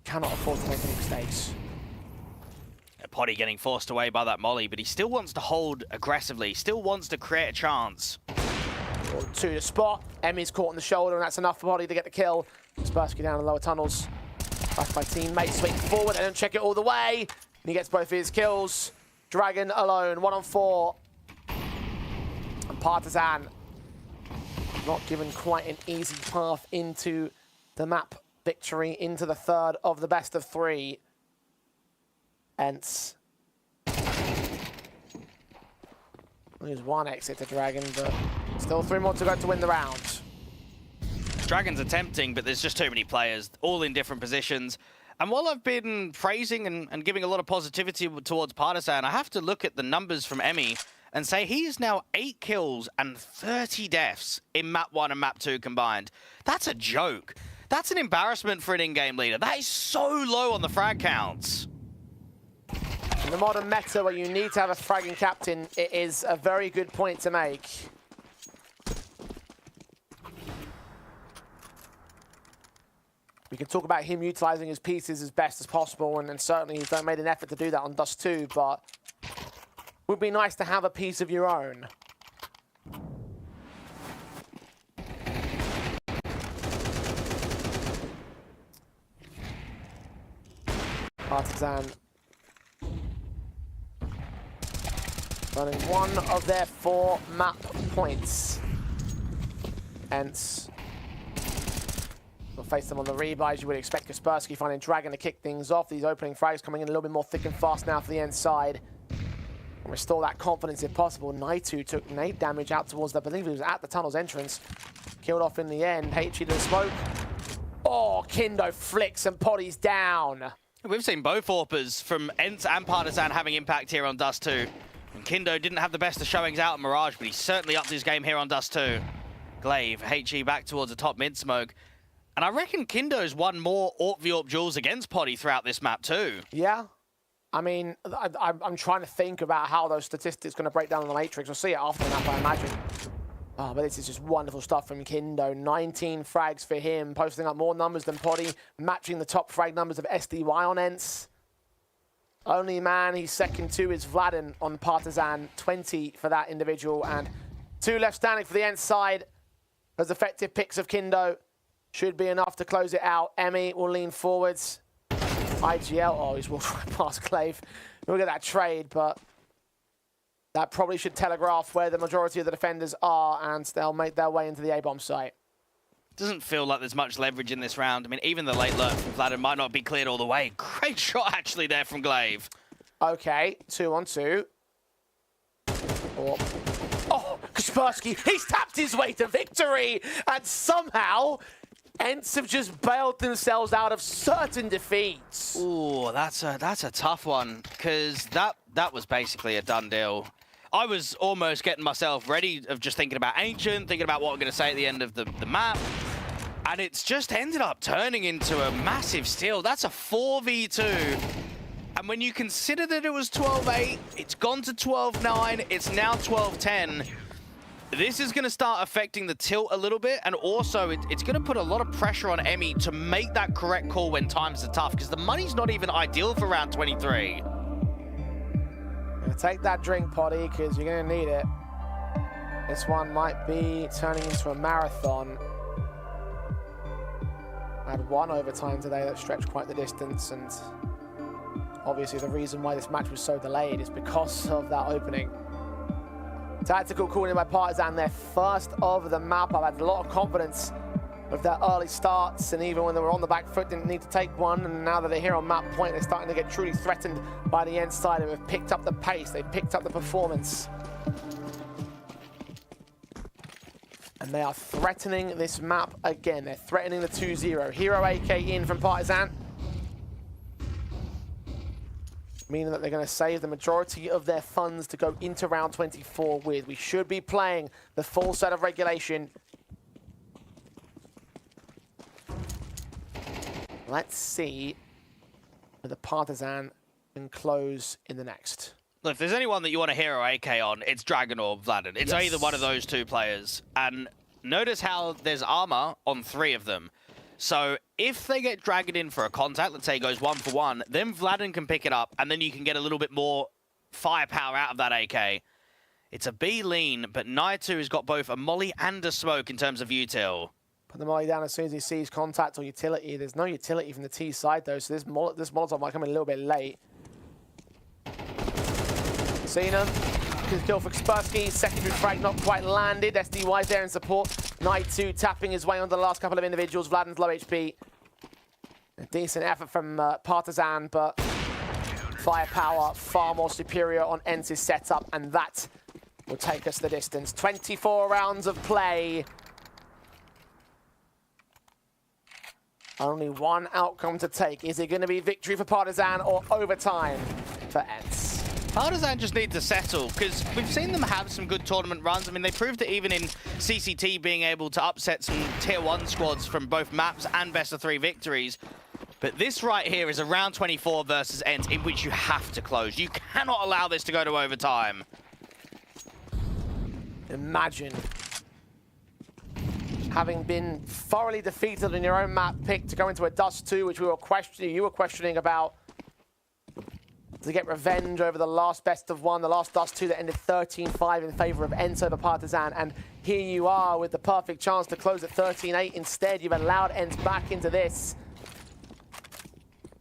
Cannot afford to make any mistakes. Poddy getting forced away by that molly, but he still wants to hold aggressively, still wants to create a chance. 2 to spot. Emmy's caught on the shoulder, and that's enough for Poddy to get the kill. Kaspersky down in the lower tunnels. Back by teammates, swing forward and then check it all the way. And he gets both of his kills. Dragon alone, 1-on-4. And Partizan not given quite an easy path into the map victory, into the 3rd of the best of 3. ENCE. There's 1 exit to Dragon, but still 3 more to go to win the round. Dragon's attempting, but there's just too many players, all in different positions. And while I've been praising and giving a lot of positivity towards Partizan, I have to look at the numbers from Emmy and say he is now 8 kills and 30 deaths in map 1 and map 2 combined. That's a joke. That's an embarrassment for an in-game leader. That is so low on the frag counts. In the modern meta where you need to have a fragging captain, it is a very good point to make. We can talk about him utilizing his pieces as best as possible, and certainly he's made an effort to do that on Dust 2, but it would be nice to have a piece of your own. Partizan running 1 of their 4 map points. ENCE will face them on the rebuy. You would expect Kaspersky finding Dragon to kick things off. These opening frags coming in a little bit more thick and fast now for the ENCE side. And restore that confidence if possible. Naitu took nade damage out towards, I believe he was at the tunnel's entrance. Killed off in the end. HE to the smoke. Oh, Kindo flicks and Poddy's down. We've seen both AWPers from ENCE and Partizan having impact here on Dust 2. And Kindo didn't have the best of showings out at Mirage, but he certainly upped his game here on Dust 2. Glaive, HE back towards the top mid smoke. And I reckon Kindo's won more AWP v AWP duels against Poddy throughout this map too. Yeah. I mean, I'm trying to think about how those statistics are going to break down on the Matrix. We'll see it after the map, I imagine. Oh, but this is just wonderful stuff from Kindo. 19 frags for him, posting up more numbers than Poddy, matching the top frag numbers of SDY on ENCE. Only man he's second to is Vladin on Partizan, 20 for that individual, and 2 left standing for the ENCE side. Those effective picks of Kindo should be enough to close it out. Emmy will lean forwards. IGL, oh, he's walked right past Glaive. We'll get that trade, but that probably should telegraph where the majority of the defenders are, and they'll make their way into the A-bomb site. Doesn't feel like there's much leverage in this round. I mean, even the late lurk from Vladin might not be cleared all the way. Great shot, actually, there from Glaive. Okay, 2-on-2. Oh, Kaspersky, he's tapped his way to victory, and somehow ENCE have just bailed themselves out of certain defeats. Ooh, that's a tough one, because that was basically a done deal. I was almost getting myself ready of just thinking about Ancient, thinking about what I'm going to say at the end of the map. And it's just ended up turning into a massive steal. That's a 4v2. And when you consider that it was 12-8, it's gone to 12-9, it's now 12-10. This is going to start affecting the tilt a little bit, and also it's going to put a lot of pressure on Emmy to make that correct call when times are tough, because the money's not even ideal for round 23. Take that drink, Poddy, because you're going to need it. This one might be turning into a marathon. I had one overtime today that stretched quite the distance, and obviously the reason why this match was so delayed is because of that opening. Tactical calling by Partizan, their first of the map. I've had a lot of confidence with their early starts, and even when they were on the back foot, didn't need to take one. And now that they're here on map point, they're starting to get truly threatened by the ENCE side. They've picked up the pace, they've picked up the performance. And they are threatening this map again. They're threatening the 2-0. Hero AK in from Partizan, meaning that they're going to save the majority of their funds to go into round 24 with. We should be playing the full set of regulation. Let's see whether Partizan can close in the next. Look, if there's anyone that you want a hero AK on, it's Dragon or Vladen. It's either one of those two players. And notice how there's armor on 3 of them. So if they get Dragon in for a contact, let's say he goes 1-for-1, then Vladen can pick it up, and then you can get a little bit more firepower out of that AK. It's a B lean, but Naitu has got both a molly and a smoke in terms of util. Put the molly down as soon as he sees contact or utility. There's no utility from the T side, though, so this Molotov might come in a little bit late. Seen him. Good kill for Kaspersky. Secondary frag not quite landed. SDY's there in support. Naitu tapping his way on the last couple of individuals. Vladen's low HP. A decent effort from Partizan, but firepower far more superior on ENCE's setup, and that will take us the distance. 24 rounds of play. Only one outcome to take. Is it going to be victory for Partizan or overtime for ENCE? Partizan just need to settle, because we've seen them have some good tournament runs. I mean, they proved it even in CCT, being able to upset some tier 1 squads from both maps and best of 3 victories. But this right here is a round 24 versus ENCE in which you have to close. You cannot allow this to go to overtime. Imagine having been thoroughly defeated in your own map pick to go into a Dust 2, which you were questioning about, to get revenge over the last best of 1, the last Dust 2 that ended 13-5 in favor of ENCE over Partizan. And here you are with the perfect chance to close at 13-8. Instead, you've allowed ENCE back into this.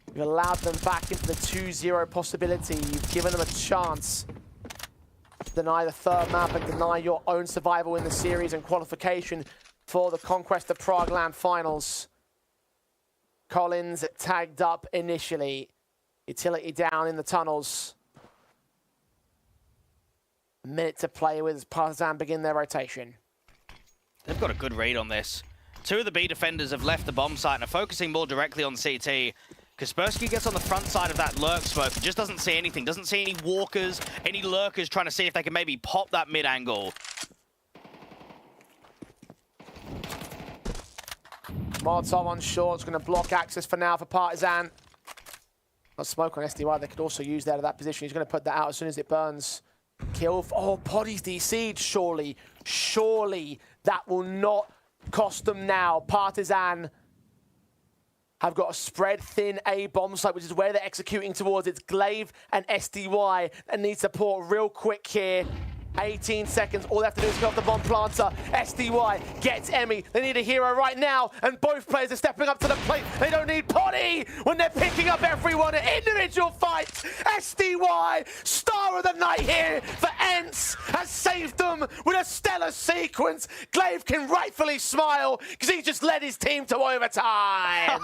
You've allowed them back into the 2-0 possibility. You've given them a chance to deny the 3rd map and deny your own survival in the series and qualification for the Conquest of Prague LAN Finals. Collins tagged up initially. Utility down in the tunnels. A minute to play with as Partizan begin their rotation. They've got a good read on this. 2 of the B defenders have left the bomb site and are focusing more directly on CT. Kaspersky gets on the front side of that lurk smoke and just doesn't see anything. Doesn't see any walkers, any lurkers trying to see if they can maybe pop that mid angle. Molotov on short. It's going to block access for now for Partizan. Got smoke on SDY. They could also use that at that position. He's going to put that out as soon as it burns. Kill. Oh, Poddy's DC'd. Surely that will not cost them now. Partizan have got a spread thin A bomb site, which is where they're executing towards. It's Glaive and SDY that need support real quick here. 18 seconds. All they have to do is go off the bomb planter. SDY gets Emmy. They need a hero right now, and both players are stepping up to the plate. They don't need Poddy when they're picking up everyone in individual fights. SDY, star of the night here for ENCE, has saved them with a stellar sequence. Glaive can rightfully smile because he just led his team to overtime.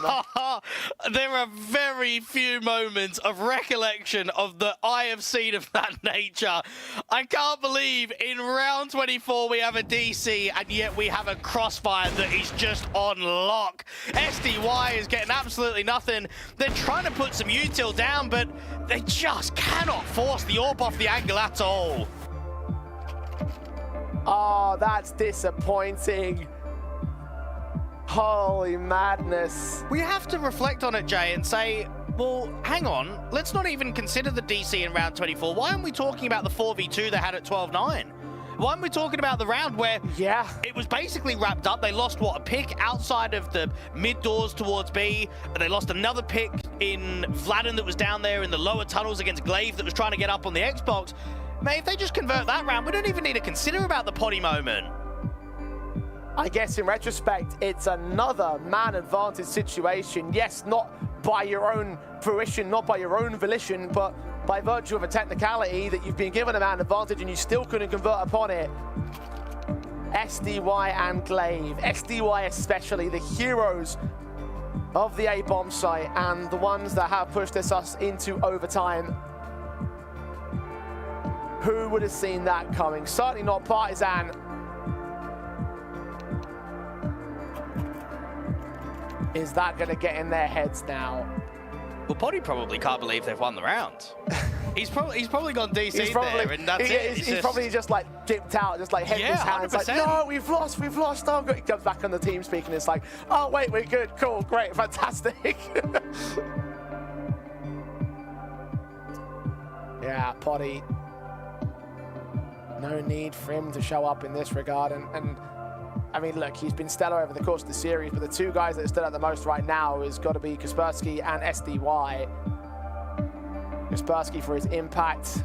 There are very few moments of recollection of that I have seen of that nature. I can't believe in round 24 we have a DC, and yet we have a crossfire that is just on lock. SDY is getting absolutely nothing. They're trying to put some util down, but they just cannot force the AWP off the angle at all. Oh, that's disappointing. Holy madness. We have to reflect on it, Jay, and say, well, hang on. Let's not even consider the DC in round 24. Why aren't we talking about the 4v2 they had at 12-9? Why aren't we talking about the round where it was basically wrapped up? They lost, what, a pick outside of the mid doors towards B, and they lost another pick in Vladen that was down there in the lower tunnels against Glaive that was trying to get up on the Xbox. Mate, if they just convert that round, we don't even need to consider about the potty moment. I guess in retrospect, it's another man advantage situation. Yes, not by your own fruition, not by your own volition, but by virtue of a technicality that you've been given a man advantage and you still couldn't convert upon it. SDY and Glaive, SDY especially, the heroes of the A-bomb site and the ones that have pushed us into overtime. Who would have seen that coming? Certainly not Partizan. Is that going to get in their heads now? Well, Potty probably can't believe they've won the round. He's probably gone DC there, and that's it. He's probably just like dipped out, just like head in his hands, like, no, we've lost. Oh, he comes back on the team speak and it's like, oh wait, we're good, cool, great, fantastic. Yeah, Potty. No need for him to show up in this regard, and I mean, look, he's been stellar over the course of the series, but the two guys that are still at the most right now has got to be Kaspersky and SDY. Kaspersky for his impact,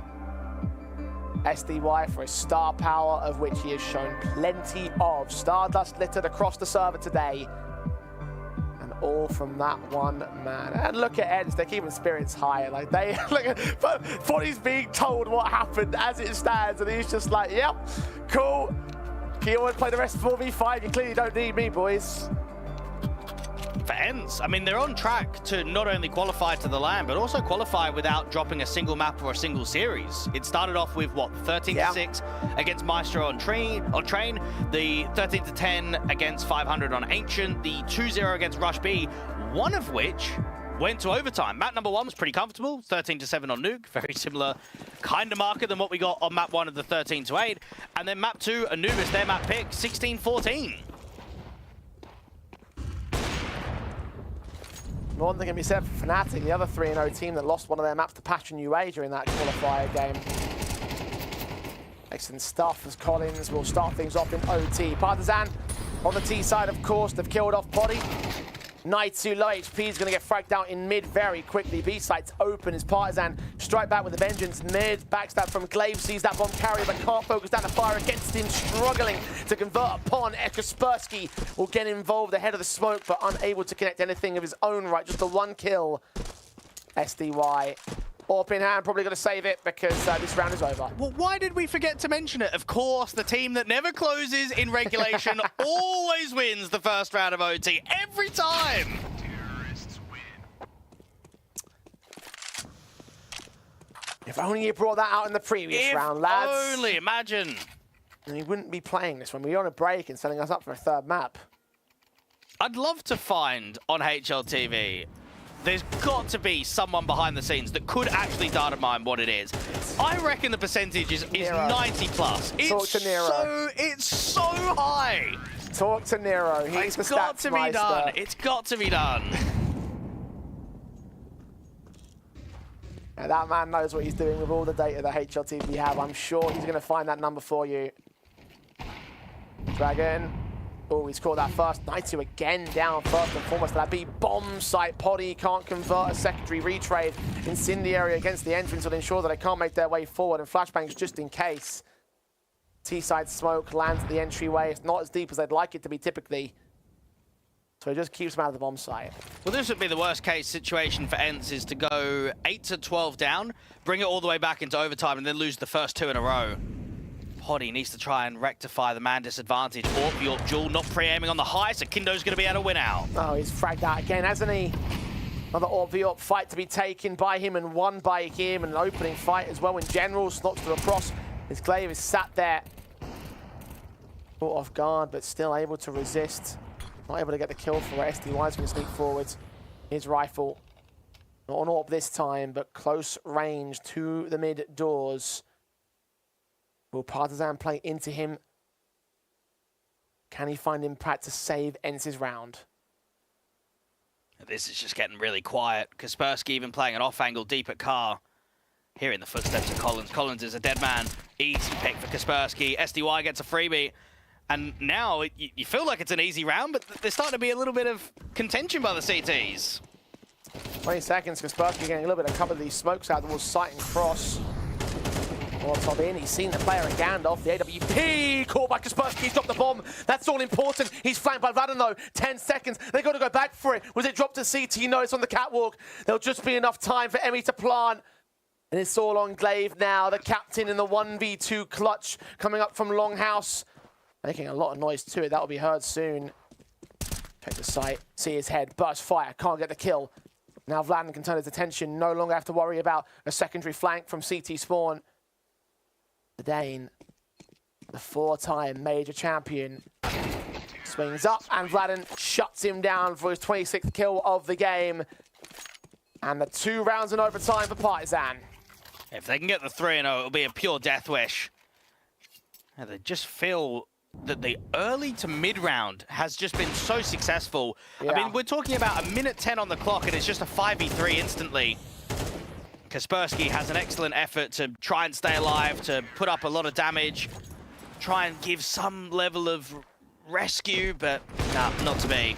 SDY for his star power, of which he has shown plenty of. Stardust littered across the server today, and all from that one man. And look at ENCE, they're keeping spirits high. Like they, but Potty's being told what happened as it stands, and he's just like, yep, cool. You want to play the rest of 4v5? You clearly don't need me, boys. For ENCE, I mean, they're on track to not only qualify to the LAN, but also qualify without dropping a single map or a single series. It started off with, what, 13-6 against Maestro on Train, the 13-10 against 500 on Ancient, the 2-0 against Rush B, one of which went to overtime. Map number 1 was pretty comfortable, 13-7 on Nuke, very similar kind of marker than what we got on map 1 of the 13-8. And then map 2, Anubis, their map pick, 16-14. More than can be said for Fnatic, the other 3-0 team that lost one of their maps to Passion UA during that qualifier game. Excellent stuff as Collins will start things off in OT. Partizan on the T side, of course, they've killed off Potty. Nightsu, low HP, is going to get fragged out in mid very quickly. B site's open as Partizan strike back with a vengeance. Mid, backstab from Glaive, sees that bomb carrier but can't focus down the fire against him, struggling to convert upon. Kaspersky will get involved ahead of the smoke but unable to connect anything of his own right. Just the one kill. SDY. Orp in hand, probably going to save it because this round is over. Well, why did we forget to mention it? Of course, the team that never closes in regulation always wins the first round of OT, every time! If only you brought that out in the previous round, lads. If only, imagine. And he wouldn't be playing this one. We're on a break and setting us up for a third map. I'd love to find on HLTV, there's got to be someone behind the scenes that could actually data mine what it is. I reckon the percentage is 90 plus. Talk to Nero. It's so high. Talk to Nero. He's the got to be Statsmeister. done. It's got to be done. Yeah, that man knows what he's doing with all the data that HLTV have. I'm sure he's going to find that number for you. Dragon. Oh, he's caught that first. Nightsu again down first and foremost. That be bomb site. Potty can't convert a secondary retrade. Incendiary against the entrance will ensure that they can't make their way forward. And flashbangs just in case. T-side smoke lands at the entryway. It's not as deep as they'd like it to be typically. So it just keeps them out of the bomb site. Well, this would be the worst case situation for ENCE, is to go 8-12 down, bring it all the way back into overtime, and then lose the first 2 in a row. Potty needs to try and rectify the man disadvantage. Orp, York, Jewel not pre-aiming on the high, so Kindo's going to be able to win out. Oh, he's fragged out again, hasn't he? Another Orp fight to be taken by him and won by him. An opening fight as well in general. Snocks to across. His Glaive is sat there. Caught off guard, but still able to resist. Not able to get the kill for it. SDY's going to sneak forwards. His rifle. Not on Orp this time, but close range to the mid doors. Will Partizan play into him? Can he find impact to save ENCE's round? This is just getting really quiet. Kaspersky even playing an off angle deep at car. Hearing the footsteps of Collins. Collins is a dead man. Easy pick for Kaspersky. SDY gets a freebie. And now you feel like it's an easy round, but there's starting to be a little bit of contention by the CTs. 20 seconds, Kaspersky getting a little bit of cover of these smokes out towards sight and cross. Molotov in, he's seen the player in Gandalf, the AWP, caught by Kaspersky, he's dropped the bomb, that's all important, he's flanked by Vladen though, 10 seconds, they've got to go back for it, was it dropped to CT? No, it's on the catwalk, there'll just be enough time for Emmy to plant, and it's all on Glaive now, the captain in the 1v2 clutch, coming up from Longhouse, making a lot of noise to it, that'll be heard soon. Check the sight, see his head, burst fire, can't get the kill. Now Vladen can turn his attention, no longer have to worry about a secondary flank from CT spawn. The Dane, the 4-time major champion, swings up and Vladen shuts him down for his 26th kill of the game. And the 2 rounds in overtime for Partizan. If they can get the 3-0, it'll be a pure death wish. And they just feel that the early to mid round has just been so successful. Yeah. I mean, we're talking about a minute 10 on the clock and it's just a 5v3 instantly. Kaspersky has an excellent effort to try and stay alive, to put up a lot of damage, try and give some level of rescue, but nah, not to be.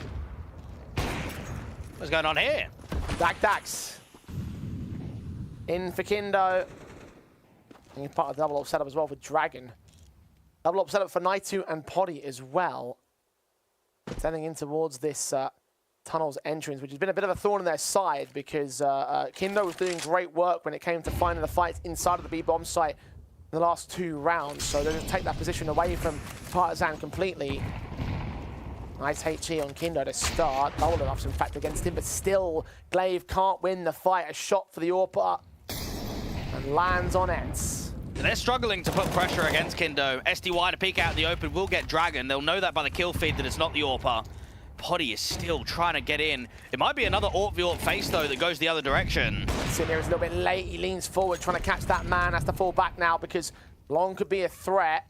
What's going on here? Dax. In for Kindo. And he's part of the double-up setup as well for Dragon. Double-up setup for Naitu and Poddy as well. Standing in towards this tunnel's entrance, which has been a bit of a thorn in their side because Kindo was doing great work when it came to finding the fights inside of the B-bomb site in the last 2 rounds. So they're going to take that position away from Partizan completely. Nice HE on Kindo to start. Double debuffs, in fact, against him, but still, Glaive can't win the fight. A shot for the AWPer and lands on ENCE. They're struggling to put pressure against Kindo. SDY to peek out in the open will get Dragon. They'll know that by the kill feed that it's not the AWPer. Poddy is still trying to get in. It might be another AWP v AWP face, though, that goes the other direction. Sinir is a little bit late. He leans forward, trying to catch that man. Has to fall back now because Long could be a threat.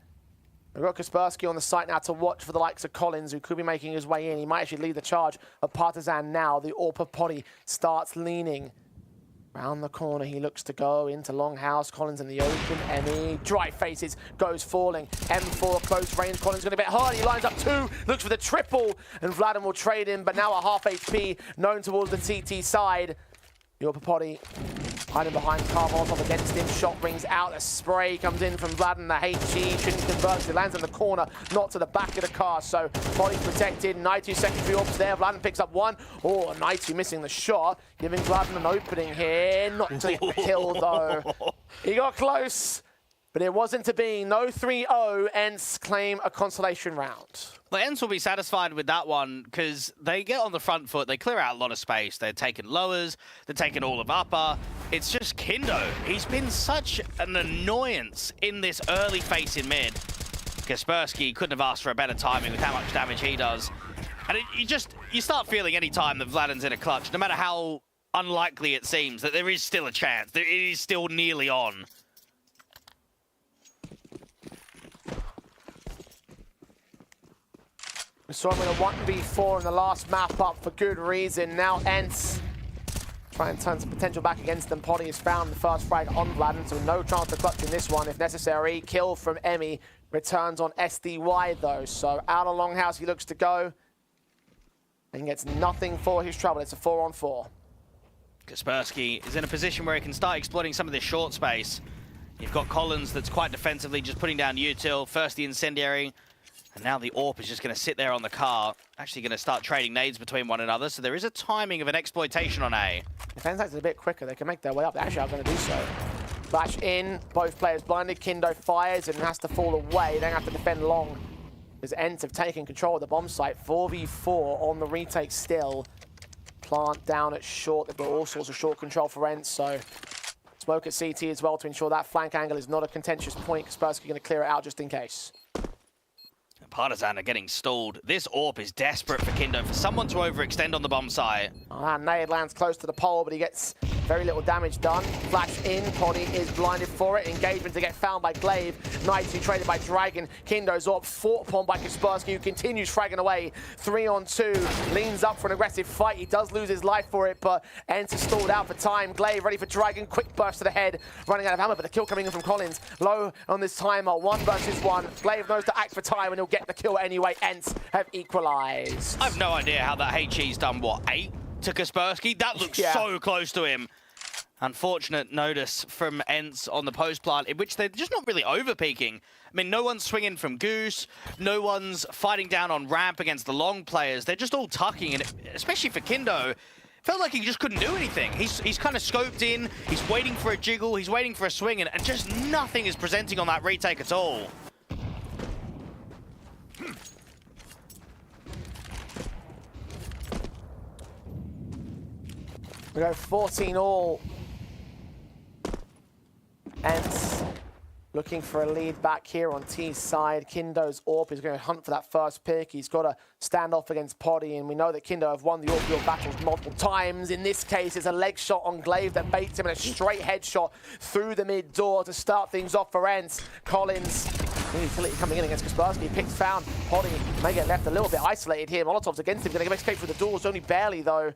We've got Kaspersky on the site now to watch for the likes of Collins, who could be making his way in. He might actually lead the charge of Partizan now. The AWP Poddy starts leaning. Round the corner, he looks to go into Longhouse. Collins in the open. Emmy, dry faces, goes falling. M4, close range. Collins going to get hard. He lines up 2, looks for the triple, and Vladen will trade him, but now a half HP, known towards the CT side. Your Poddy hiding behind Carval's up against him. Shot rings out. A spray comes in from Vladen. The HE shouldn't convert. It lands in the corner, not to the back of the car. So Poddy's protected. Naitu secondary AWP's there. Vladen picks up 1. Oh, Naitu missing the shot. Giving Vladen an opening here. Not to get the kill, though. He got close, but it wasn't to be. No 3-0. ENCE claim a consolation round. The ENCE will be satisfied with that one because they get on the front foot, they clear out a lot of space. They're taking lowers, they're taking all of upper. It's just Kindo. He's been such an annoyance in this early face in mid. Kaspersky couldn't have asked for a better timing with how much damage he does. And you start feeling any time that Vladen's in a clutch, no matter how unlikely it seems, that there is still a chance. That it is still nearly on. We saw him in a 1v4 in the last map up for good reason. Now ENCE try and turn some potential back against them. Poddy has found the first frag on Vladen, so no chance to clutch in this one if necessary. Kill from Emmy. Returns on SDY though. So out of Longhouse he looks to go. And gets nothing for his trouble. It's a 4-on-4. Kaspersky is in a position where he can start exploiting some of this short space. You've got Collins that's quite defensively just putting down util. First the incendiary. And now the AWP is just going to sit there on the car, actually going to start trading nades between one another. So there is a timing of an exploitation on A. Defense is a bit quicker. They can make their way up. They actually are going to do so. Flash in. Both players blinded. Kindo fires and has to fall away. They don't have to defend long. As ENCE have taken control of the bomb site. 4v4 on the retake still. Plant down at short. They've got all sorts of short control for ENCE. So smoke at CT as well to ensure that flank angle is not a contentious point. Kaspersky going to clear it out just in case. Partizan are getting stalled. This AWP is desperate for Kindo, for someone to overextend on the bomb site. Nade lands close to the pole, but he gets very little damage done. Flash in, Poddy is blinded for it. Engagement to get found by Glaive. Naitu traded by Dragon. Kindo's AWP fought upon by Kaspersky, who continues fragging away. 3-on-2, leans up for an aggressive fight. He does lose his life for it, but ENCE is stalled out for time. Glaive ready for Dragon, quick burst to the head. Running out of ammo, but the kill coming in from Collins. Low on this timer, 1 versus 1. Glaive knows to act for time, and he'll get the kill anyway. ENCE have equalized. I have no idea how that HE's done, what, 8 to Kaspersky? That looks so close to him. Unfortunate notice from ENCE on the post plant, in which they're just not really over-peaking. I mean, no one's swinging from Goose, no one's fighting down on ramp against the long players. They're just all tucking, and especially for Kindo, felt like he just couldn't do anything. He's kind of scoped in, he's waiting for a jiggle, he's waiting for a swing, and just nothing is presenting on that retake at all. We go 14 all. ENCE looking for a lead back here on T's side. Kindo's AWP is going to hunt for that first pick. He's got to stand off against Poddy, and we know that Kindo have won the AWP battles multiple times. In this case, it's a leg shot on Glaive that baits him, and a straight headshot through the mid door to start things off for ENCE. Collins, utility coming in against Kaspersky. Picked found. Poddy may get left a little bit isolated here. Molotov's against him, going to make escape through the doors, only barely though.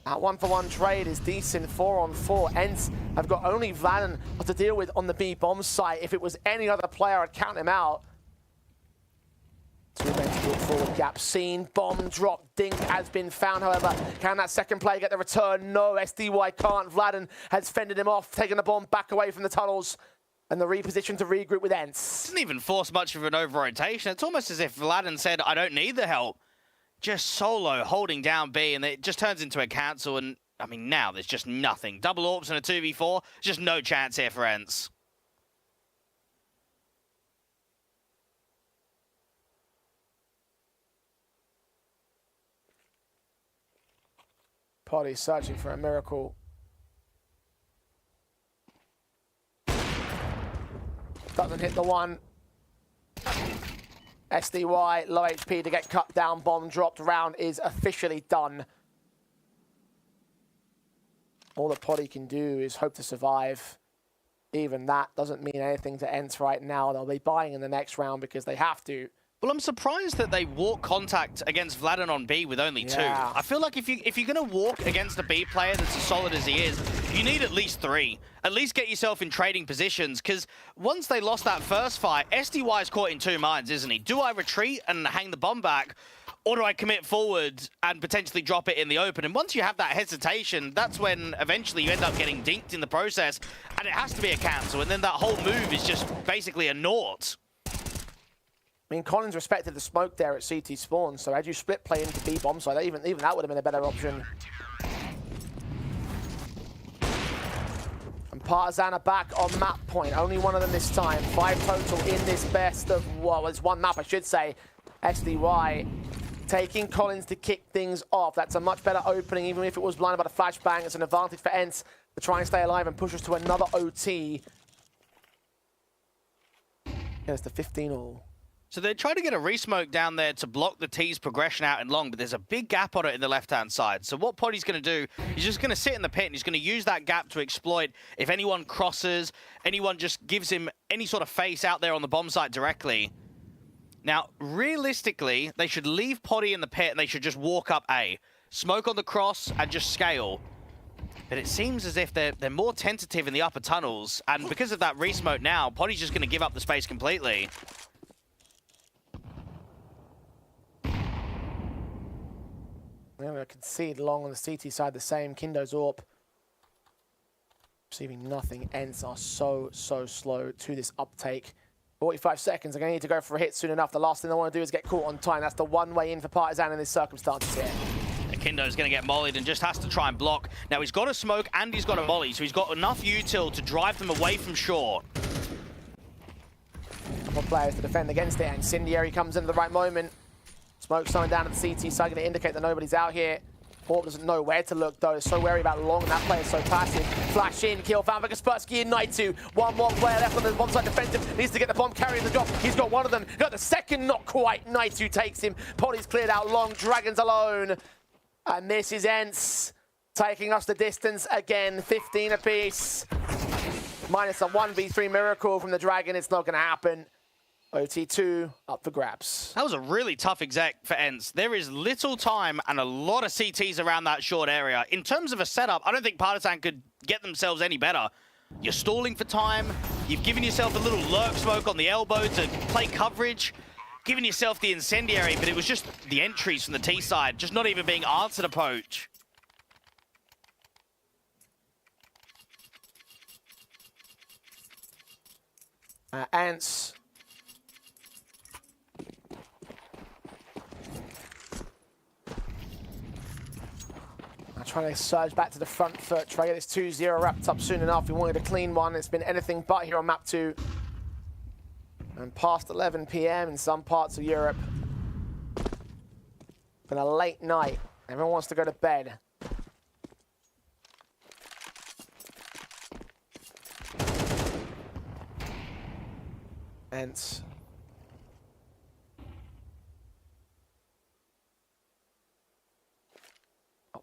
That 1-for-1 trade is decent, 4-on-4. ENCE have got only Vladen to deal with on the B bomb site. If it was any other player, I'd count him out. Two men to look forward, gap seen, bomb drop, Dink has been found, however. Can that second player get the return? No, SDY can't. Vladen has fended him off, taking the bomb back away from the tunnels, and the reposition to regroup with ENCE. Didn't even force much of an over-rotation. It's almost as if Vladen said, I don't need the help. Just solo holding down B, and it just turns into a cancel, and I mean, now there's just nothing. Double AWPs and a 2v4, just no chance here for ENCE. Poddy searching for a miracle. Doesn't hit the one. SDY, low HP to get cut down, bomb dropped, round is officially done. All that Poddy can do is hope to survive. Even that doesn't mean anything to ENCE right now. They'll be buying in the next round because they have to. Well, I'm surprised that they walk contact against Vladen on B with only two. I feel like if you're going to walk against a B player that's as solid as he is, you need at least three. At least get yourself in trading positions, because once they lost that first fight, SDY is caught in two minds, isn't he? Do I retreat and hang the bomb back, or do I commit forward and potentially drop it in the open? And once you have that hesitation, that's when eventually you end up getting dinked in the process, and it has to be a cancel, and then that whole move is just basically a naught. I mean, Collins respected the smoke there at CT spawn, so had you split play into B bomb side, even that would have been a better option. And Partizan are back on map point, only one of them this time. 5 total in this best of, well, it's one map, I should say. SDY taking Collins to kick things off. That's a much better opening, even if it was blinded by the flashbang. It's an advantage for ENCE to try and stay alive and push us to another OT. It's the 15 all. So they're trying to get a resmoke down there to block the T's progression out in long, but there's a big gap on it in the left-hand side. So what Poddy's going to do, he's just going to sit in the pit, and he's going to use that gap to exploit if anyone crosses, anyone just gives him any sort of face out there on the bomb site directly. Now, realistically, they should leave Poddy in the pit, and they should just walk up A. Smoke on the cross, and just scale. But it seems as if they're more tentative in the upper tunnels, and because of that resmoke now, Poddy's just going to give up the space completely. We're going to concede long on the CT side, the same. Kindo's AWP receiving nothing. ENCE are so slow to this uptake. 45 seconds. They're going to need to go for a hit soon enough. The last thing they want to do is get caught on time. That's the one way in for Partizan in this circumstances here. Kindo's going to get mollied and just has to try and block. Now, he's got a smoke and he's got a molly, so he's got enough util to drive them away from shore. Couple of players to defend against it. Incendiary comes in at the right moment. Smoke slowing down at the CT side, going to indicate that nobody's out here. AWP doesn't know where to look, though. So wary about long, and that player's so passive. Flash in, kill found for Kaspersky in Night 2. One more player left on the bomb side defensive. Needs to get the bomb carrying the drop. He's got one of them. Got the second, not quite. Night 2 takes him. Poddy's cleared out long. Dragons alone. And this is ENCE taking us the distance again. 15 apiece. Minus a 1v3 miracle from the Dragon. It's not going to happen. OT2 up for grabs. That was a really tough exec for ENCE. There is little time and a lot of CTs around that short area. In terms of a setup, I don't think Partizan could get themselves any better. You're stalling for time. You've given yourself a little lurk smoke on the elbow to play coverage. Giving yourself the incendiary, but it was just the entries from the T side, just not even being answered a poach. ENCE. Trying to surge back to the front foot, try to get this 2-0 wrapped up soon enough. We wanted a clean one. It's been anything but here on map 2. And past 11 p.m. in some parts of Europe. Been a late night. Everyone wants to go to bed. ENCE.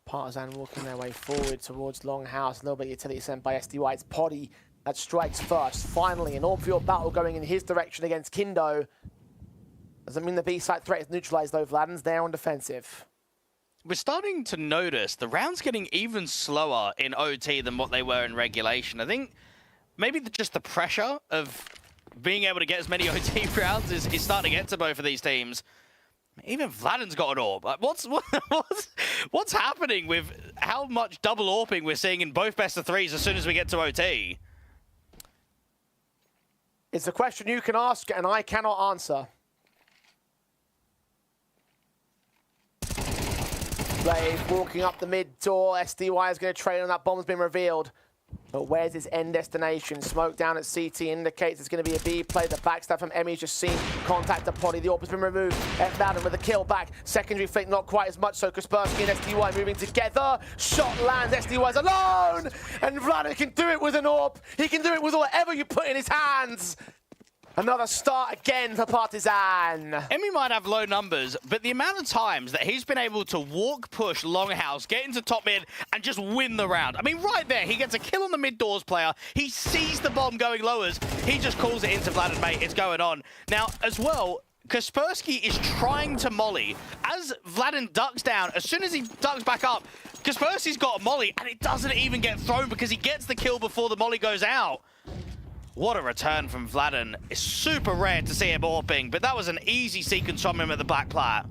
Partizan walking their way forward towards Longhouse. A little bit of utility sent by SDY. It's Poddy that strikes first. Finally, an all-field battle going in his direction against Kindo. Doesn't mean the B-side threat is neutralized though. Vladen's there on defensive. We're starting to notice the rounds getting even slower in OT than what they were in regulation. I think maybe just the pressure of being able to get as many OT rounds is starting to get to both of these teams. Even Vladen's got an AWP. What's happening with how much double AWPing we're seeing in both best of threes as soon as we get to OT? It's a question you can ask and I cannot answer. Blade walking up the mid door. SDY is going to trade on that bomb's been revealed. But where's his end destination? Smoke down at CT indicates it's going to be a B play. The backstab from Emmy's just seen contact the Poddy. The AWP has been removed. Vladen with a kill back. Secondary flick, not quite as much so. Kaspersky and SDY moving together. Shot lands. SDY's alone. And Vladen can do it with an AWP. He can do it with whatever you put in his hands. Another start again for Partizan. Emmy might have low numbers, but the amount of times that he's been able to walk, push, Longhouse, get into top mid, and just win the round. I mean, right there, he gets a kill on the mid doors player. He sees the bomb going lowers. He just calls it into Vladen, mate. It's going on. Now, as well, Kaspersky is trying to molly. As Vladen ducks down, as soon as he ducks back up, Kaspersky's got a molly, and it doesn't even get thrown because he gets the kill before the molly goes out. What a return from Vladen. It's super rare to see him AWPing, but that was an easy sequence from him at the back plat.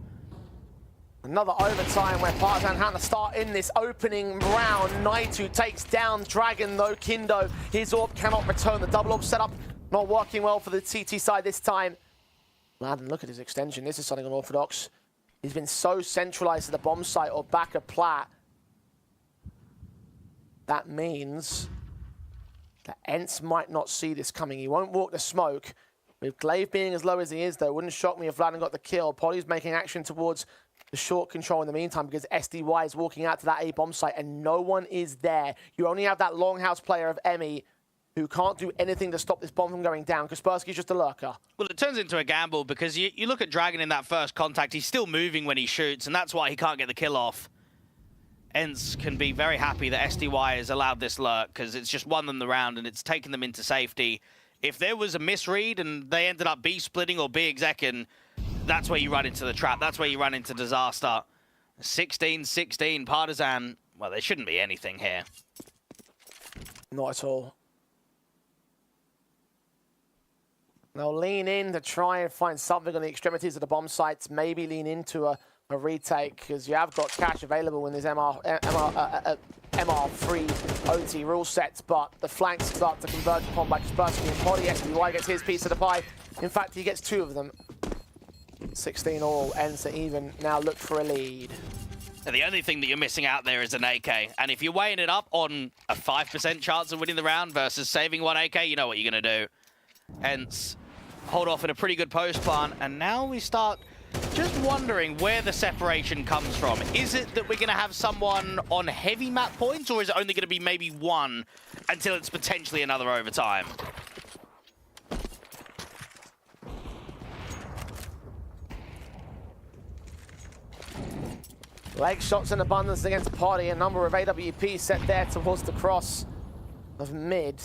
Another overtime where Partizan had to start in this opening round. Naitu takes down Dragon though. Kindo, his AWP cannot return. The double AWP setup not working well for the TT side this time. Vladen, look at his extension. This is something unorthodox. He's been so centralized to the bomb site or back of plat. That means that ENCE might not see this coming. He won't walk the smoke. With Glaive being as low as he is, though, wouldn't shock me if Vladen got the kill. Poddy's making action towards the short control in the meantime because SDY is walking out to that A-bomb site and no one is there. You only have that Longhouse player of Emmy who can't do anything to stop this bomb from going down. Kaspersky's just a lurker. Well, it turns into a gamble because you look at Dragon in that first contact, he's still moving when he shoots, and that's why he can't get the kill off. ENCE can be very happy that SDY has allowed this lurk because it's just won them the round and it's taken them into safety. If there was a misread and they ended up B splitting or B execing, that's where you run into the trap. That's where you run into disaster. 16-16, Partizan. Well, there shouldn't be anything here. Not at all. They'll lean in to try and find something on the extremities of the bomb sites. Maybe lean into a retake because you have got cash available in this MR3 OT rule sets, but the flanks start to converge upon by Kaspersky and Poddy. SDY gets his piece of the pie. In fact, he gets 2 of them. 16 all, ENCE even now look for a lead. And the only thing that you're missing out there is an AK. And if you're weighing it up on a 5% chance of winning the round versus saving 1 AK, you know what you're going to do. ENCE hold off in a pretty good post plant, and now we start just wondering where the separation comes from. Is it that we're going to have someone on heavy map points, or is it only going to be maybe one until it's potentially another overtime? Leg shots in abundance against Poddy. A number of AWP set there towards the cross of mid.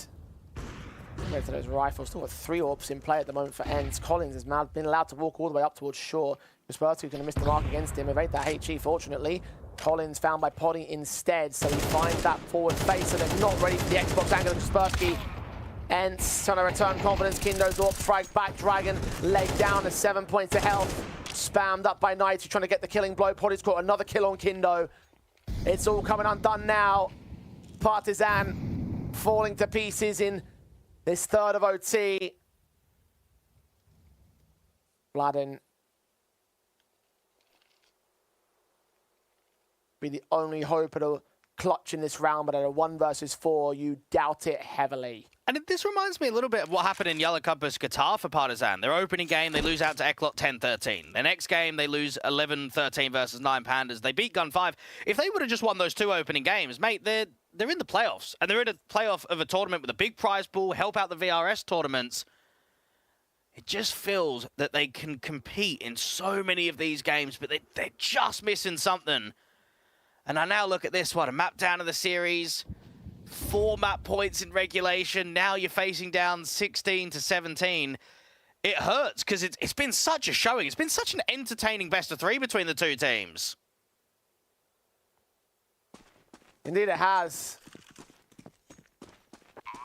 Compared to those rifles, still with 3 AWPs in play at the moment for ENCE. Collins has been allowed to walk all the way up towards shore. Kaspersky's going to miss the mark against him. Evade that HE, fortunately. Collins found by Poddy instead, so he finds that forward face, so they're not ready for the Xbox angle of Kaspersky. ENCE trying to return confidence. Kindo's AWP frag back. Dragon leg down to 7 points of health. Spammed up by Naitu trying to get the killing blow. Poddy's got another kill on Kindo. It's all coming undone now. Partizan falling to pieces in this third of OT. Vladin be the only hope at a clutch in this round, but at a 1 versus 4, you doubt it heavily. And this reminds me a little bit of what happened in Yellow Compass Qatar for Partizan. Their opening game, they lose out to Eklot 10-13. The next game, they lose 11-13 versus 9 Pandas. They beat Gun 5. If they would have just won those 2 opening games, mate, they're in the playoffs. And they're in a playoff of a tournament with a big prize pool, help out the VRS tournaments. It just feels that they can compete in so many of these games, but they're just missing something. And I now look at this one, a map down of the series, 4 map points in regulation. Now you're facing down 16-17. It hurts because it's been such a showing. It's been such an entertaining best of 3 between the 2 teams. Indeed it has.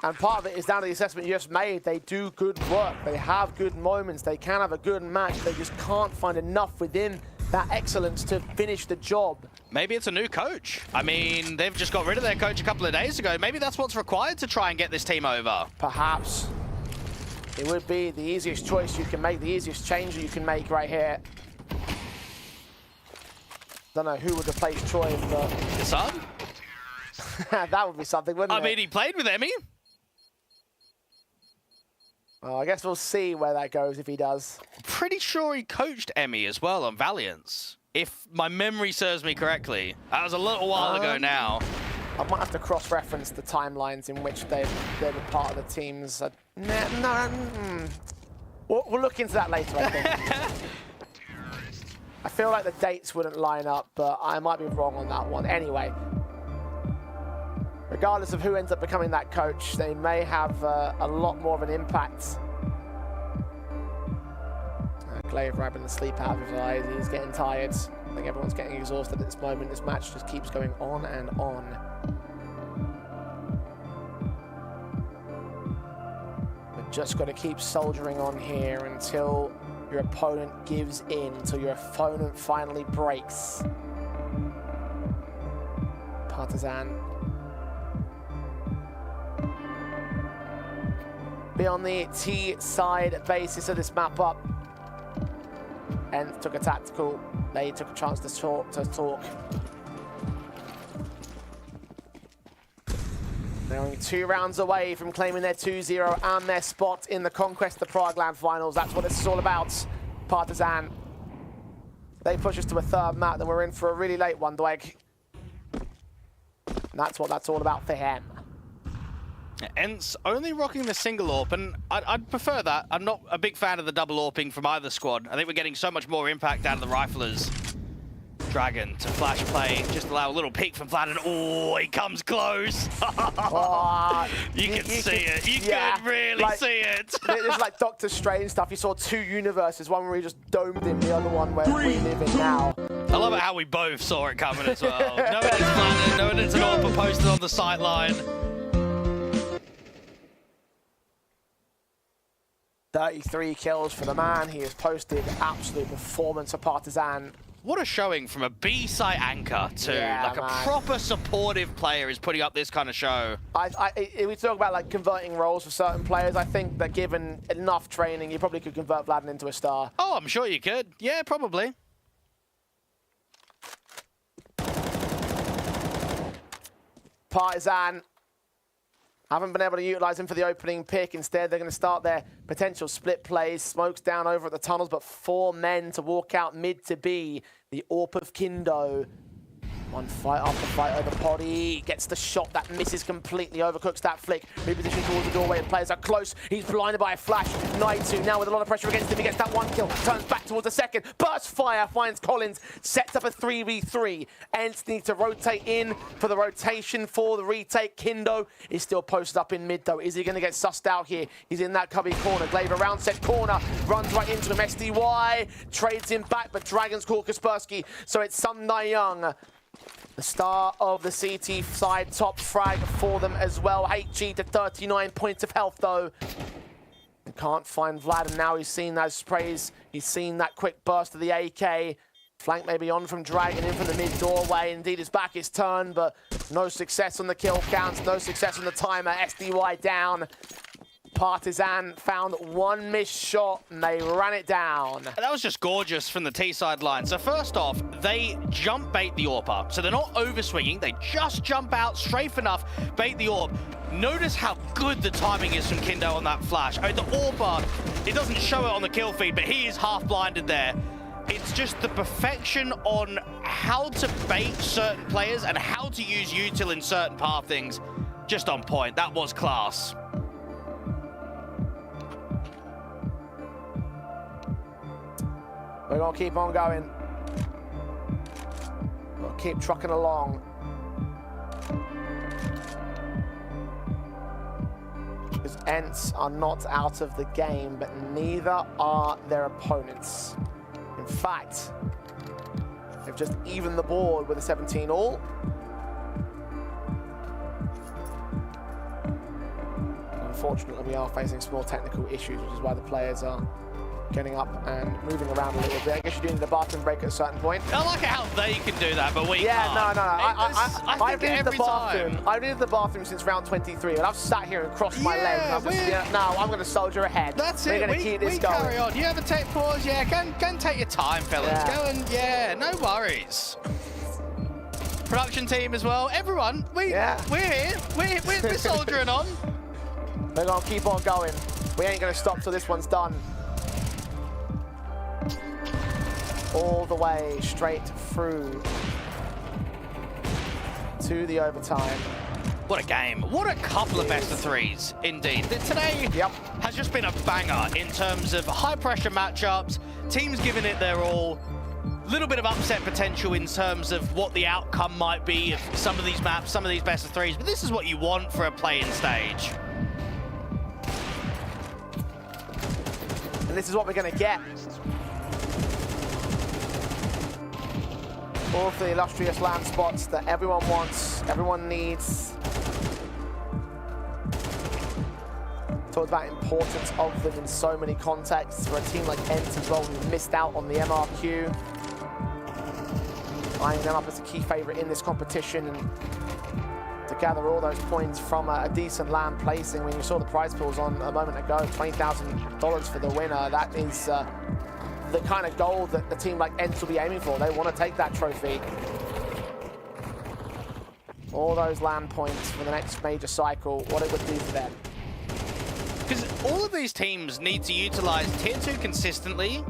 And part of it is down to the assessment you just made. They do good work. They have good moments. They can have a good match. They just can't find enough within that excellence to finish the job. Maybe it's a new coach. I mean, they've just got rid of their coach a couple of days ago. Maybe that's what's required to try and get this team over. Perhaps. It would be the easiest choice you can make, the easiest change you can make right here. Don't know who would replace Troy, but... His son? That would be something, wouldn't it? I mean, he played with Emmy. Well, I guess we'll see where that goes if he does. Pretty sure he coached Emmy as well on Valiance, if my memory serves me correctly. That was a little while ago now. I might have to cross-reference the timelines in which they were part of the teams. We'll look into that later, I think. I feel like the dates wouldn't line up, but I might be wrong on that one. Anyway, regardless of who ends up becoming that coach, they may have a lot more of an impact. Glaive grabbing the sleep out of his eyes. He's getting tired. I think everyone's getting exhausted at this moment. This match just keeps going on and on. But just got to keep soldiering on here until your opponent gives in, until your opponent finally breaks. Partizan be on the T side basis of this map up. ENCE took a tactical. They took a chance to talk. They're only 2 rounds away from claiming their 2-0 and their spot in the Conquest of Prague LAN Finals. That's what this is all about. Partizan. They push us to a 3rd map, then we're in for a really late one, Dweg. And that's what that's all about for him. ENCE only rocking the single AWP, and I'd prefer that. I'm not a big fan of the double AWPing from either squad. I think we're getting so much more impact out of the riflers. Dragon to flash play, just allow a little peek from Vlad, and oh, he comes close. You can see it. You can really see it. There's like Doctor Strange stuff. You saw 2 universes, one where he just domed him, the other one where we live in now. I love it how we both saw it coming as well. No one is planning, no one is an AWP posted on the sideline. 33 kills for the man. He has posted absolute performance for Partizan. What a showing from a B-side anchor too. Like a proper supportive player is putting up this kind of show. We talk about like converting roles for certain players. I think that given enough training, you probably could convert Vladin into a star. Oh, I'm sure you could. Yeah, probably. Partizan haven't been able to utilize him for the opening pick. Instead, they're going to start their potential split plays. Smokes down over at the tunnels, but 4 men to walk out mid to B. The AWP of Kindo. One fight after fight over Poddy. Gets the shot that misses completely. Overcooks that flick. Reposition towards the doorway. The players are close. He's blinded by a flash. Naitu now with a lot of pressure against him. He gets that 1 kill. Turns back towards the second. Burst fire finds Collins. Sets up a 3v3. ENCE needs to rotate in for the rotation for the retake. Kindo is still posted up in mid though. Is he going to get sussed out here? He's in that cubby corner. Glaive around set corner. Runs right into him. SDY trades him back, but Dragons call Kaspersky. So it's Sun Young. The star of the CT side, top frag for them as well. HG to 39 points of health though. Can't find Vlad, and now he's seen those sprays. He's seen that quick burst of the AK. Flank maybe on from Dragon in from the mid doorway. Indeed, his back is turned, but no success on the kill counts, no success on the timer. SDY down. Partizan found one missed shot and they ran it down. That was just gorgeous from the T-side line. So first off, they jump bait the AWP up. So they're not overswinging, they just jump out, strafe enough, bait the AWP. Notice how good the timing is from Kindo on that flash. I mean, the AWP, it doesn't show it on the kill feed, but he is half blinded there. It's just the perfection on how to bait certain players and how to use util in certain pathings. Just on point, that was class. We're gonna keep on going. We'll keep trucking along. Because ENCE are not out of the game, but neither are their opponents. In fact, they've just evened the board with a 17 all. Unfortunately, we are facing small technical issues, which is why the players are getting up and moving around a little bit. I guess you're doing the bathroom break at a certain point. I like how they can do that, but we can't. No. I think every time. I've been in the bathroom since round 23, and I've sat here and crossed my legs. And I'm going to soldier ahead. That's We're it. going to keep this going. Carry on. You ever take pause? Yeah, go and take your time, fellas. Yeah. Go and, no worries. Production team as well. Everyone, we're here. We're soldiering on. We're going to keep on going. We ain't going to stop till this one's done. All the way straight through to the overtime. What a game. What a couple of best of threes, indeed. Today has just been a banger in terms of high-pressure matchups, teams giving it their all, little bit of upset potential in terms of what the outcome might be of some of these maps, some of these best of threes, but this is what you want for a play-in stage. And this is what we're going to get. All of the illustrious LAN spots that everyone wants, everyone needs. Talked about importance of them in so many contexts for a team like ENCE as well, who missed out on the MRQ. Eyeing them up as a key favourite in this competition, and to gather all those points from a decent LAN placing. When you saw the prize pools on a moment ago, $20,000 for the winner, that is the kind of goal that a team like ENCE will be aiming for. They want to take that trophy. All those LAN points for the next major cycle, what it would do for them. Because all of these teams need to utilize tier 2 consistently,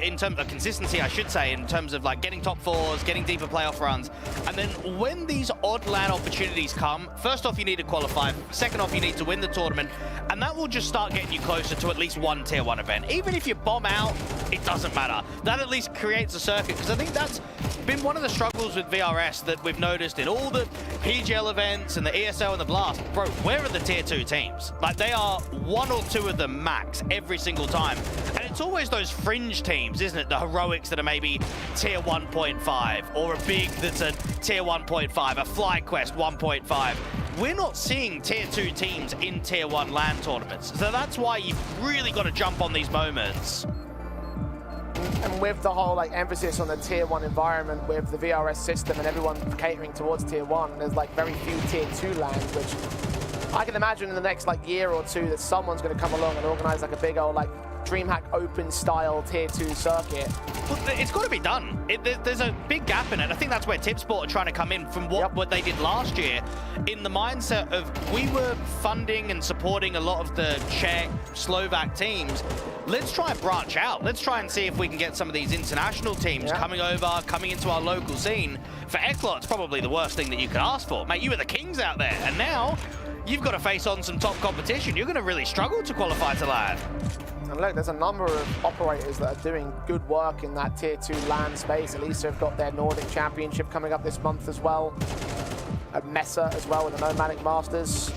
in terms of consistency, I should say, in terms of like getting top fours, getting deeper playoff runs. And then when these odd LAN opportunities come, first off, you need to qualify. Second off, you need to win the tournament. And that will just start getting you closer to at least one tier 1 event. Even if you bomb out, it doesn't matter. That at least creates a circuit, because I think that's been one of the struggles with VRS that we've noticed in all the PGL events and the ESL and the Blast. Bro, where are the tier 2 teams? Like, they are 1 or 2 of them max every single time. And it's always those fringe teams, isn't it? The heroics that are maybe tier 1.5, or a big that's a tier 1.5, a FlyQuest 1.5. We're not seeing tier 2 teams in tier 1 LAN tournaments. So that's why you've really got to jump on these moments. And with the whole like emphasis on the tier 1 environment with the VRS system and everyone catering towards tier 1, there's like very few tier 2 LANs, which I can imagine in the next like year or two that someone's going to come along and organize like a big old like DreamHack open style tier 2 circuit. Well, it's got to be done. There's a big gap in it. I think that's where Tipsport are trying to come in from what they did last year, in the mindset of we were funding and supporting a lot of the Czech, Slovak teams. Let's try and branch out. Let's try and see if we can get some of these international teams coming into our local scene. For Eklot, it's probably the worst thing that you could ask for. Mate, you were the kings out there, and now you've got to face on some top competition. You're going to really struggle to qualify to LAN. And look, there's a number of operators that are doing good work in that tier 2 LAN space. Elisa have got their Nordic Championship coming up this month as well. At Mesa as well with the Nomadic Masters.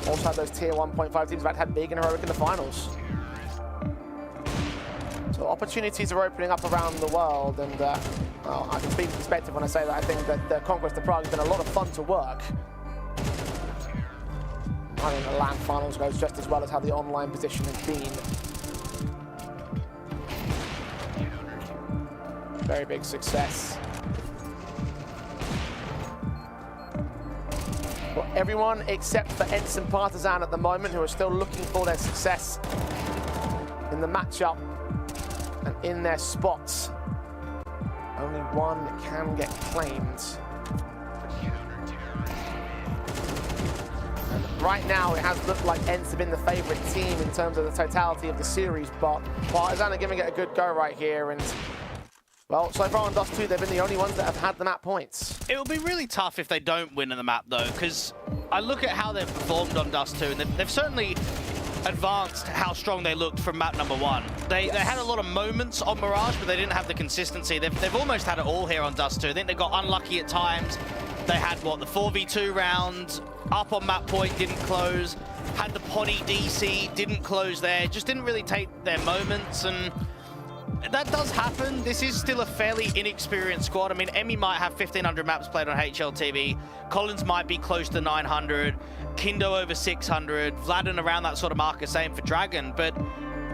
Also had those tier 1.5 teams. In fact, had Big and Heroic in the finals. So opportunities are opening up around the world, and well, I can speak from perspective when I say that I think that the Conquest of Prague has been a lot of fun to work. I think the LAN Finals goes just as well as how the online position has been. Very big success. Well, everyone except for ENCE and Partizan at the moment, who are still looking for their success in the matchup and in their spots. Only one can get claimed. And right now, it has looked like ENCE have been the favourite team in terms of the totality of the series, but Partizan are giving it a good go right here. And well, so far on Dust 2, they've been the only ones that have had the map points. It will be really tough if they don't win in the map, though, because I look at how they've performed on Dust 2, and they've certainly advanced how strong they looked from map number 1. They had a lot of moments on Mirage, but they didn't have the consistency. They've almost had it all here on Dust 2. I think they got unlucky at times. They had, what, the 4v2 round, up on map point, didn't close. Had the Poddy DC, didn't close there. Just didn't really take their moments, and that does happen. This is still a fairly inexperienced squad. I mean, Emmy might have 1,500 maps played on HLTV. Collins might be close to 900. Kindo over 600. Vladden around that sort of marker, same for Dragon. But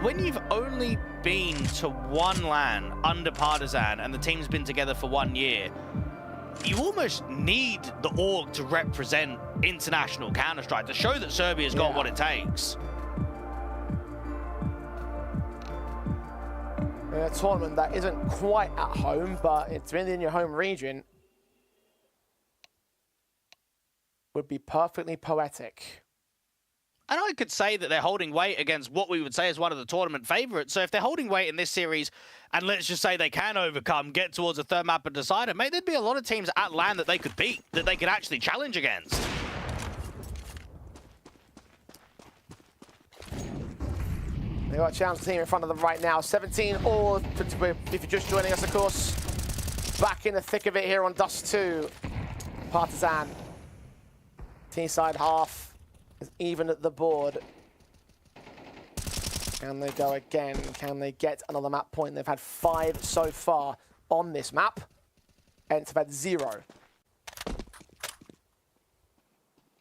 when you've only been to one LAN under Partizan and the team's been together for 1 year, you almost need the org to represent international Counter-Strike, to show that Serbia's got what it takes. In a tournament that isn't quite at home, but it's been in your home region, would be perfectly poetic. And I could say that they're holding weight against what we would say is one of the tournament favourites. So if they're holding weight in this series, and let's just say they can overcome, get towards a third map and decider, mate, there'd be a lot of teams at LAN that they could beat, that they could actually challenge against. They've got a challenge team in front of them right now. 17 all, if you're just joining us, of course. Back in the thick of it here on Dust 2. Partizan. T-side half is even at the board. Can they go again? Can they get another map point? They've had 5 so far on this map. ENCE have had 0.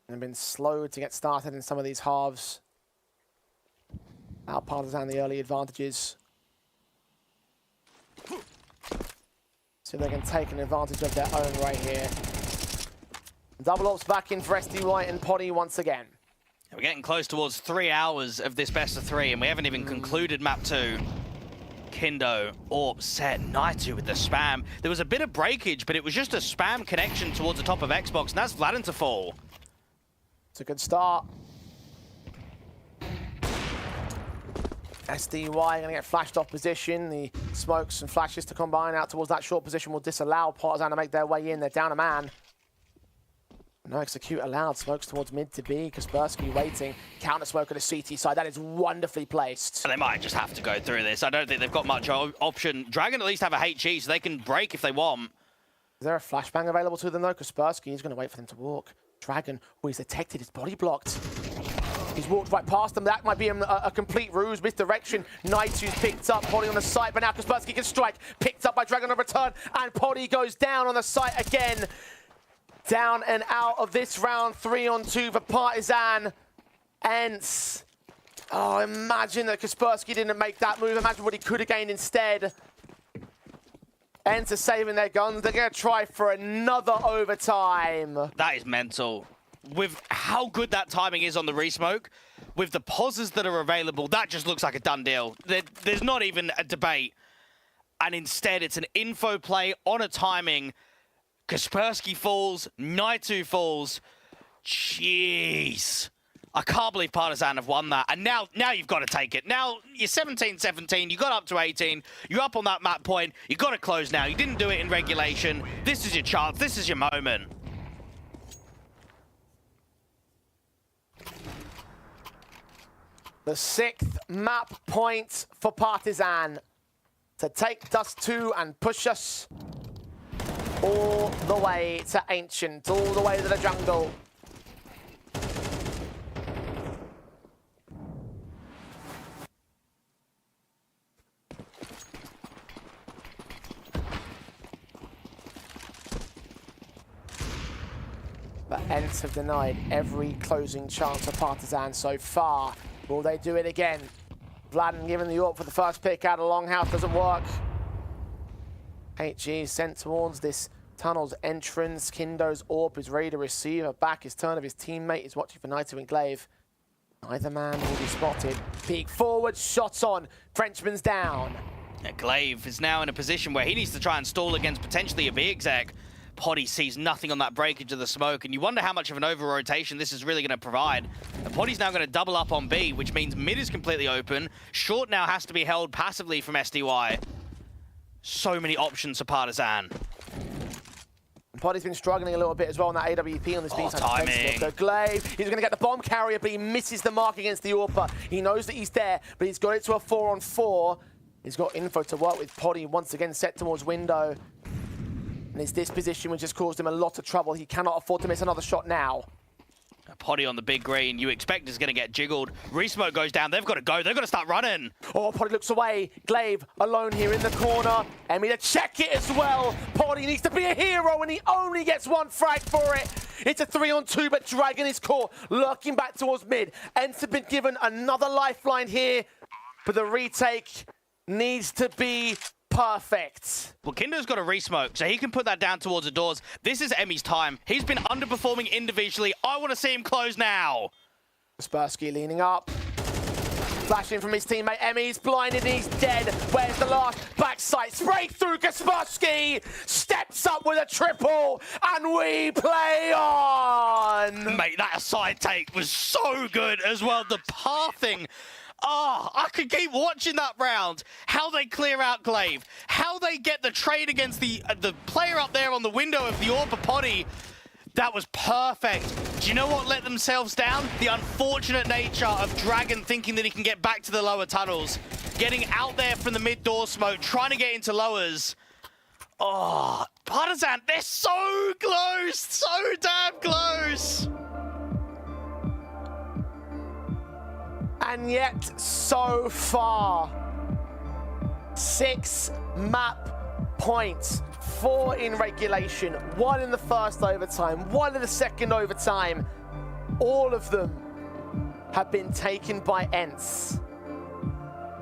And been slow to get started in some of these halves. Now Partizan the early advantages. So they can take an advantage of their own right here. Double ops back in for SDY and Poddy once again. We're getting close towards 3 hours of this best of 3, and we haven't even concluded map 2. Kindo, Orp, Set, Naitu with the spam. There was a bit of breakage, but it was just a spam connection towards the top of Xbox, and that's Vladden to fall. It's a good start. SDY going to get flashed off position. The smokes and flashes to combine out towards that short position will disallow Partizan to make their way in. They're down a man. No execute allowed. Smokes towards mid to B. Kaspersky waiting. Counter smoke at the CT side. That is wonderfully placed. And they might just have to go through this. I don't think they've got much option. Dragon at least have a HE, so they can break if they want. Is there a flashbang available to them though? Kaspersky is going to wait for them to walk. Dragon, he's detected. His body blocked. He's walked right past them. That might be a complete ruse. Misdirection. Naitu's picked up. Poddy on the site, but now Kaspersky can strike. Picked up by Dragon on return, and Poddy goes down on the site again. Down and out of this round, 3-on-2 for Partizan. ENCE. Oh, imagine that Kaspersky didn't make that move. Imagine what he could have gained instead. ENCE are saving their guns. They're going to try for another overtime. That is mental. With how good that timing is on the resmoke, with the pauses that are available, that just looks like a done deal. There's not even a debate. And instead, it's an info play on a timing. Kaspersky falls, Naitu falls. Jeez. I can't believe Partizan have won that. And now you've got to take it. Now you're 17-17, you got up to 18, you're up on that map point, you got to close now. You didn't do it in regulation. This is your chance, this is your moment. The 6th map point for Partizan to take Dust 2 and push us all the way to Ancient, all the way to the jungle. But ENCE have denied every closing chance of Partizan so far. Will they do it again? Vladden given the AWP for the first pick out of Longhouse, doesn't work. HG sent towards this Tunnels entrance. Kindo's AWP is ready to receive. A back is turn of his teammate is watching for Naito and Glaive. Neither man will be spotted. Peek forward, shots on. Frenchman's down. Yeah, Glaive is now in a position where he needs to try and stall against potentially a B-exec. Poddy sees nothing on that breakage of the smoke, and you wonder how much of an over-rotation this is really going to provide. And Poddy's now going to double up on B, which means mid is completely open. Short now has to be held passively from SDY. So many options for Partizan. Poddy's been struggling a little bit as well on that AWP on this B-side. Timing. So Glaive, he's going to get the bomb carrier, but he misses the mark against the AWPer. He knows that he's there, but he's got it to a 4-on-4. He's got info to work with. Poddy once again set towards window. And it's this position which has caused him a lot of trouble. He cannot afford to miss another shot now. Poddy on the big green, you expect is going to get jiggled. Resmoke goes down, they've got to go, they've got to start running. Oh, Poddy looks away. Glaive alone here in the corner. Emmy to check it as well. Poddy needs to be a hero and he only gets one frag for it. It's a 3-on-2, but Dragon is caught, lurking back towards mid. ENCE have been given another lifeline here, but the retake needs to be perfect. Well, Kindo's got a resmoke, so he can put that down towards the doors. This is Emmy's time. He's been underperforming individually. I want to see him close now. Kaspersky leaning up. Flashing from his teammate. Emmy's blinded and he's dead. Where's the last backside? Spray through. Kaspersky steps up with a triple and we play on. Mate, that side take was so good as well. The pathing. Oh, I could keep watching that round. How they clear out Glaive. How they get the trade against the player up there on the window of the AWPer Poddy. That was perfect. Do you know what let themselves down? The unfortunate nature of Dragon thinking that he can get back to the lower tunnels. Getting out there from the mid-door smoke, trying to get into lowers. Oh, Partizan, they're so close. So damn close. And yet, so far, 6 map points, 4 in regulation, 1 in the first overtime, 1 in the second overtime. All of them have been taken by ENCE.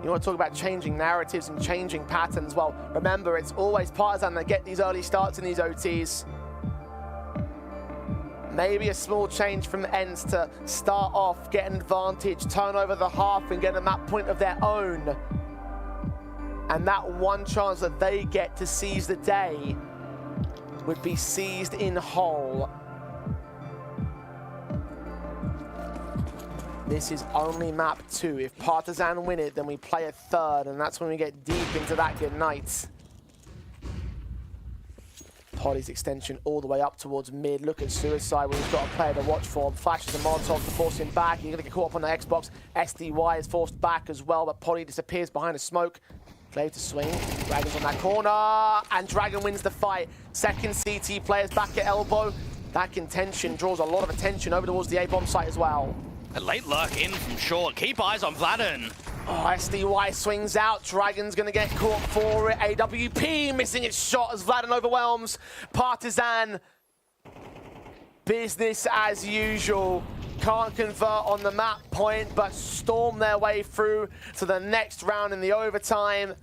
You want to talk about changing narratives and changing patterns? Well, remember, it's always Partizan that get these early starts in these OTs. Maybe a small change from ENCE to start off, get an advantage, turn over the half and get a map point of their own. And that one chance that they get to seize the day would be seized in whole. This is only map 2. If Partizan win it, then we play a third, and that's when we get deep into that good night. Poddy's extension all the way up towards mid. Look at Suicide, where he's got a player to watch for. Flashes a Molotov to force him back. He's going to get caught up on the Xbox. SDY is forced back as well, but Poddy disappears behind a smoke. Glaive to swing. Dragon's on that corner, and Dragon wins the fight. Second CT players back at elbow. That contention draws a lot of attention over towards the A-bomb site as well. A late lurk in from short. Keep eyes on Vladen. Oh, SDY swings out. Dragon's going to get caught for it. AWP missing its shot as Vladen overwhelms. Partizan, business as usual. Can't convert on the map point, but storm their way through to the next round in the overtime.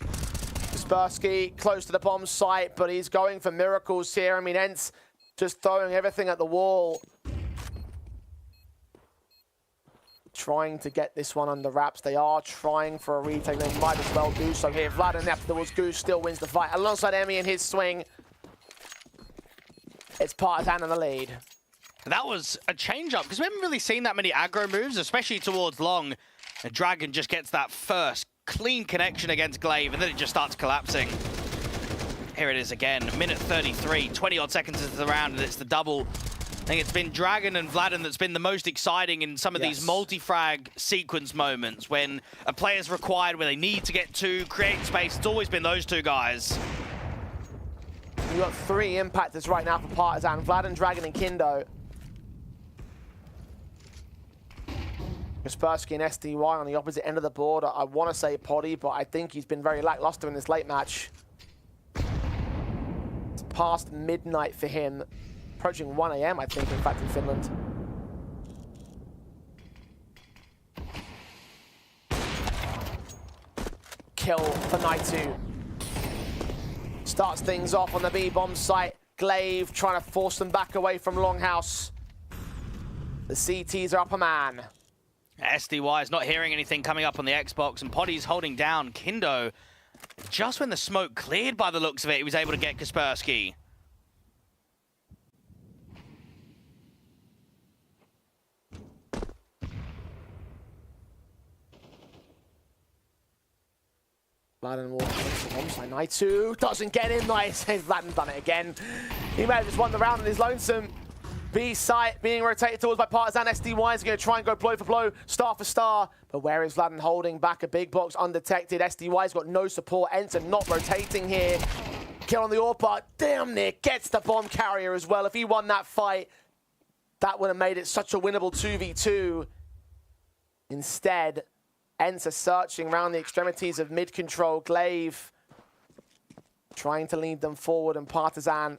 Kaspersky close to the bomb site, but he's going for miracles here. I mean, ENCE just throwing everything at the wall. Trying to get this one under wraps. They are trying for a retake. They might as well do so here. Vladen afterwards, Goose still wins the fight alongside Emmy in his swing. It's Partizan in the lead. That was a change-up, because we haven't really seen that many aggro moves, especially towards long. And Dragon just gets that first clean connection against Glaive, and then it just starts collapsing. Here it is again, minute 33, 20-odd seconds into the round, and it's the double. I think it's been Dragon and Vladen that's been the most exciting in some of these multi-frag sequence moments when a player's required, where they need to get to, create space. It's always been those two guys. You've got 3 impactors right now for Partizan. Vladen, Dragon, and Kindo. Kaspersky and SDY on the opposite end of the board. I want to say Poddy, but I think he's been very lackluster in this late match. It's past midnight for him. Approaching 1 AM, I think, in fact, in Finland. Kill for Night 2. starts things off on the B bomb site. Glaive trying to force them back away from Longhouse. The CTs are up a man. SDY is not hearing anything coming up on the Xbox, and Poddy's holding down Kindo. Just when the smoke cleared by the looks of it, he was able to get Kaspersky. Vladen walking into one side. Naitu doesn't get in. Nice. Vladen done it again. He may have just won the round on his lonesome. B site being rotated towards by Partizan. SDY is going to try and go blow for blow, star for star. But where is Vladen holding back a big box undetected? SDY's got no support. ENCE not rotating here. Kill on the AWP, damn near gets the bomb carrier as well. If he won that fight, that would have made it such a winnable 2v2. Instead, ENCE searching around the extremities of mid-control. Glaive trying to lead them forward, and Partizan,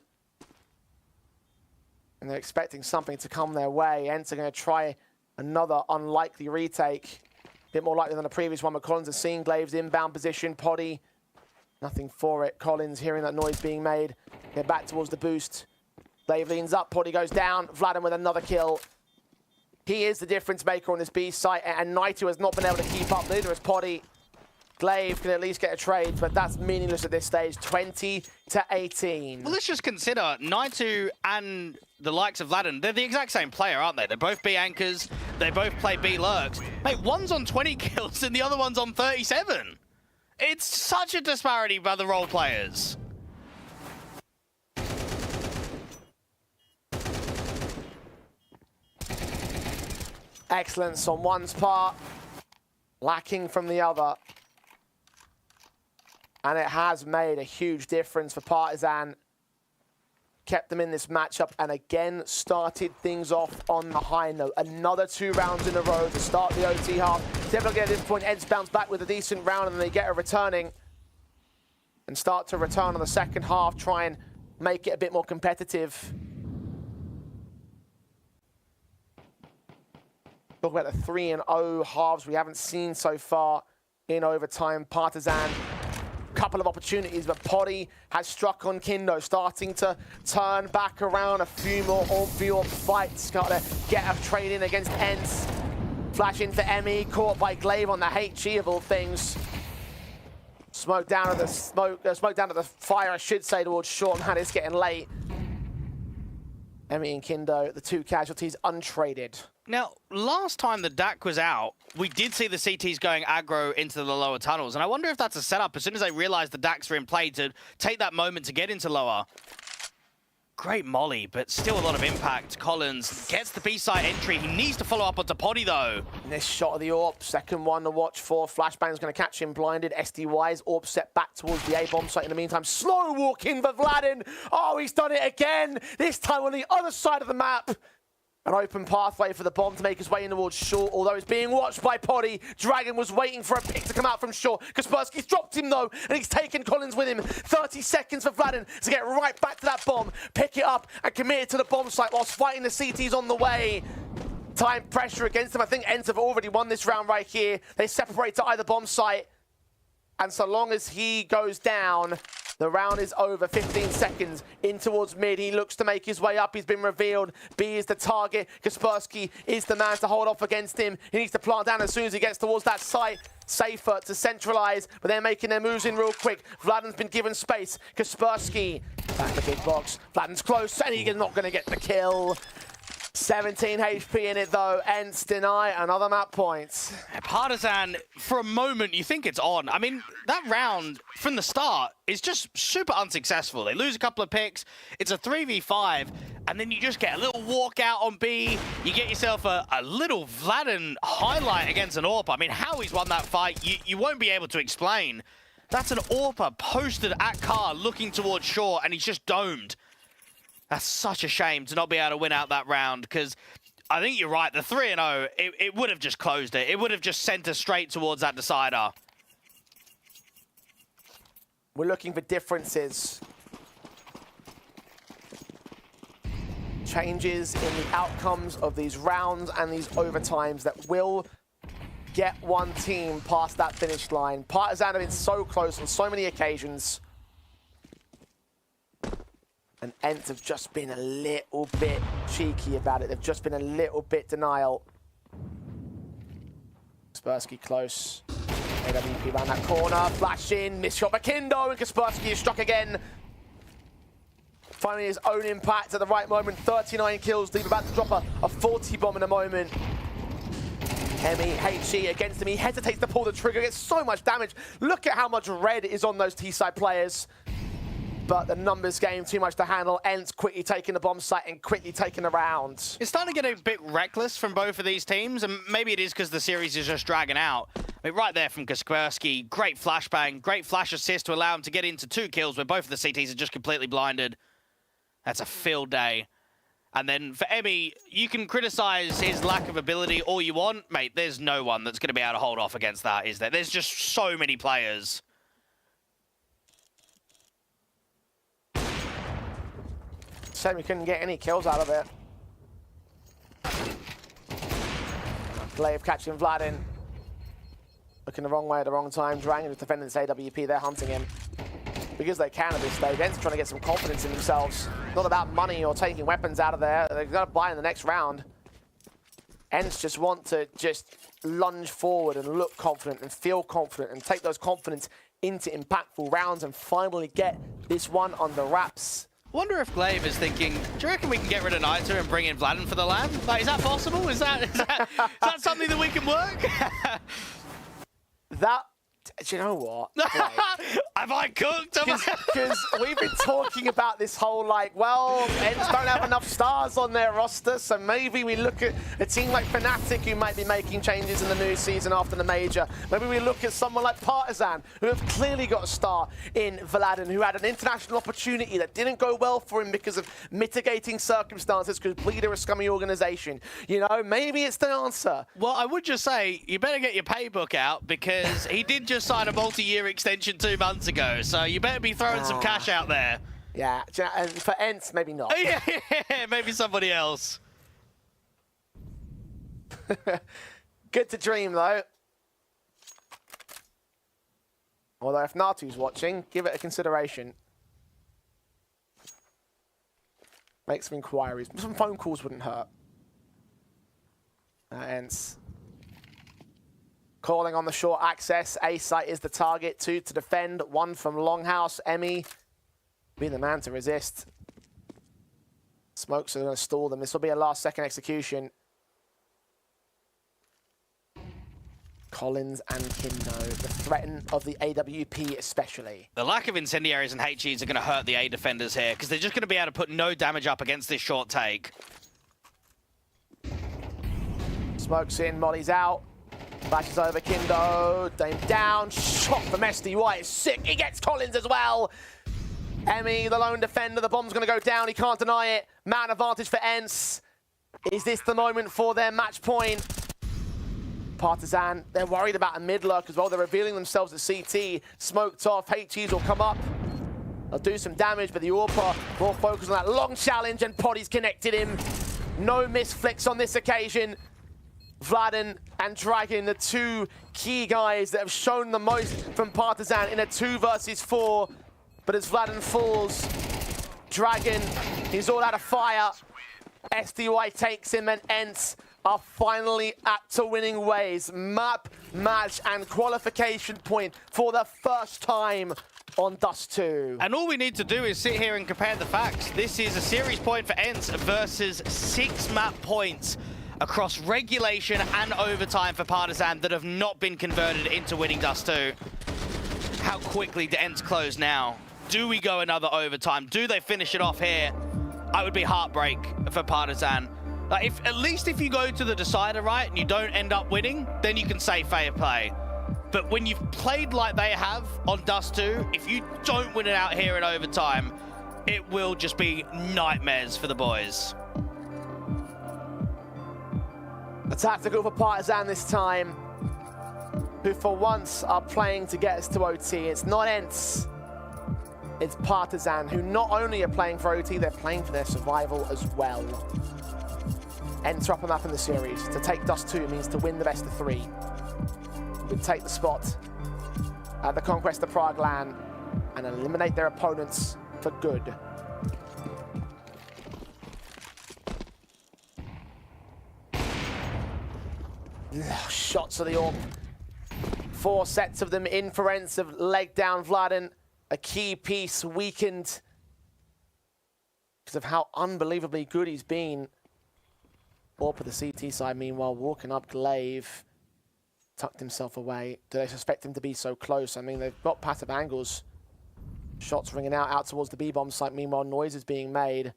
and they're expecting something to come their way. ENCE are going to try another unlikely retake. A bit more likely than the previous one, but Collins has seen Glaive's inbound position. Poddy, nothing for it. Collins hearing that noise being made. They're back towards the boost. Glaive leans up, Poddy goes down. Vladen with another kill. He is the difference maker on this B site, and Naitu has not been able to keep up. Neither has Poddy. Glaive can at least get a trade, but that's meaningless at this stage. 20-18. Well, let's just consider Naitu and the likes of Vladen. They're the exact same player, aren't they? They're both B anchors. They both play B lurks. Mate, one's on 20 kills and the other one's on 37. It's such a disparity by the role players. Excellence on one's part, lacking from the other. And it has made a huge difference for Partizan. Kept them in this matchup and again started things off on the high note. Another 2 rounds in a row to start the OT half. Definitely at this point, ENCE bounce back with a decent round and they get a returning. And start to return on the second half, try and make it a bit more competitive. Talk about the 3-0 halves we haven't seen so far in overtime. Partizan, couple of opportunities, but Poddy has struck on Kindo, starting to turn back around. A few more on-field fights. Got to get a trade in against ENCE. Flash in for Emmy, caught by Glaive on the HE of all things. Smoke down to the smoke down to the fire, I should say, towards short. Man, it's getting late. Emmy and Kindo, the 2 casualties, untraded. Now, last time the DAC was out, we did see the CTs going aggro into the lower tunnels, and I wonder if that's a setup as soon as they realize the DACs are in play to take that moment to get into lower. Great molly, but still a lot of impact. Collins gets the B-side entry. He needs to follow up onto Poddy, though. This shot of the AWP, second one to watch for. Flashbang's going to catch him blinded. SDY's AWP set back towards the A-bomb site in the meantime. Slow walk in for Vladen. Oh, he's done it again. This time on the other side of the map. An open pathway for the bomb to make his way in towards short, although it's being watched by Poddy. Dragon was waiting for a pick to come out from short. Kaspersky's dropped him, though, and he's taken Collins with him. 30 seconds for Vladen to get right back to that bomb, pick it up, and commit it to the bomb site whilst fighting the CTs on the way. Time pressure against them. I think ENCE have already won this round right here. They separate to either bomb site, and so long as he goes down, the round is over. 15 seconds in towards mid. He looks to make his way up. He's been revealed. B is the target. Kaspersky is the man to hold off against him. He needs to plant down as soon as he gets towards that site. Safer to centralize, but they're making their moves in real quick. Vladen's been given space. Kaspersky back the big box. Vladen's close, and he's not going to get the kill. 17 HP in it, though. ENCE deny another map point. Partizan, for a moment, you think it's on. I mean, that round from the start is just super unsuccessful. They lose a couple of picks. It's a 3v5, and then you just get a little walkout on B. You get yourself a little Vladen highlight against an AWP. I mean, how he's won that fight, you won't be able to explain. That's an AWPer posted at car looking towards shore, and he's just domed. That's such a shame to not be able to win out that round, because I think you're right. The 3-0, it would have just closed it. It would have just sent us straight towards that decider. We're looking for differences. Changes in the outcomes of these rounds and these overtimes that will get one team past that finish line. Partizan have been so close on so many occasions. And ENCE have just been a little bit cheeky about it. They've just been a little bit denial. Kaspersky close. AWP around that corner. Flash in. Miss shot by Kindo. And Kaspersky is struck again. Finding his own impact at the right moment. 39 kills. Leave about to drop a 40 bomb in a moment. HE against him. He hesitates to pull the trigger. Gets so much damage. Look at how much red is on those T-side players. But the numbers game, too much to handle. ENCE quickly taking the bomb site and quickly taking the round. It's starting to get a bit reckless from both of these teams, and maybe it is because the series is just dragging out. I mean, right there from Kaspersky, great flashbang, great flash assist to allow him to get into 2 kills where both of the CTs are just completely blinded. That's a field day. And then for Emmy, you can criticize his lack of ability all you want. Mate, there's no one that's going to be able to hold off against that, is there? There's just so many players. Shame we couldn't get any kills out of it. Glaive catching Vlad in. Looking the wrong way at the wrong time. Dragon is defending this AWP. They're hunting him. Because they can at this stage. ENCE trying to get some confidence in themselves. Not about money or taking weapons out of there. They've got to buy in the next round. ENCE just want to just lunge forward and look confident and feel confident and take those confidence into impactful rounds and finally get this one under wraps. I wonder if Glaive is thinking, do you reckon we can get rid of Naito and bring in Vladin for the LAN? Like, is that possible? Is that something that we can work? Do you know what? Have I cooked? Because we've been talking about this whole, like, well, ENCE don't have enough stars on their roster, so maybe we look at a team like Fnatic who might be making changes in the new season after the major. Maybe we look at someone like Partizan, who have clearly got a star in Vladin, who had an international opportunity that didn't go well for him because of mitigating circumstances, because Bleed are a scummy organization. You know, maybe it's the answer. Well, I would just say, you better get your paybook out, because he did just sign a multi-year extension 2 months ago, so you better be throwing some cash out there. Yeah, and for ENCE, maybe not. Yeah, maybe somebody else. Good to dream, though. Although if Natu's watching, give it a consideration. Make some inquiries. Some phone calls wouldn't hurt. ENCE. Calling on the short access. A site is the target. 2 to defend. 1 from Longhouse. Emmy be the man to resist. Smokes are going to stall them. This will be a last-second execution. Collins and Kindo, the threat of the AWP especially. The lack of incendiaries and HEs are going to hurt the A defenders here, because they're just going to be able to put no damage up against this short take. Smokes in, Molly's out. Flashes over Kindo, Dame down, shot from SD White, is sick, he gets Collins as well. Emmy, the lone defender, the bomb's gonna go down, he can't deny it. Man advantage for ENCE. Is this the moment for their match point? Partizan, they're worried about a mid lurk as well, they're revealing themselves at CT. Smoked off, HEs will come up. They'll do some damage, but the AWP more focused on that long challenge, and Poddy's connected him. No miss flicks on this occasion. Vladin and Dragon, the 2 key guys that have shown the most from Partizan in a 2 versus 4. But as Vladin falls, Dragon, he's all out of fire. SDY takes him, and ENCE are finally at to winning ways. Map, match, and qualification point for the first time on Dust 2. And all we need to do is sit here and compare the facts. This is a series point for ENCE versus 6 map points across regulation and overtime for Partizan that have not been converted into winning Dust 2. How quickly do ENCE close now? Do we go another overtime? Do they finish it off here? I would be heartbreak for Partizan. Like, at least if you go to the decider, right, and you don't end up winning, then you can say fair play. But when you've played like they have on Dust 2, if you don't win it out here in overtime, it will just be nightmares for the boys. A tactical for Partizan this time, who for once are playing to get us to OT. It's not ENCE, it's Partizan, who not only are playing for OT, they're playing for their survival as well. ENCE are up and up in the series. To take Dust 2 means to win the best of 3. Would take the spot at the Conquest of Prague LAN and eliminate their opponents for good. Shots of the orb. 4 sets of them in for ENCE have legged down Vladen. A key piece weakened because of how unbelievably good he's been. Orb for the CT side, meanwhile, walking up Glaive. Tucked himself away. Do they suspect him to be so close? I mean, they've got passive angles. Shots ringing out towards the B-bomb site. Meanwhile, noise is being made.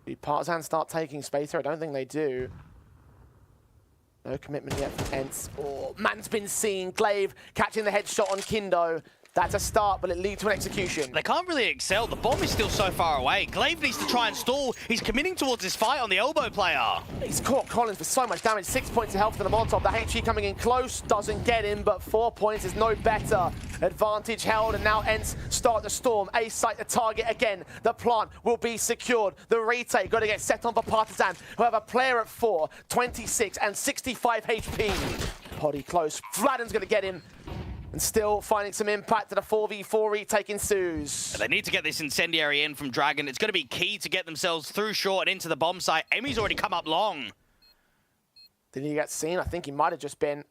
Do Partizan start taking space here? I don't think they do. No commitment yet from ENCE. Oh, man's been seen. Glaive catching the headshot on Kindo. That's a start, but it leads to an execution. They can't really excel. The bomb is still so far away. Glaive needs to try and stall. He's committing towards this fight on the elbow player. He's caught Collins for so much damage. 6 points of health to the Molotov. The HE coming in close, doesn't get him, but 4 points is no better. Advantage held, and now ENCE start the storm. A site the target again. The plant will be secured. The retake got to get set on for Partizan, who have a player at 4, 26 and 65 HP. Potty close. Vladen's going to get him. And still finding some impact to the 4v4 retake ensues. They need to get this incendiary in from Dragon. It's going to be key to get themselves through short and into the bomb site. Emmy's already come up long. Did he get seen? I think he might have just been.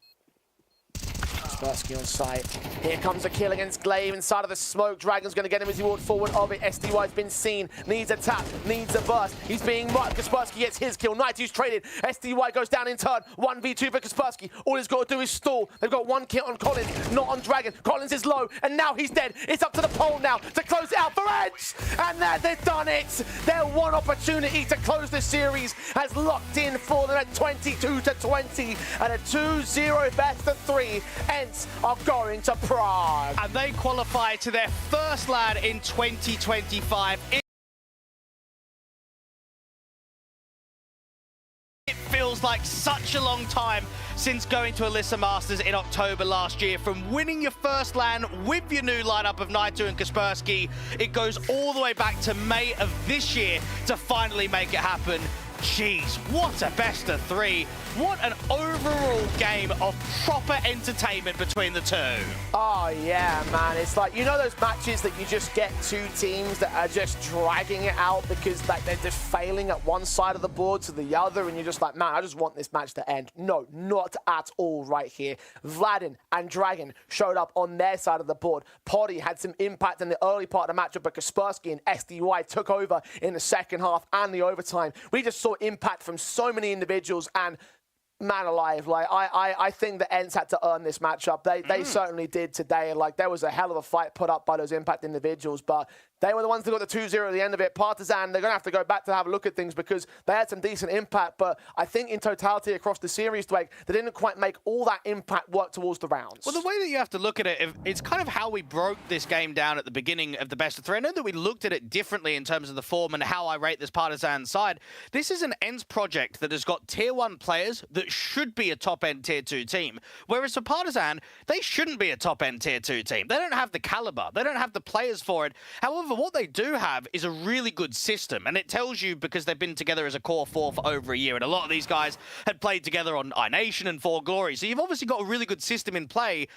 Kaspersky on site. Here comes a kill against Glaive inside of the smoke. Dragon's going to get him as he walks forward of it. SDY's been seen. Needs a tap. Needs a burst. He's being marked. Kaspersky gets his kill. Nighty's traded. SDY goes down in turn. 1v2 for Kaspersky. All he's got to do is stall. They've got 1 kill on Collins, not on Dragon. Collins is low, and now he's dead. It's up to the pole now to close it out for ENCE. And they've done it. Their one opportunity to close the series has locked in for them at 22-20 and a 2-0 best of 3. ENCE are going to Prague. And they qualify to their first LAN in 2025. It feels like such a long time since going to Alyssa Masters in October last year. From winning your first LAN with your new lineup of Naito and Kaspersky, it goes all the way back to May of this year to finally make it happen. Jeez, what a best of 3. What an overall game of proper entertainment between the two. Oh, yeah, man. It's like, you know those matches that you just get 2 teams that are just dragging it out because like, they're just failing at one side of the board to the other, and you're just like, man, I just want this match to end. No, not at all right here. Vladen and Dragon showed up on their side of the board. Potty had some impact in the early part of the matchup, but Kaspersky and SDY took over in the second half and the overtime. We just saw impact from so many individuals, and man alive, like I think the ENCE had to earn this matchup. They certainly did today. Like there was a hell of a fight put up by those impact individuals, but they were the ones that got the 2-0 at the end of it. Partizan, they're going to have to go back to have a look at things because they had some decent impact, but I think in totality across the series, Dwayne, they didn't quite make all that impact work towards the rounds. Well, the way that you have to look at it, it's kind of how we broke this game down at the beginning of the best of 3. I know that we looked at it differently in terms of the form and how I rate this Partizan side. This is an ENCE project that has got tier 1 players that should be a top-end tier 2 team, whereas for Partizan, they shouldn't be a top-end tier 2 team. They don't have the caliber. They don't have the players for it. However, what they do have is a really good system, and it tells you because they've been together as a core 4 for over a year, and a lot of these guys had played together on iNation and For Glory, so you've obviously got a really good system in play.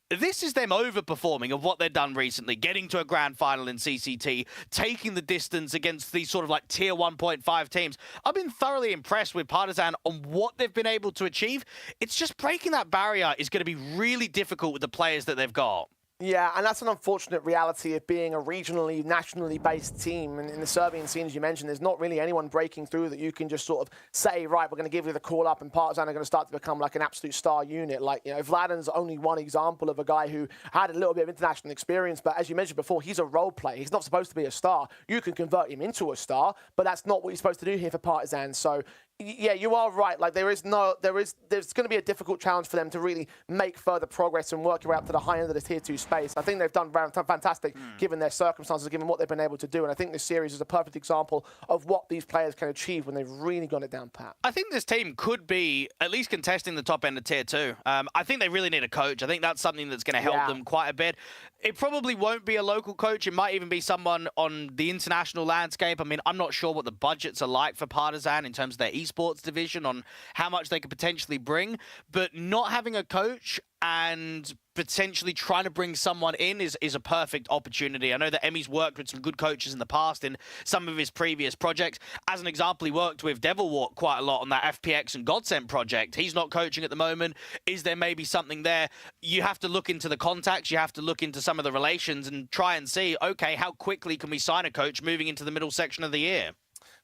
This is them overperforming of what they've done recently, getting to a grand final in CCT, taking the distance against these sort of like tier 1.5 teams. I've been thoroughly impressed with Partizan on what they've been able to achieve. It's just breaking that barrier is going to be really difficult with the players that they've got. Yeah, and that's an unfortunate reality of being a regionally, nationally based team. And in the Serbian scene, as you mentioned, there's not really anyone breaking through that you can just sort of say, right, we're going to give you the call up, and Partizan are going to start to become like an absolute star unit. Like, you know, Vladen's only one example of a guy who had a little bit of international experience, but as you mentioned before, he's a role player. He's not supposed to be a star. You can convert him into a star, but that's not what you're supposed to do here for Partizan. So yeah, you are right. Like there's going to be a difficult challenge for them to really make further progress and work your way up to the high end of the tier 2 space. I think they've done fantastic given their circumstances, given what they've been able to do. And I think this series is a perfect example of what these players can achieve when they've really got it down pat. I think this team could be at least contesting the top end of tier 2. I think they really need a coach. I think that's something that's going to help them quite a bit. It probably won't be a local coach. It might even be someone on the international landscape. I mean, I'm not sure what the budgets are like for Partizan in terms of their esports division, on how much they could potentially bring. But not having a coach, and potentially trying to bring someone in is a perfect opportunity. I know that Emmy's worked with some good coaches in the past in some of his previous projects. As an example, he worked with Devilwalk quite a lot on that FPX and Godsend project. He's not coaching at the moment. Is there maybe something there? You have to look into the contacts. You have to look into some of the relations and try and see, okay, how quickly can we sign a coach moving into the middle section of the year?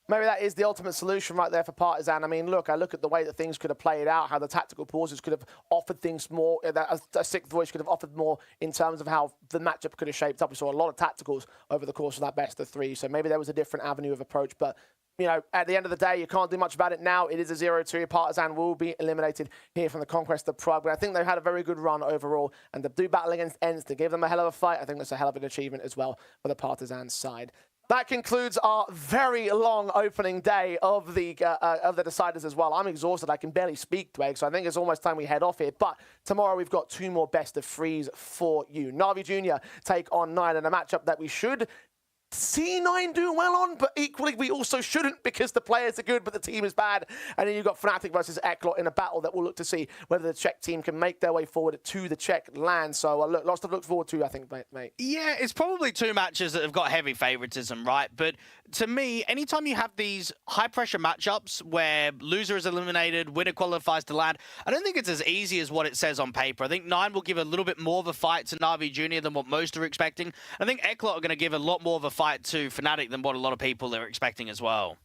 Maybe that is the ultimate solution right there for Partizan. I mean, look, I look at the way that things could have played out, how the tactical pauses could have offered things more, that a sixth voice could have offered more in terms of how the matchup could have shaped up. We saw a lot of tacticals over the course of that best of three, so maybe there was a different avenue of approach. But, you know, at the end of the day, you can't do much about it now. It is a 0-2. Partizan will be eliminated here from the Conquest of Prague. But I think they've had a very good run overall. And to do battle against ENCE, to give them a hell of a fight, I think that's a hell of an achievement as well for the Partizan side. That concludes our very long opening day of the deciders as well. I'm exhausted. I can barely speak, Dwayne, so I think it's almost time we head off here. But tomorrow we've got 2 more best of 3s for you. Na'Vi Jr. take on 9 in a matchup that we should see 9 do well on, but equally we also shouldn't because the players are good, but the team is bad. And then you've got Fnatic versus Eklot in a battle that we'll look to see whether the Czech team can make their way forward to the Czech LAN. So look, lots to look forward to, I think, mate. Yeah, it's probably 2 matches that have got heavy favoritism, right? But to me, anytime you have these high-pressure matchups where loser is eliminated, winner qualifies to LAN, I don't think it's as easy as what it says on paper. I think 9 will give a little bit more of a fight to Na'Vi Jr. than what most are expecting. I think Eklot are going to give a lot more of a fight to Fnatic than what a lot of people are expecting as well.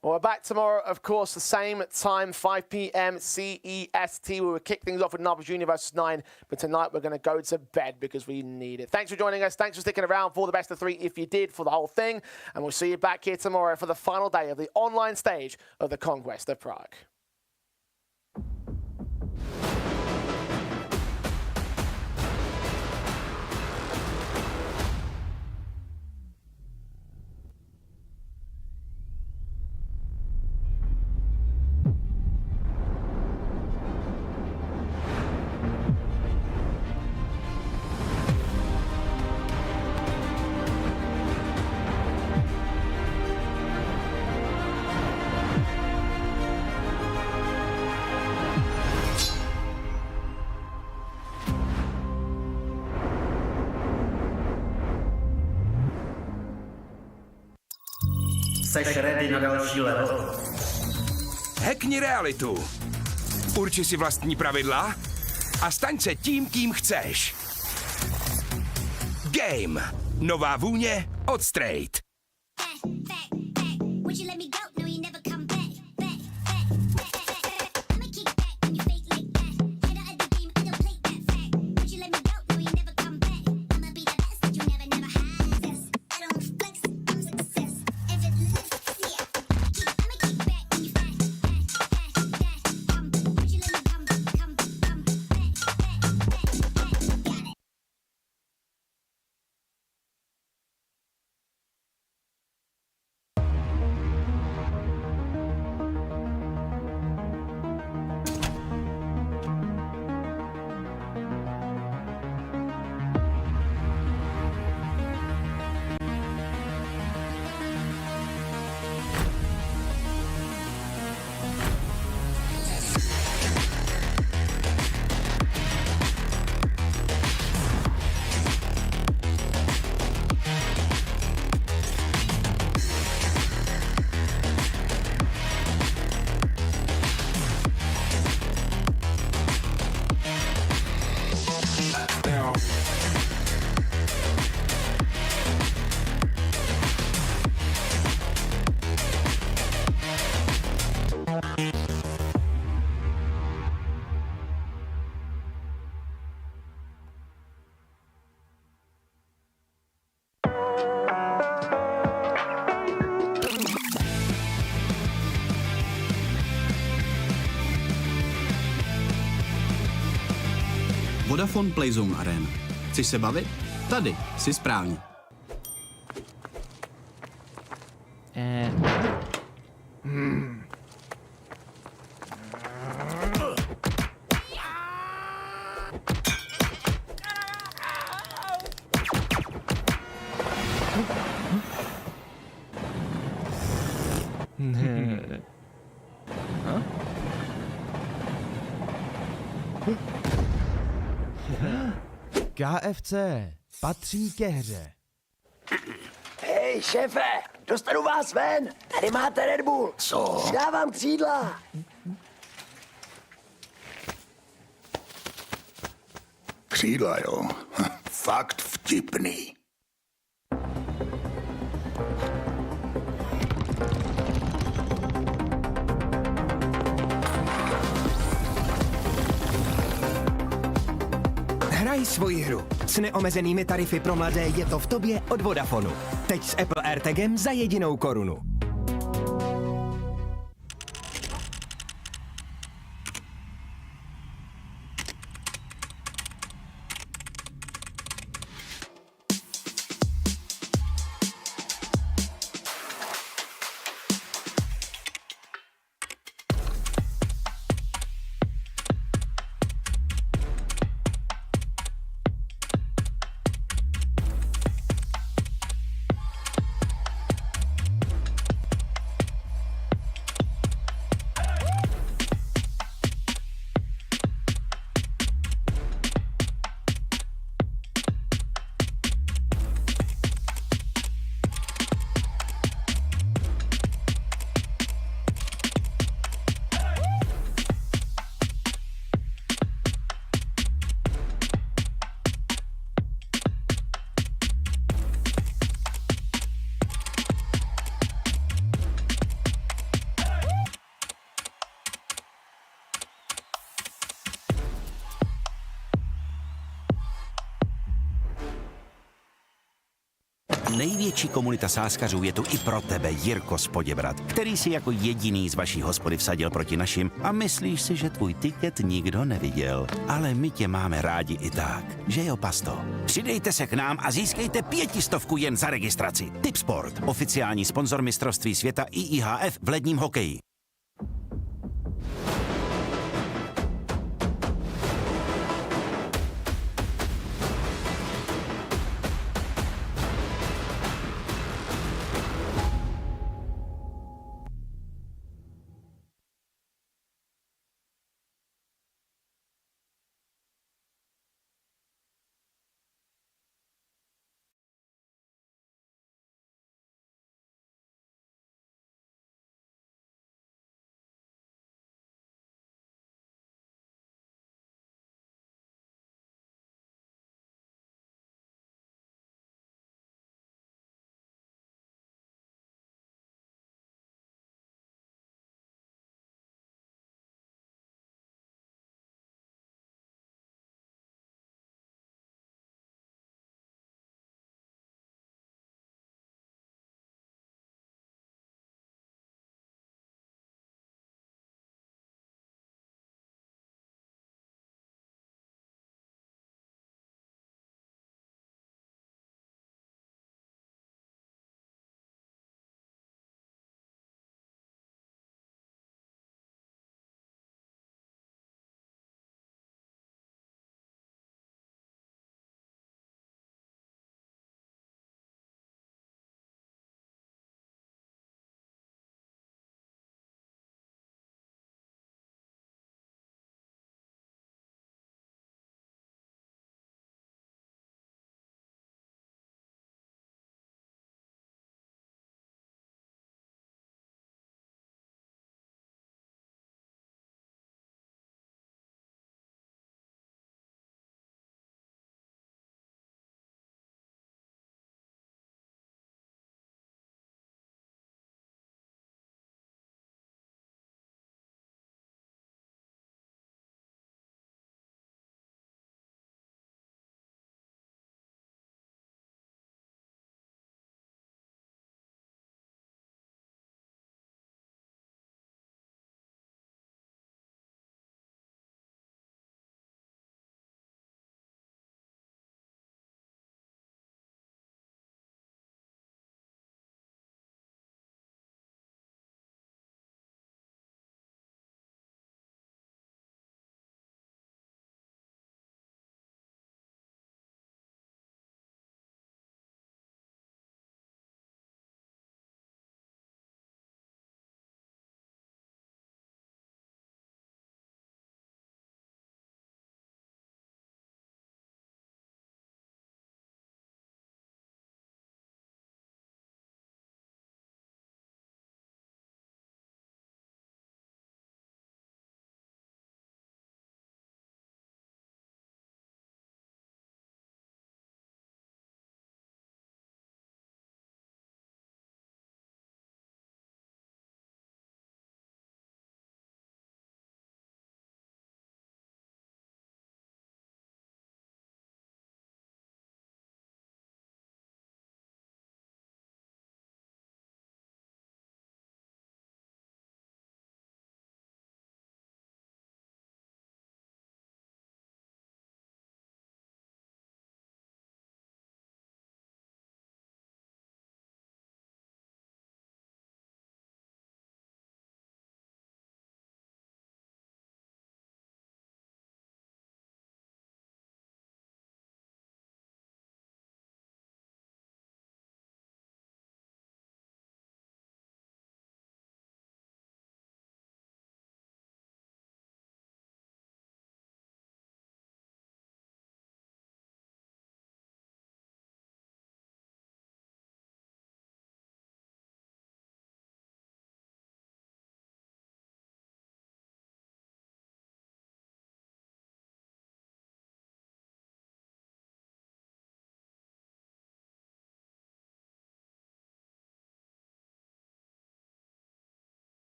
Well, we're back tomorrow, of course, the same time, 5 p.m. CEST. We will kick things off with Na'Vi Jr. versus 9, but tonight we're going to go to bed because we need it. Thanks for joining us. Thanks for sticking around for the best of 3 if you did for the whole thing. And we'll see you back here tomorrow for the final day of the online stage of the Conquest of Prague. Seš ready na další level? Hackni realitu. Urči si vlastní pravidla a staň se tím, kým chceš. Game. Nová vůně od Straight. Vodafone Playzone Arena. Chceš se bavit? Tady jsi správně. KFC patří ke hře. Hej, šéfe, dostanu vás ven. Tady máte Red Bull. Co? Dávám křídla. Křídla, jo. Fakt vtipný. Hraj svoji hru. S neomezenými tarify pro mladé je to v tobě od Vodafonu. Teď s Apple AirTagem za 1 korunu. Největší komunita sázkařů je tu i pro tebe, Jirko z Poděbrad, který si jako jediný z vaší hospody vsadil proti našim a myslíš si, že tvůj tiket nikdo neviděl. Ale my tě máme rádi i tak, že jo, pasto? Přidejte se k nám a získejte 500 jen za registraci. Tipsport, oficiální sponzor mistrovství světa IIHF v ledním hokeji.